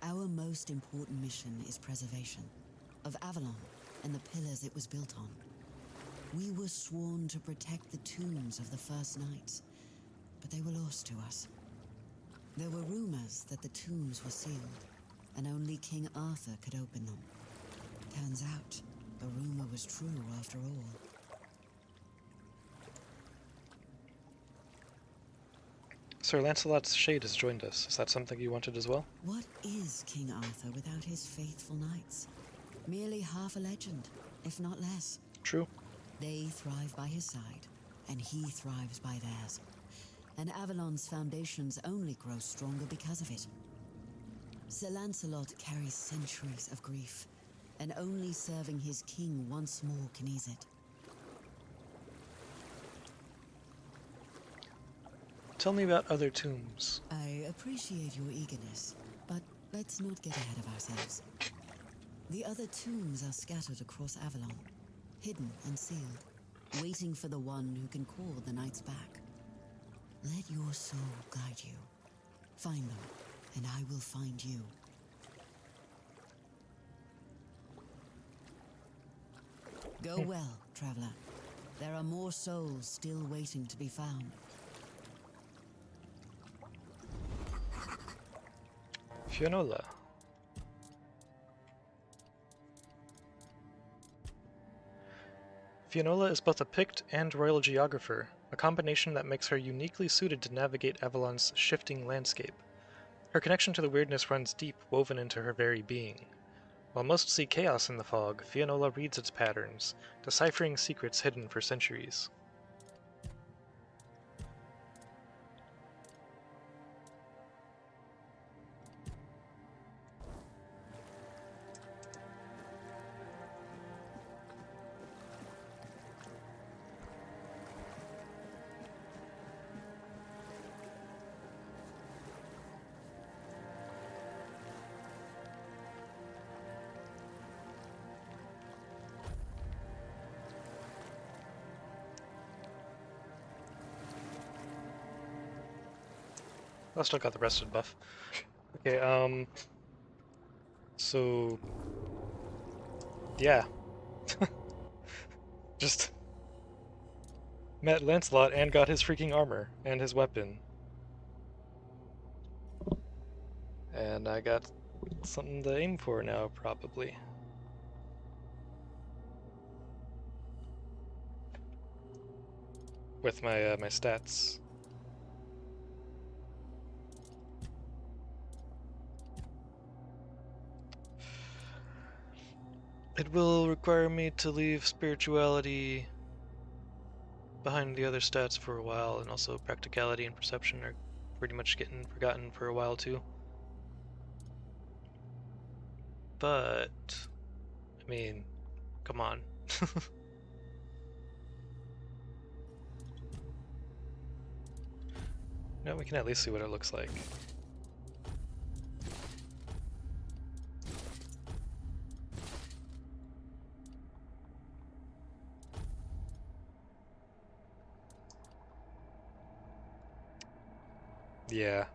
Our most important mission is preservation of Avalon and the pillars it was built on. We were sworn to protect the tombs of the first knights, but they were lost to us. There were rumors that the tombs were sealed, and only King Arthur could open them. Turns out, the rumor was true after all. Sir Lancelot's shade has joined us. Is that something you wanted as well? What is King Arthur without his faithful knights? Merely half a legend, if not less. True. They thrive by his side, and he thrives by theirs. And Avalon's foundations only grow stronger because of it. Sir Lancelot carries centuries of grief, and only serving his king once more can ease it. Tell me about other tombs. I appreciate your eagerness, but let's not get ahead of ourselves. The other tombs are scattered across Avalon, hidden and sealed, waiting for the one who can call the knights back. Let your soul guide you. Find them, and I will find you. Go well, traveler. There are more souls still waiting to be found. Fionola. Fionola is both a Pict and royal geographer, a combination that makes her uniquely suited to navigate Avalon's shifting landscape. Her connection to the weirdness runs deep, woven into her very being. While most see chaos in the fog, Fionola reads its patterns, deciphering secrets hidden for centuries. I still got the rested buff. Okay, so... yeah. Just... met Lancelot and got his freaking armor, and his weapon. And I got something to aim for now, probably. With my, my stats. It will require me to leave spirituality behind the other stats for a while, and also practicality and perception are pretty much getting forgotten for a while too. But, I mean, come on. No, we can at least see what it looks like. Yeah.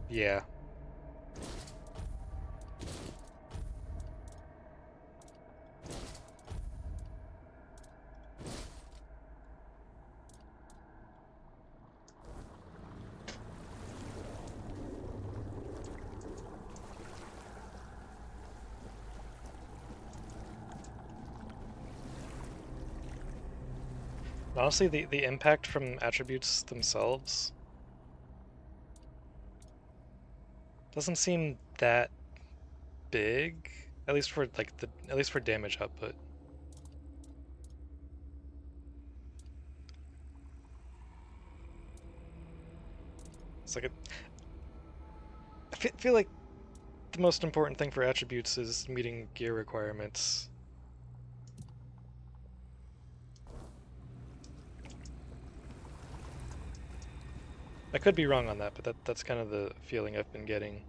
Yeah. Honestly, the impact from attributes themselves doesn't seem that big, at least for like at least for damage output. It's like I feel like the most important thing for attributes is meeting gear requirements. I could be wrong on that, but that's kind of the feeling I've been getting.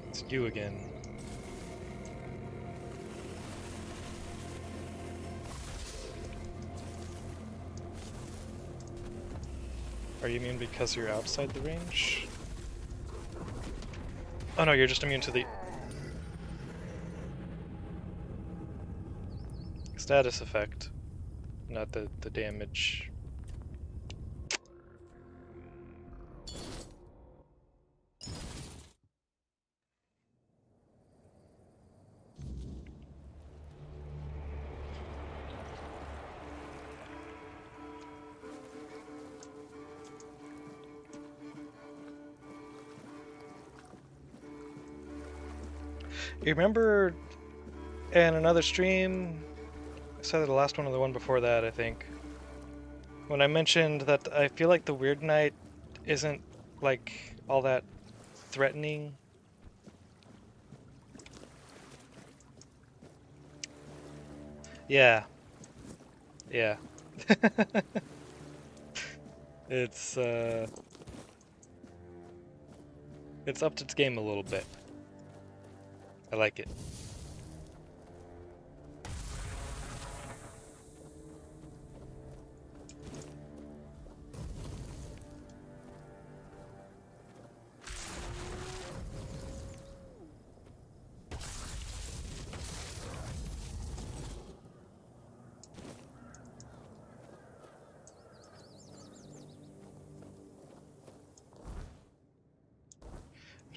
It's you again. Are you immune because you're outside the range? Oh no, you're just immune to the status effect, not the damage. You remember in another stream, it's either the last one or the one before that, I think, when I mentioned that I feel like the Weird Knight isn't like all that threatening. Yeah. Yeah. It's upped its game a little bit. I like it.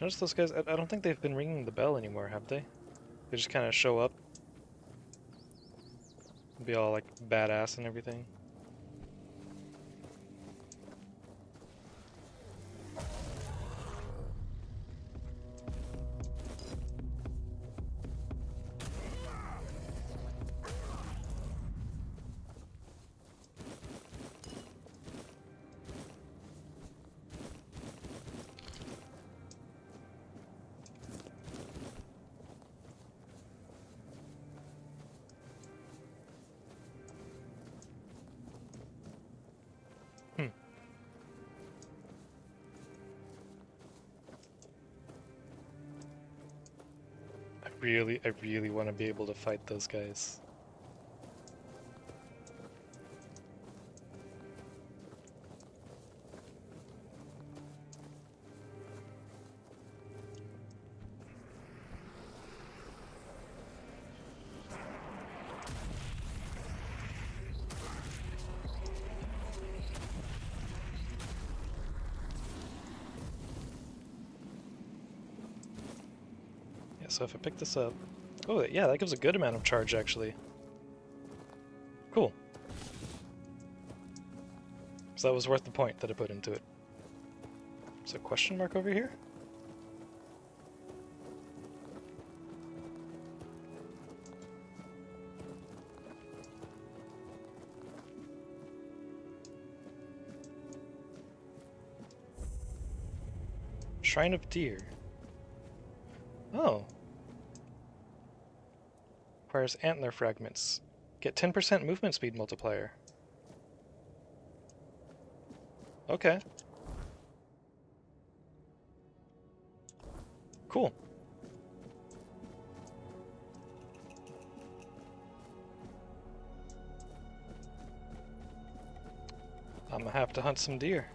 Notice those guys, I don't think they've been ringing the bell anymore, have they? They just kind of show up. Be all like badass and everything. I really want to be able to fight those guys. Yeah, so if I pick this up... Oh, yeah, that gives a good amount of charge, actually. Cool. So that was worth the point that I put into it. Is there a question mark over here? Shrine of Deer. Oh. Requires antler fragments. Get 10% movement speed multiplier. Okay. Cool. I'm gonna have to hunt some deer.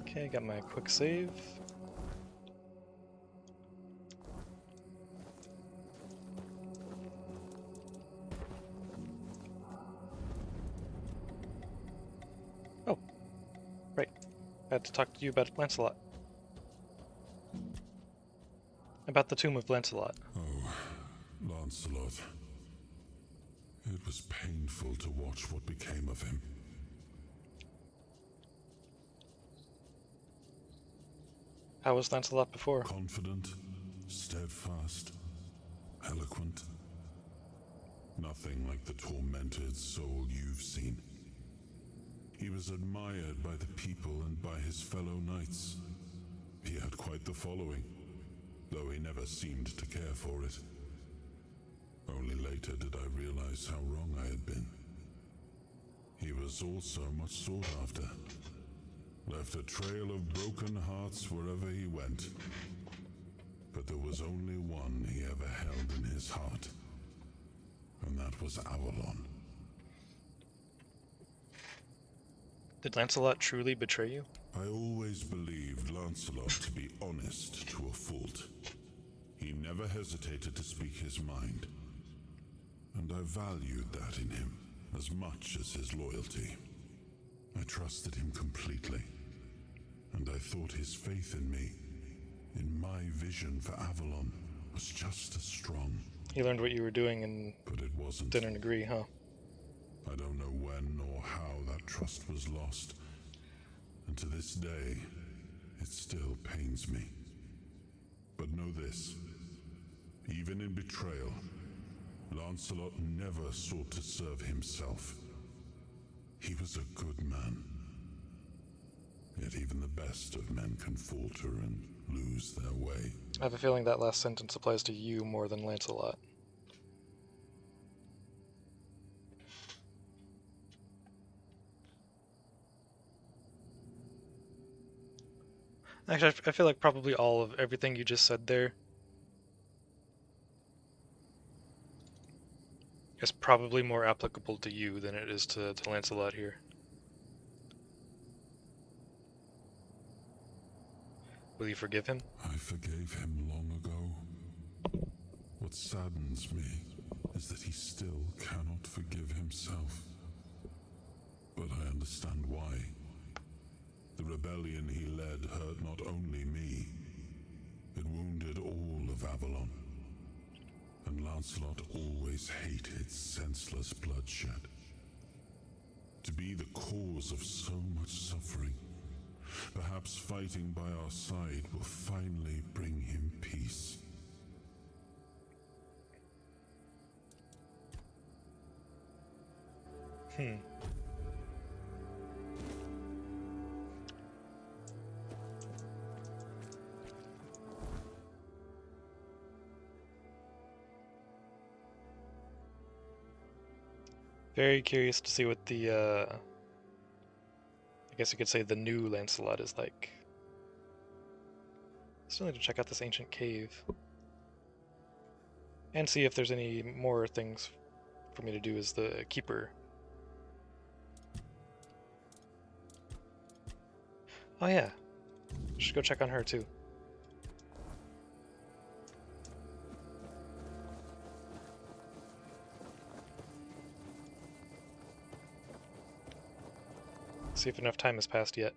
Okay, got my quick save. Oh, right. I had to talk to you about Lancelot. About the tomb of Lancelot. Oh, Lancelot. It was painful to watch what became of him. How was Lancelot before? Confident, steadfast, eloquent. Nothing like the tormented soul you've seen. He was admired by the people and by his fellow knights. He had quite the following, though he never seemed to care for it. Only later did I realize how wrong I had been. He was also much sought after. Left a trail of broken hearts wherever he went. But there was only one he ever held in his heart. And that was Avalon. Did Lancelot truly betray you? I always believed Lancelot to be honest to a fault. He never hesitated to speak his mind. And I valued that in him as much as his loyalty. I trusted him completely, and I thought his faith in me, in my vision for Avalon, was just as strong. He learned what you were doing and but it wasn't. Didn't agree, huh? I don't know when or how that trust was lost, and to this day, it still pains me. But know this, even in betrayal, Lancelot never sought to serve himself. He was a good man. Yet even the best of men can falter and lose their way. I have a feeling that last sentence applies to you more than Lancelot. Actually, I feel like probably all of everything you just said there is probably more applicable to you than it is to Lancelot here. Will you forgive him? I forgave him long ago. What saddens me is that he still cannot forgive himself. But I understand why. The rebellion he led hurt not only me, it wounded all of Avalon. And Lancelot always hated senseless bloodshed. To be the cause of so much suffering, perhaps fighting by our side will finally bring him peace. Very curious to see what the, I guess you could say the new Lancelot is like. Still need to check out this ancient cave. And see if there's any more things for me to do as the keeper. Oh yeah, should go check on her too. See if enough time has passed yet.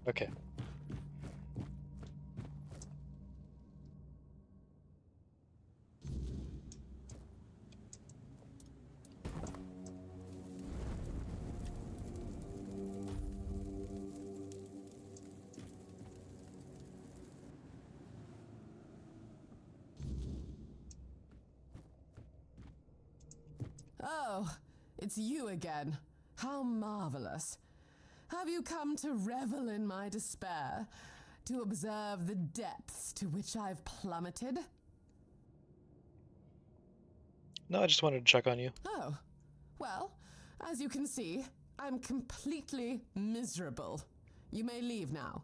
Okay. Oh, it's you again. How marvelous. Have you come to revel in my despair? To observe the depths to which I've plummeted? No, I just wanted to check on you. Oh, well, as you can see, I'm completely miserable. You may leave now.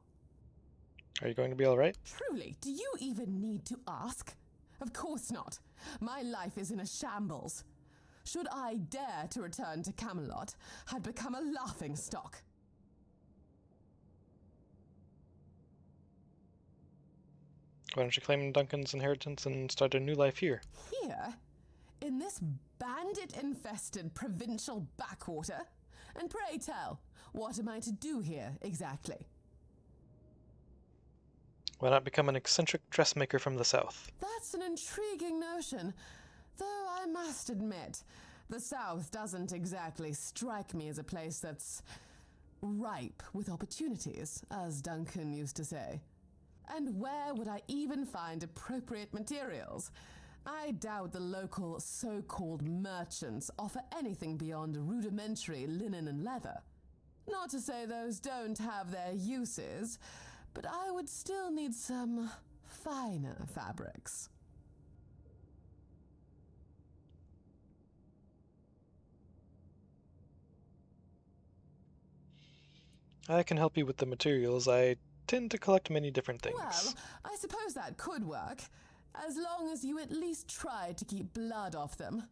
Are you going to be alright? Truly, do you even need to ask? Of course not. My life is in a shambles. Should I dare to return to Camelot, I'd become a laughingstock. Why don't you claim Duncan's inheritance and start a new life here? Here? In this bandit-infested provincial backwater? And pray tell, what am I to do here, exactly? Why not become an eccentric dressmaker from the south? That's an intriguing notion, though I must admit, the south doesn't exactly strike me as a place that's ripe with opportunities, as Duncan used to say. And where would I even find appropriate materials? I doubt the local so-called merchants offer anything beyond rudimentary linen and leather. Not to say those don't have their uses, but I would still need some finer fabrics. I can help you with the materials. I tend to collect many different things. Well, I suppose that could work, as long as you at least try to keep blood off them.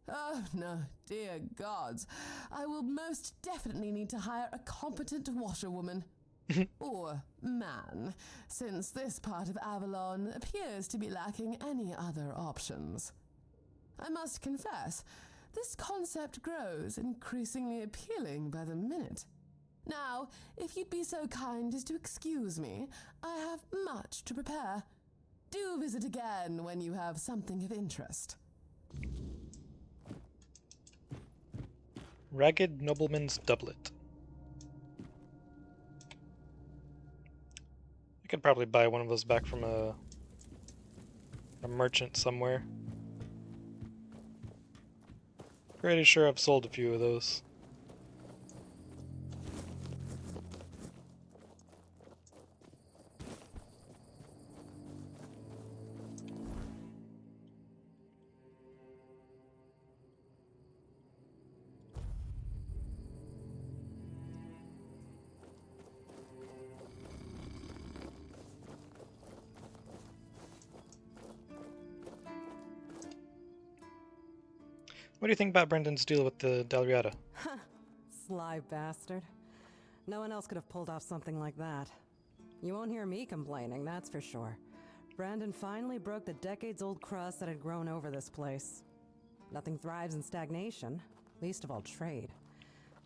Oh, no, dear gods. I will most definitely need to hire a competent washerwoman. Or man, since this part of Avalon appears to be lacking any other options. I must confess, this concept grows increasingly appealing by the minute. Now, if you'd be so kind as to excuse me, I have much to prepare. Do visit again when you have something of interest. Ragged Nobleman's Doublet. I could probably buy one of those back from a merchant somewhere. Pretty sure I've sold a few of those. What do you think about Brendan's deal with the Dalriada? Sly bastard. No one else could have pulled off something like that. You won't hear me complaining, that's for sure. Brandon finally broke the decades-old crust that had grown over this place. Nothing thrives in stagnation, least of all trade.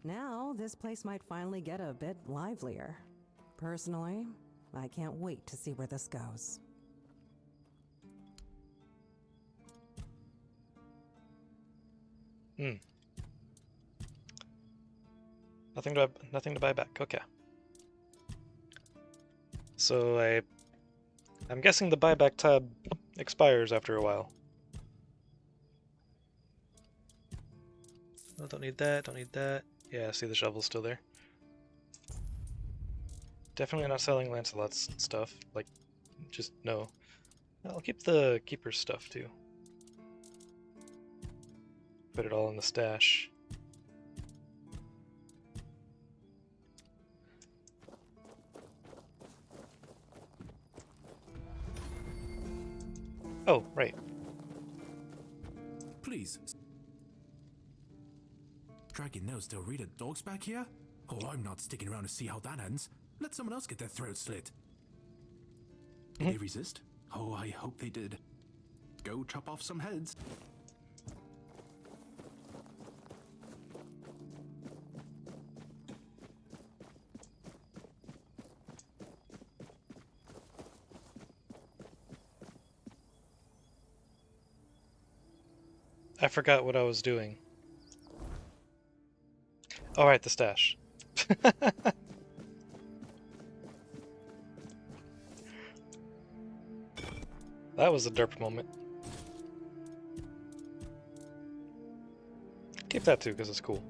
Now, this place might finally get a bit livelier. Personally, I can't wait to see where this goes. Nothing to buy back. Okay. So I'm guessing the buyback tab expires after a while. Oh, don't need that, don't need that. Yeah, I see the shovel's still there. Definitely not selling Lancelot's stuff. Like, just no. I'll keep the Keeper's stuff too. Put it all in the stash. Oh, right. Please. Dragging those Del Rita dogs back here? Oh, I'm not sticking around to see how that ends. Let someone else get their throat slit. Did they resist? Oh, I hope they did. Go chop off some heads. I forgot what I was doing. Alright, the stash. That was a derp moment. Keep that too, because it's cool.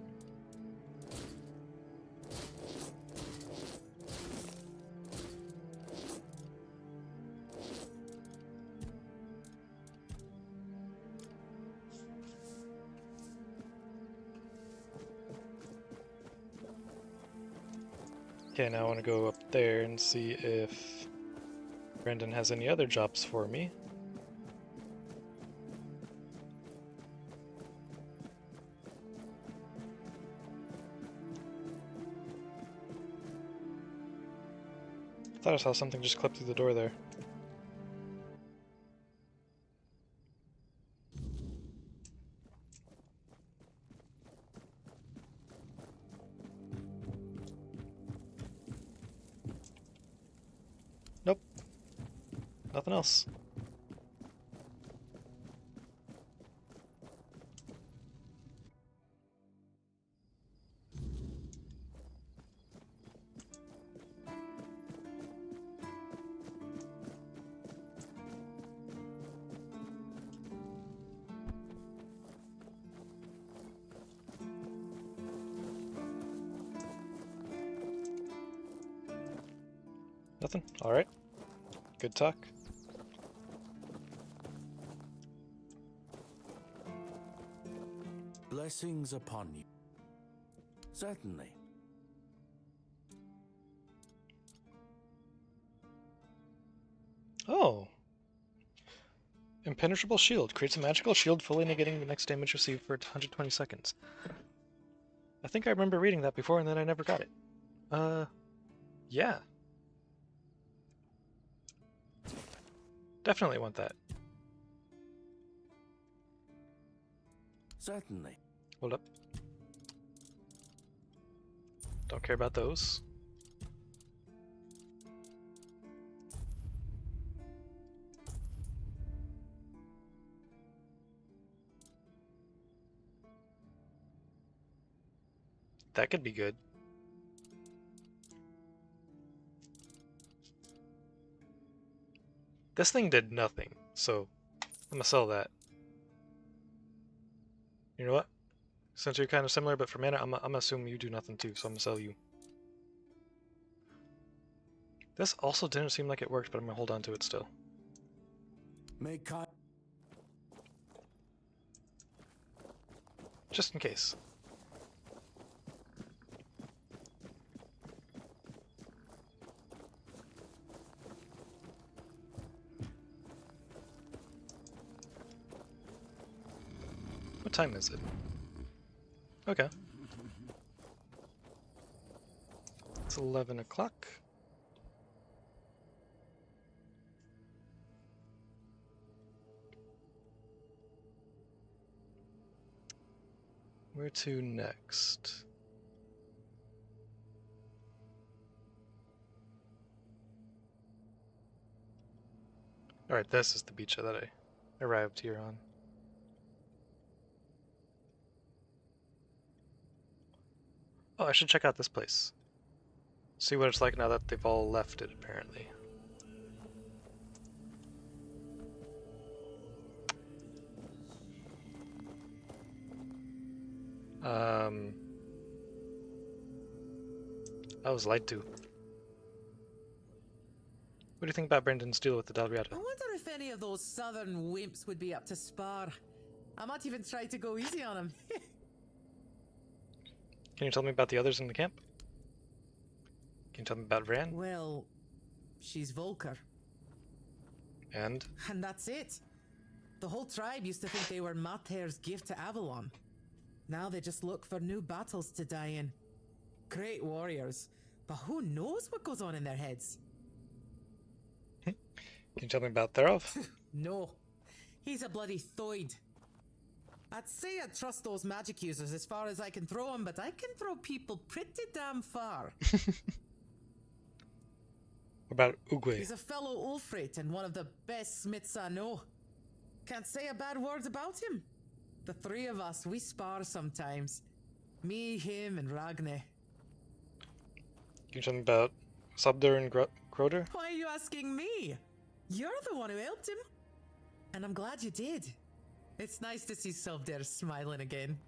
Okay, now I want to go up there and see if Brendan has any other jobs for me. I thought I saw something just clip through the door there. Nope. Nothing else. Nothing? Alright. Good talk. Blessings upon you. Certainly. Oh. Impenetrable shield. Creates a magical shield fully negating the next damage received for 120 seconds. I think I remember reading that before and then I never got it. Yeah. Definitely want that. Certainly. Hold up. Don't care about those. That could be good. This thing did nothing, so I'm gonna sell that. You know what? Since you're kind of similar, but for mana, I'm gonna assume you do nothing too, so I'm gonna sell you. This also didn't seem like it worked, but I'm gonna hold on to it still. Just in case. What time is it? Okay. It's 11 o'clock. Where to next? Alright, this is the beach that I arrived here on. Oh, I should check out this place. See what it's like now that they've all left it, apparently. I was lied to. What do you think about Brendan's deal with the Dalriata? I wonder if any of those southern wimps would be up to spar. I might even try to go easy on him. Can you tell me about the others in the camp? Can you tell me about Vran? Well, she's Volker. And that's it. The whole tribe used to think they were Mater's gift to Avalon. Now they just look for new battles to die in. Great warriors, but who knows what goes on in their heads? Can you tell me about Therov? No. He's a bloody thoid. I'd say I trust those magic users as far as I can throw them, but I can throw people pretty damn far. What about Ugwe? He's a fellow Ulfrate and one of the best smiths I know. Can't say a bad word about him. The three of us, we spar sometimes. Me, him, and Ragne. You talking about Subder and Groder? Why are you asking me? You're the one who helped him. And I'm glad you did. It's nice to see Subder smiling again.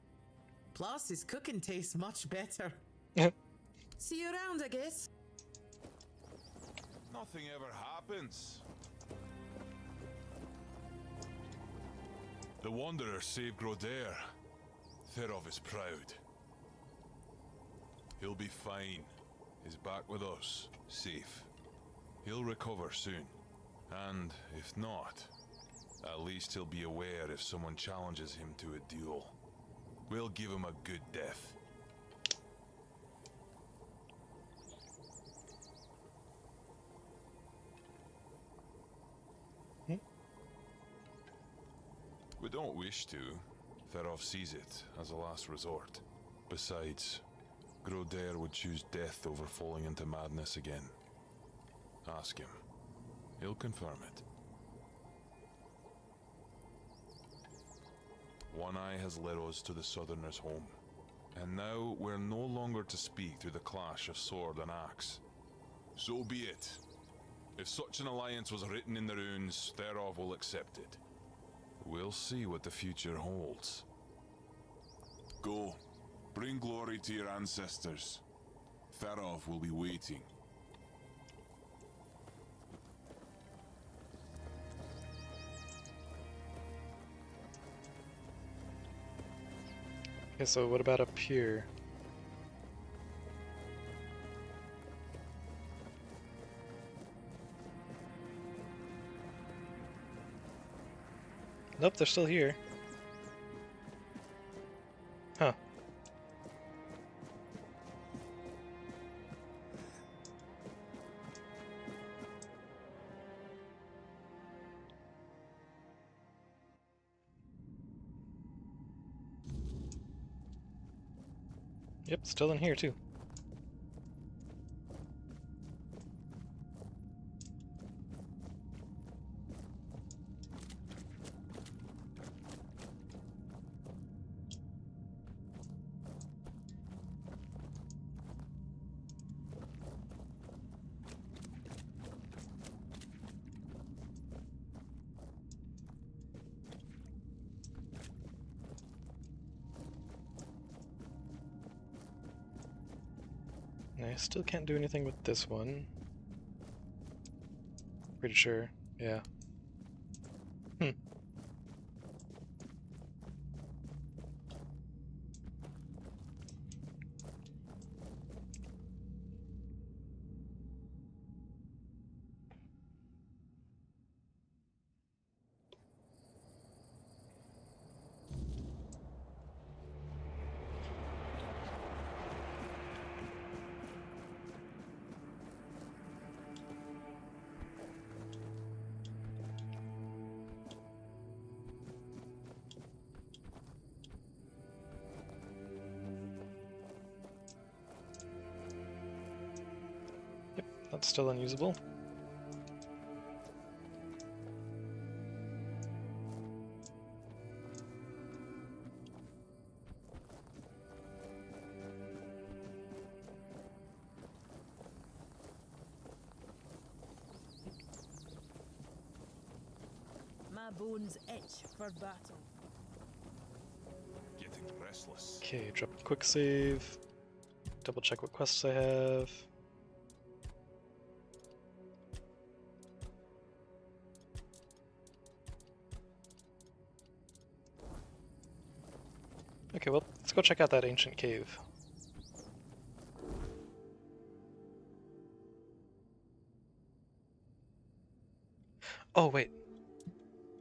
Plus, his cooking tastes much better. See you around, I guess. Nothing ever happens. The Wanderer saved Groder. Therov is proud. He'll be fine. He's back with us, safe. He'll recover soon. And if not, at least he'll be aware if someone challenges him to a duel. We'll give him a good death. We don't wish to. Therov sees it as a last resort. Besides, Groder would choose death over falling into madness again. Ask him. He'll confirm it. One Eye has led us to the Southerner's home, and now we're no longer to speak through the clash of sword and axe. So be it. If such an alliance was written in the runes, Therov will accept it. We'll see what the future holds. Go. Bring glory to your ancestors. Therov will be waiting. Okay, so what about up here? Nope, they're still here. Huh. Yep, still in here too. I still can't do anything with this one. Pretty sure, yeah. That's still unusable. My bones itch for battle. Getting restless. Okay, drop a quick save. Double check what quests I have. Okay, well, let's go check out that ancient cave. Oh, wait.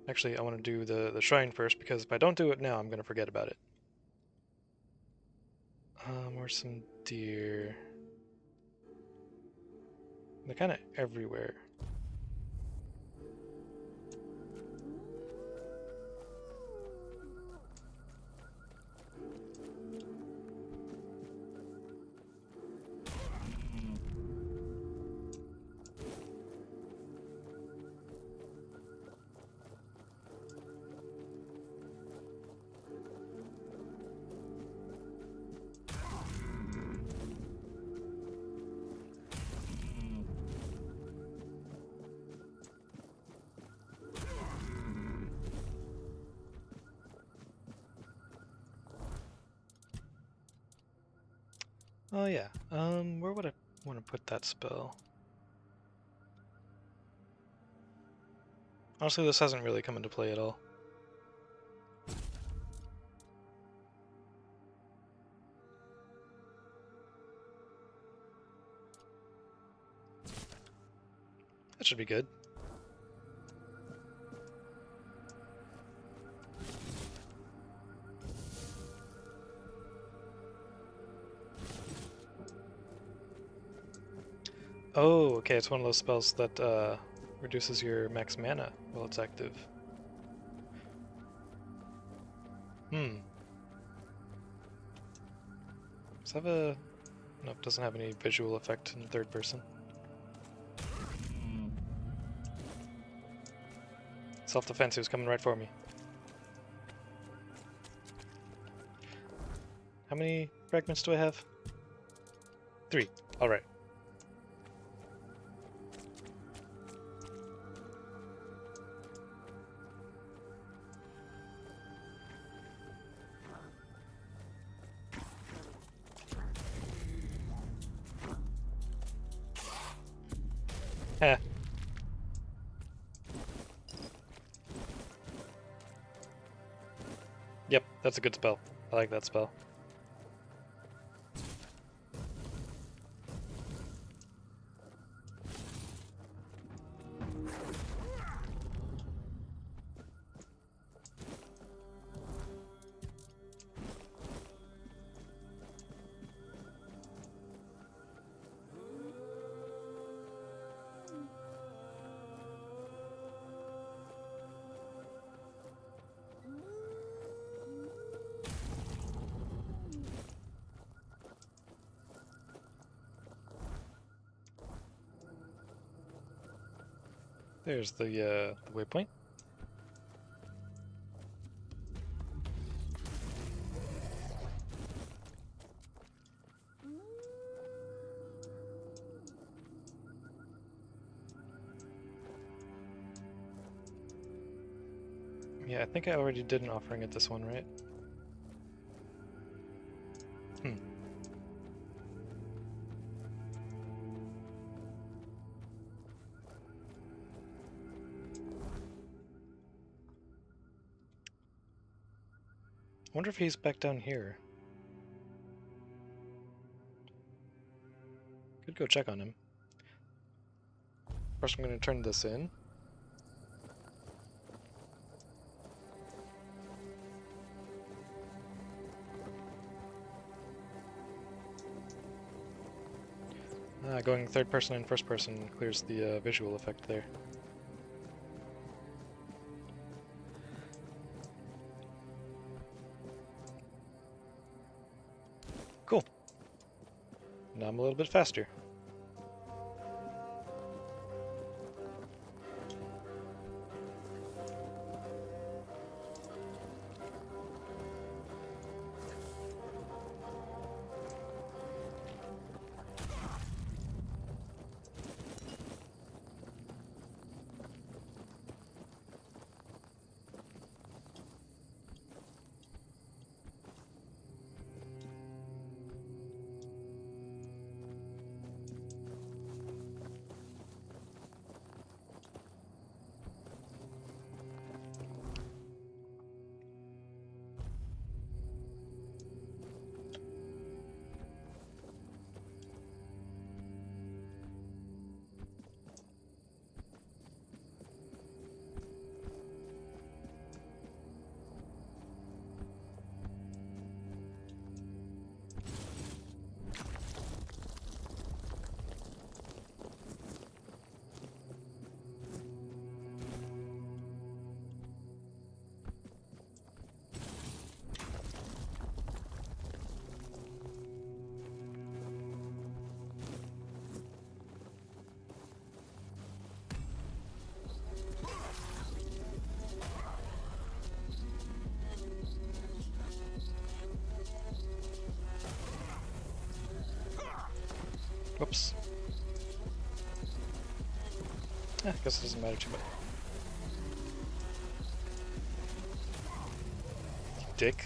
Actually, I want to do the shrine first, because if I don't do it now, I'm going to forget about it. Where's some deer? They're kind of everywhere. Oh yeah, where would I want to put that spell? Honestly, this hasn't really come into play at all. That should be good. Oh, okay, it's one of those spells that reduces your max mana while it's active. Hmm. Does it have a... Nope, doesn't have any visual effect in third person. Self-defense, he was coming right for me. How many fragments do I have? 3. Alright. Heh. Yep, that's a good spell. I like that spell. There's the waypoint. Yeah, I think I already did an offering at this one, right? Hmm. I wonder if he's back down here. Could go check on him. First I'm going to turn this in. Going third person and first person clears the visual effect there. Cool. Now I'm a little bit faster. Whoops. I guess it doesn't matter too much. You dick.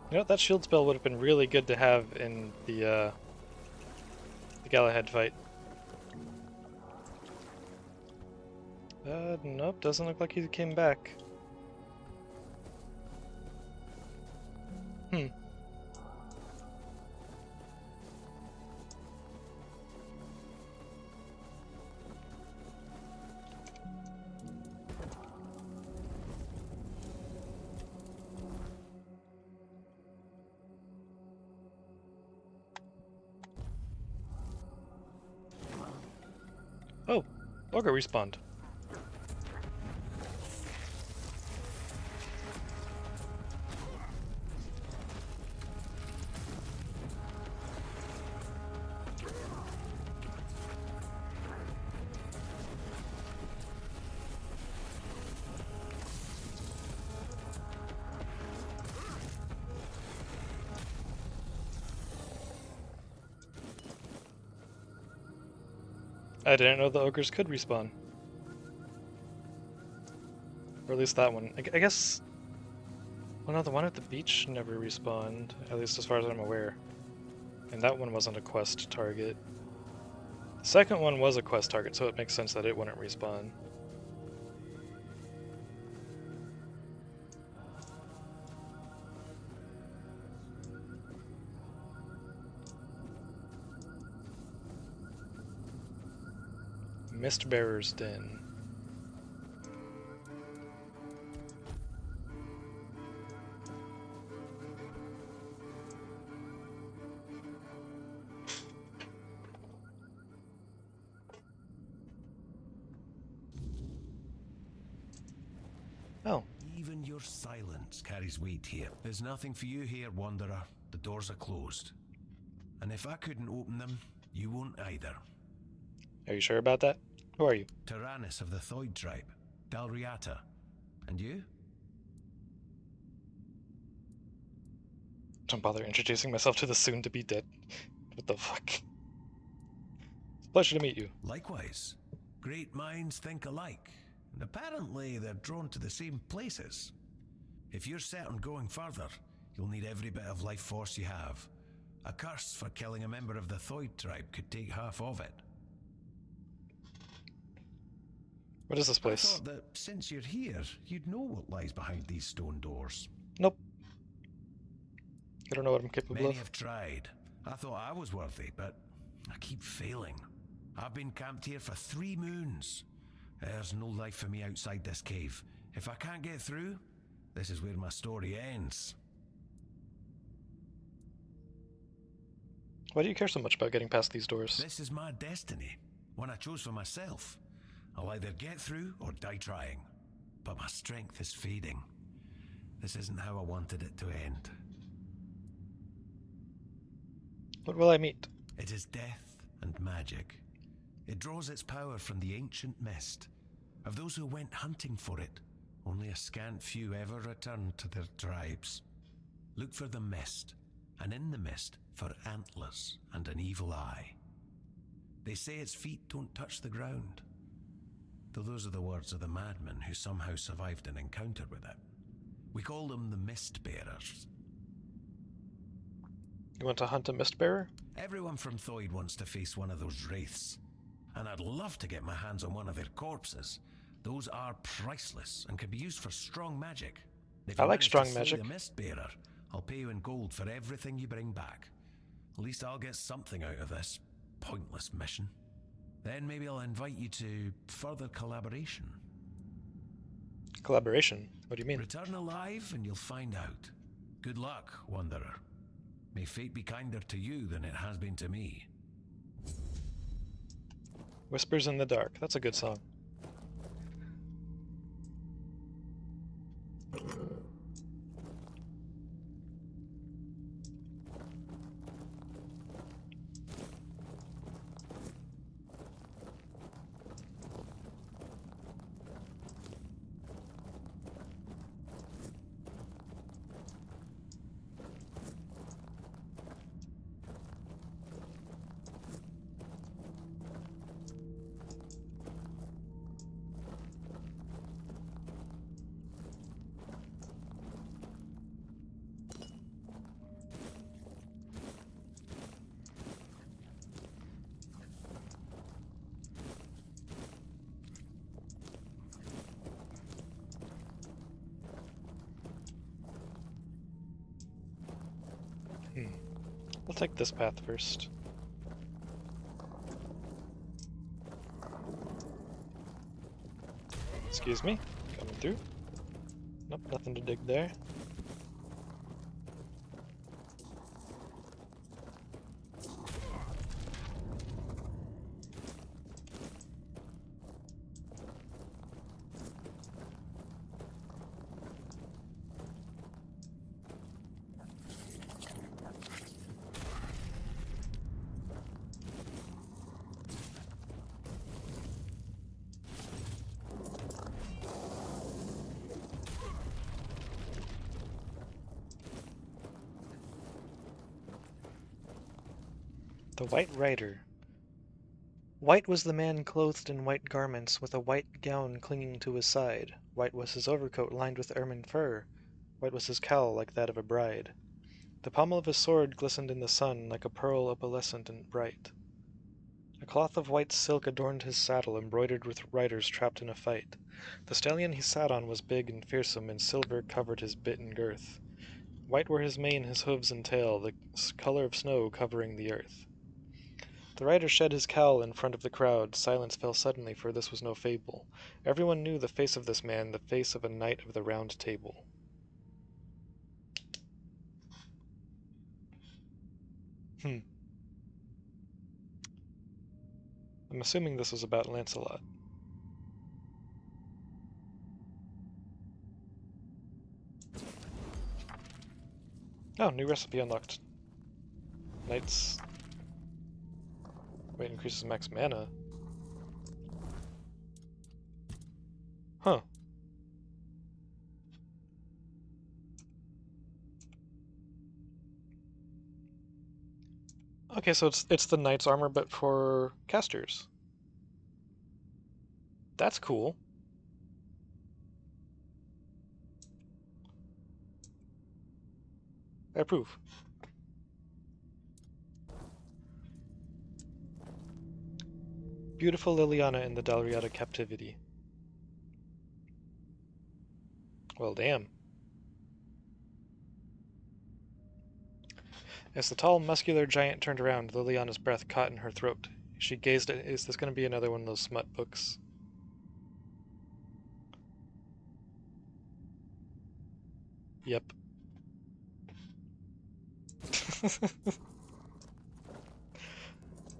You know, that shield spell would have been really good to have in the Galahad fight. Nope, doesn't look like he came back. Hmm. Oh, Ogre respawned. I didn't know the ogres could respawn. Or at least that one. I guess... Well, no, the one at the beach never respawned, at least as far as I'm aware. And that one wasn't a quest target. The second one was a quest target, so it makes sense that it wouldn't respawn. Mistbearer's Den. Oh. Even your silence carries weight here. There's nothing for you here, Wanderer. The doors are closed. And if I couldn't open them, you won't either. Are you sure about that? Who are you? Tyrannus of the Thoid tribe, Dalriata. And you? Don't bother introducing myself to the soon-to-be dead. What the fuck? It's a pleasure to meet you. Likewise. Great minds think alike. And apparently they're drawn to the same places. If you're set on going further, you'll need every bit of life force you have. A curse for killing a member of the Thoid tribe could take half of it. What is this place? I thought that since you're here, you'd know what lies behind these stone doors. Nope. I don't know what I'm capable of. Many have tried. I thought I was worthy, but I keep failing. I've been camped here for 3 moons. There's no life for me outside this cave. If I can't get through, this is where my story ends. Why do you care so much about getting past these doors? This is my destiny, one I chose for myself. I'll either get through or die trying. But my strength is fading. This isn't how I wanted it to end. What will I meet? It is death and magic. It draws its power from the ancient mist. Of those who went hunting for it, only a scant few ever returned to their tribes. Look for the mist, and in the mist for antlers and an evil eye. They say its feet don't touch the ground. Though those are the words of the madman who somehow survived an encounter with it. We call them the Mist Bearers. You want to hunt a Mistbearer? Everyone from Thoid wants to face one of those wraiths. And I'd love to get my hands on one of their corpses. Those are priceless and can be used for strong magic. If I you like manage strong to slay magic. the Mistbearer, I'll pay you in gold for everything you bring back. At least I'll get something out of this pointless mission. Then maybe I'll invite you to further collaboration. Collaboration? What do you mean? Return alive and you'll find out. Good luck, Wanderer. May fate be kinder to you than it has been to me. Whispers in the Dark. That's a good song. take this path first. Excuse me, coming through. Nope, nothing to dig there. The White Rider. White was the man clothed in white garments, with a white gown clinging to his side. White was his overcoat lined with ermine fur. White was his cowl like that of a bride. The pommel of his sword glistened in the sun like a pearl opalescent and bright. A cloth of white silk adorned his saddle, embroidered with riders trapped in a fight. The stallion he sat on was big and fearsome, and silver covered his bit and girth. White were his mane, his hooves and tail, the color of snow covering the earth. The rider shed his cowl in front of the crowd. Silence fell suddenly, for this was no fable. Everyone knew the face of this man, the face of a knight of the Round Table. I'm assuming this was about Lancelot. Oh, new recipe unlocked. Knights. Wait, increases max mana. Huh. Okay, so it's the knight's armor, but for casters. That's cool. I approve. Beautiful Liliana in the Dalriada captivity. Well, damn. As the tall, muscular giant turned around, Liliana's breath caught in her throat. She gazed at... Is this going to be another one of those smut books? Yep.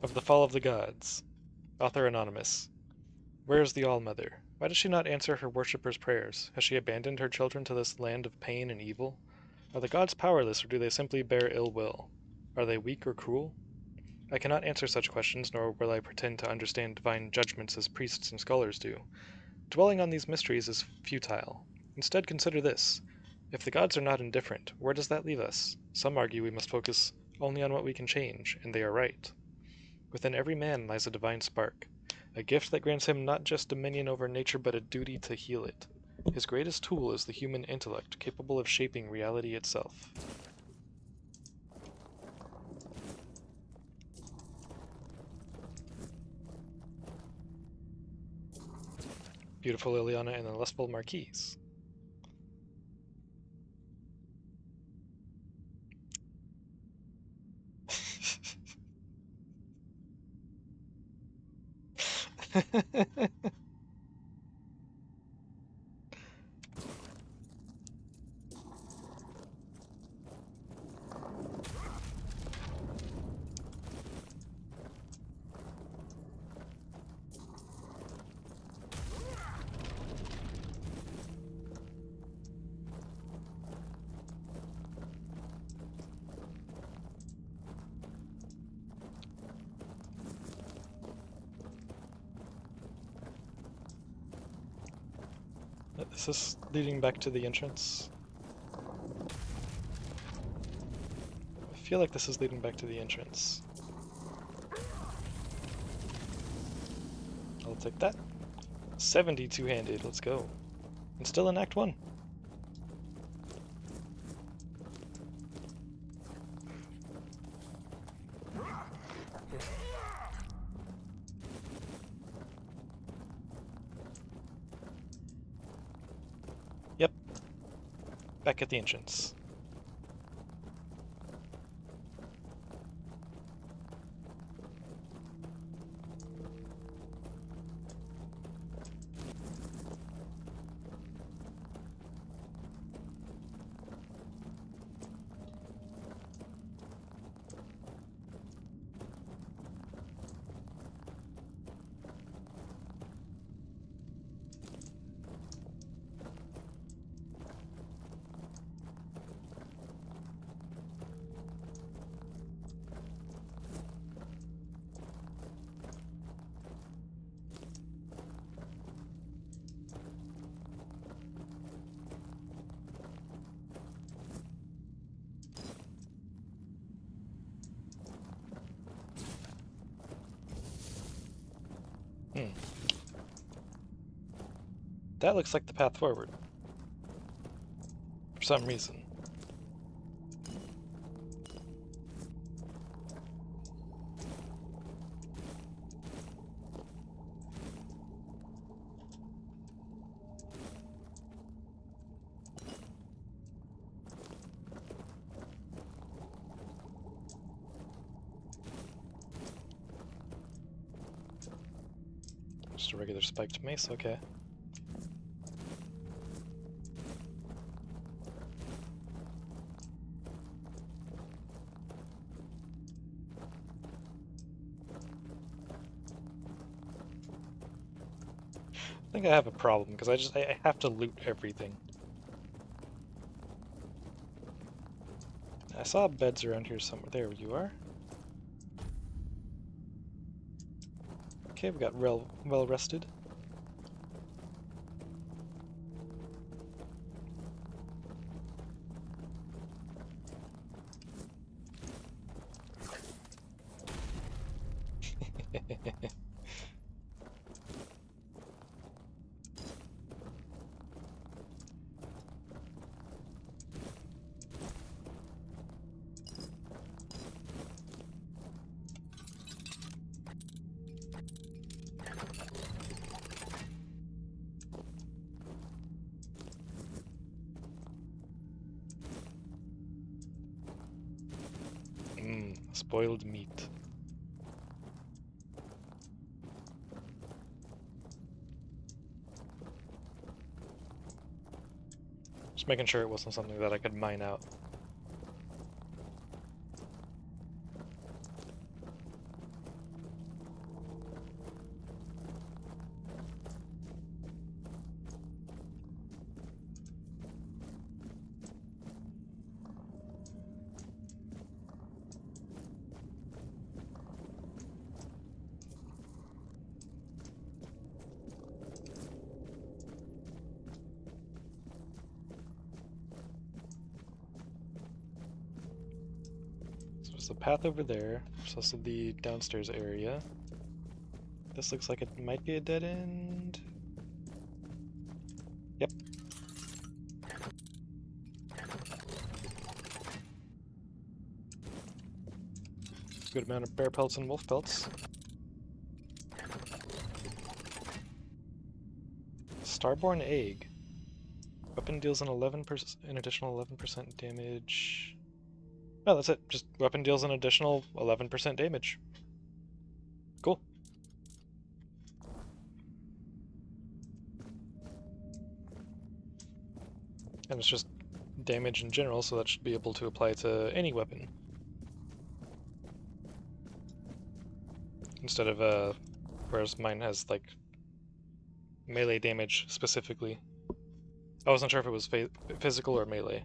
Of the Fall of the Gods. Author Anonymous. Where is the All-Mother? Why does she not answer her worshippers' prayers? Has she abandoned her children to this land of pain and evil? Are the gods powerless, or do they simply bear ill will? Are they weak or cruel? I cannot answer such questions, nor will I pretend to understand divine judgments as priests and scholars do. Dwelling on these mysteries is futile. Instead, consider this. If the gods are not indifferent, where does that leave us? Some argue we must focus only on what we can change, and they are right. Within every man lies a divine spark, a gift that grants him not just dominion over nature, but a duty to heal it. His greatest tool is the human intellect, capable of shaping reality itself. Beautiful Liliana and the Lustful Marquise. Is this leading back to the entrance? I feel like this is leading back to the entrance. I'll take that. 72-handed, let's go. And still in Act 1. Yep. Back at the entrance. Hmm. That looks like the path forward. For some reason. Just a regular spiked mace, okay. I think I have a problem, because I have to loot everything. I saw beds around here somewhere. There you are. Okay, we got well rested. Spoiled meat. Just making sure it wasn't something that I could mine out. There's a path over there. There's also the downstairs area. This looks like it might be a dead end. Yep. Good amount of bear pelts and wolf pelts. Starborn egg. Weapon deals an additional 11% damage. Oh, that's it. Just weapon deals an additional 11% damage. Cool. And it's just damage in general, so that should be able to apply to any weapon. Instead of, whereas mine has, like, melee damage specifically. I wasn't sure if it was physical or melee.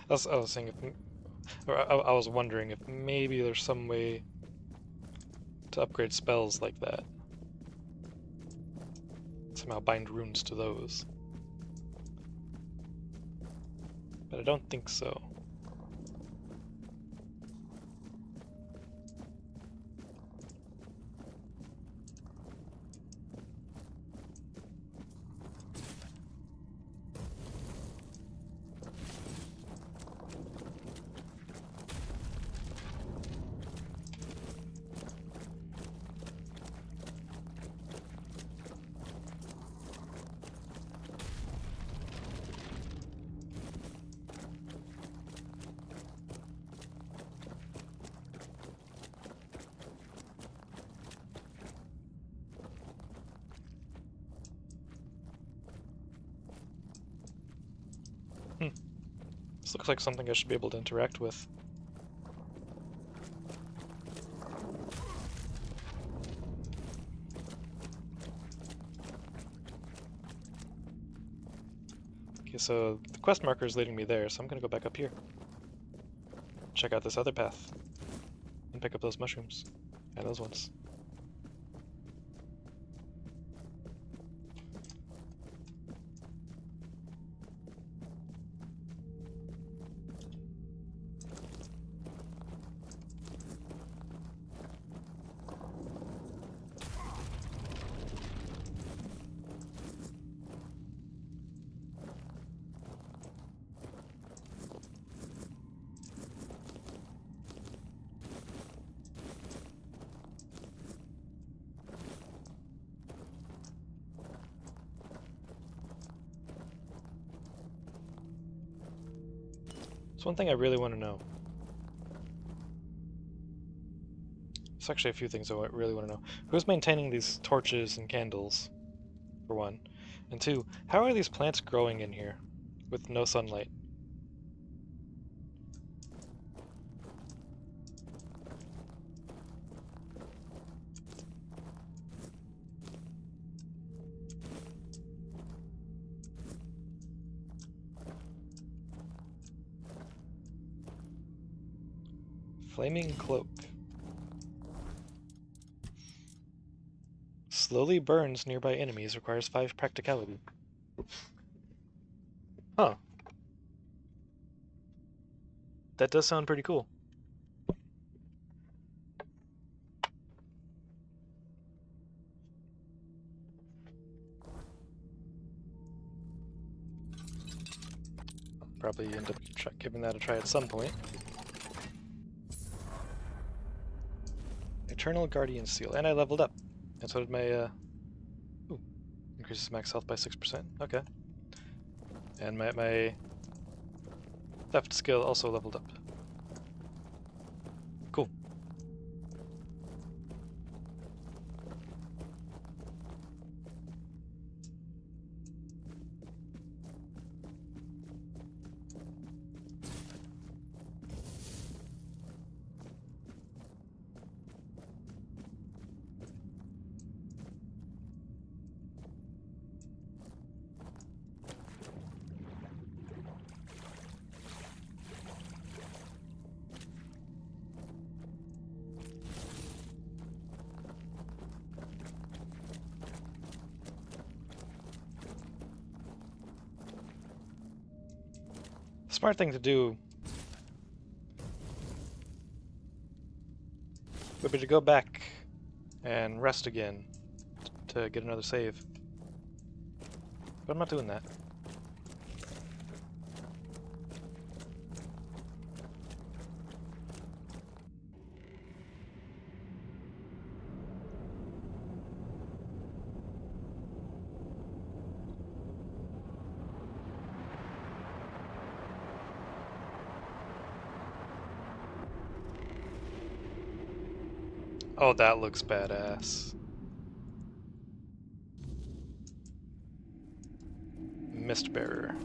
I was saying if, or I was wondering if maybe there's some way to upgrade spells like that. Somehow bind runes to those. But I don't think so. This looks like something I should be able to interact with. Okay, so the quest marker is leading me there, so I'm gonna go back up here. Check out this other path. And pick up those mushrooms. And those ones. There's one thing I really want to know. There's actually a few things I really want to know. Who's maintaining these torches and candles, for one? And two, how are these plants growing in here with no sunlight? Flaming cloak. Slowly burns nearby enemies, requires 5 practicality. Huh. That does sound pretty cool. I'll probably end up giving that a try at some point. Eternal Guardian Seal, and I leveled up. And so did my, ooh, increases max health by 6%, okay. And my theft skill also leveled up. Cool. Smart thing to do would be to go back and rest again to get another save. But I'm not doing that. Oh, that looks badass. Mistbearer.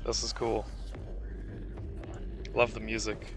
This is cool. Love the music.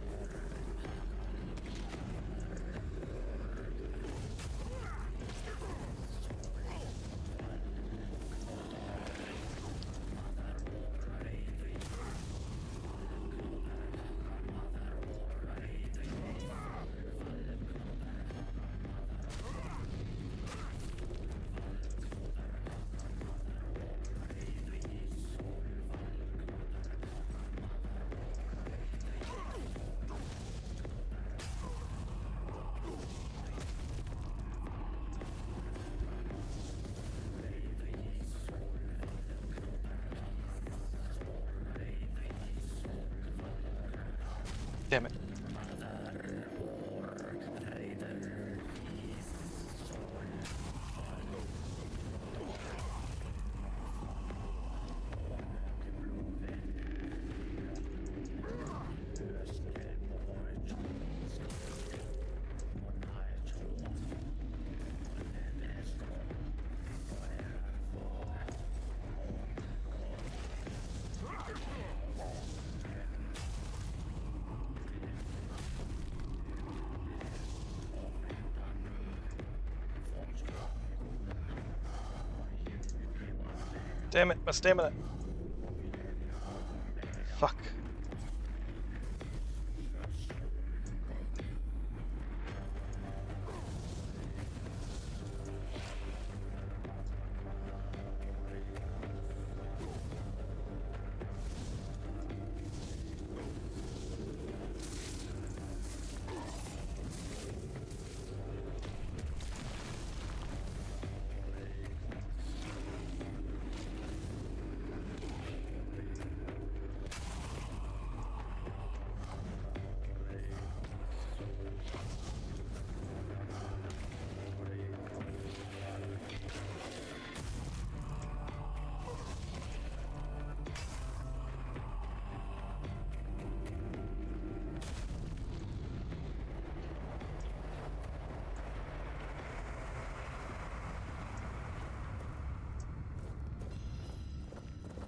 Damn it. Damn it, my stamina. Fuck.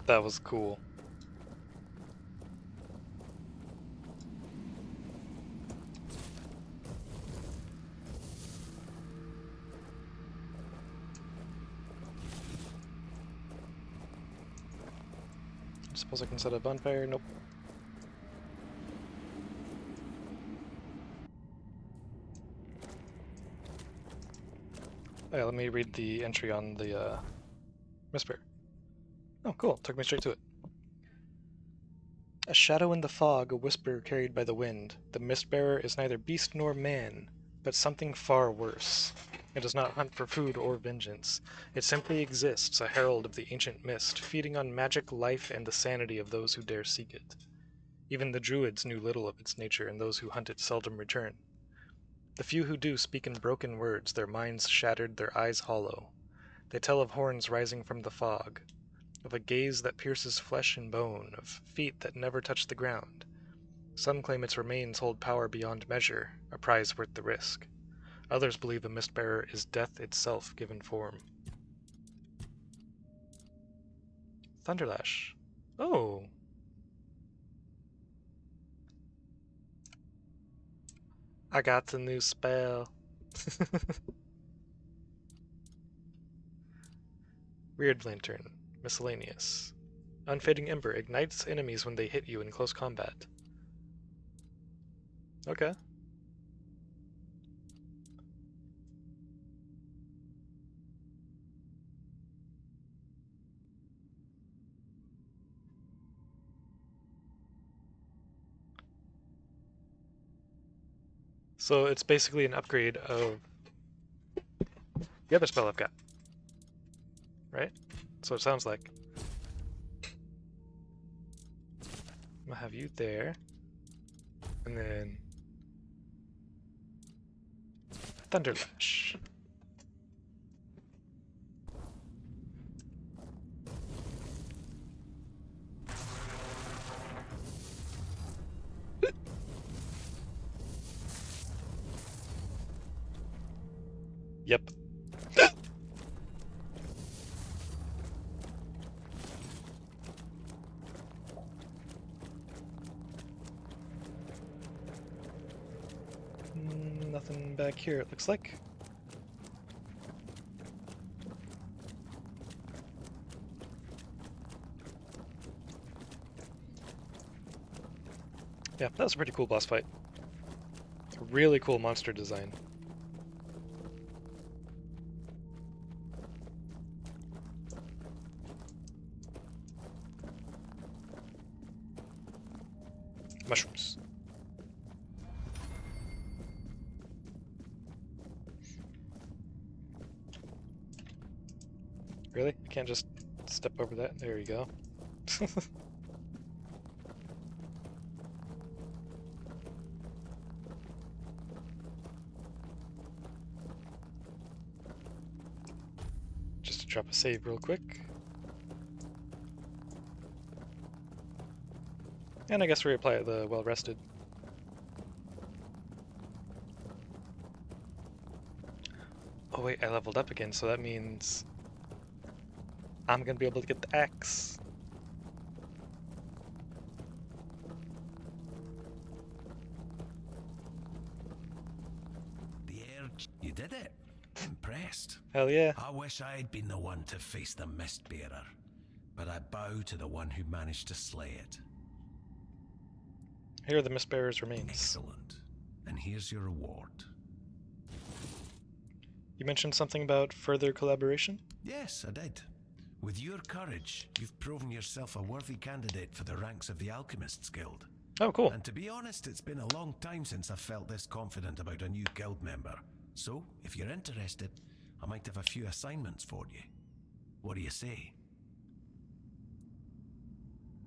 That was cool. Suppose I can set a bonfire? Nope. Oh yeah, let me read the entry on the Mistbearer. Oh, cool. Took me straight to it. A shadow in the fog, a whisper carried by the wind. The Mistbearer is neither beast nor man, but something far worse. It does not hunt for food or vengeance. It simply exists, a herald of the ancient mist, feeding on magic, life, and the sanity of those who dare seek it. Even the druids knew little of its nature, and those who hunt it seldom return. The few who do speak in broken words, their minds shattered, their eyes hollow. They tell of horns rising from the fog, of a gaze that pierces flesh and bone, of feet that never touch the ground. Some claim its remains hold power beyond measure, a prize worth the risk. Others believe the Mistbearer is death itself given form. Thunderlash. Oh! I got a new spell. Weird Lantern. Miscellaneous. Unfading Ember ignites enemies when they hit you in close combat. Okay. So it's basically an upgrade of the other spell I've got. Right? So it sounds like. I'm gonna have you there. And then Thunderlash. Yep. Nothing back here, it looks like. Yeah, that was a pretty cool boss fight. Really cool monster design. Mushrooms. Really? I can't just step over that? There you go. Just to drop a save real quick. And I guess reapply the well-rested. Oh wait, I leveled up again, so that means I'm gonna be able to get the axe. You did it. Impressed. Hell yeah. I wish I'd been the one to face the Mistbearer, but I bow to the one who managed to slay it. Here are the Mistbearer's remains. Excellent. And here's your reward. You mentioned something about further collaboration? Yes, I did. With your courage, you've proven yourself a worthy candidate for the ranks of the Alchemists Guild. Oh, cool. And to be honest, it's been a long time since I've felt this confident about a new guild member. So, if you're interested, I might have a few assignments for you. What do you say?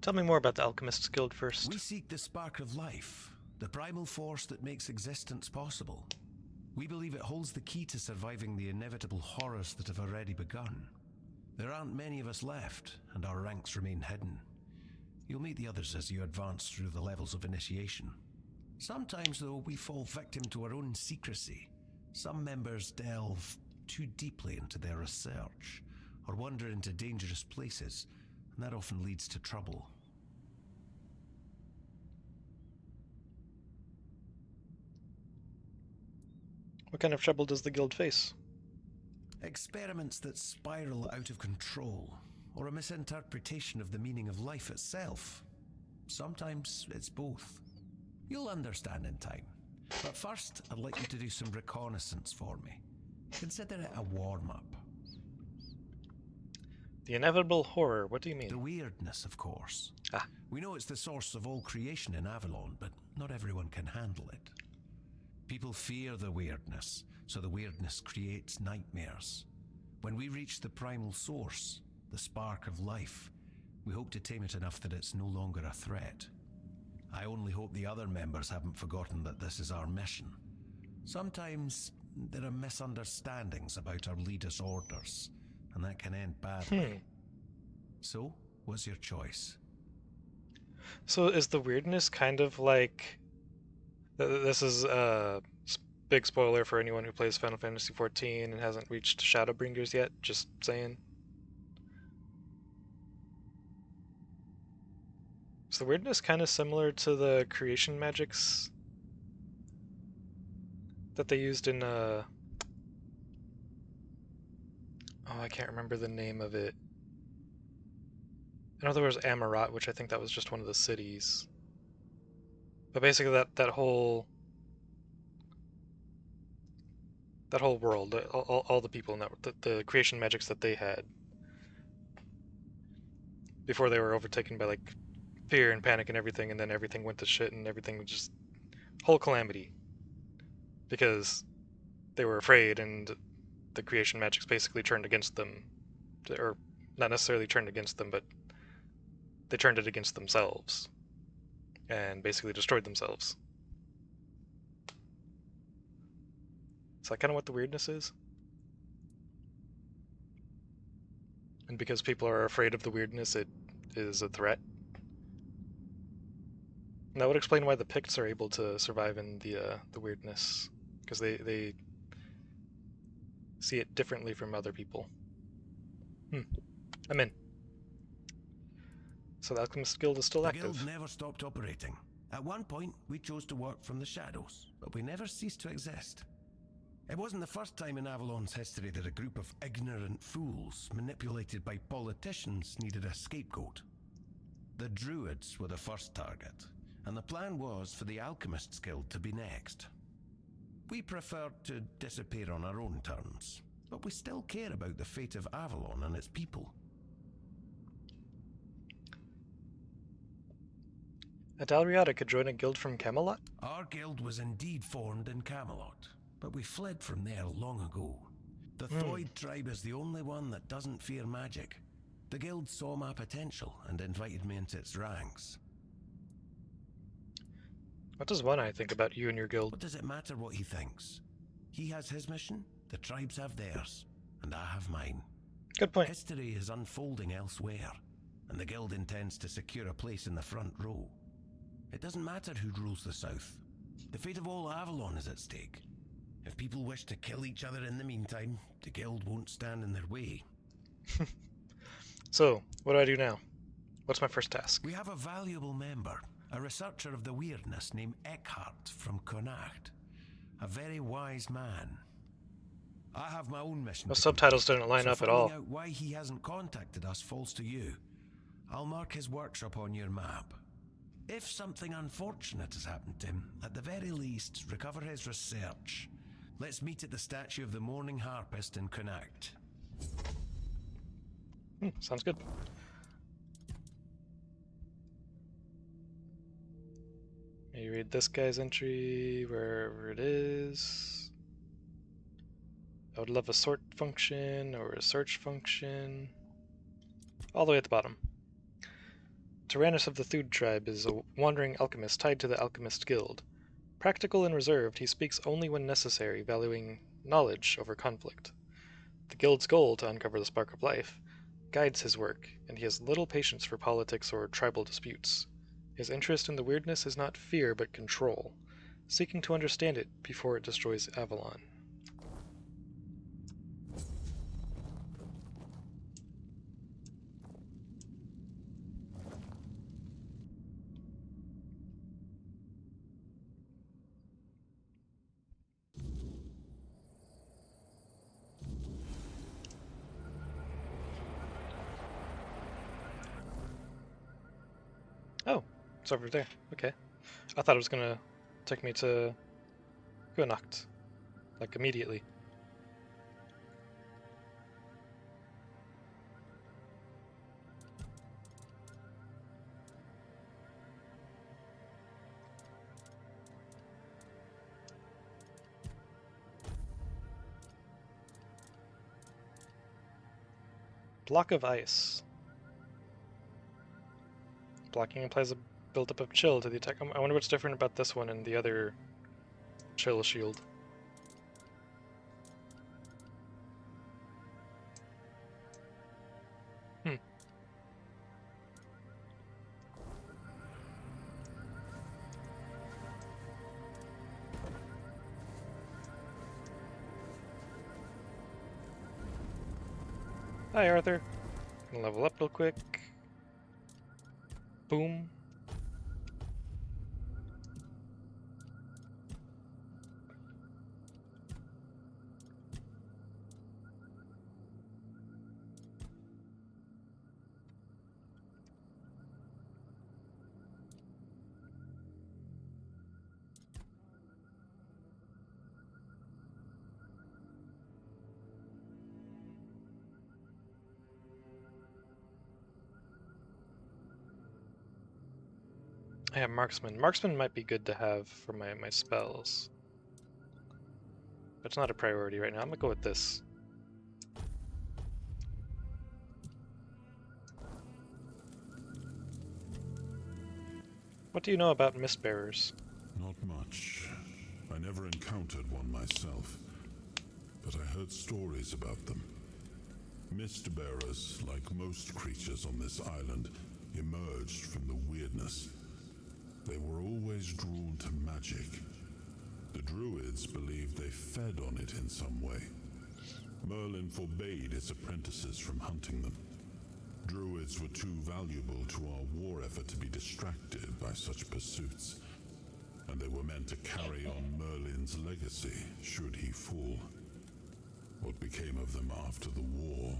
Tell me more about the Alchemists Guild first. We seek the spark of life, the primal force that makes existence possible. We believe it holds the key to surviving the inevitable horrors that have already begun. There aren't many of us left, and our ranks remain hidden. You'll meet the others as you advance through the levels of initiation. Sometimes, though, we fall victim to our own secrecy. Some members delve too deeply into their research, or wander into dangerous places, and that often leads to trouble. What kind of trouble does the guild face? Experiments that spiral out of control, or a misinterpretation of the meaning of life itself. Sometimes it's both. You'll understand in time. But first, I'd like you to do some reconnaissance for me. Consider it a warm-up. The inevitable horror, what do you mean? The weirdness, of course. Ah. We know it's the source of all creation in Avalon, but not everyone can handle it. People fear the weirdness, so the weirdness creates nightmares. When we reach the primal source, the spark of life, we hope to tame it enough that it's no longer a threat. I only hope the other members haven't forgotten that this is our mission. Sometimes there are misunderstandings about our leaders' orders, and that can end badly. So, what's your choice? So is the weirdness kind of like... This is a big spoiler for anyone who plays Final Fantasy XIV and hasn't reached Shadowbringers yet, just saying. Is the weirdness kind of similar to the creation magics that they used in, oh, I can't remember the name of it. I know there was Amarat, which I think that was just one of the cities. But basically that whole world, all the people in that, the creation magics that they had before they were overtaken by like fear and panic and everything, and then everything went to shit and everything was just whole calamity because they were afraid, and the creation magics basically turned against them, or not necessarily turned against them, but they turned it against themselves and basically destroyed themselves. Is that kind of what the weirdness is? And because people are afraid of the weirdness, it is a threat. And that would explain why the Picts are able to survive in the weirdness, because they see it differently from other people. I'm in. So the Alchemist Guild is still active. The guild never stopped operating. At one point, we chose to work from the shadows, but we never ceased to exist. It wasn't the first time in Avalon's history that a group of ignorant fools, manipulated by politicians, needed a scapegoat. The Druids were the first target, and the plan was for the Alchemist's Guild to be next. We preferred to disappear on our own terms, but we still care about the fate of Avalon and its people. Adalriata could join a guild from Camelot? Our guild was indeed formed in Camelot, but we fled from there long ago. The Thoid tribe is the only one that doesn't fear magic. The guild saw my potential and invited me into its ranks. What does One Eye think about you and your guild? What does it matter what he thinks? He has his mission, the tribes have theirs, and I have mine. Good point. History is unfolding elsewhere, and the guild intends to secure a place in the front row. It doesn't matter who rules the south. The fate of all Avalon is at stake. If people wish to kill each other in the meantime, the guild won't stand in their way. So, what do I do now? What's my first task? We have a valuable member, a researcher of the weirdness named Eckhart from Connacht. A very wise man. I have my own mission. The subtitles didn't line up at all. Finding out why he hasn't contacted us falls to you. I'll mark his workshop on your map. If something unfortunate has happened to him, at the very least, recover his research. Let's meet at the statue of the Morning Harpist in Connacht. Sounds good. You read this guy's entry, wherever it is. I would love a sort function or a search function. All the way at the bottom. Tyrannus of the Thude tribe is a wandering alchemist tied to the Alchemist Guild. Practical and reserved, he speaks only when necessary, valuing knowledge over conflict. The Guild's goal, to uncover the spark of life, guides his work, and he has little patience for politics or tribal disputes. His interest in the weirdness is not fear but control, seeking to understand it before it destroys Avalon. It's over there. Okay. I thought it was gonna take me to Guanacht, like immediately. Block of ice. Blocking implies a buildup of chill to the attack. I wonder what's different about this one and the other chill shield. Hi, Arthur. Gonna level up real quick. Boom. I have Marksman. Marksman might be good to have for my spells. But it's not a priority right now. I'm gonna go with this. What do you know about Mistbearers? Not much. I never encountered one myself, but I heard stories about them. Mistbearers, like most creatures on this island, emerged from the weirdness. They were always drawn to magic. The druids believed they fed on it in some way. Merlin forbade his apprentices from hunting them. Druids were too valuable to our war effort to be distracted by such pursuits, and they were meant to carry on Merlin's legacy should he fall. What became of them after the war,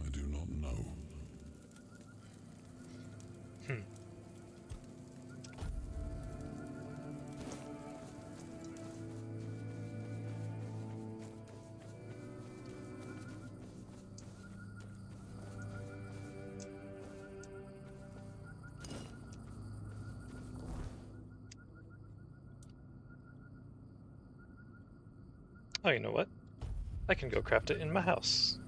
I do not know. Oh, you know what? I can go craft it in my house.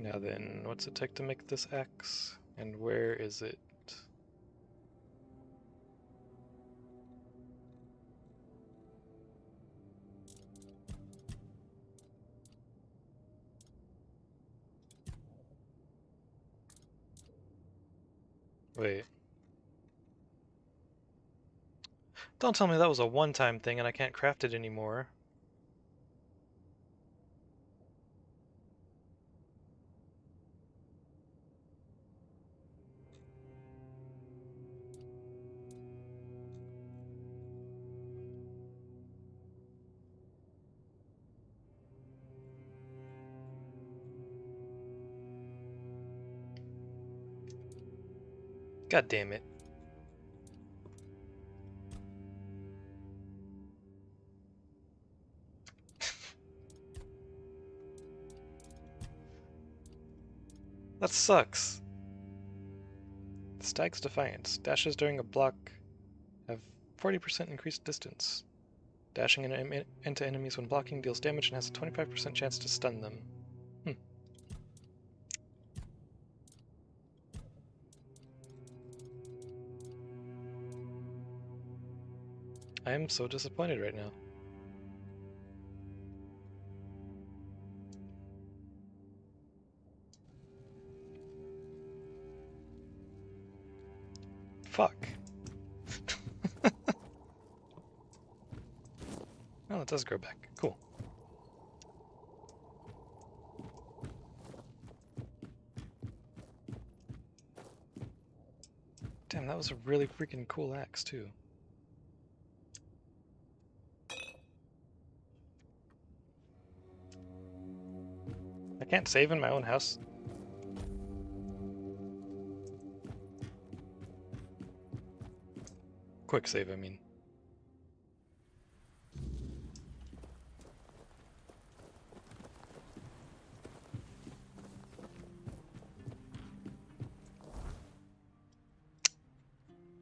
Now then, what's it take to make this axe? And where is it? Wait. Don't tell me that was a one-time thing and I can't craft it anymore. God damn it. That sucks. Stag's Defiance. Dashes during a block have 40% increased distance. Dashing into enemies when blocking deals damage and has a 25% chance to stun them. I am so disappointed right now. Fuck. Oh, it does grow back. Cool. Damn, that was a really freaking cool axe, too. I can't save in my own house. Quick save, I mean.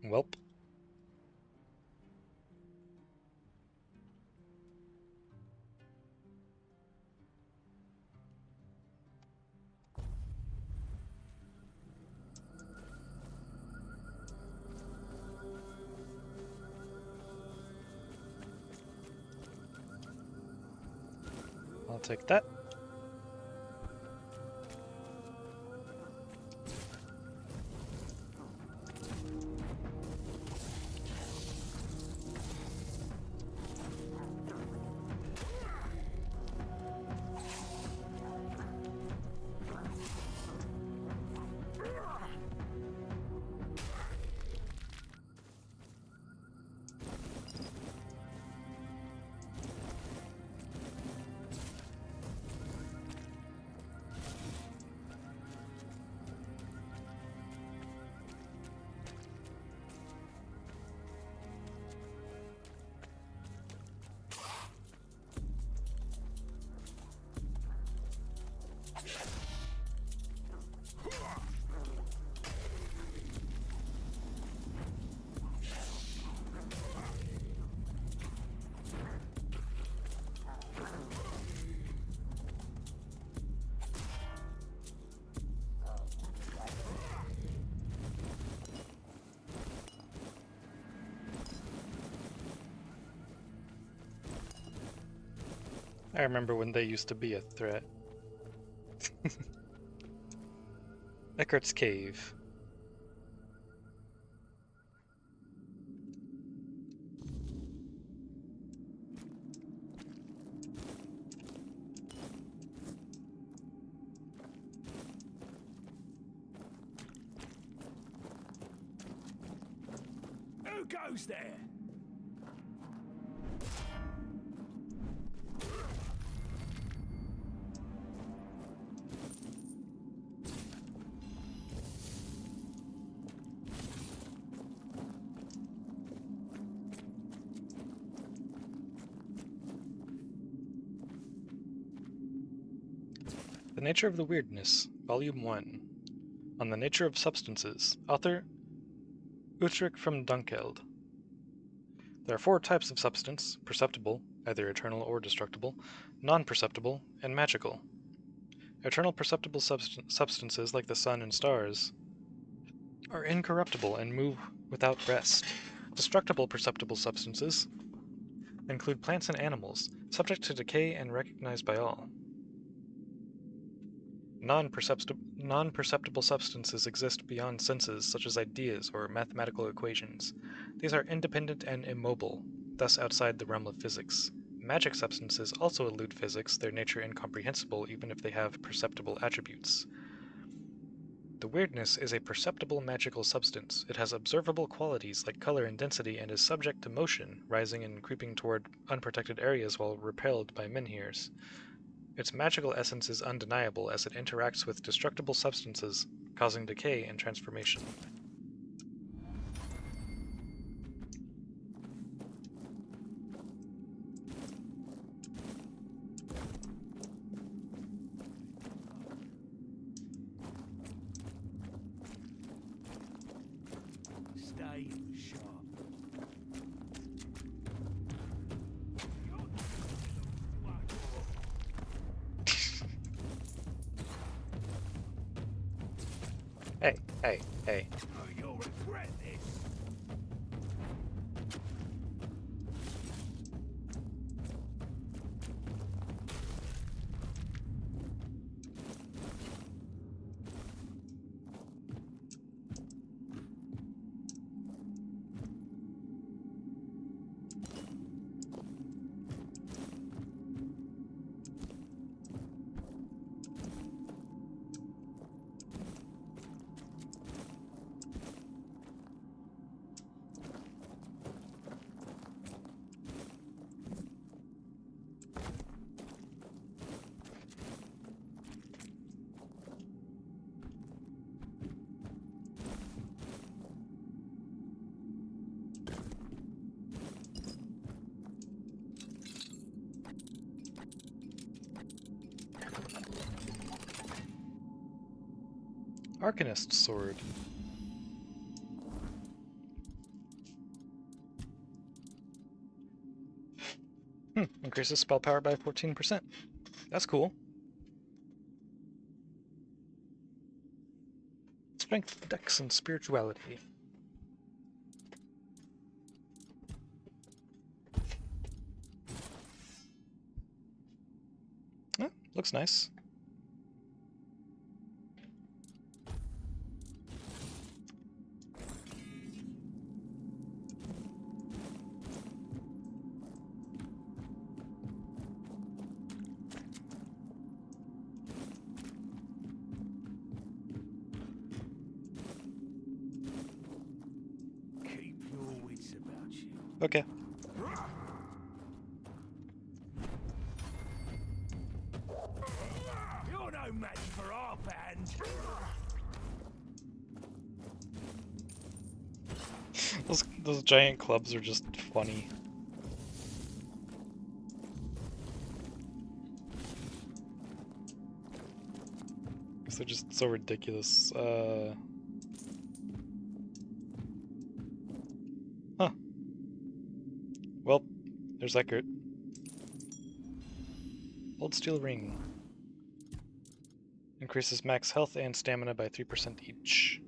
Welp. I'll take that. I remember when they used to be a threat. Eckart's Cave. Who goes there? The Nature of the Weirdness, Volume 1. On the Nature of Substances. Author Uhtred from Dunkeld. There are 4 types of substance: perceptible, either eternal or destructible, non-perceptible, and magical. Eternal perceptible substances like the sun and stars are incorruptible and move without rest. Destructible perceptible substances include plants and animals, subject to decay and recognized by all. Non-perceptible substances exist beyond senses, such as ideas or mathematical equations. These are independent and immobile, thus outside the realm of physics. Magic substances also elude physics, their nature incomprehensible even if they have perceptible attributes. The weirdness is a perceptible magical substance. It has observable qualities like color and density and is subject to motion, rising and creeping toward unprotected areas while repelled by menhirs. Its magical essence is undeniable as it interacts with destructible substances, causing decay and transformation. Stay sharp. Hey. You'll regret this. Arcanist's sword. Increases spell power by 14%. That's cool. Strength, dex, and spirituality. Oh, looks nice. Keep your wits about you. Okay. You're no match for our band. Those giant clubs are just funny. Because they're just so ridiculous. Huh. Well, there's Eckert. Old steel ring. Increases max health and stamina by 3% each.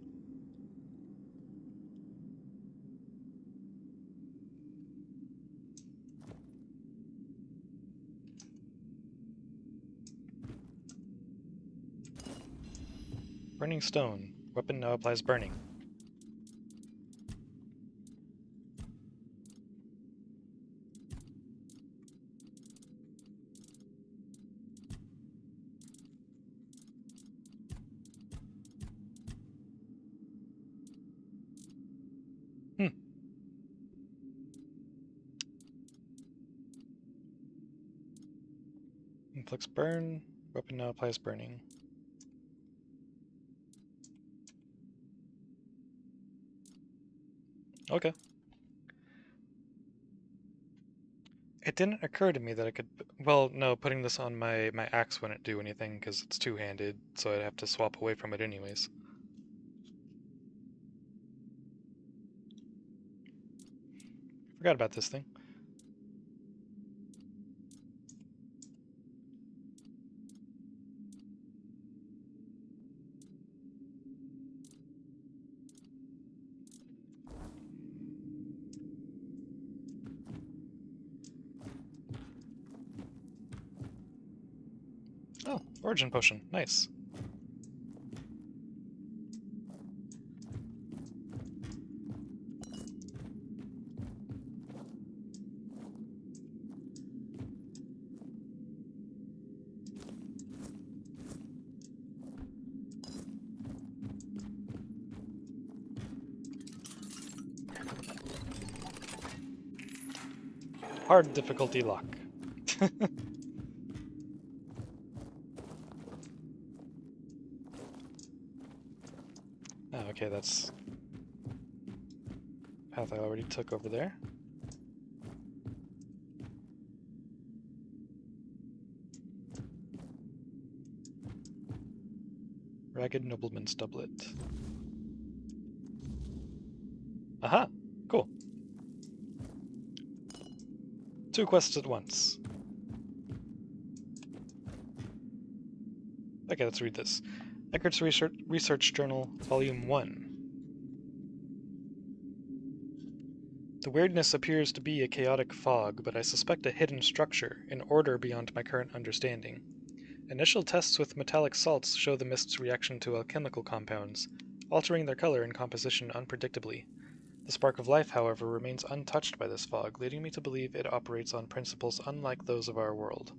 Burning stone. Weapon now applies burning. Inflicts burn. Weapon now applies burning. Okay. It didn't occur to me that I could... Well, no, putting this on my axe wouldn't do anything because it's two-handed, so I'd have to swap away from it anyways. Forgot about this thing. Oh, origin potion. Nice. Hard difficulty lock. Oh, okay, that's path I already took over there. Ragged Nobleman's Doublet. Aha! Cool. 2 quests at once. Okay, let's read this. Eckert's Research Journal, Volume 1. The weirdness appears to be a chaotic fog, but I suspect a hidden structure, an order beyond my current understanding. Initial tests with metallic salts show the mist's reaction to alchemical compounds, altering their color and composition unpredictably. The spark of life, however, remains untouched by this fog, leading me to believe it operates on principles unlike those of our world.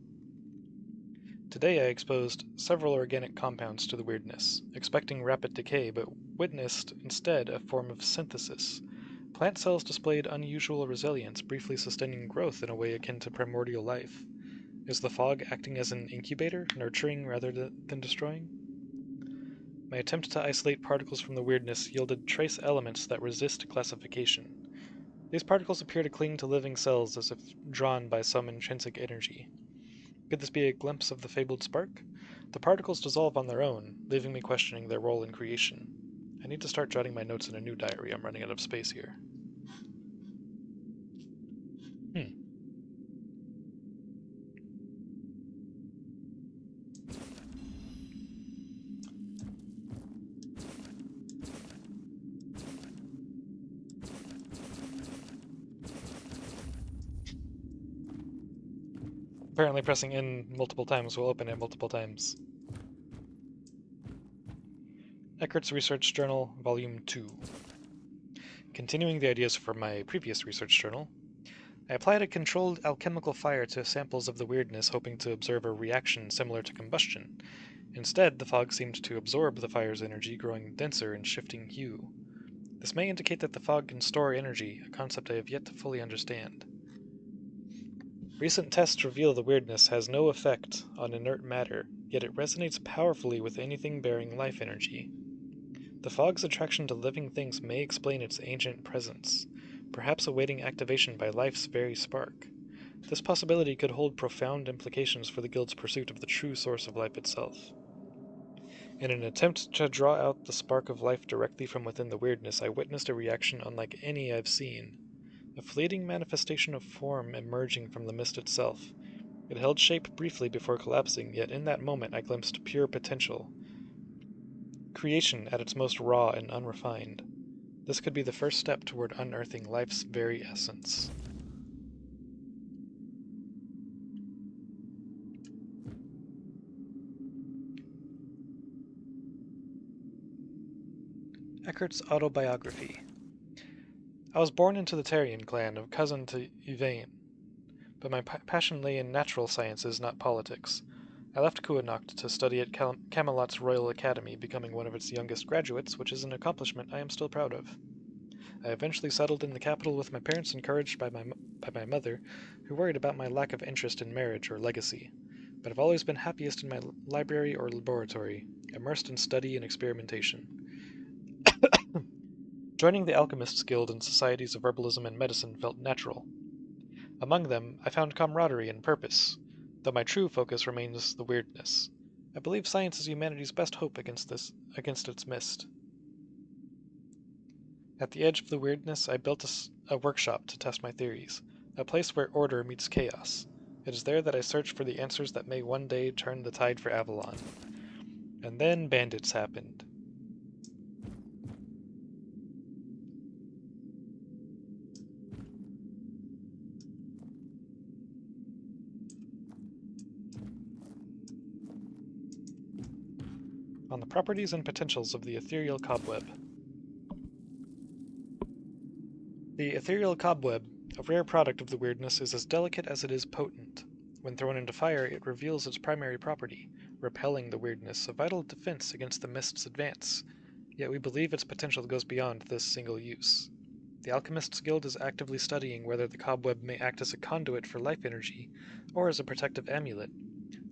Today I exposed several organic compounds to the weirdness, expecting rapid decay, but witnessed instead a form of synthesis. Plant cells displayed unusual resilience, briefly sustaining growth in a way akin to primordial life. Is the fog acting as an incubator, nurturing rather than destroying? My attempt to isolate particles from the weirdness yielded trace elements that resist classification. These particles appear to cling to living cells as if drawn by some intrinsic energy. Could this be a glimpse of the fabled spark? The particles dissolve on their own, leaving me questioning their role in creation. I need to start jotting my notes in a new diary. I'm running out of space here. Apparently pressing N multiple times will open it multiple times. Eckert's Research Journal, Volume 2. Continuing the ideas from my previous research journal, I applied a controlled alchemical fire to samples of the weirdness, hoping to observe a reaction similar to combustion. Instead, the fog seemed to absorb the fire's energy, growing denser and shifting hue. This may indicate that the fog can store energy, a concept I have yet to fully understand. Recent tests reveal the weirdness has no effect on inert matter, yet it resonates powerfully with anything bearing life energy. The fog's attraction to living things may explain its ancient presence, perhaps awaiting activation by life's very spark. This possibility could hold profound implications for the Guild's pursuit of the true source of life itself. In an attempt to draw out the spark of life directly from within the weirdness, I witnessed a reaction unlike any I've seen. A fleeting manifestation of form emerging from the mist itself. It held shape briefly before collapsing, yet in that moment I glimpsed pure potential. Creation at its most raw and unrefined. This could be the first step toward unearthing life's very essence. Eckert's autobiography. I was born into the Tarian clan, of cousin to Yvain, but my passion lay in natural sciences, not politics. I left Kuanacht to study at Camelot's Royal Academy, becoming one of its youngest graduates, which is an accomplishment I am still proud of. I eventually settled in the capital with my parents, encouraged by my mother, who worried about my lack of interest in marriage or legacy. But I've always been happiest in my library or laboratory, immersed in study and experimentation. Joining the Alchemists Guild and societies of herbalism and medicine felt natural. Among them, I found camaraderie and purpose, though my true focus remains the weirdness. I believe science is humanity's best hope against its mist. At the edge of the weirdness, I built a workshop to test my theories, a place where order meets chaos. It is there that I search for the answers that may one day turn the tide for Avalon. And then bandits happened. On the properties and potentials of the ethereal cobweb. The ethereal cobweb, a rare product of the weirdness, is as delicate as it is potent. When thrown into fire, it reveals its primary property, repelling the weirdness, a vital defense against the mist's advance. Yet we believe its potential goes beyond this single use. The Alchemists Guild is actively studying whether the cobweb may act as a conduit for life energy, or as a protective amulet.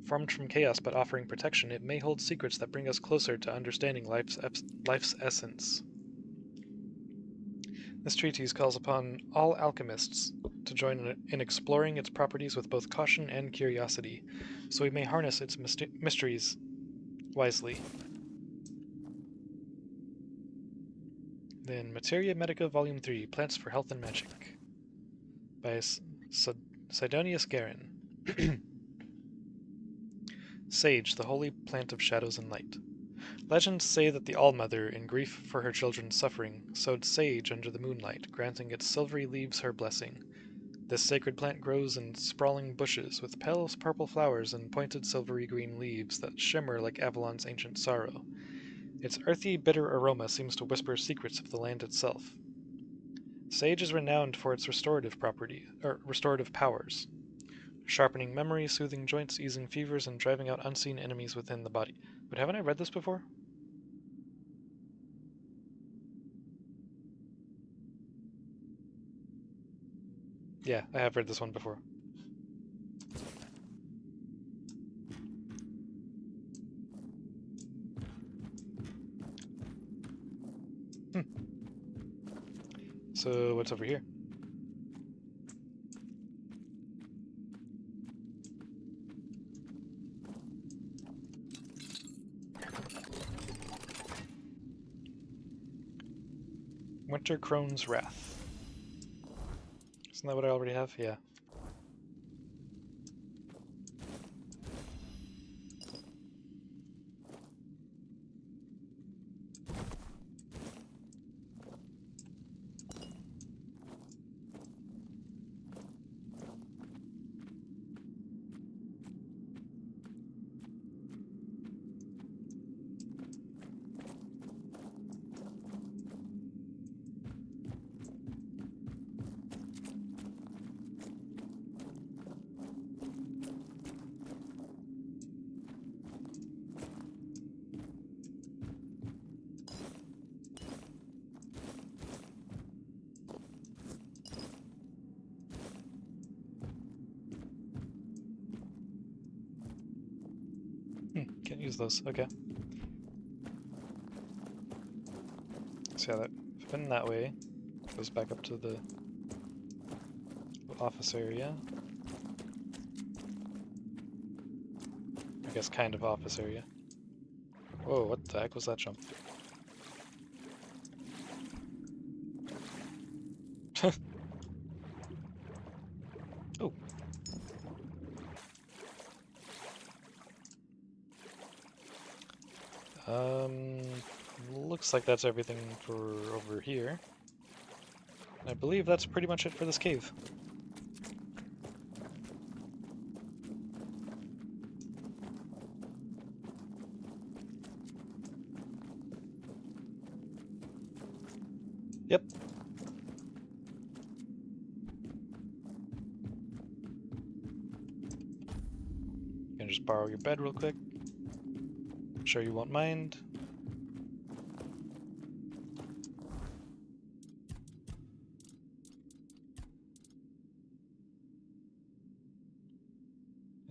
Formed from chaos but offering protection, it may hold secrets that bring us closer to understanding life's essence. This treatise calls upon all alchemists to join in exploring its properties with both caution and curiosity, so we may harness its mysteries wisely. Then Materia Medica Volume 3, Plants for Health and Magic, by Sidonius Garin. Sage, the holy plant of shadows and light. Legends say that the All-Mother, in grief for her children's suffering, sowed sage under the moonlight, granting its silvery leaves her blessing. This sacred plant grows in sprawling bushes, with pale purple flowers and pointed silvery green leaves that shimmer like Avalon's ancient sorrow. Its earthy, bitter aroma seems to whisper secrets of the land itself. Sage is renowned for its restorative powers, sharpening memory, soothing joints, easing fevers, and driving out unseen enemies within the body. But haven't I read this before? Yeah, I have read this one before. So, what's over here? Winter Crone's Wrath. Isn't that what I already have? Yeah. Can't use those. Okay. So yeah, that spin that way goes back up to the office area. I guess kind of office area. Whoa, what the heck was that jump? Oh. Looks like that's everything for over here. I believe that's pretty much it for this cave. Yep. Gonna just borrow your bed real quick. I'm sure you won't mind.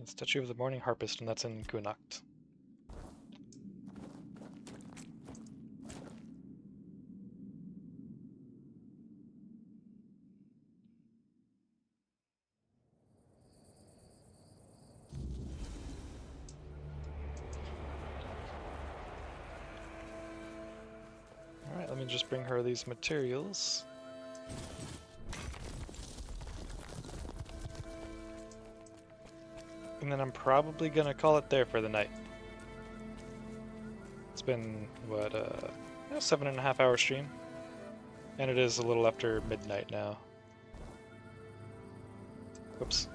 Statue of the Morning Harpist, and that's in Kunacht. Alright, let me just bring her these materials. And then I'm probably gonna call it there for the night. It's been, what, a 7.5 hour stream? And it is a little after midnight now. Whoops.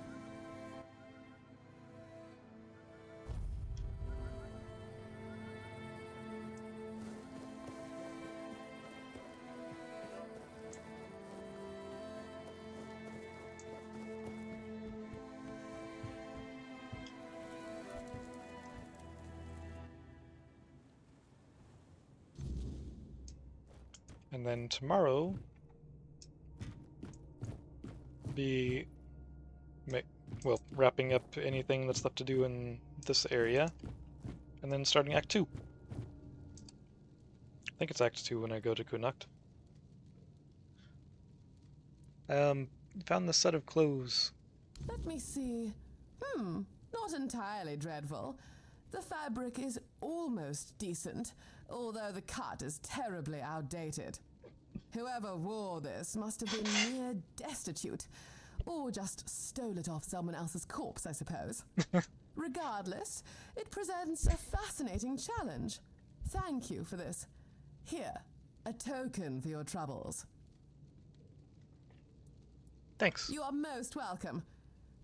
And then tomorrow, be, well, wrapping up anything that's left to do in this area, and then starting Act 2. I think it's Act 2 when I go to Kunacht. Found this set of clothes. Let me see. Not entirely dreadful. The fabric is almost decent, although the cut is terribly outdated. Whoever wore this must have been near destitute, or just stole it off someone else's corpse, I suppose. Regardless, it presents a fascinating challenge. Thank you for this. Here, a token for your troubles. Thanks. You are most welcome.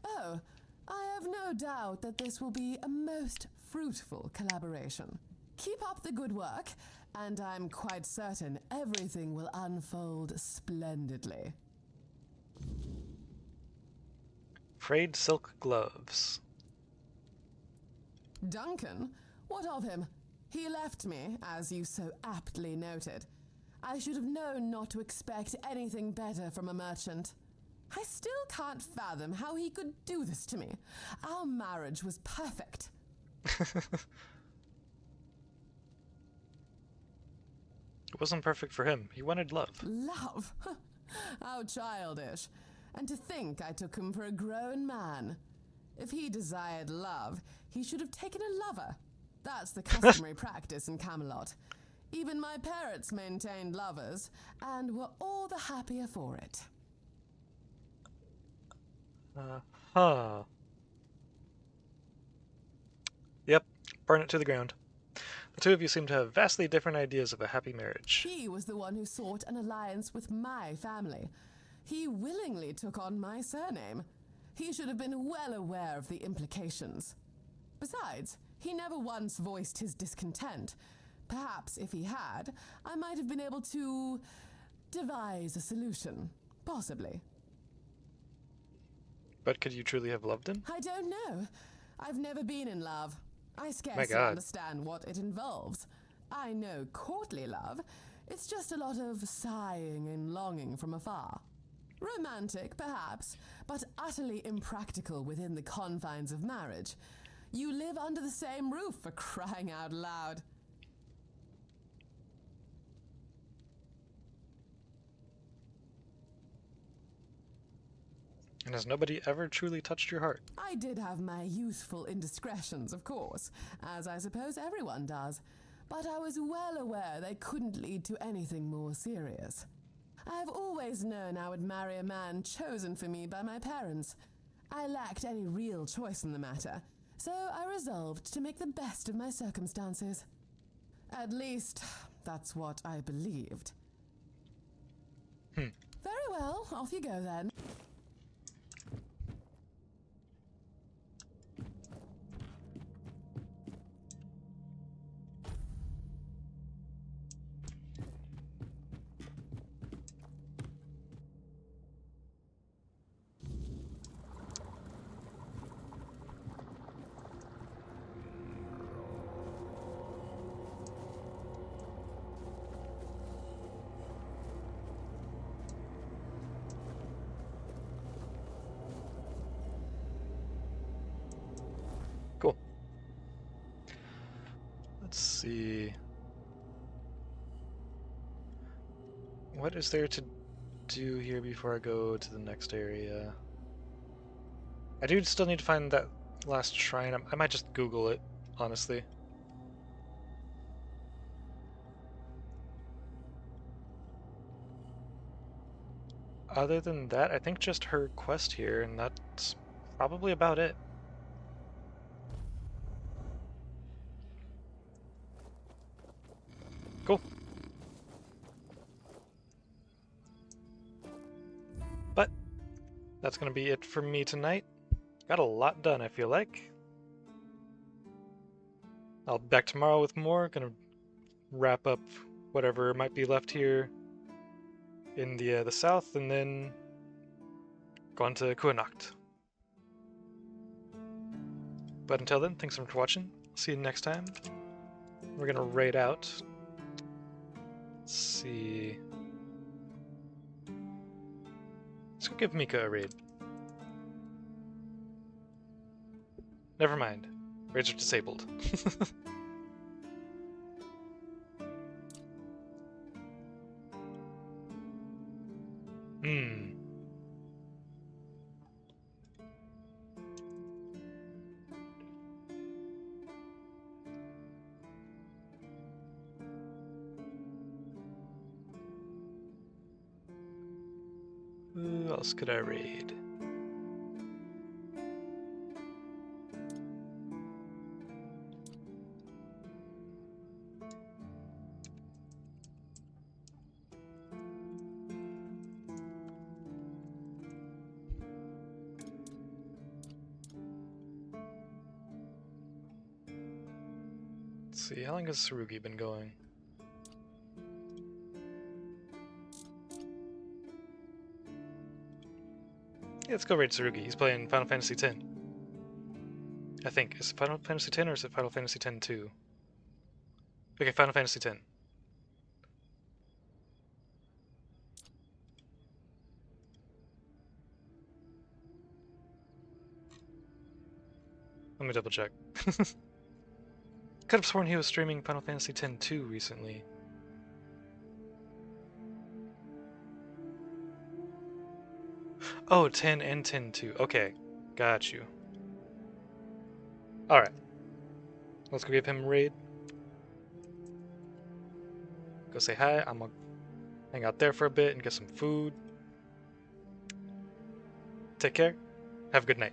Oh, I have no doubt that this will be a most fruitful collaboration. Keep up the good work, and I'm quite certain everything will unfold splendidly. Frayed silk gloves. Duncan? What of him? He left me, as you so aptly noted. I should have known not to expect anything better from a merchant. I still can't fathom how he could do this to me. Our marriage was perfect. It wasn't perfect for him. He wanted love. Love? How childish. And to think I took him for a grown man. If he desired love, he should have taken a lover. That's the customary practice in Camelot. Even my parents maintained lovers, and were all the happier for it. Huh. Yep, burn it to the ground. The two of you seem to have vastly different ideas of a happy marriage. He was the one who sought an alliance with my family. He willingly took on my surname. He should have been well aware of the implications. Besides, he never once voiced his discontent. Perhaps if he had, I might have been able to devise a solution. Possibly. But could you truly have loved him? I don't know. I've never been in love. I My scarcely God. understand what it involves. I know courtly love. It's just a lot of sighing and longing from afar. Romantic, perhaps, but utterly impractical within the confines of marriage. You live under the same roof, for crying out loud. And has nobody ever truly touched your heart? I did have my youthful indiscretions, of course, as I suppose everyone does, but I was well aware they couldn't lead to anything more serious. I have always known I would marry a man chosen for me by my parents. I lacked any real choice in the matter, so I resolved to make the best of my circumstances. At least, that's what I believed. Very well, off you go then. Cool. Let's see. What is there to do here before I go to the next area? I do still need to find that last shrine. I might just Google it, honestly. Other than that, I think just her quest here, and that's probably about it. Cool. But that's gonna be it for me tonight. Got a lot done, I feel like. I'll be back tomorrow with more. Gonna wrap up whatever might be left here in the south, and then go on to Kuanacht. But until then, thanks so much for watching. See you next time. We're gonna raid out. Let's see. Let's go give Mika a raid. Never mind. Raids are disabled. Who else could I raid? Let's see, how long has Sarugi been going? Yeah, let's go raid Sarugi. He's playing Final Fantasy X. I think. Is it Final Fantasy X or is it Final Fantasy X-2? Okay, Final Fantasy X. Let me double check. Could have sworn he was streaming Final Fantasy X-2 recently. Oh, 10 and 10-2. Okay, got you. Alright. Let's go give him a raid. go say hi. I'm gonna hang out there for a bit and get some food. Take care. Have a good night.